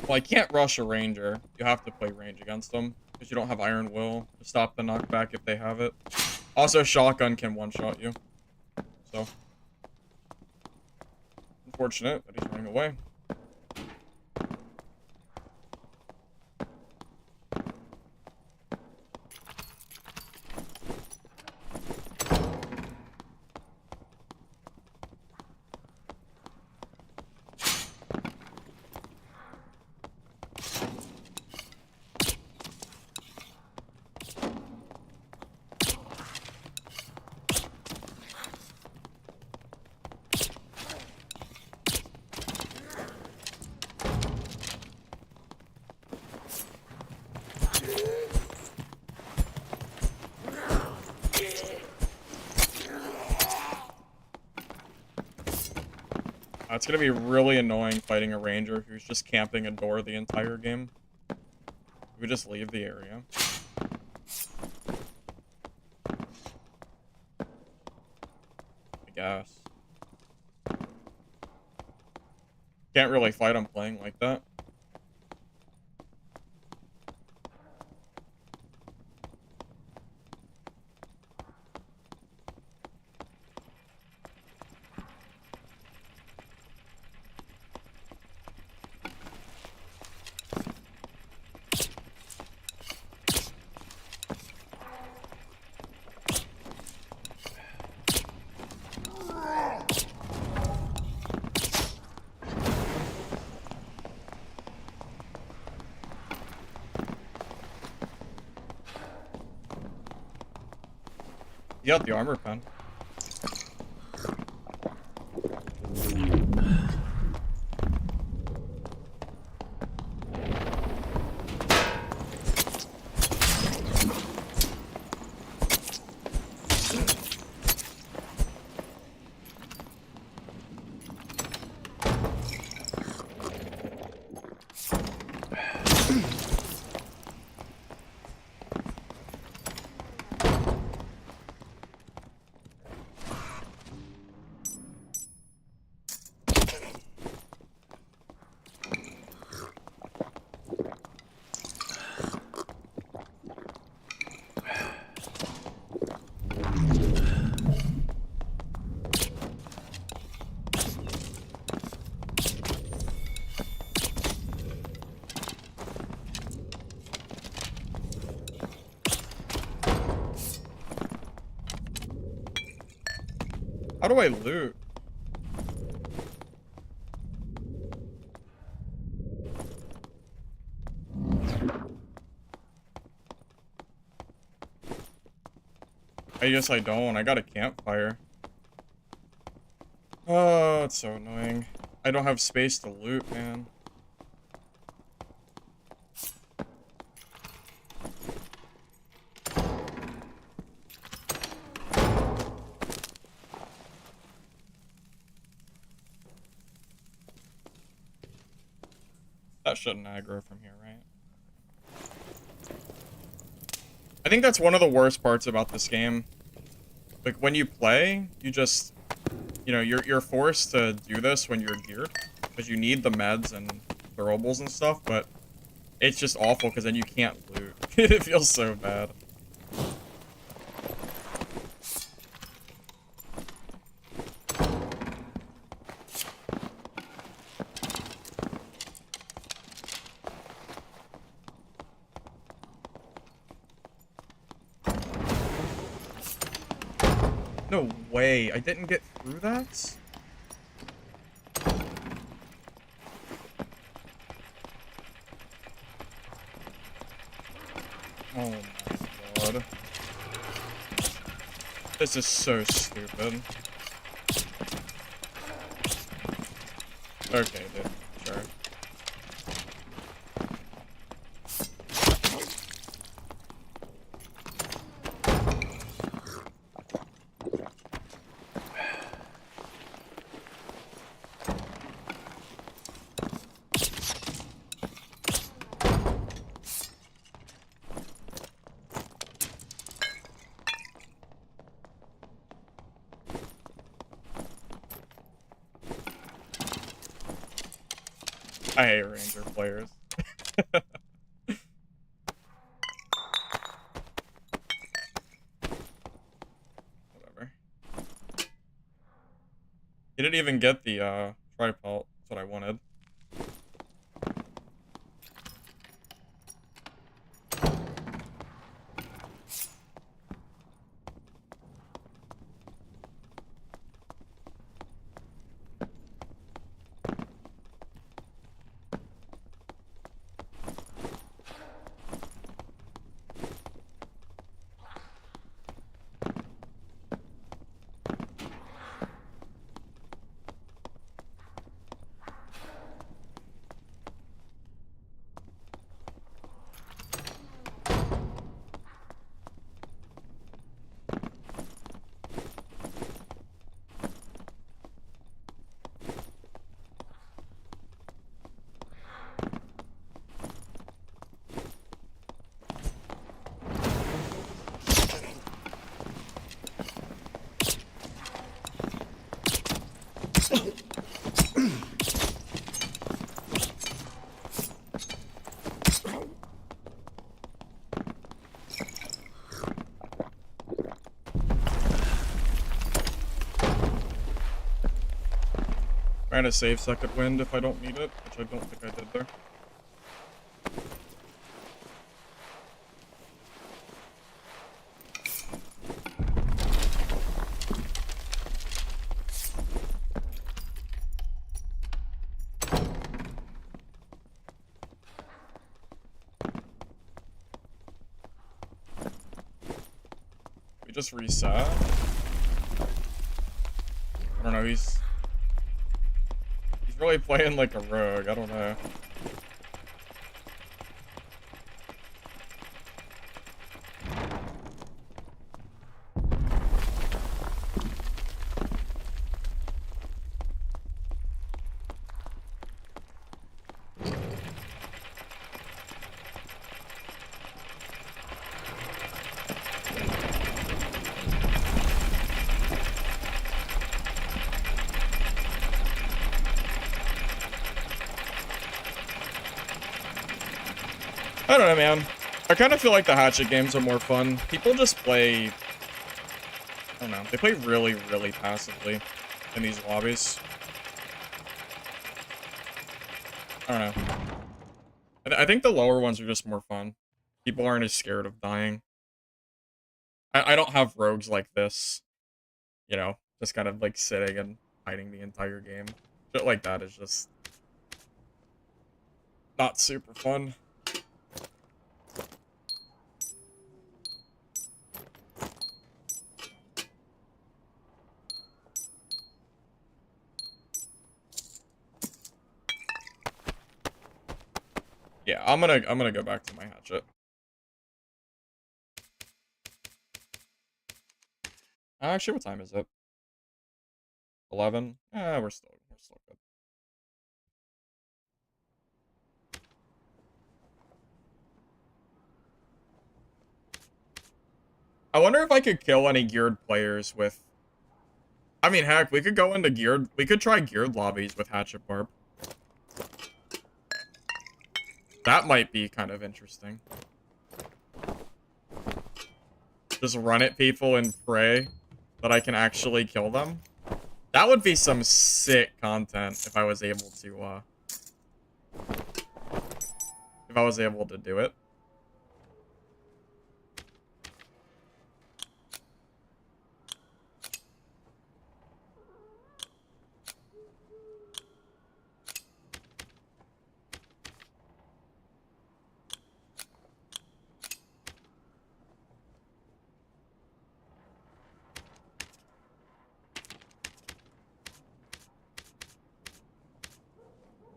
Well, I can't rush a ranger. You have to play range against them because you don't have Iron Will to stop the knockback if they have it. Also, shotgun can one-shot you. So, unfortunate that he's running away. It's gonna be really annoying fighting a ranger who's just camping a door the entire game. We just leave the area. I guess. Can't really fight him playing like that. You got the armor pen. How do I loot? I guess I don't. I got a campfire. Oh, it's so annoying. I don't have space to loot, man. That shouldn't aggro from here, right? I think that's one of the worst parts about this game. Like, when you play, you just... You know, you're forced to do this when you're geared. Because you need the meds and throwables and stuff, but... It's just awful, because then you can't loot. It feels so bad. No way, I didn't get through that? Oh my god. This is so stupid. Okay, dude, sure. I hate Ranger players. Whatever. You didn't even get the, tripod. That's what I wanted. Trying to save second wind if I don't need it, which I don't think I did there. We just reset? I don't know, he's really playing like a rogue, I don't know. I don't know, man. I kind of feel like the Hatchet games are more fun. People just play... I don't know. They play really, really passively in these lobbies. I don't know. I think the lower ones are just more fun. People aren't as scared of dying. I don't have rogues like this, you know, Just kind of like sitting and hiding the entire game. Shit like that is just not super fun. Yeah, I'm gonna go back to my hatchet. Actually, what time is it? 11? We're still good. I wonder if I could kill any geared players with... I mean, heck, we could go into geared... We could try geared lobbies with Hatchet Barb. That might be kind of interesting. Just run at people and pray that I can actually kill them. That would be some sick content if I was able to, if I was able to do it.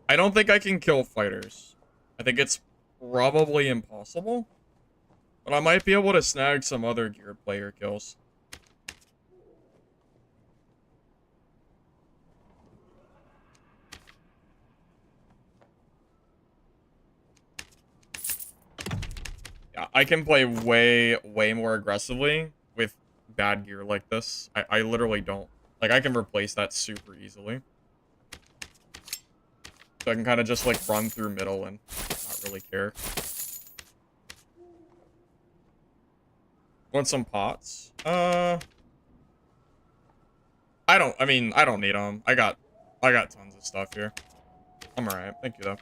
I don't think I can kill fighters. I think it's probably impossible. But I might be able to snag some other geared player kills. Yeah, I can play way more aggressively with bad gear like this. I literally don't. Like, I can replace that super easily. So I can kind of just, like, run through middle and not really care. Want some pots? I don't need them. I got tons of stuff here. I'm alright. Thank you, though.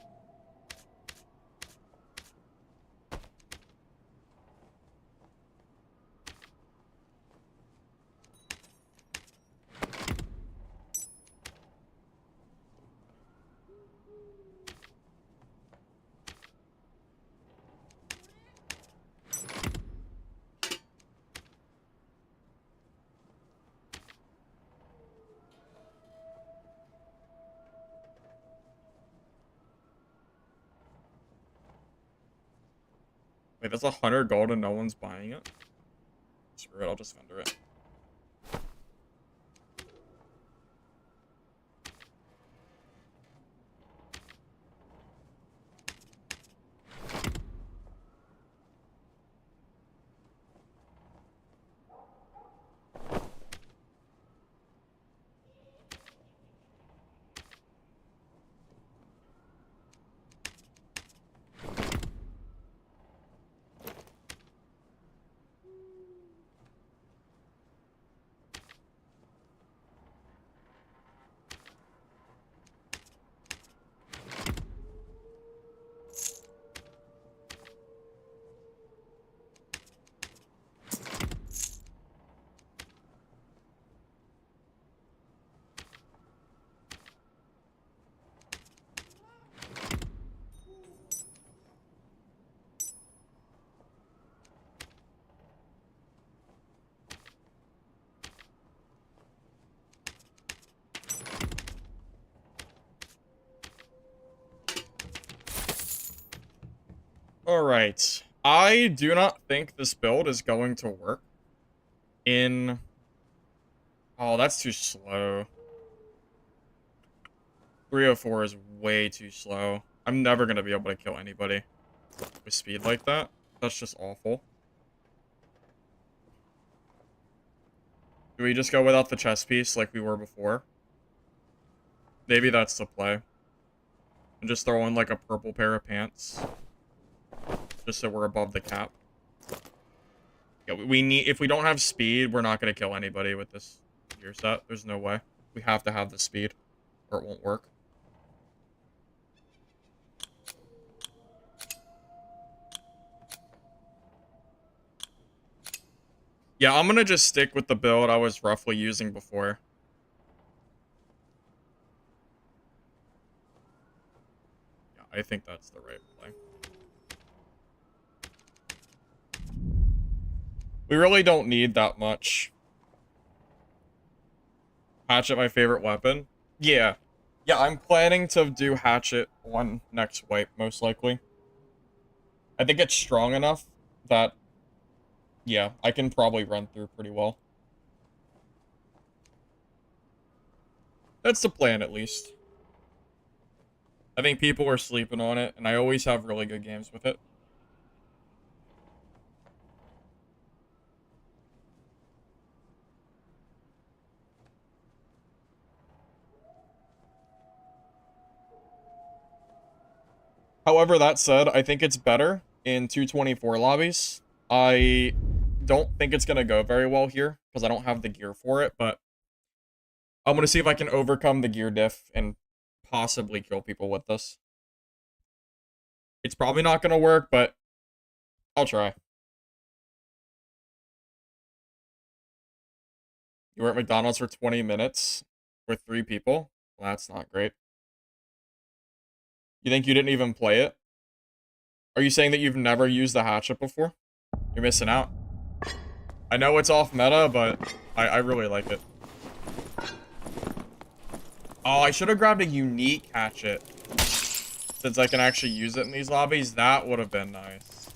Wait, that's 100 gold and no one's buying it? Screw it, I'll just vendor it. Alright. I do not think this build is going to work in... Oh, that's too slow. 304 is way too slow. I'm never going to be able to kill anybody with speed like that. That's just awful. Do we just go without the chest piece like we were before? Maybe that's the play. And just throw in like a purple pair of pants. Just so we're above the cap. Yeah, we need... If we don't have speed, we're not going to kill anybody with this gear set. There's no way. We have to have the speed, or it won't work. Yeah, I'm going to just stick with the build I was roughly using before. I think that's the right play. We really don't need that much. Hatchet, my favorite weapon. Yeah. Yeah, I'm planning to do Hatchet on next wipe, most likely. I think it's strong enough that, yeah, I can probably run through pretty well. That's the plan, at least. I think people are sleeping on it, and I always have really good games with it. However, that said, I think it's better in 224 lobbies. I don't think it's going to go very well here, because I don't have the gear for it, but I'm going to see if I can overcome the gear diff and possibly kill people with this. It's probably not going to work, but I'll try. You were at McDonald's for 20 minutes with 3 people? Well, that's not great. You think you didn't even play it? Are you saying that you've never used the Hatchet before? You're missing out. I know it's off meta, but I really like it. Oh, I should have grabbed a unique Hatchet. Since I can actually use it in these lobbies, that would have been nice.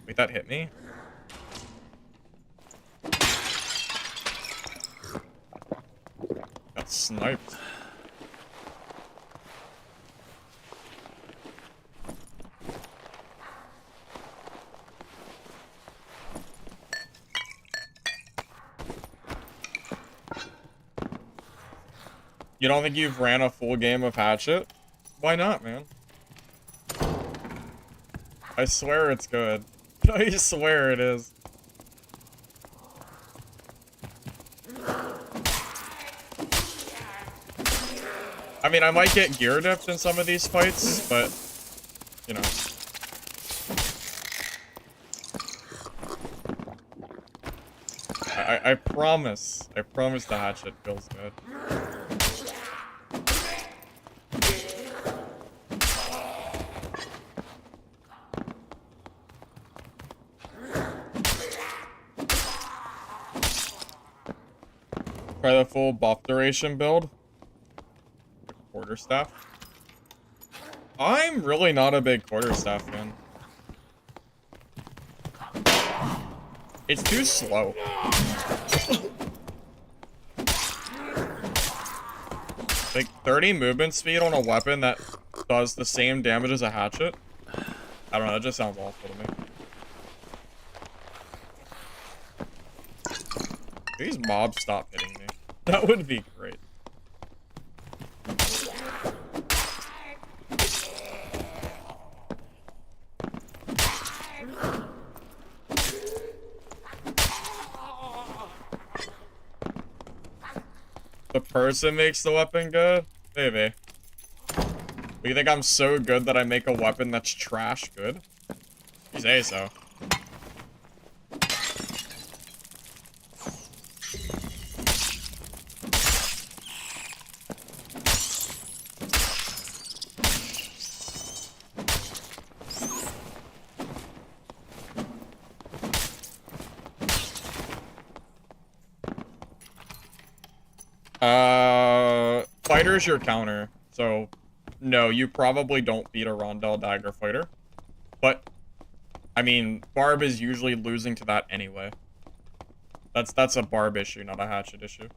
Wait, that hit me? Got sniped. You don't think you've ran a full game of Hatchet? Why not, man? I swear it's good. I swear it is. I mean, I might get gear dipped in some of these fights, but, you know. I promise the Hatchet feels good. Try the full buff duration build. Quarterstaff. I'm really not a big quarterstaff fan. It's too slow. Like 30 movement speed on a weapon that does the same damage as a hatchet. I don't know, that just sounds awful to me. These mobs stop hitting me. That would be great. The person makes the weapon good? Maybe. But you think I'm so good that I make a weapon that's trash good? You say so. Fighter's your counter, so no, you probably don't beat a Rondell Dagger fighter. But, I mean, Barb is usually losing to that anyway. That's a Barb issue, not a Hatchet issue.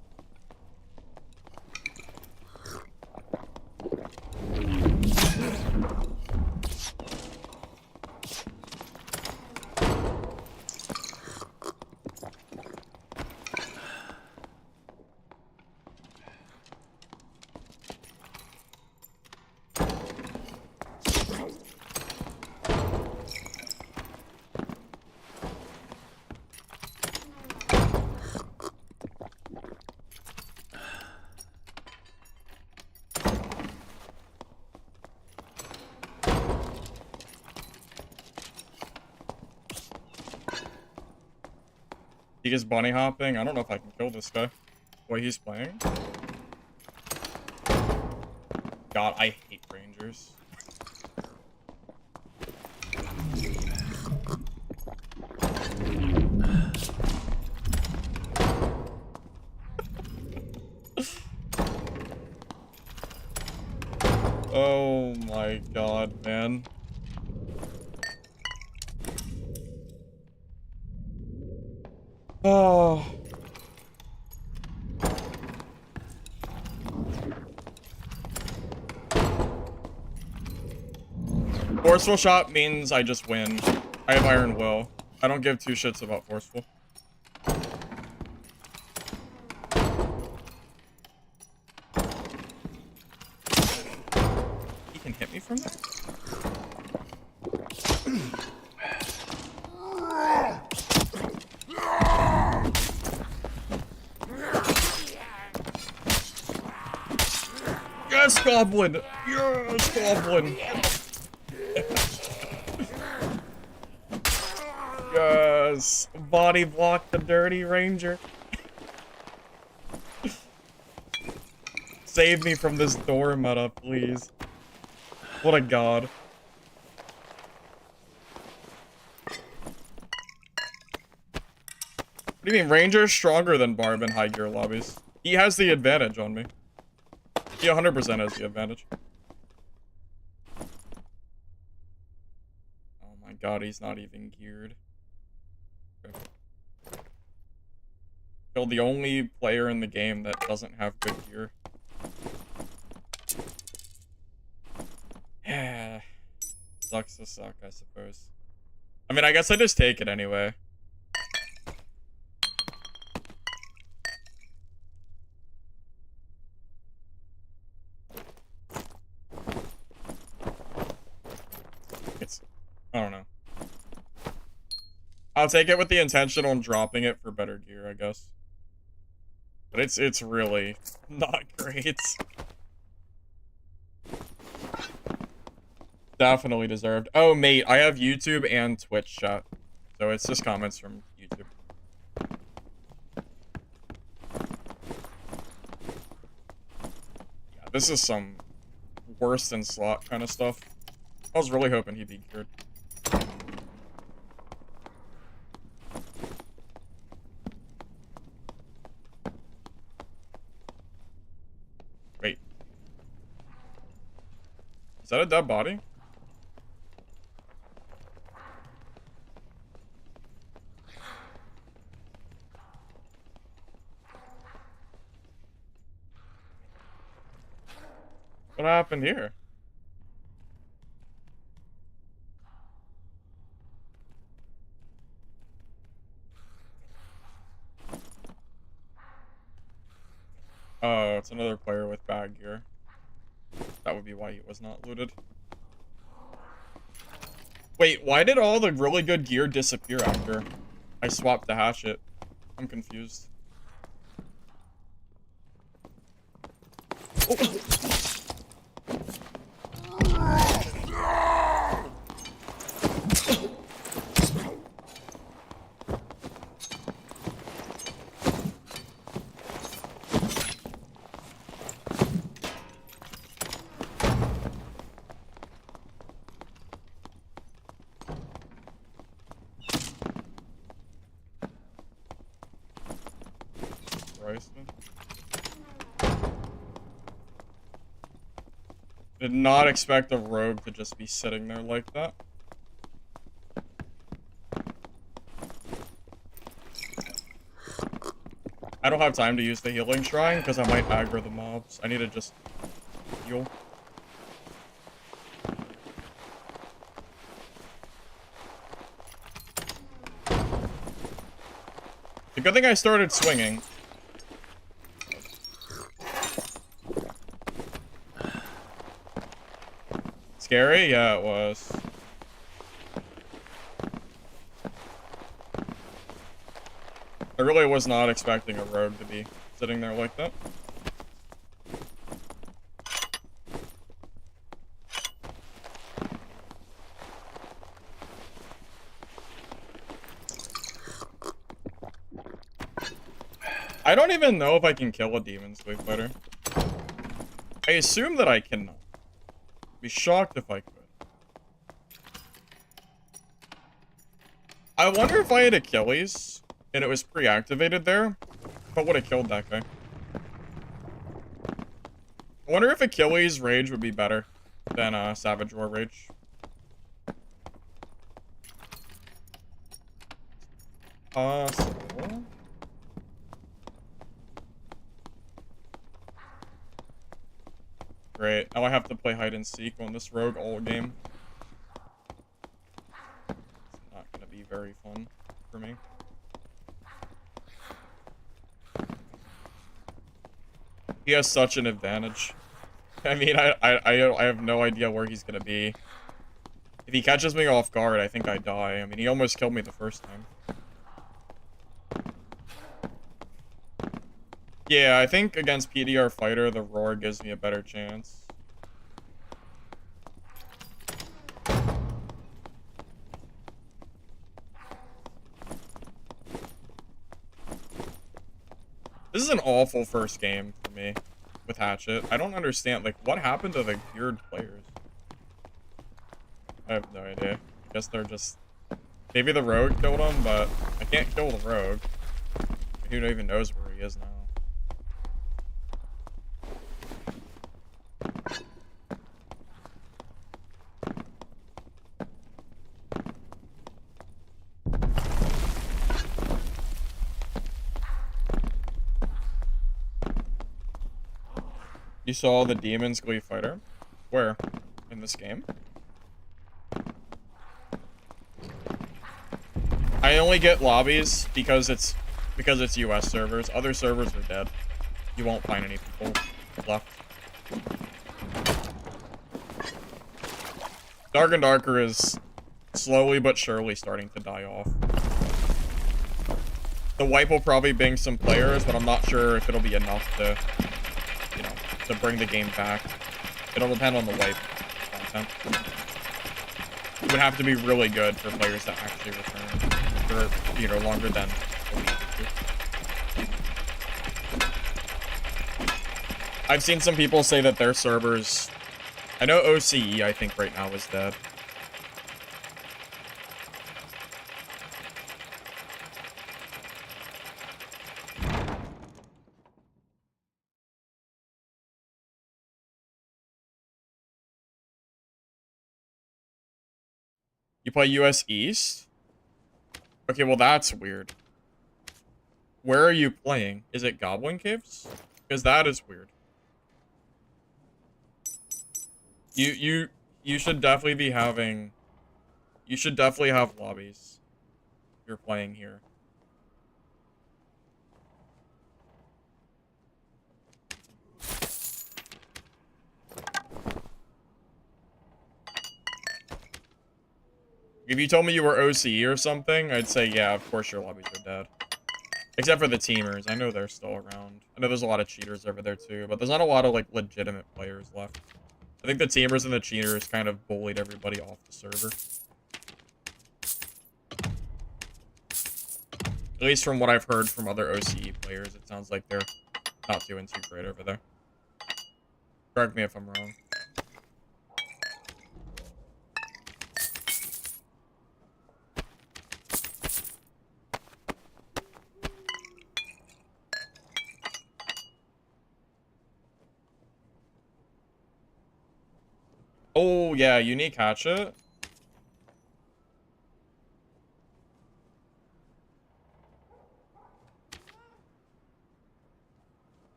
He gets bunny hopping. I don't know if I can kill this guy. The way he's playing. God, I hate rangers. Oh my god, man. Oh. Forceful shot means I just win. I have Iron Will. I don't give two shits about forceful. He can hit me from there? Yes, Goblin! Yes, Goblin! Yes! Body block the dirty ranger. Save me from this door meta, please. What a god. What do you mean? Ranger's stronger than Barb in high gear lobbies. He has the advantage on me. He 100% has the advantage. Oh my god, he's not even geared. Okay. Killed the only player in the game that doesn't have good gear. Yeah. Sucks to suck, I suppose. I mean, I guess I just take it anyway. I don't know. I'll take it with the intention on dropping it for better gear, I guess. But it's really not great. Definitely deserved. Oh, mate, I have YouTube and Twitch chat. So it's just comments from YouTube. Yeah, this is some worse than slot kind of stuff. I was really hoping he'd be geared. Wait. Is that a dead body? What happened here? Oh, it's another player with bad gear. That would be why he was not looted. Wait, why did all the really good gear disappear after I swapped the Hatchet? I'm confused. Oh. Did not expect a rogue to just be sitting there like that. I don't have time to use the healing shrine because I might aggro the mobs. I need to just heal. It's a good thing I started swinging. Scary? Yeah, it was. I really was not expecting a rogue to be sitting there like that. I don't even know if I can kill a Demon Swig Fighter. I assume that I cannot. Be shocked if I could. I wonder if I had Achilles and it was pre-activated there, if I would have killed that guy. I wonder if Achilles Rage would be better than Savage War Rage. Possible. Great. Now I have to play hide and seek on this rogue all game. It's not gonna be very fun for me. He has such an advantage. I mean, I have no idea where he's gonna be. If he catches me off guard, I think I die. I mean, he almost killed me the first time. Yeah, I think against PDR Fighter, the Roar gives me a better chance. This is an awful first game for me with Hatchet. I don't understand, like, what happened to the geared players? I have no idea. I guess they're just... Maybe the rogue killed him, but I can't kill the rogue. Who even knows where he is now? You saw the Demon's Glee Fighter? Where? In this game? I only get lobbies because it's US servers. Other servers are dead. You won't find any people left. Dark and Darker is slowly but surely starting to die off. The wipe will probably bring some players, but I'm not sure if it'll be enough to, you know, to bring the game back. It'll depend on the wipe content. It would have to be really good for players to actually return for, you know, longer than a week or two. I've seen some people say that their servers... I know OCE, I think, right now is dead. You play US East? Okay, well that's weird. Where are you playing? Is it Goblin Caves? Because that is weird. You should definitely be having... You should definitely have lobbies. If you're playing here. If you told me you were OCE or something, I'd say, yeah, of course your lobbies are dead. Except for the teamers. I know they're still around. I know there's a lot of cheaters over there too, but there's not a lot of, like, legitimate players left. I think the teamers and the cheaters kind of bullied everybody off the server. At least from what I've heard from other OCE players, it sounds like they're not doing too great over there. Correct me if I'm wrong. Oh, yeah, unique hatchet.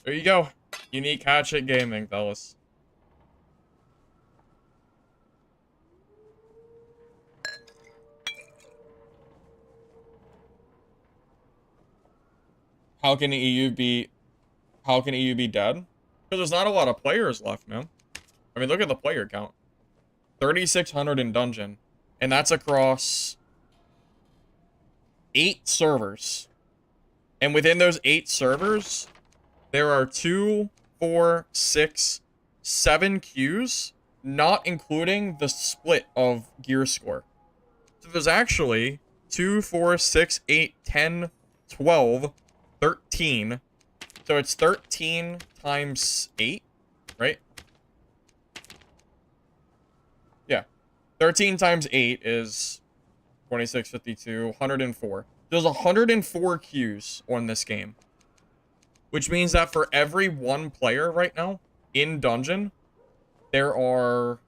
There you go. Unique hatchet gaming, fellas. How can EU be dead? Because there's not a lot of players left, man. I mean, look at the player count. 3,600 in dungeon. And that's across 8 servers. And within those 8 servers, there are 2, 4, 6, 7 queues, not including the split of gear score. there's actually 2, 4, 6, 8, 10, 12, 13. So it's 13 times 8, right? Yeah. 13 times 8 is 26, 52, 104. There's 104 queues on this game. Which means that for every one player right now in dungeon, there are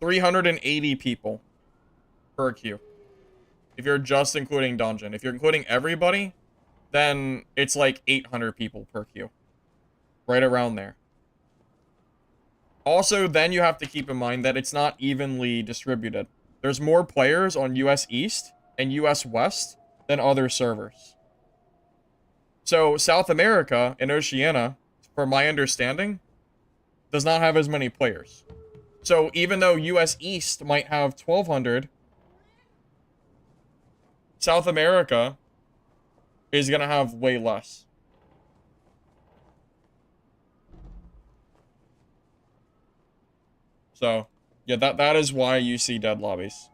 380 people per queue. If you're just including dungeon. If you're including everybody, then it's like 800 people per queue. Right around there. Also, then you have to keep in mind that it's not evenly distributed. There's more players on US East and US West than other servers. So, South America and Oceania, from my understanding, does not have as many players. So, even though US East might have 1,200, South America is going to have way less. So, yeah, that is why you see dead lobbies.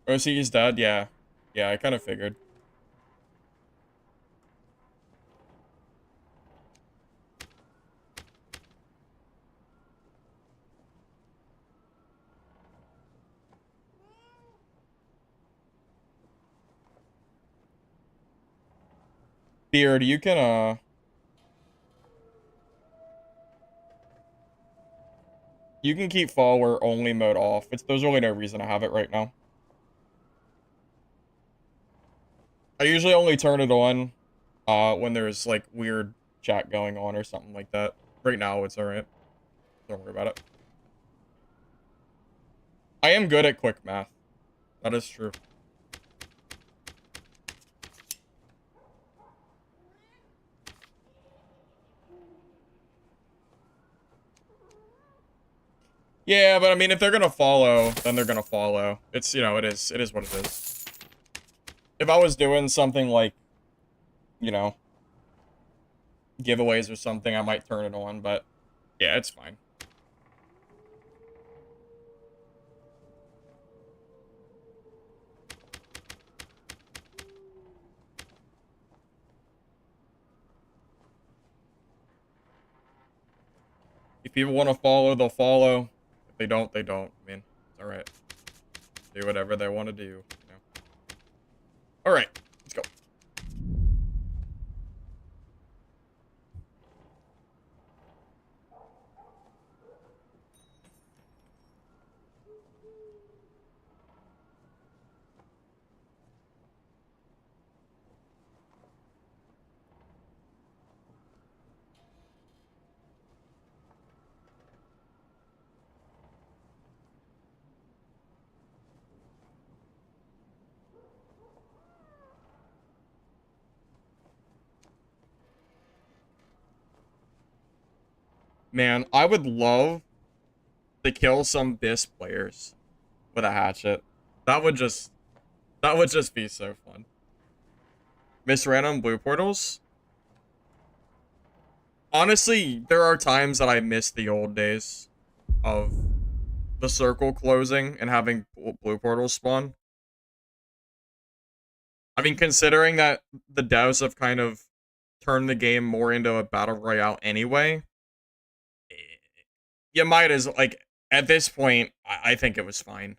OC is dead? Yeah. Yeah, I kind of figured. Beard, you can, you can keep follower only mode off. There's really no reason to have it right now. I usually only turn it on, when there's, like, weird chat going on or something like that. Right now, it's alright. Don't worry about it. I am good at quick math. That is true. Yeah, but I mean, if they're gonna follow, then they're gonna follow. It's, you know, it is what it is. If I was doing something like, you know, giveaways or something, I might turn it on, but yeah, it's fine. If people want to follow, they'll follow. If they don't, they don't. I mean, it's alright. Do whatever they want to do, you know. Alright, let's go. Man, I would love to kill some BIS players with a hatchet. That would just be so fun. Miss random blue portals? Honestly, there are times that I miss the old days of the circle closing and having blue portals spawn. I mean, considering that the devs have kind of turned the game more into a battle royale anyway, you might as, like, at this point, I think it was fine.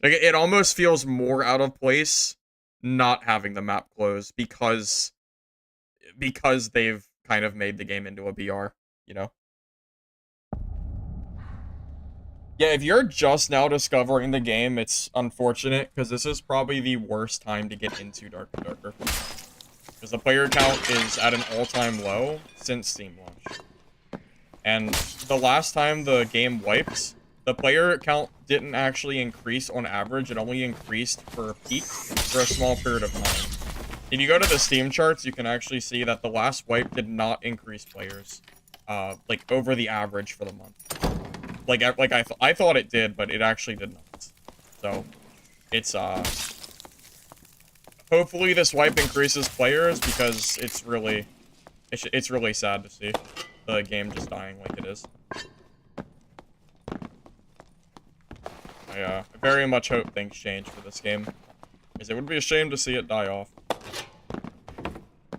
Like, it almost feels more out of place not having the map closed because they've kind of made the game into a BR, you know? Yeah, if you're just now discovering the game, it's unfortunate, because this is probably the worst time to get into Dark and Darker. Because the player count is at an all-time low since Steam launch. And the last time the game wiped, the player count didn't actually increase on average, it only increased for a peak for a small period of time. If you go to the Steam charts, you can actually see that the last wipe did not increase players, like, over the average for the month. Like I thought it did, but it actually did not. So, it's, hopefully this wipe increases players, because it's It's really sad to see the game just dying like it is. I very much hope things change for this game, because it would be a shame to see it die off.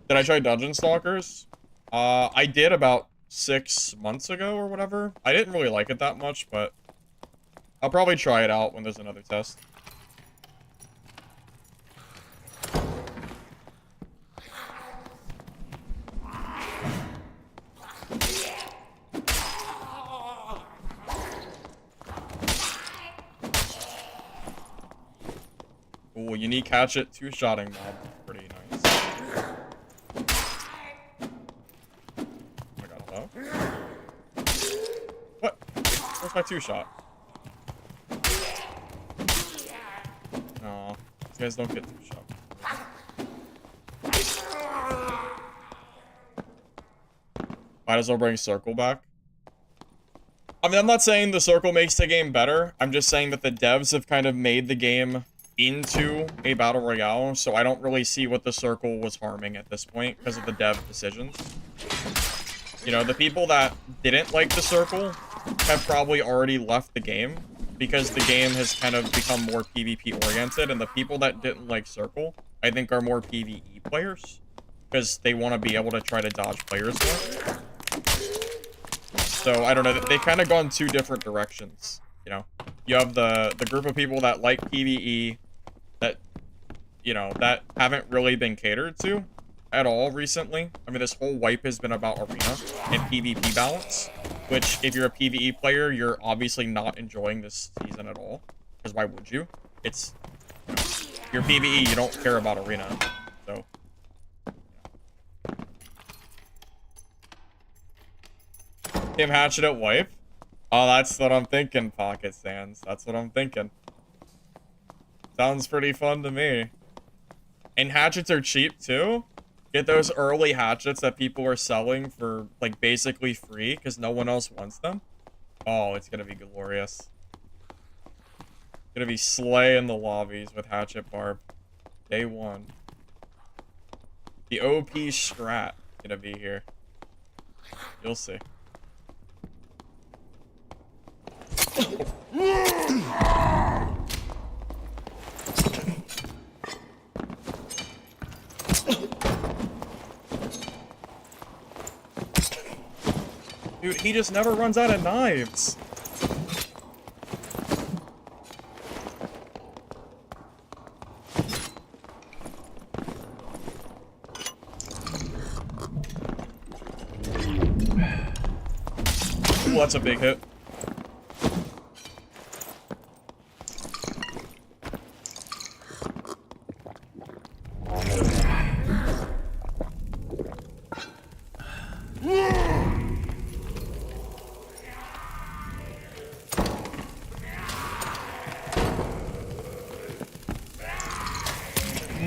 Did I try Dungeon Stalkers? I did about 6 months ago or whatever. I didn't really like it that much, but I'll probably try it out when there's another test. Ooh, unique hatchet, two-shotting mob. Pretty nice. Oh my god, hello? What? Where's my two-shot? Aw, these guys don't get two-shot. Might as well bring Circle back. I mean, I'm not saying the Circle makes the game better. I'm just saying that the devs have kind of made the game into a battle royale, so I don't really see what the Circle was harming at this point because of the dev decisions. You know, the people that didn't like the Circle have probably already left the game because the game has kind of become more PvP oriented, and the people that didn't like Circle, I think, are more PvE players because they want to be able to try to dodge players more. So, I don't know, they kind of gone two different directions, you know? You have the group of people that like PvE, that, you know, that haven't really been catered to at all recently. I mean, this whole wipe has been about arena and PvP balance, which, if you're a PvE player, you're obviously not enjoying this season at all, because why would you? It's, you know, if you're PvE, you don't care about arena, so... Team Hatchet at wipe? Oh, that's what I'm thinking, Pocket Sands. That's what I'm thinking. Sounds pretty fun to me. And hatchets are cheap, too? Get those early hatchets that people are selling for, like, basically free, because no one else wants them. Oh, it's gonna be glorious. Gonna be slaying the lobbies with Hatchet Barb. Day one. The OP strat gonna be here. You'll see. Dude, he just never runs out of knives. Ooh, that's a big hit.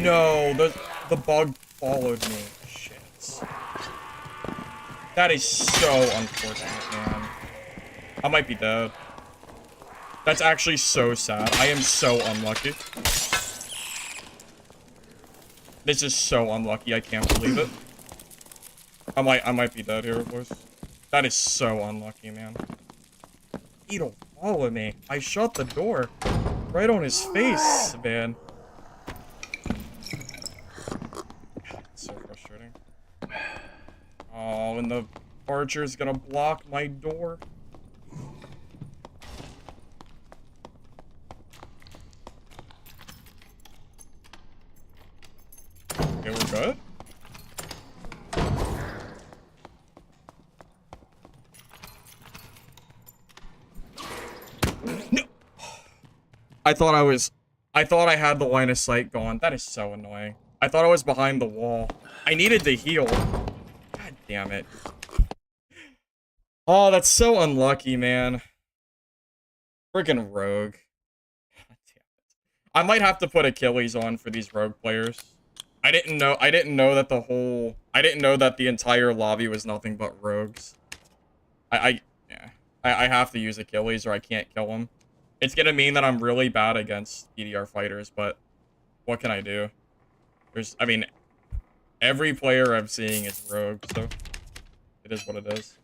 No, the bug followed me. Shit. That is so unfortunate, man. I might be dead. That's actually so sad. I am so unlucky. This is so unlucky. I can't believe it. I might be dead here, boys. That is so unlucky, man. He don't follow me. I shut the door right on his face, man. So frustrating. Oh, and the archer's gonna block my door. Okay, we're good. No. I thought I had the line of sight gone. That is so annoying. I thought I was behind the wall. I needed to heal. God damn it. Oh, that's so unlucky, man. Freaking rogue. God damn it. I might have to put Achilles on for these rogue players. I didn't know that the entire lobby was nothing but rogues. Yeah. I have to use Achilles or I can't kill him. It's gonna mean that I'm really bad against EDR fighters, but what can I do? I mean, Every player I'm seeing is rogue, so it is what it is.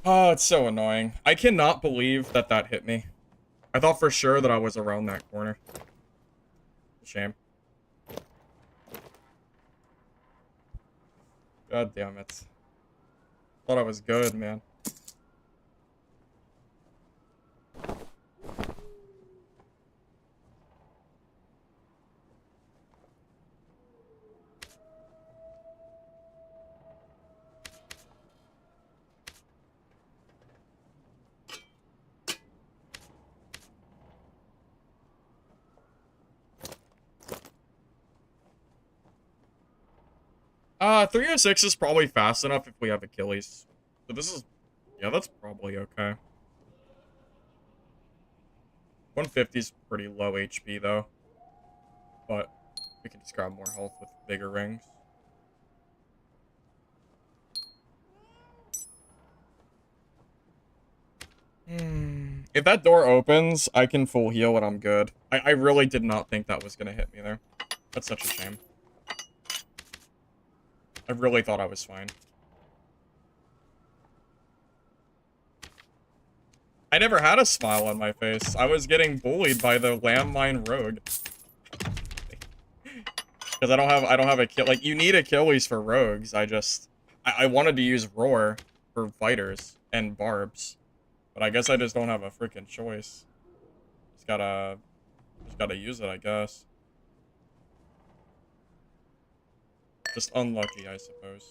Oh, it's so annoying. I cannot believe that that hit me. I thought for sure that I was around that corner. Shame. God damn it. Thought I was good, man. Three or six is probably fast enough if we have Achilles. So this is, yeah, that's probably okay. 150 is pretty low HP though, but we can just grab more health with bigger rings. If that door opens, I can full heal and I'm good. I really did not think that was gonna hit me there. That's such a shame. I really thought I was fine. I never had a smile on my face. I was getting bullied by the landmine rogue. Because I don't have a kill. Like, you need Achilles for rogues. I wanted to use roar for fighters and barbs, but I guess I just don't have a freaking choice. Just gotta use it, I guess. Just unlucky, I suppose.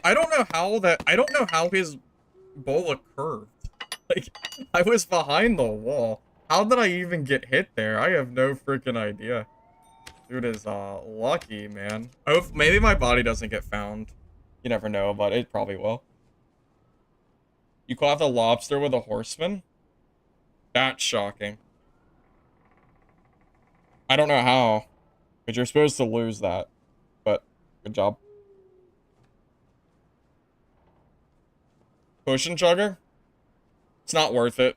I don't know how his bola curved. Like, I was behind the wall. How did I even get hit there? I have no freaking idea. Dude is, lucky, man. Oh, maybe my body doesn't get found. You never know, but it probably will. You caught the lobster with a horseman? That's shocking. I don't know how, but you're supposed to lose that. But, good job. Potion chugger? It's not worth it.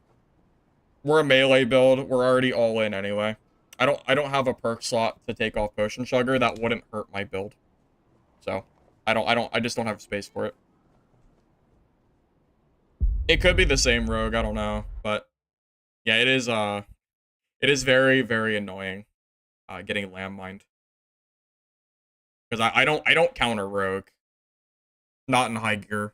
We're a melee build. We're already all in anyway. I don't have a perk slot to take off Potion Chugger. That wouldn't hurt my build. So, I just don't have space for it. It could be the same rogue, I don't know, but yeah, it is very, very annoying getting landmined. Because I don't counter rogue. Not in high gear.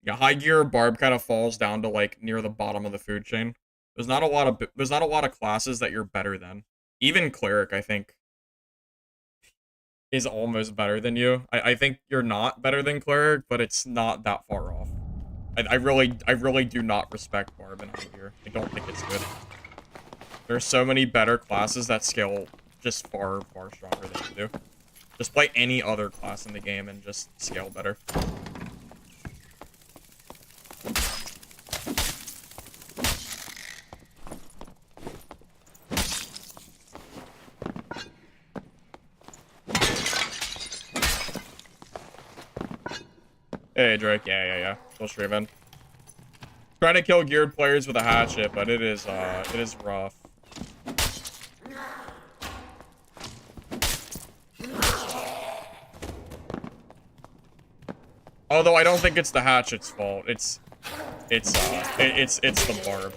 Yeah, high gear Barb kind of falls down to like near the bottom of the food chain. There's not a lot of classes that you're better than. Even cleric, I think, is almost better than you. I think you're not better than cleric, but it's not that far off. I really do not respect Barb in high gear. I don't think it's good. There's so many better classes that scale just far, far stronger than you do. Just play any other class in the game and just scale better. Hey, Drake. Yeah. Still streaming. Trying to kill geared players with a hatchet, but it is rough. Although I don't think it's the hatchet's fault. It's the Barb.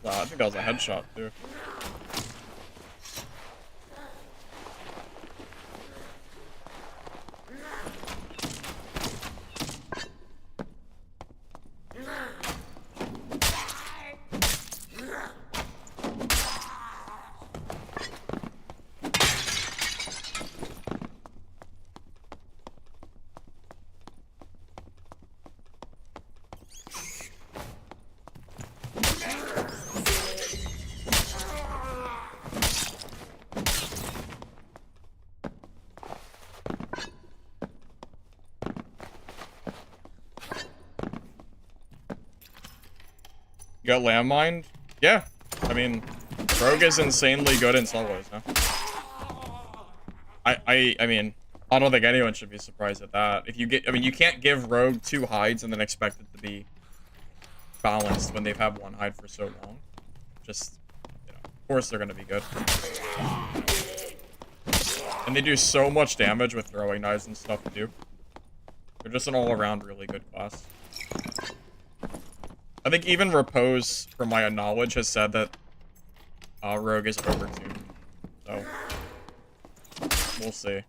I think that was a headshot, too. You got landmine? Yeah. I mean, Rogue is insanely good in solos, huh? I mean, I don't think anyone should be surprised at that. If you get, I mean, you can't give Rogue 2 hides and then expect it to be balanced when they've had 1 hide for so long. Just, you know, of course they're gonna be good. And they do so much damage with throwing knives and stuff too. They're just an all-around really good class. I think even Repose, from my knowledge, has said that Rogue is overtuned. So, we'll see.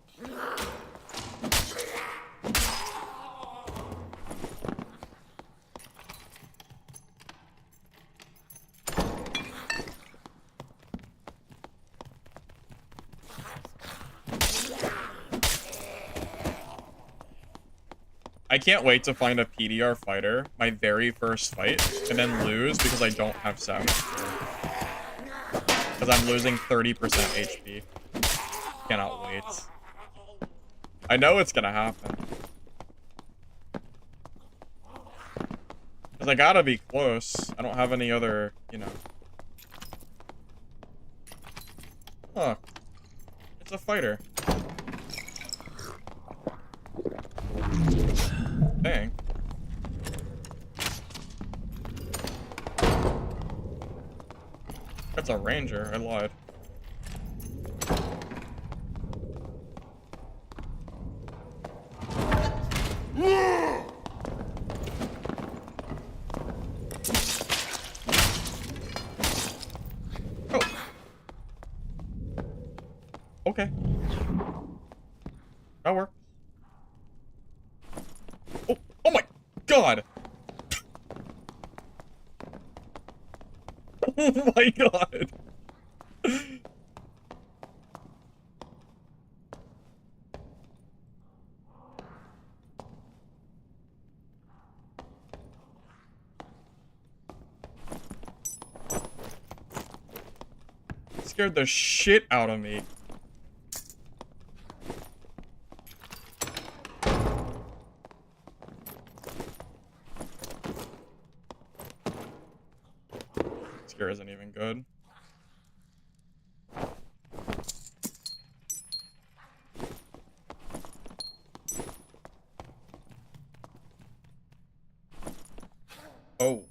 I can't wait to find a PDR fighter, my very first fight, and then lose because I don't have Savage. Because I'm losing 30% HP. Cannot wait. I know it's gonna happen. Because I gotta be close. I don't have any other, you know. Huh. It's a fighter. Dang. That's a ranger. I lied. Oh. Okay. That worked. Oh my god! Oh my god! Scared the shit out of me. Scare isn't even good. Oh.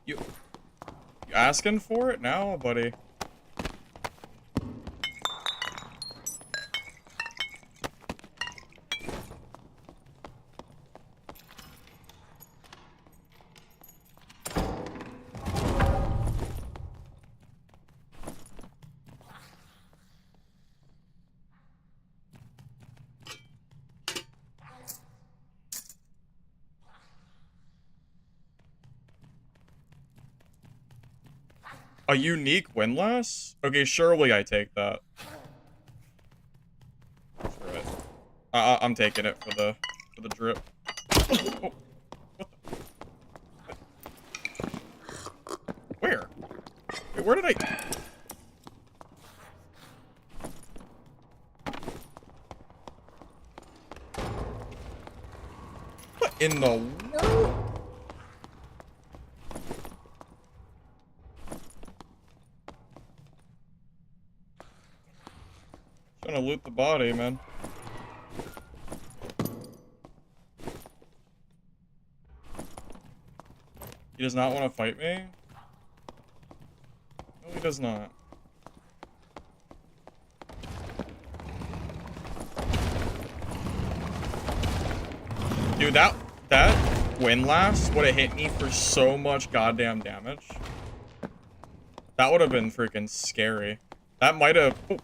You asking for it now, buddy? A unique windlass? Okay, surely I take that. Screw it. I'm taking it for the drip. Oh, what the? Where? Wait, where did I? What in the world? Trying to loot the body, man. He does not want to fight me? No, he does not. Dude, that windlass would have hit me for so much goddamn damage. That would have been freaking scary. That might have... Oh.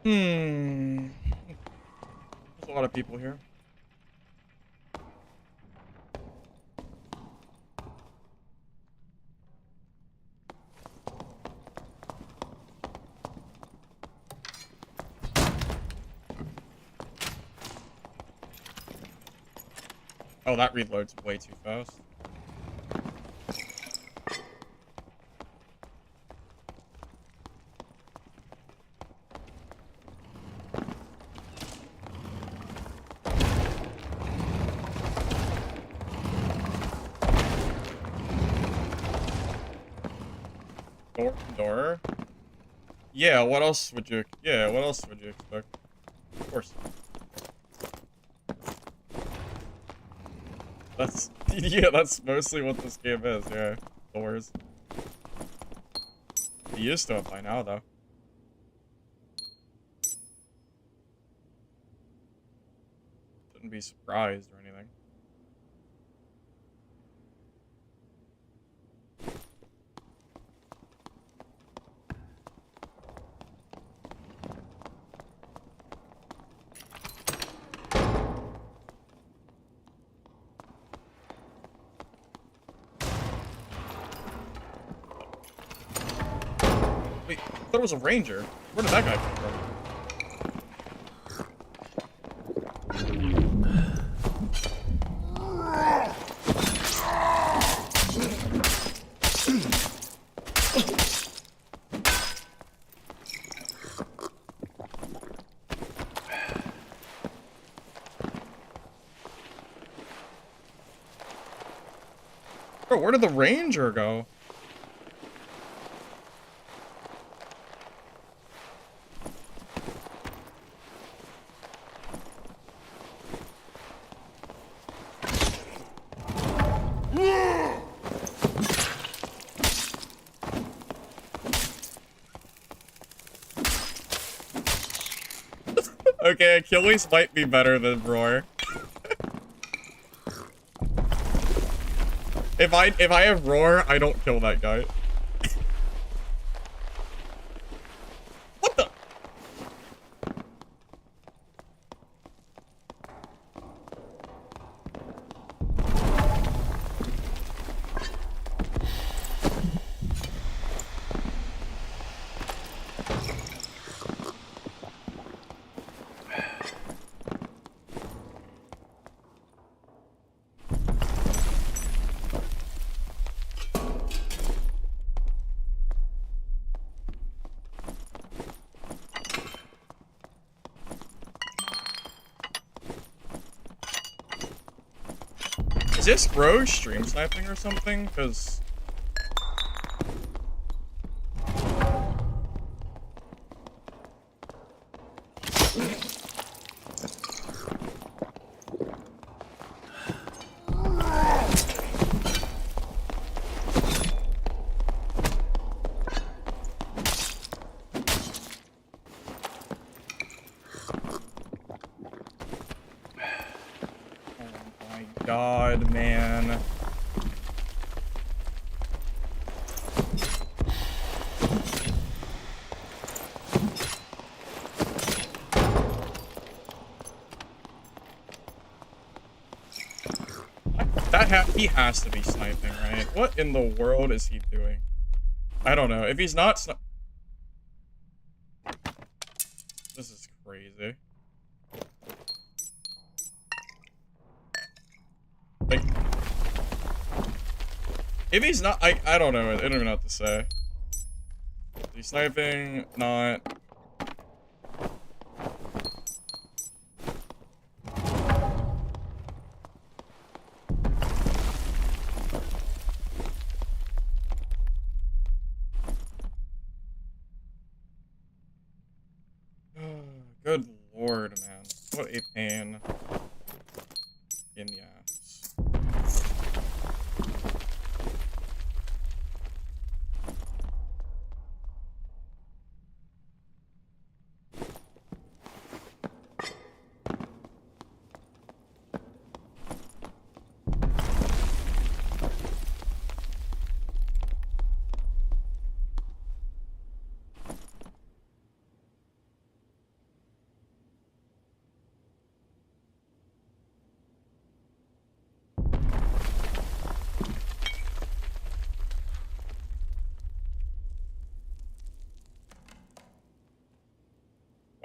Hmm. There's a lot of people here. Oh, that reloads way too fast. Door? Yeah, what else would you... Yeah, what else would you expect? Of course. That's... Yeah, that's mostly what this game is, yeah. Doors. He used to it by now, though. Shouldn't be surprised or anything. Wait, I thought it was a ranger. Where did that guy come from? Bro, where did the ranger go? Okay, Achilles might be better than Roar. If I have Roar, I don't kill that guy. What the? Is this bro stream sniping or something? Because... God, man. He has to be sniping, right? What in the world is he doing? I don't know. If he's not this is crazy. Like, if he's not, I don't know. I don't even know what to say. Is he sniping? Not. Good lord, man. What a pain in the ass.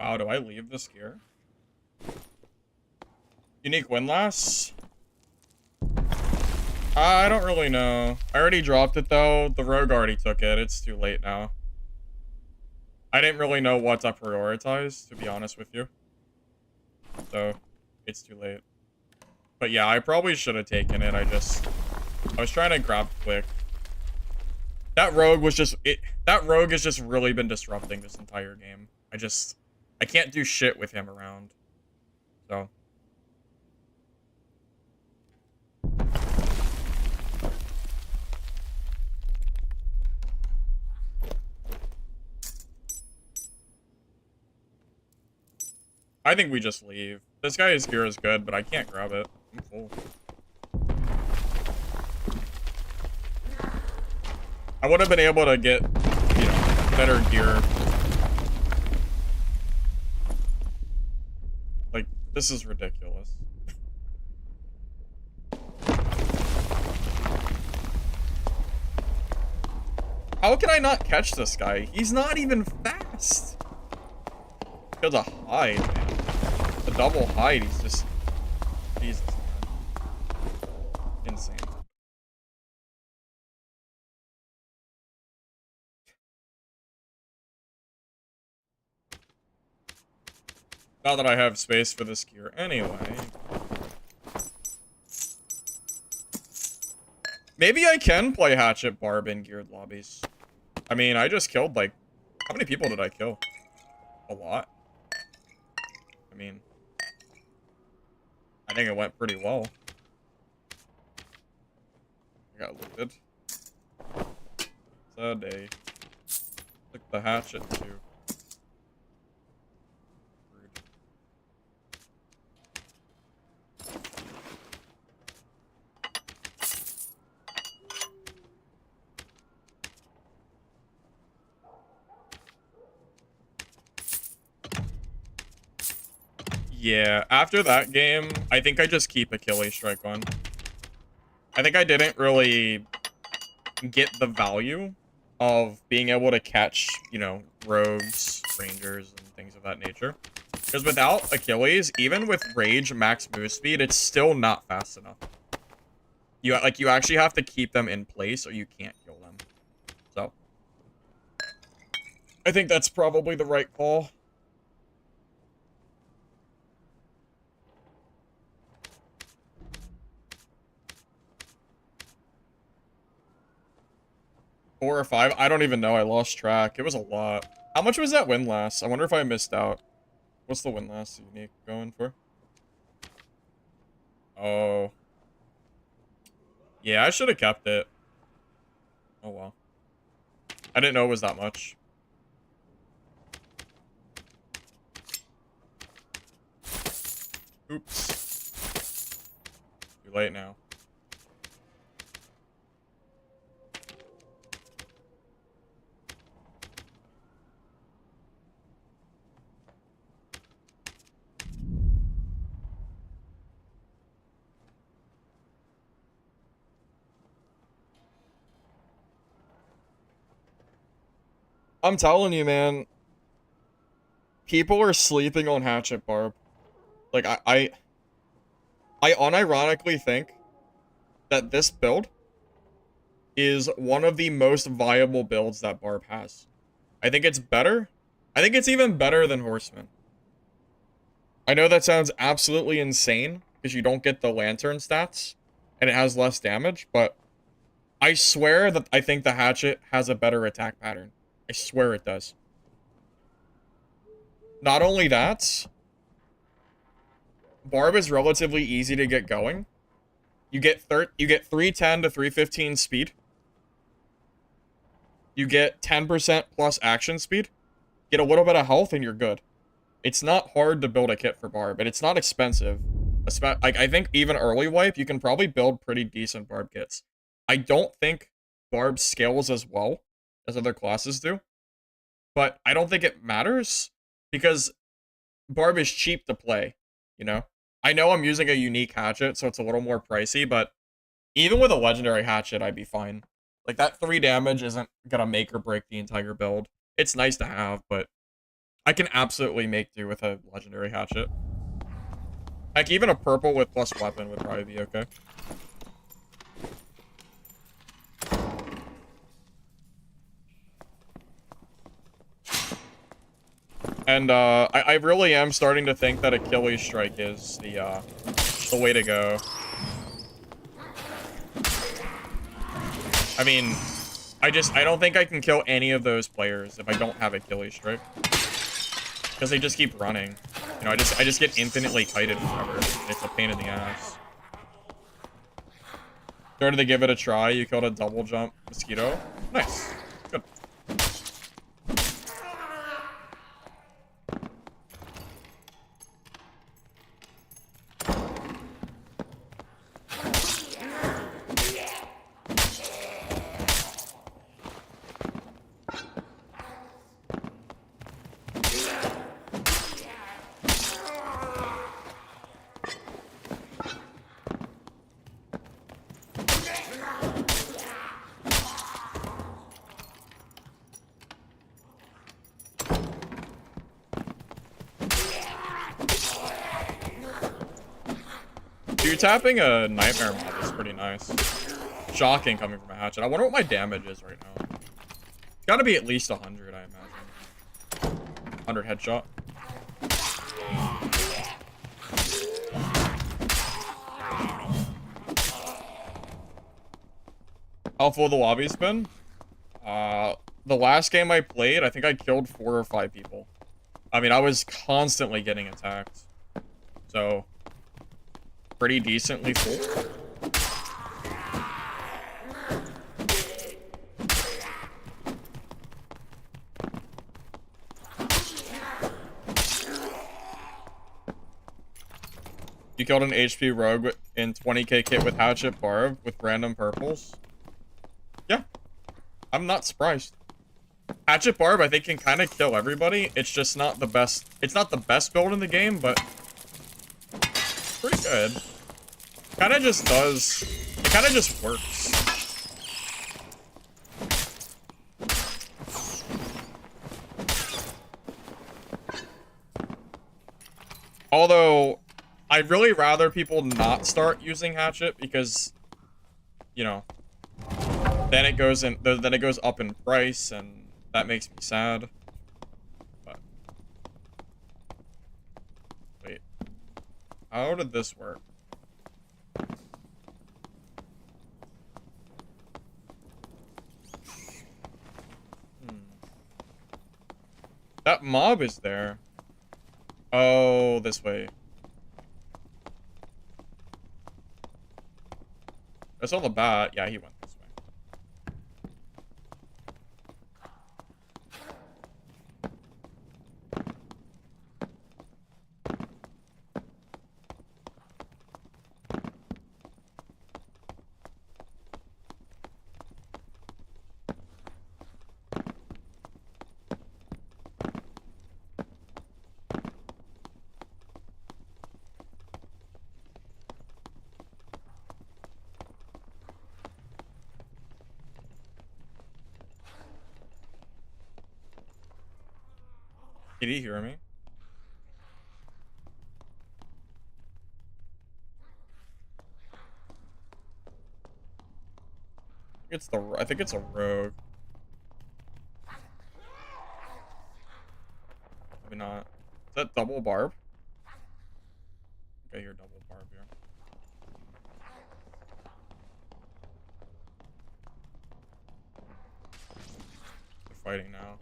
Wow, do I leave this gear? Unique windlass? I don't really know. I already dropped it though. The rogue already took it. It's too late now. I didn't really know what to prioritize, to be honest with you. So, it's too late. But yeah, I probably should have taken it. I was trying to grab quick. That rogue has just really been disrupting this entire game. I can't do shit with him around. So. I think we just leave. This guy's gear is good, but I can't grab it. I'm full. I would have been able to get, you know, better gear. Like, this is ridiculous. How can I not catch this guy? He's not even fast. He has a hide, man. The double hide, he's just... Jesus, man. Insane. Not that I have space for this gear anyway. Maybe I can play Hatchet Barb in geared lobbies. I mean, I just killed, like... How many people did I kill? A lot. I mean... I think it went pretty well. I got looted. Today. Took the hatchet too. Rude. Yeah, after that game, I think I just keep Achilles Strike on. I think I didn't really get the value of being able to catch, you know, rogues, rangers, and things of that nature. Because without Achilles, even with rage max move speed, it's still not fast enough. You actually have to keep them in place or you can't kill them. So I think that's probably the right call. Four or five? I don't even know. I lost track. It was a lot. How much was that windlass? I wonder if I missed out. What's the windlass unique going for? Oh. Yeah, I should have kept it. Oh, well. I didn't know it was that much. Oops. Too late now. I'm telling you, man. People are sleeping on Hatchet Barb. Like, I unironically think that this build is one of the most viable builds that Barb has. I think it's better. I think it's even better than Horseman. I know that sounds absolutely insane because you don't get the lantern stats and it has less damage, but I swear that I think the Hatchet has a better attack pattern. I swear it does. Not only that, Barb is relatively easy to get going. You get 310 to 315 speed. You get 10% plus action speed. Get a little bit of health and you're good. It's not hard to build a kit for Barb, and it's not expensive. Like, I think even early wipe, you can probably build pretty decent Barb kits. I don't think Barb scales as well as other classes do, but I don't think it matters because Barb is cheap to play, you know? I know I'm using a unique hatchet, so it's a little more pricey, but even with a legendary hatchet, I'd be fine. Like, that 3 damage isn't gonna make or break the entire build. It's nice to have, but I can absolutely make do with a legendary hatchet. Like, even a purple with plus weapon would probably be okay. And, I really am starting to think that Achilles Strike is the way to go. I mean, I don't think I can kill any of those players if I don't have Achilles Strike. Because they just keep running. You know, I just get infinitely kited forever. It's a pain in the ass. Started to give it a try. You killed a double jump mosquito. Nice. Good. Dude, tapping a nightmare mob is pretty nice. Shocking coming from a hatchet. I wonder what my damage is right now. It's gotta be at least 100, I imagine. 100 headshot. How full the lobby's been? The last game I played, I think I killed 4 or 5 people. I mean, I was constantly getting attacked. So, pretty decently full. You killed an HP rogue in 20k kit with Hatchet Barb with random purples? Yeah. I'm not surprised. Hatchet Barb, I think, can kind of kill everybody. It's just not the best. It's not the best build in the game, but pretty good. Kind of just does. It kind of just works. Although, I'd really rather people not start using Hatchet because, you know, then it goes up in price, and that makes me sad. But wait, how did this work? That mob is there. Oh, this way. I saw the bat. Yeah, he went this way. Did he hear me? I think it's a rogue. Maybe not. Is that double Barb? I hear double Barb here. They're fighting now.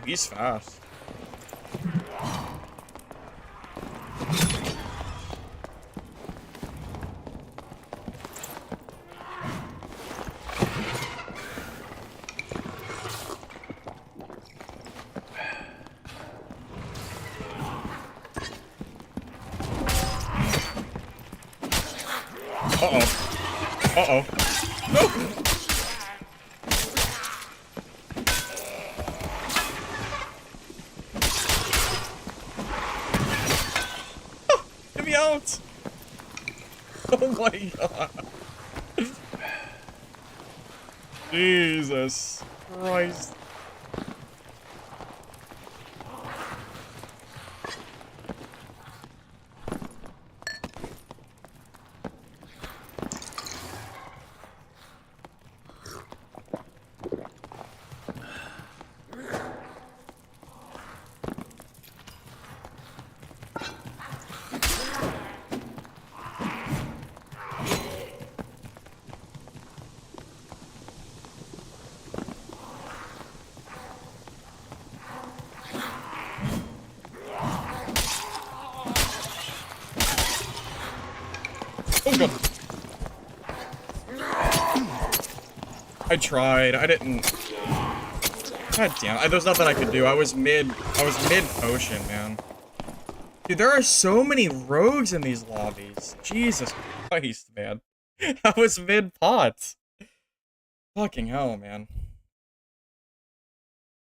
He's fast. Uh-oh. Uh-oh. No! Get me out! Oh my god. Jesus Christ. Oh god. I tried. I didn't. God damn. There's nothing I could do. I was mid potion, man. Dude, there are so many rogues in these lobbies. Jesus Christ, man. I was mid pot. Fucking hell, man.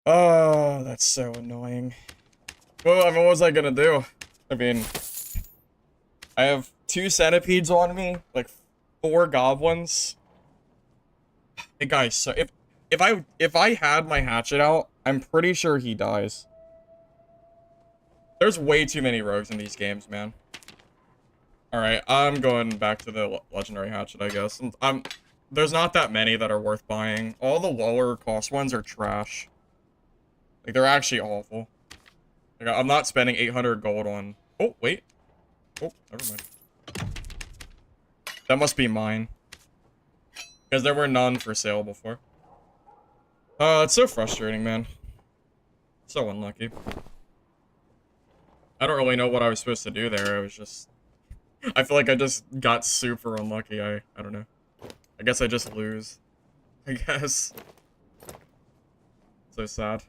Oh, that's so annoying. Well, I mean, what was I gonna do? I mean, I have 2 centipedes on me, like 4 goblins. Hey guys, so if I had my hatchet out, I'm pretty sure he dies. There's way too many rogues in these games, man. Alright, I'm going back to the legendary hatchet, I guess. There's not that many that are worth buying. All the lower cost ones are trash. Like, they're actually awful. Like, I'm not spending 800 gold on... Oh, wait. Oh, never mind. That must be mine. Because there were none for sale before. It's so frustrating, man. So unlucky. I don't really know what I was supposed to do there. I was just... I feel like I just got super unlucky. I don't know. I guess I just lose. I guess. So sad.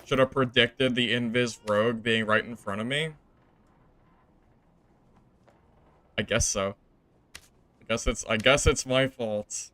Should have predicted the invis rogue being right in front of me. I guess so. I guess it's my fault.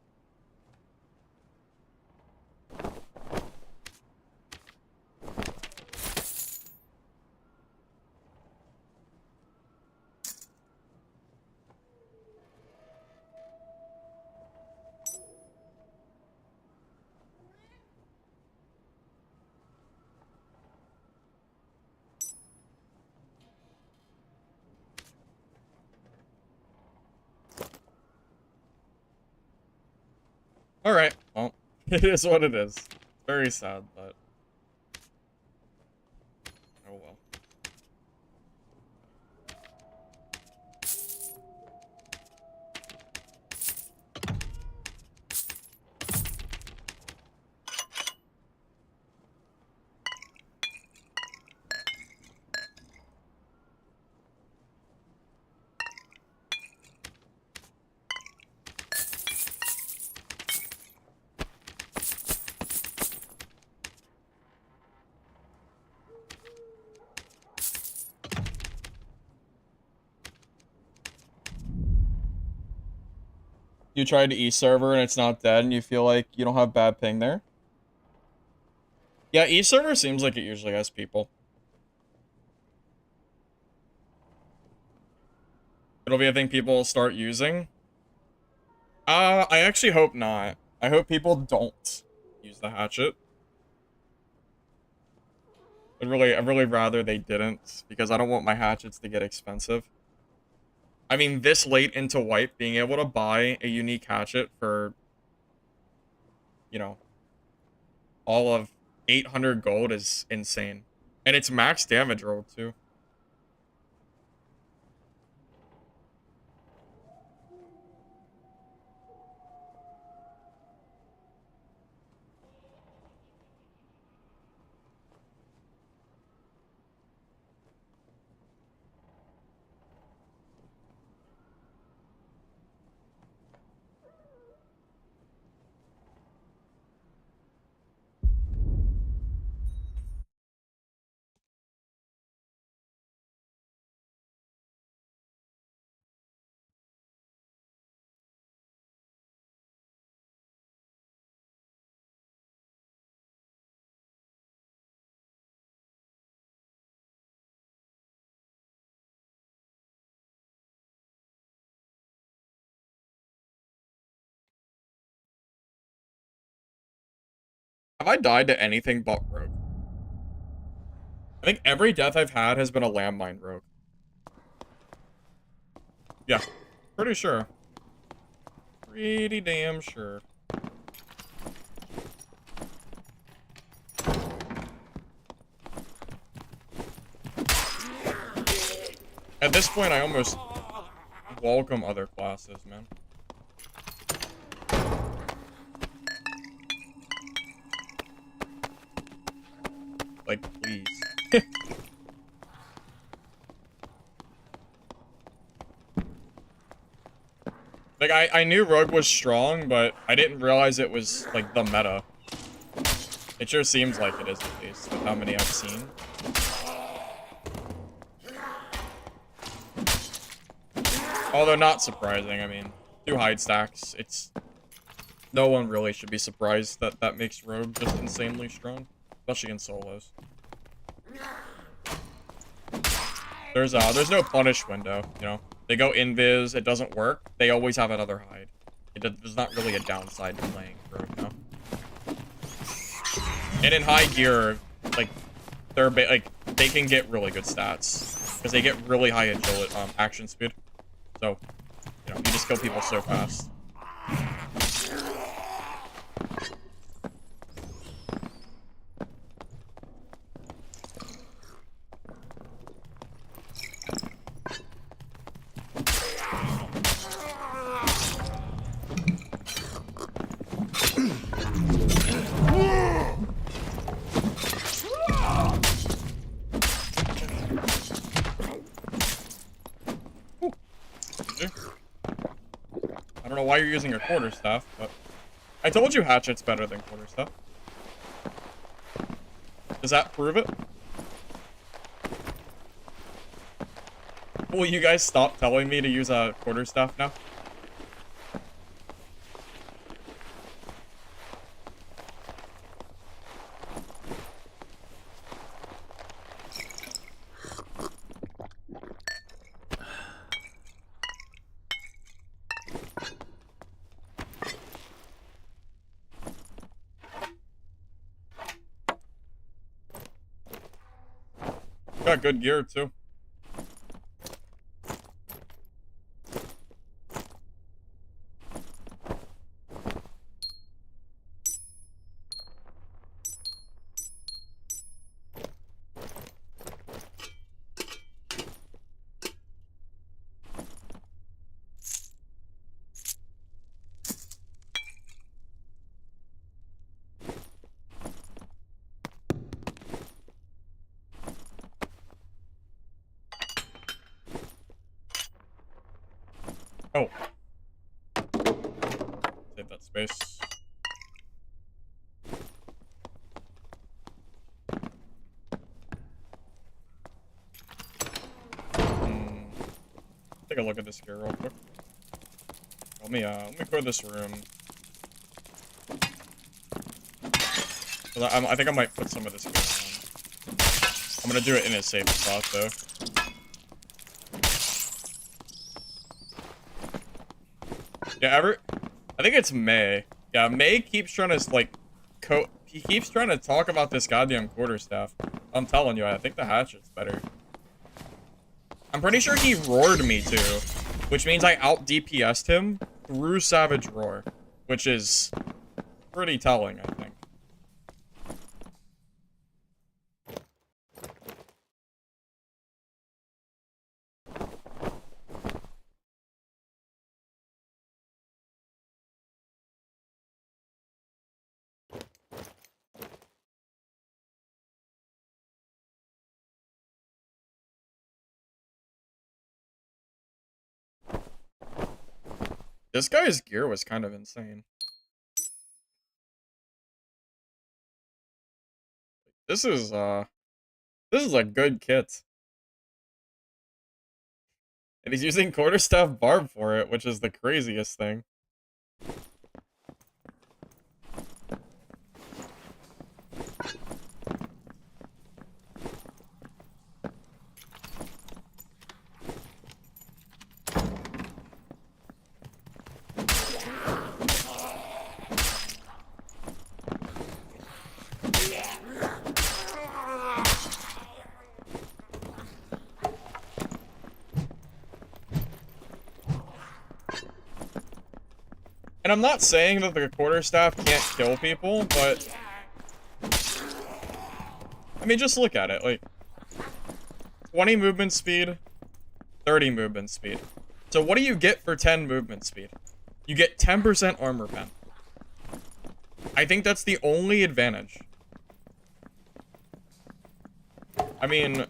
Alright, well, it is what it is. Very sad, but... oh well. You tried to E-server and it's not dead and you feel like you don't have bad ping there? Yeah, E-server seems like it usually has people. It'll be a thing people start using. I actually hope not. I hope people don't use the hatchet. I'd really rather they didn't, because I don't want my hatchets to get expensive. I mean, this late into wipe, being able to buy a unique hatchet for, you know, all of 800 gold is insane. And it's max damage roll, too. Have I died to anything but rogue? I think every death I've had has been a landmine rogue. Yeah, pretty sure. Pretty damn sure. At this point, I almost welcome other classes, man. Like, please. Like, I knew Rogue was strong, but I didn't realize it was, like, the meta. It sure seems like it is the case with how many I've seen. Although not surprising, I mean, 2 hide stacks, it's... No one really should be surprised that that makes Rogue just insanely strong. Especially in solos. There's no punish window, you know? They go invis, it doesn't work, they always have another hide. There's not really a downside to playing Rogue, no? And in high gear, like, they can get really good stats. Because they get really high agility, action speed. So, you know, you just kill people so fast. I don't know why you're using your quarterstaff, but I told you Hatchet's better than quarterstaff. Does that prove it? Will you guys stop telling me to use a quarterstaff now? Got good gear too. Oh. Save that space. Take a look at this gear real quick. Let me clear this room. I think I might put some of this gear on. I'm gonna do it in a safe spot though. Yeah, I think it's May. Yeah, May keeps trying to, like, he keeps trying to talk about this goddamn quarterstaff. I'm telling you, I think the Hatchet's better. I'm pretty sure he roared me, too. Which means I out-DPS'd him through Savage Roar. Which is pretty telling, I think. This guy's gear was kind of insane. This is a good kit. And he's using quarterstaff Barb for it, which is the craziest thing. I'm not saying that the quarterstaff can't kill people, but I mean, just look at it. Like, 20 movement speed, 30 movement speed. So what do you get for 10 movement speed? You get 10% armor pen. I think that's the only advantage. I mean,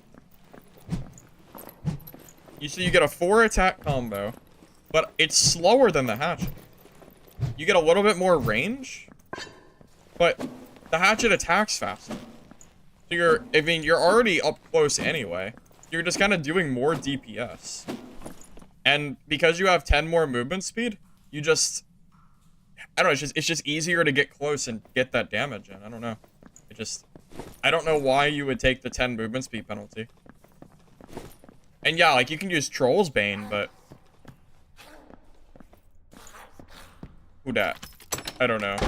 you see, you get a 4 attack combo, but it's slower than the hatchet. You get a little bit more range, but the hatchet attacks faster. So you're already up close anyway. You're just kind of doing more DPS. And because you have 10 more movement speed, you just, I don't know, it's just easier to get close and get that damage in. I don't know. I don't know why you would take the 10 movement speed penalty. And yeah, like, you can use Troll's Bane, but who dat? I don't know.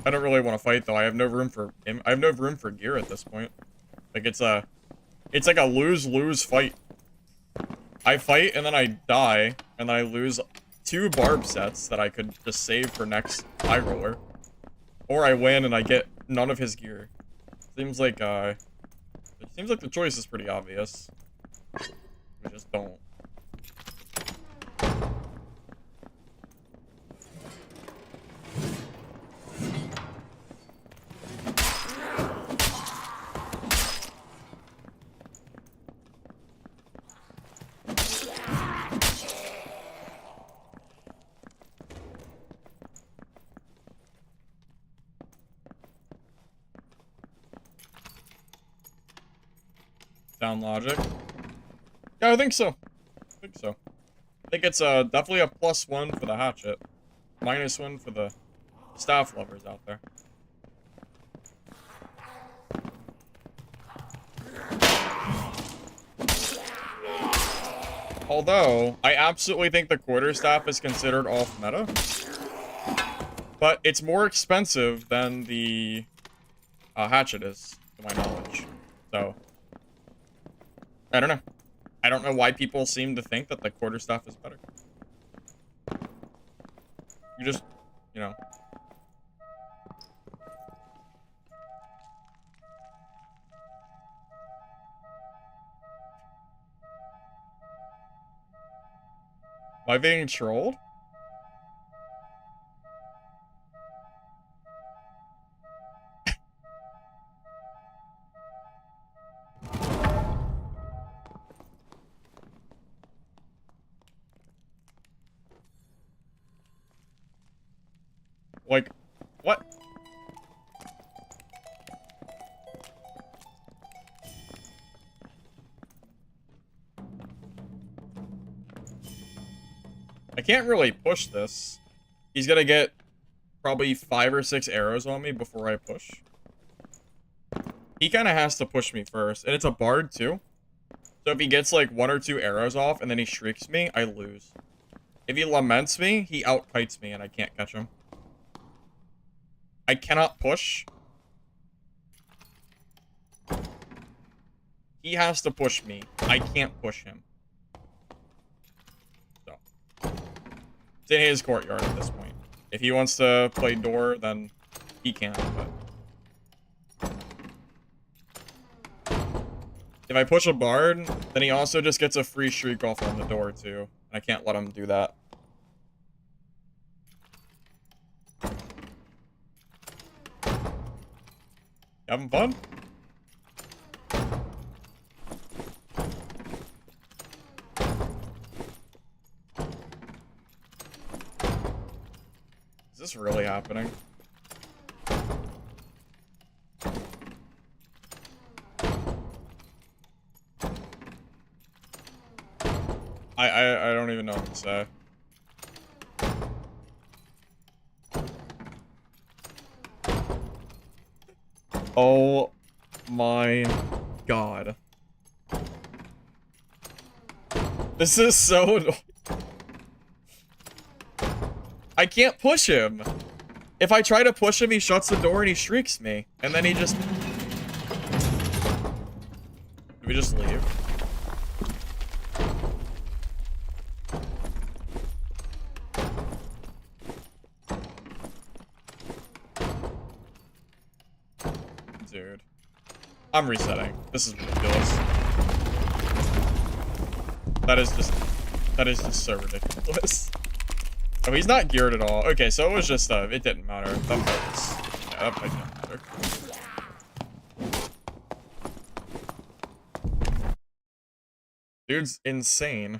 I don't really want to fight though. I have no room for gear at this point. Like, it's like a lose-lose fight. I fight and then I die and then I lose 2 Barb sets that I could just save for next high roller. Or I win and I get none of his gear. Seems like the choice is pretty obvious. We just don't. Sound logic? Yeah, I think so. I think it's definitely a +1 for the hatchet. -1 for the staff lovers out there. Although, I absolutely think the quarterstaff is considered off meta. But it's more expensive than the hatchet is, to my knowledge. So, I don't know. I don't know why people seem to think that the quarterstaff is better. You just, you know. Am I being trolled? Like, what? I can't really push this. He's gonna get probably 5 or 6 arrows on me before I push. He kind of has to push me first, and it's a bard too. So if he gets like 1 or 2 arrows off and then he shrieks me, I lose. If he laments me, he outkites me and I can't catch him. I cannot push. He has to push me. I can't push him. So. It's in his courtyard at this point. If he wants to play door, then he can, but... If I push a bard, then he also just gets a free shriek off on the door, too. And I can't let him do that. Having fun? Is this really happening? I don't even know what to say. Oh my god. This is so annoying. I can't push him. If I try to push him, he shuts the door and he shrieks me. And then he just... Do we just leave? Dude. I'm resetting. This is ridiculous. That is just so ridiculous. Oh, he's not geared at all. Okay, so it was just, it didn't matter. That fight was, yeah, that fight didn't matter. Dude's insane.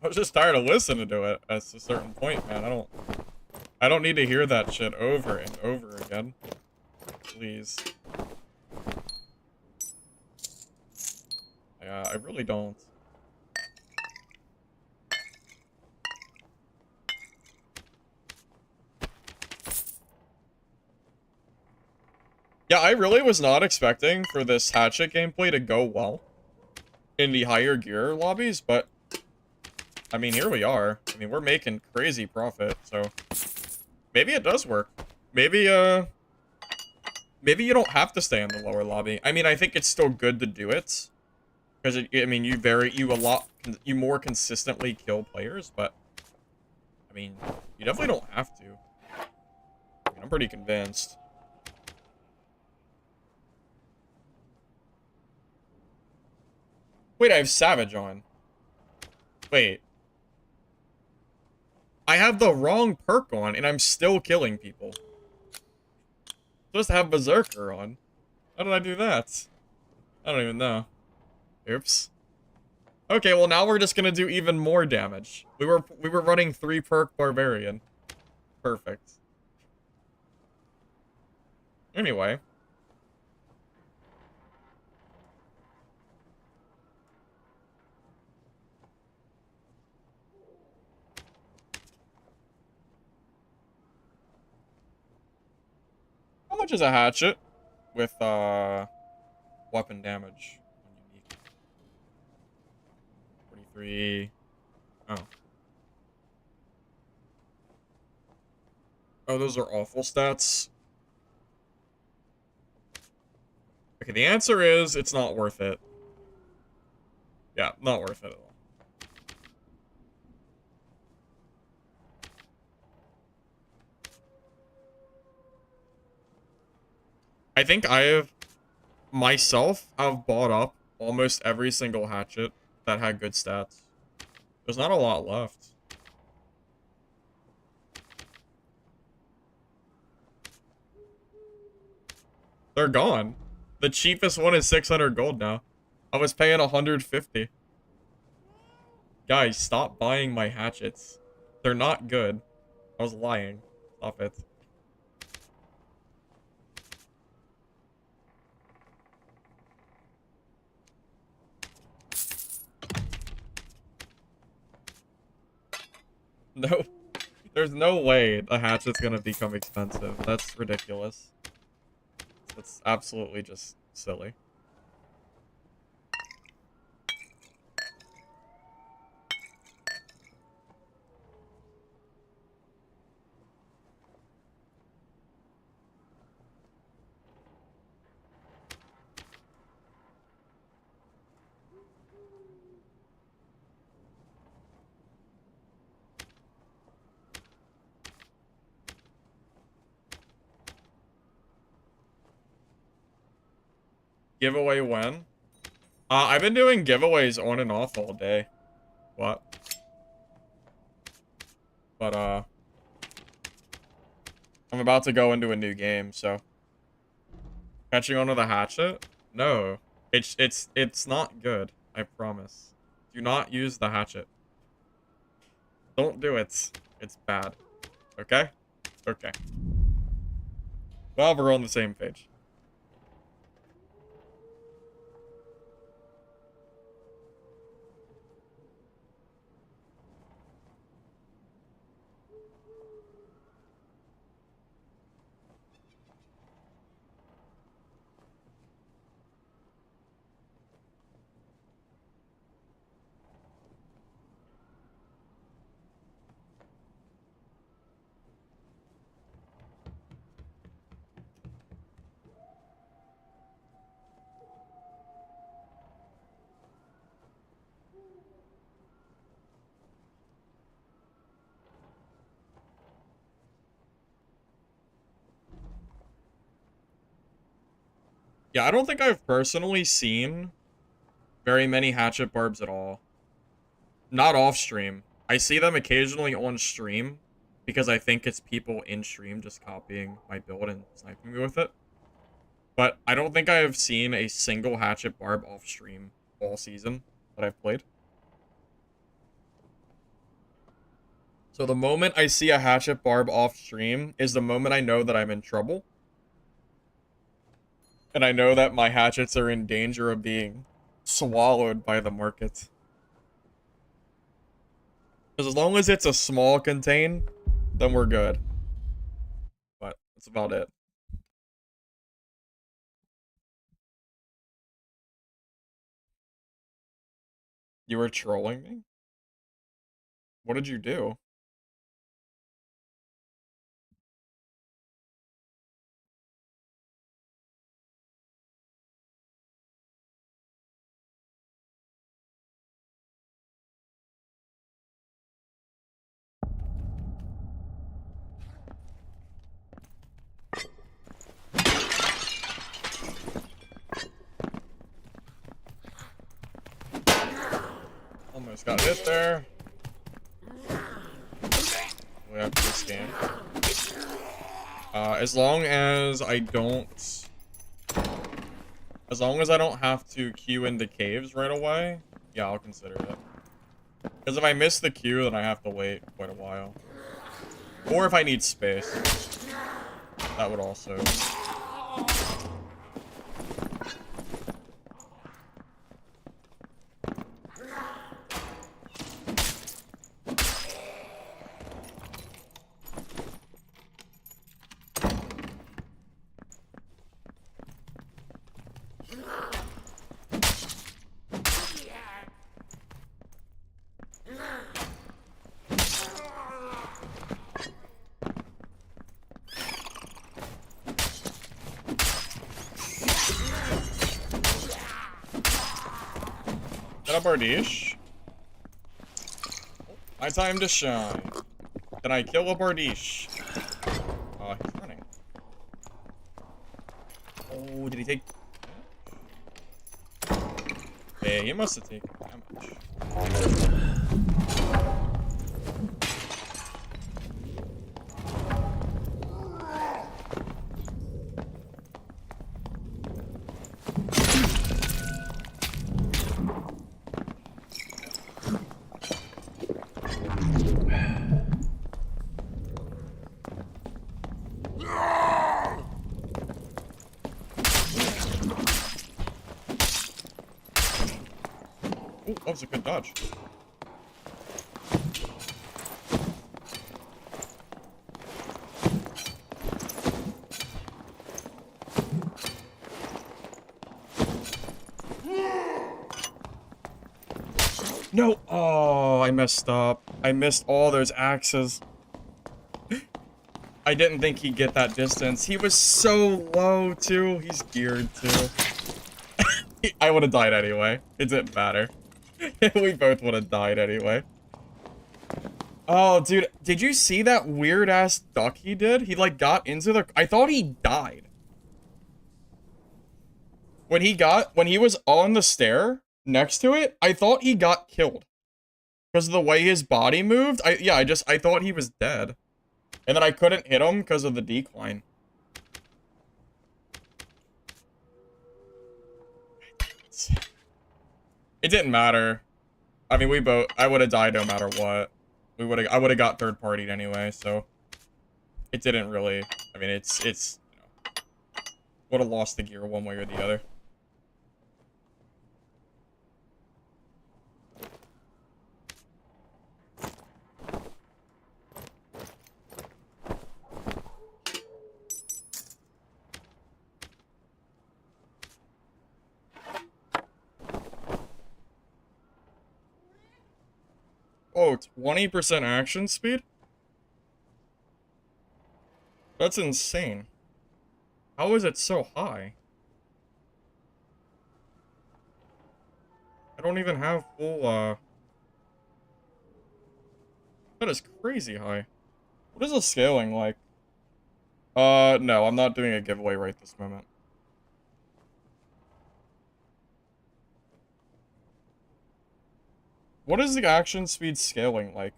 I was just tired of listening to it at a certain point, man. I don't need to hear that shit over and over again. Please. Yeah, I really don't. Yeah, I really was not expecting for this Hatchet gameplay to go well in the higher gear lobbies, but I mean, here we are. I mean, we're making crazy profit, so maybe it does work. Maybe you don't have to stay in the lower lobby. I mean, I think it's still good to do it because I mean, you more consistently kill players, but I mean, you definitely don't have to. I mean, I'm pretty convinced. Wait, I have Savage on. Wait. I have the wrong perk on, and I'm still killing people. I'm supposed to have Berserker on. How did I do that? I don't even know. Oops. Okay, well now we're just gonna do even more damage. We were running 3 perk Barbarian. Perfect. Anyway. How much is a hatchet with weapon damage on unique? 43. Oh. Oh, those are awful stats. Okay, the answer is it's not worth it. Yeah, not worth it at all. I think I have myself have bought up almost every single hatchet that had good stats. There's not a lot left. They're gone. The cheapest one is 600 gold now. I was paying 150. Guys, stop buying my hatchets. They're not good. I was lying. Stop it. No. There's no way the hatchet's gonna become expensive. That's ridiculous. That's absolutely just silly. Giveaway when? I've been doing giveaways on and off all day. What? But, I'm about to go into a new game, so. Catching on to the hatchet? No. It's not good. I promise. Do not use the hatchet. Don't do it. It's bad. Okay? Okay. Well, we're on the same page. Yeah, I don't think I've personally seen very many Hatchet Barbs at all. Not off stream. I see them occasionally on stream because I think it's people in stream just copying my build and sniping me with it. But I don't think I have seen a single Hatchet Barb off stream all season that I've played. So the moment I see a Hatchet Barb off stream is the moment I know that I'm in trouble. And I know that my hatchets are in danger of being swallowed by the market. Because as long as it's a small contain, then we're good. But that's about it. You were trolling me? What did you do? Almost got hit there. We have to scan. As long as I don't have to queue into caves right away, yeah, I'll consider it. Because if I miss the queue, then I have to wait quite a while. Or if I need space, that would also... Get up, Bardiche. My time to shine. Can I kill a Bardiche? Oh, he's running. Oh, did he take... Yeah, he must have taken damage. Ooh, that was a good dodge. No! Oh, I messed up. I missed all those axes. I didn't think he'd get that distance. He was so low, too. He's geared, too. I would have died anyway. It didn't matter. We both would have died anyway. Oh, dude, did you see that weird-ass duck he did? He, like, got into the... I thought he died. When he was on the stair next to it, I thought he got killed. Because of the way his body moved. I thought he was dead. And then I couldn't hit him because of the decline. It didn't matter. I mean, I would have died no matter what. I would have got third partied anyway, so it didn't really, I mean, it's, you know, would have lost the gear one way or the other. Oh, 20% action speed? That's insane. How is it so high? I don't even have full, that is crazy high. What is the scaling like? No, I'm not doing a giveaway right this moment. What is the action speed scaling like?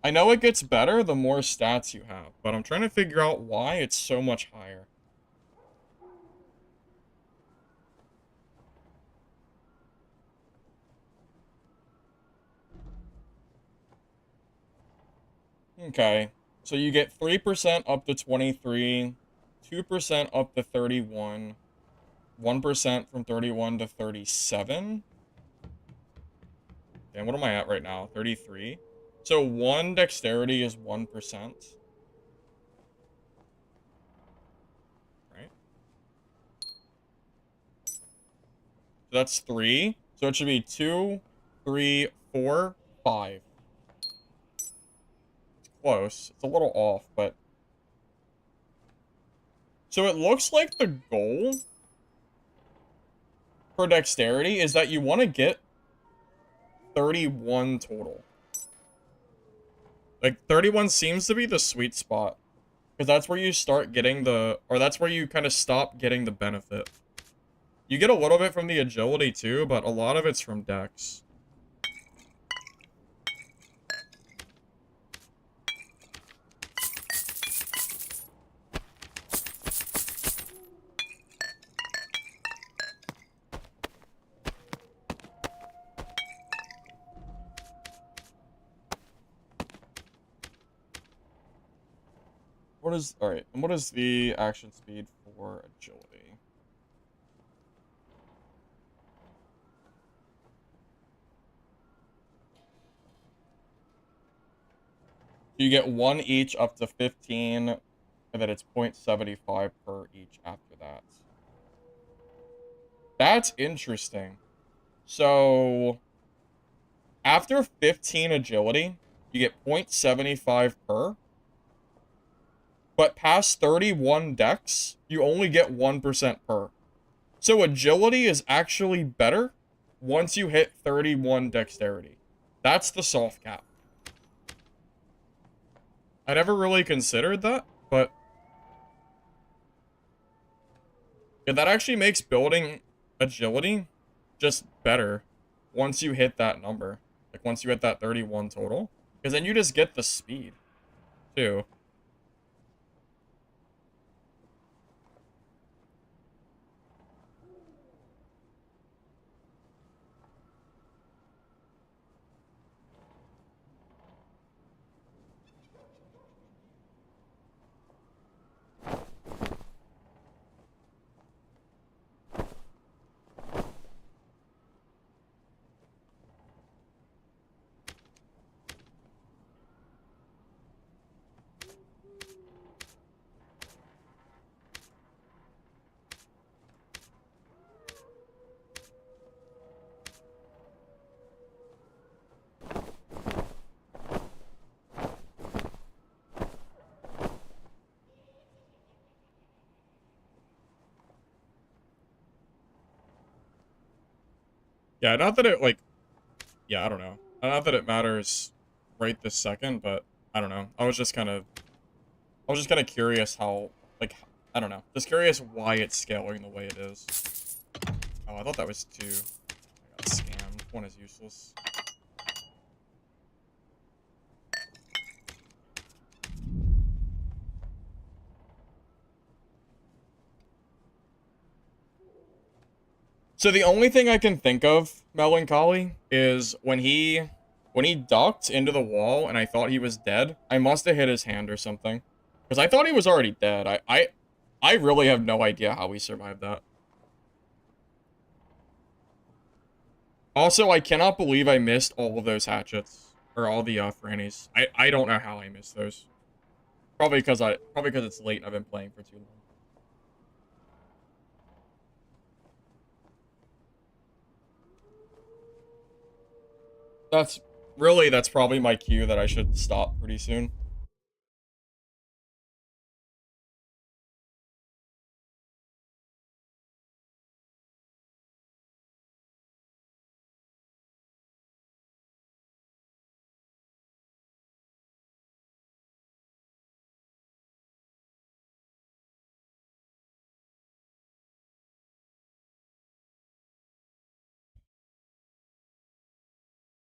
I know it gets better the more stats you have, but I'm trying to figure out why it's so much higher. Okay, so you get 3% up to 23, 2% up to 31, 1% from 31 to 37. And what am I at right now? 33? So 1 dexterity is 1%. Right? So that's 3. So it should be 2, 3, 4, 5. It's close. It's a little off, but... So it looks like the goal for dexterity is that you want to get 31 total. Like, 31 seems to be the sweet spot. Because that's where you start getting the... Or that's where you kind of stop getting the benefit. You get a little bit from the agility too, but a lot of it's from dex. What is... Alright, and what is the action speed for agility? You get 1 each up to 15, and then it's 0.75 per each after that. That's interesting. So, after 15 agility, you get 0.75 per. But past 31 dex, you only get 1% per. So agility is actually better once you hit 31 dexterity. That's the soft cap. I never really considered that, but... yeah, that actually makes building agility just better once you hit that number. Like, once you hit that 31 total. Because then you just get the speed, too. Yeah, not that it, like... yeah, I don't know. Not that it matters right this second, but I don't know. I was just kind of curious how, like, I don't know. Just curious why it's scaling the way it is. Oh, I thought that was 2. I got scammed. 1 is useless. So the only thing I can think of, Melancholy, is when he ducked into the wall and I thought he was dead, I must have hit his hand or something. Because I thought he was already dead. I really have no idea how he survived that. Also, I cannot believe I missed all of those hatchets. Or all the Frannies. I don't know how I missed those. Probably because it's late and I've been playing for too long. That's probably my cue that I should stop pretty soon.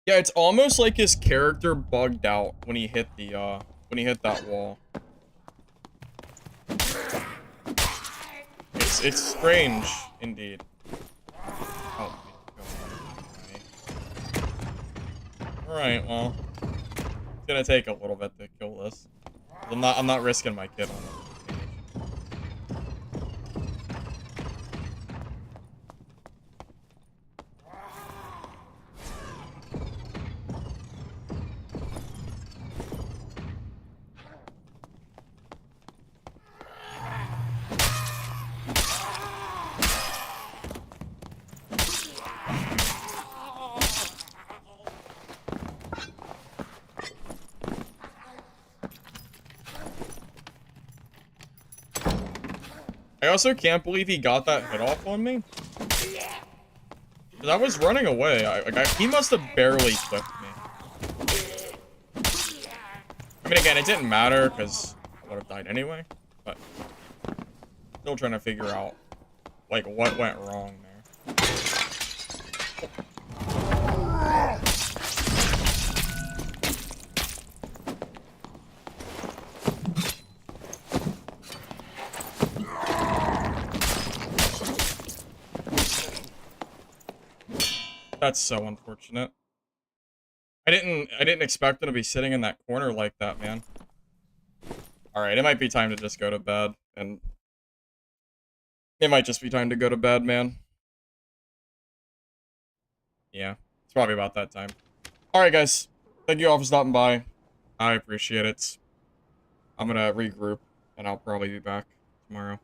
Yeah, it's almost like his character bugged out when he hit the, when he hit that wall. It's strange, indeed. Oh, alright, well. It's gonna take a little bit to kill this. I'm not risking my kid on it. I also can't believe he got that hit off on me. Because I was running away. He must have barely clipped me. I mean, again, it didn't matter because I would have died anyway. But still trying to figure out, like, what went wrong there. That's so unfortunate. I didn't expect him to be sitting in that corner like that, man. Alright, it might be time to just go to bed. And it might just be time to go to bed, man. Yeah, it's probably about that time. Alright, guys. Thank you all for stopping by. I appreciate it. I'm gonna regroup, and I'll probably be back tomorrow.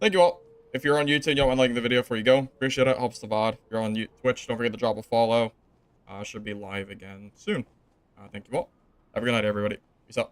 Thank you all. If you're on YouTube, you want to like the video before you go. Appreciate it. Helps the VOD. If you're on Twitch, don't forget to drop a follow. Should be live again soon. Thank you all. Have a good night, everybody. Peace out.